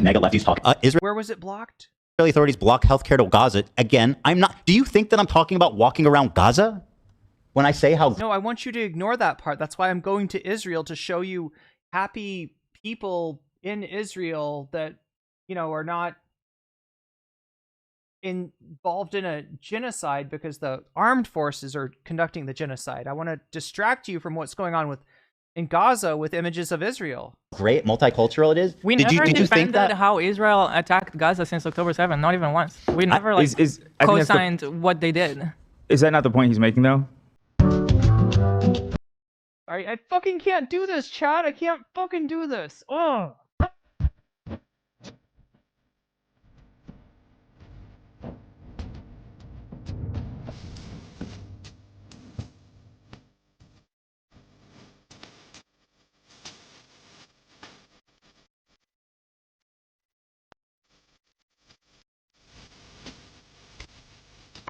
Mega lefties talk. Where was it blocked? Israeli authorities block healthcare to Gaza. Again, I'm not. Do you think that I'm talking about walking around Gaza? When I say how. No, I want you to ignore that part. That's why I'm going to Israel, to show you happy people in Israel that, you know, are not involved in a genocide because the armed forces are conducting the genocide. I want to distract you from what's going on in Gaza with images of Israel. Great multicultural it is. We never defended how Israel attacked Gaza since October 7th, not even once. We never co-signed what they did. Is that not the point he's making, though? Alright, I fucking can't do this, chat. I can't fucking do this. Oh.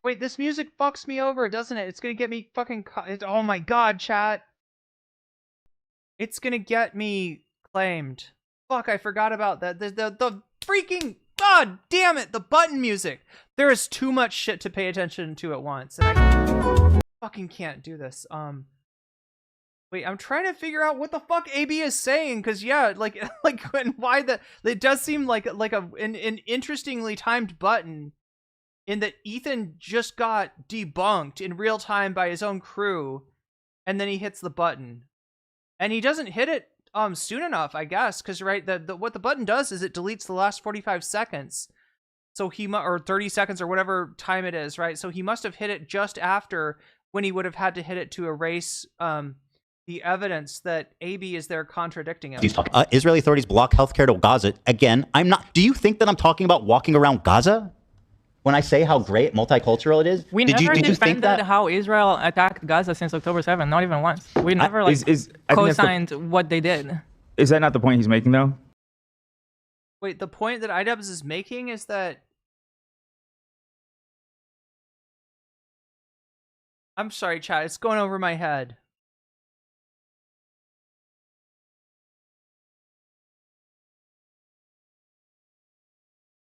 Wait, this music fucks me over, doesn't it? It's gonna get me fucking... Oh my god, chat. It's gonna get me claimed. Fuck, I forgot about that. The freaking... God damn it, the button music. There is too much shit to pay attention to at once. And I fucking can't do this. Wait, I'm trying to figure out what the fuck AB is saying, because yeah, it does seem like an interestingly timed button, in that Ethan just got debunked in real time by his own crew, and then he hits the button. And he doesn't hit it soon enough, I guess, because right, what the button does is it deletes the last 45 seconds. So or 30 seconds or whatever time it is, right? So he must have hit it just after, when he would have had to hit it to erase the evidence that AB is there contradicting him. Israeli authorities block healthcare to Gaza. Again, I'm not. Do you think that I'm talking about walking around Gaza? When I say how great multicultural it is? We never defended how Israel attacked Gaza since October 7th, not even once. We never co-signed what they did. Is that not the point he's making, though? Wait, the point that iDubbz is making is that... I'm sorry, chat. It's going over my head.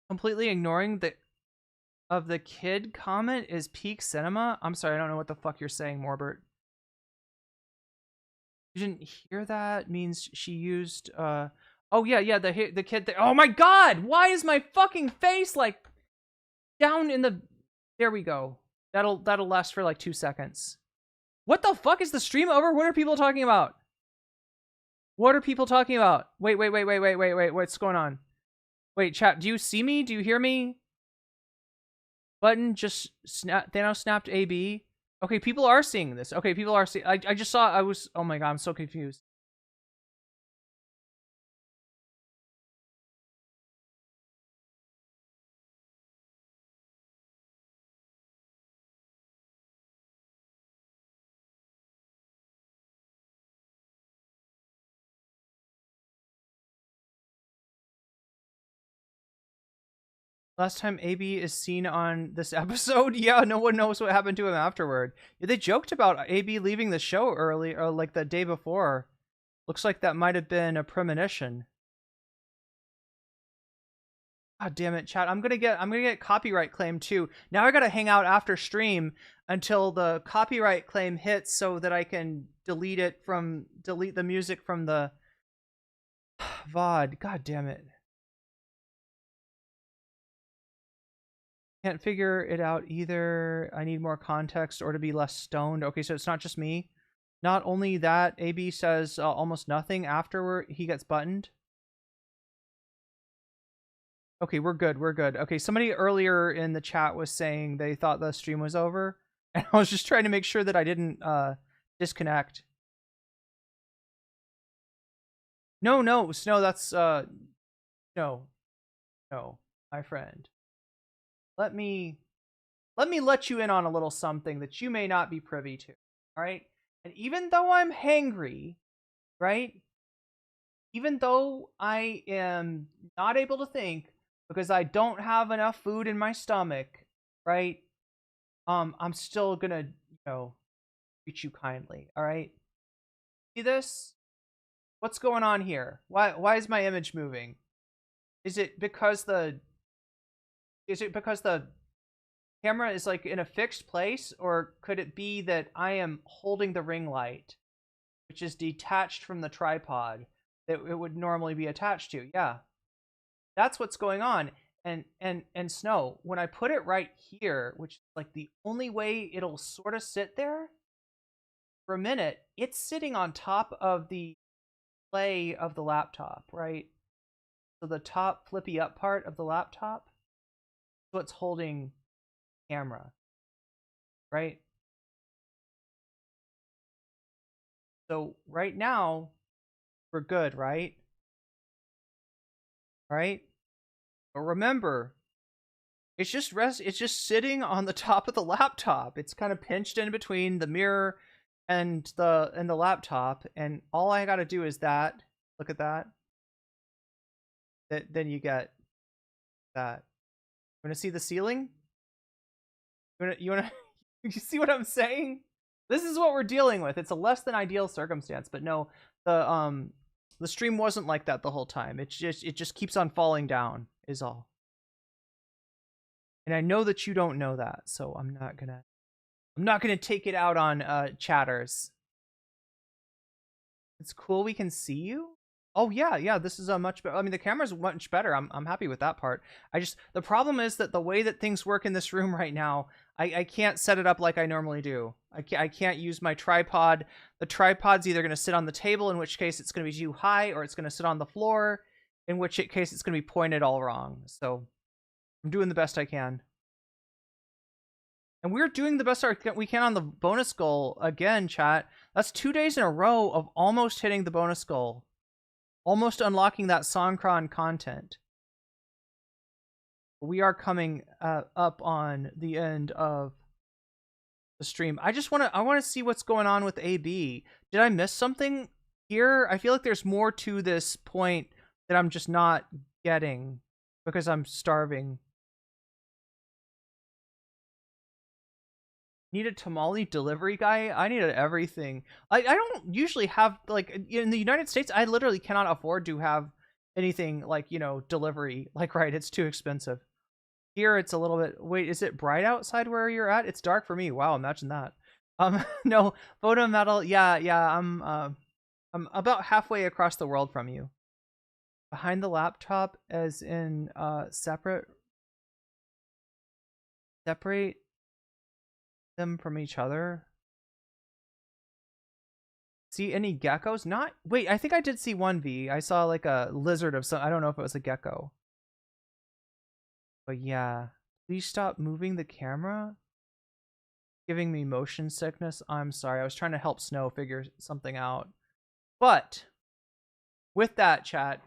Completely ignoring the kid comment is peak cinema. I'm sorry, I don't know what the fuck you're saying, Morbert. You didn't hear that? Means she used oh yeah, the kid there. Oh my god! Why is my fucking face like down in the... There we go. That'll last for like 2 seconds. What the fuck? Is the stream over? What are people talking about? What are people talking about? Wait, what's going on? Wait, chat, do you see me? Do you hear me? Button just Thanos snapped AB. Okay, people are seeing this. Okay, people are seeing... I just saw... Oh my god, I'm so confused. Last time AB is seen on this episode? Yeah, no one knows what happened to him afterward. Yeah, they joked about AB leaving the show early, or like the day before. Looks like that might have been a premonition. God damn it, chat. I'm gonna get copyright claim too. Now I gotta hang out after stream until the copyright claim hits so that I can delete the music from the VOD. God damn it. Can't figure it out either. I need more context or to be less stoned. Okay, so it's not just me. Not only that, AB says almost nothing after he gets buttoned. Okay, we're good. Okay, somebody earlier in the chat was saying they thought the stream was over. And I was just trying to make sure that I didn't disconnect. No, Snow, that's... No, my friend. Let me let you in on a little something that you may not be privy to, all right? And even though I'm hangry, right? Even though I am not able to think because I don't have enough food in my stomach, right? I'm still gonna, treat you kindly, all right? See this? What's going on here? Why is my image moving? Is it because the camera is like in a fixed place, or could it be that I am holding the ring light, which is detached from the tripod that it would normally be attached to? Yeah, that's what's going on. And Snow, when I put it right here, which is like the only way it'll sort of sit there for a minute, it's sitting on top of the display of the laptop, right? So the top flippy up part of the laptop, what's holding camera, right? So right now we're good, right? Right? But remember, it's just sitting on the top of the laptop. It's kind of pinched in between the mirror and the laptop, and all I got to do is that. Look at that. Then you get that. You want to see the ceiling? You want to you see what I'm saying? This is what we're dealing with. It's a less than ideal circumstance, but no, the stream wasn't like that the whole time. It just keeps on falling down is all. And I know that you don't know that, so I'm not gonna take it out on chatters. It's cool we can see you. Oh yeah, this is a much better. I mean, the camera's much better. I'm happy with that part. The problem is that the way that things work in this room right now, I can't set it up like I normally do. I can't use my tripod. The tripod's either going to sit on the table, in which case it's going to be too high, or it's going to sit on the floor, in which case it's going to be pointed all wrong. So I'm doing the best I can. And we're doing the best we can on the bonus goal again, chat. That's 2 days in a row of almost hitting the bonus goal. Almost unlocking that Songkran content. We are coming up on the end of the stream. I want to see what's going on with AB. Did I miss something here? I feel like there's more to this point that I'm just not getting because I'm starving. Need a tamale delivery guy? I needed everything. I don't usually have, like, in the United States, I literally cannot afford to have anything like, you know, delivery. Like, right, it's too expensive. Here it's a little bit, wait, is it bright outside where you're at? It's dark for me. Wow, imagine that. No, photo metal, yeah, I'm about halfway across the world from you. Behind the laptop, as in separate them from each other. See any geckos? Not, wait, I think I did see one V. I saw like a lizard of some, I don't know if it was a gecko. But yeah, please stop moving the camera. Giving me motion sickness. I'm sorry, I was trying to help Snow figure something out. But with that, chat,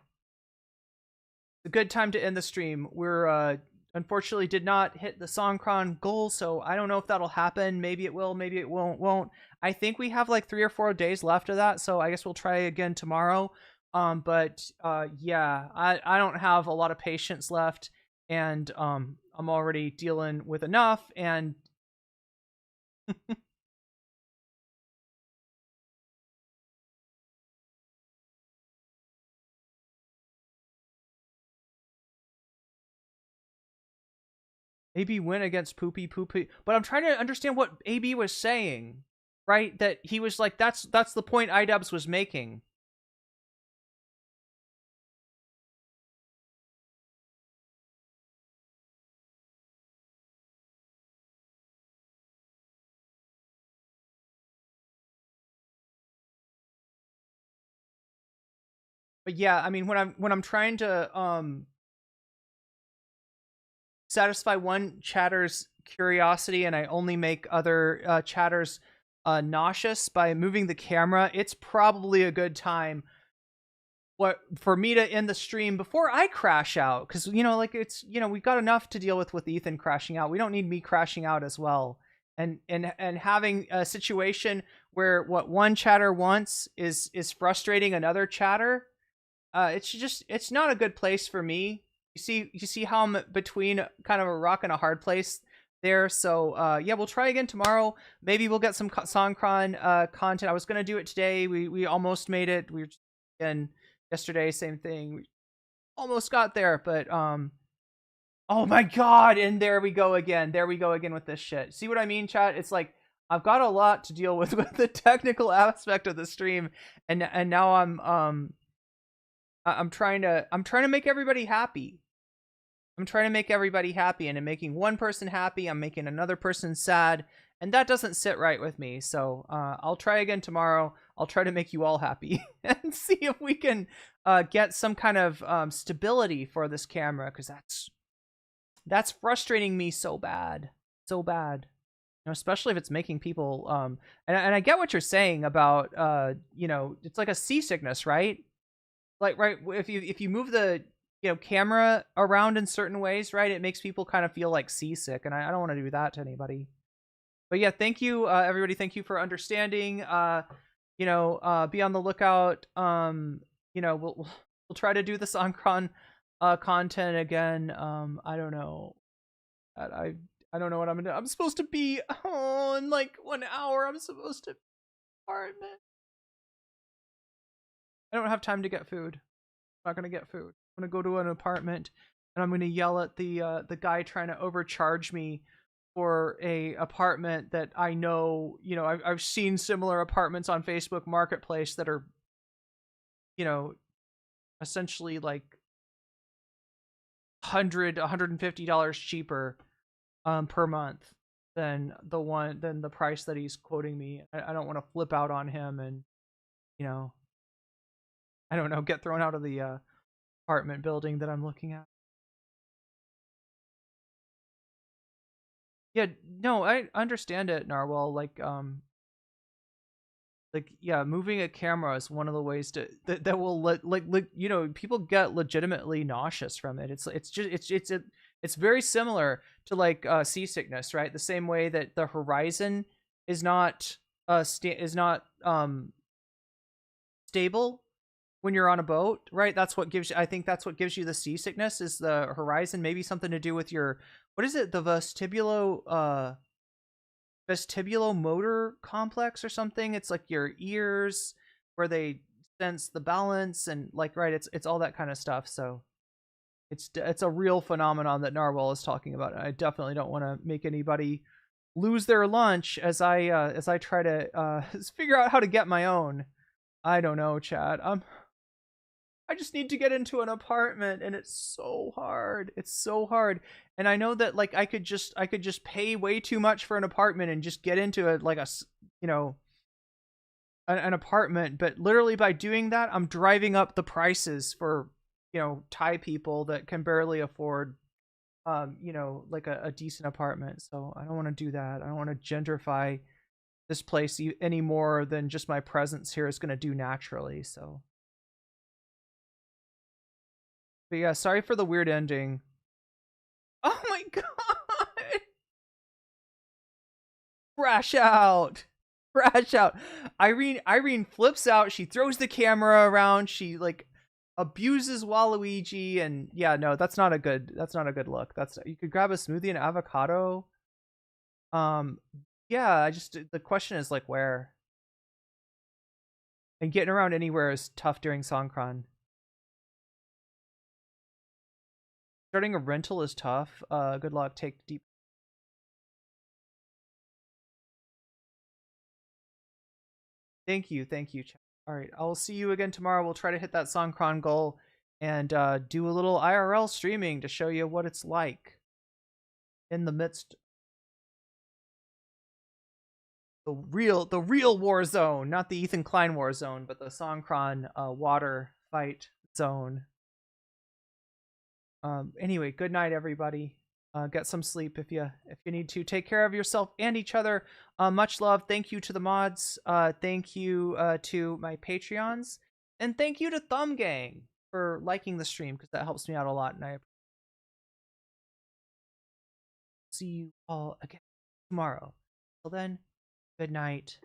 it's a good time to end the stream. We're unfortunately did not hit the Songkran goal, so I don't know if that'll happen. Maybe it will, maybe it won't. I think we have like 3 or 4 days left of that, so I guess we'll try again tomorrow. But yeah, I don't have a lot of patience left, and I'm already dealing with enough, and AB win against Poopy, but I'm trying to understand what AB was saying, right? That he was like, that's the point iDubbz was making. But yeah, I mean, when I'm trying to satisfy one chatter's curiosity and I only make other chatters nauseous by moving the camera, it's probably a good time for me to end the stream before I crash out, because, you know, like, it's, you know, we've got enough to deal with Ethan crashing out. We don't need me crashing out as well. And having a situation where what one chatter wants is frustrating another chatter, it's not a good place for me. You see how I'm between kind of a rock and a hard place there. So yeah, we'll try again tomorrow. Maybe we'll get some Songkran content. I was gonna do it today. We almost made it. We were just, and yesterday, same thing. We almost got there, but oh my god! And there we go again. There we go again with this shit. See what I mean, chat? It's like I've got a lot to deal with the technical aspect of the stream, and now I'm trying to make everybody happy. I'm trying to make everybody happy, and in making one person happy, I'm making another person sad, and that doesn't sit right with me. So I'll try again tomorrow. I'll try to make you all happy and see if we can get some kind of stability for this camera, because that's frustrating me so bad, You know, especially if it's making people and I get what you're saying about you know, it's like a seasickness, right? Like, right, if you move the, you know, camera around in certain ways, right, it makes people kind of feel like seasick, and I don't want to do that to anybody. But yeah, thank you, everybody. Thank you for understanding. You know, be on the lookout. You know, we'll try to do the Songkran content again. I don't know. I don't know what I'm gonna do. I'm supposed to be in like 1 hour. I'm supposed to apartment. I don't have time to get food. I'm not gonna get food. I'm gonna go to an apartment, and I'm gonna yell at the guy trying to overcharge me for a apartment that I know, you know, I've seen similar apartments on Facebook Marketplace that are, you know, essentially like $150 cheaper per month than the price that he's quoting me. I don't want to flip out on him and, you know, I don't know, get thrown out of the apartment building that I'm looking at. Yeah, no, I understand it, Narwhal. Like yeah, moving a camera is one of the ways that will like you know, people get legitimately nauseous from it. It's very similar to like seasickness, right? The same way that the horizon is not stable. when you're on a boat, right? That's what gives you, I think that's what gives you the seasickness is the horizon. Maybe something to do with your, what is it? The vestibulomotor complex or something. It's like your ears where they sense the balance and like, right. It's all that kind of stuff. So it's a real phenomenon that Narwhal is talking about. I definitely don't want to make anybody lose their lunch as I try to figure out how to get my own. I don't know, chat. I just need to get into an apartment, and it's so hard. It's so hard, and I know that like I could just pay way too much for an apartment and just get into an apartment. But literally by doing that, I'm driving up the prices for Thai people that can barely afford like a decent apartment. So I don't want to do that. I don't want to gentrify this place any more than just my presence here is going to do naturally. So, but yeah, sorry for the weird ending. Oh my god! Crash out! Crash out! Irene flips out. She throws the camera around. She like abuses Waluigi, and yeah, no, that's not a good look. You could grab a smoothie and avocado. Yeah, the question is like where? And getting around anywhere is tough during Songkran. Starting a rental is tough. Good luck. Take deep. Thank you. All right, I will see you again tomorrow. We'll try to hit that Songkran goal and do a little IRL streaming to show you what it's like in the midst the real war zone, not the Ethan Klein war zone, but the Songkran water fight zone. Anyway, good night, everybody. Get some sleep if you need to. Take care of yourself and each other. Much love. Thank you to the mods. Thank you to my Patreons, and thank you to Thumb Gang for liking the stream because that helps me out a lot. And I see you all again tomorrow. Till then, good night.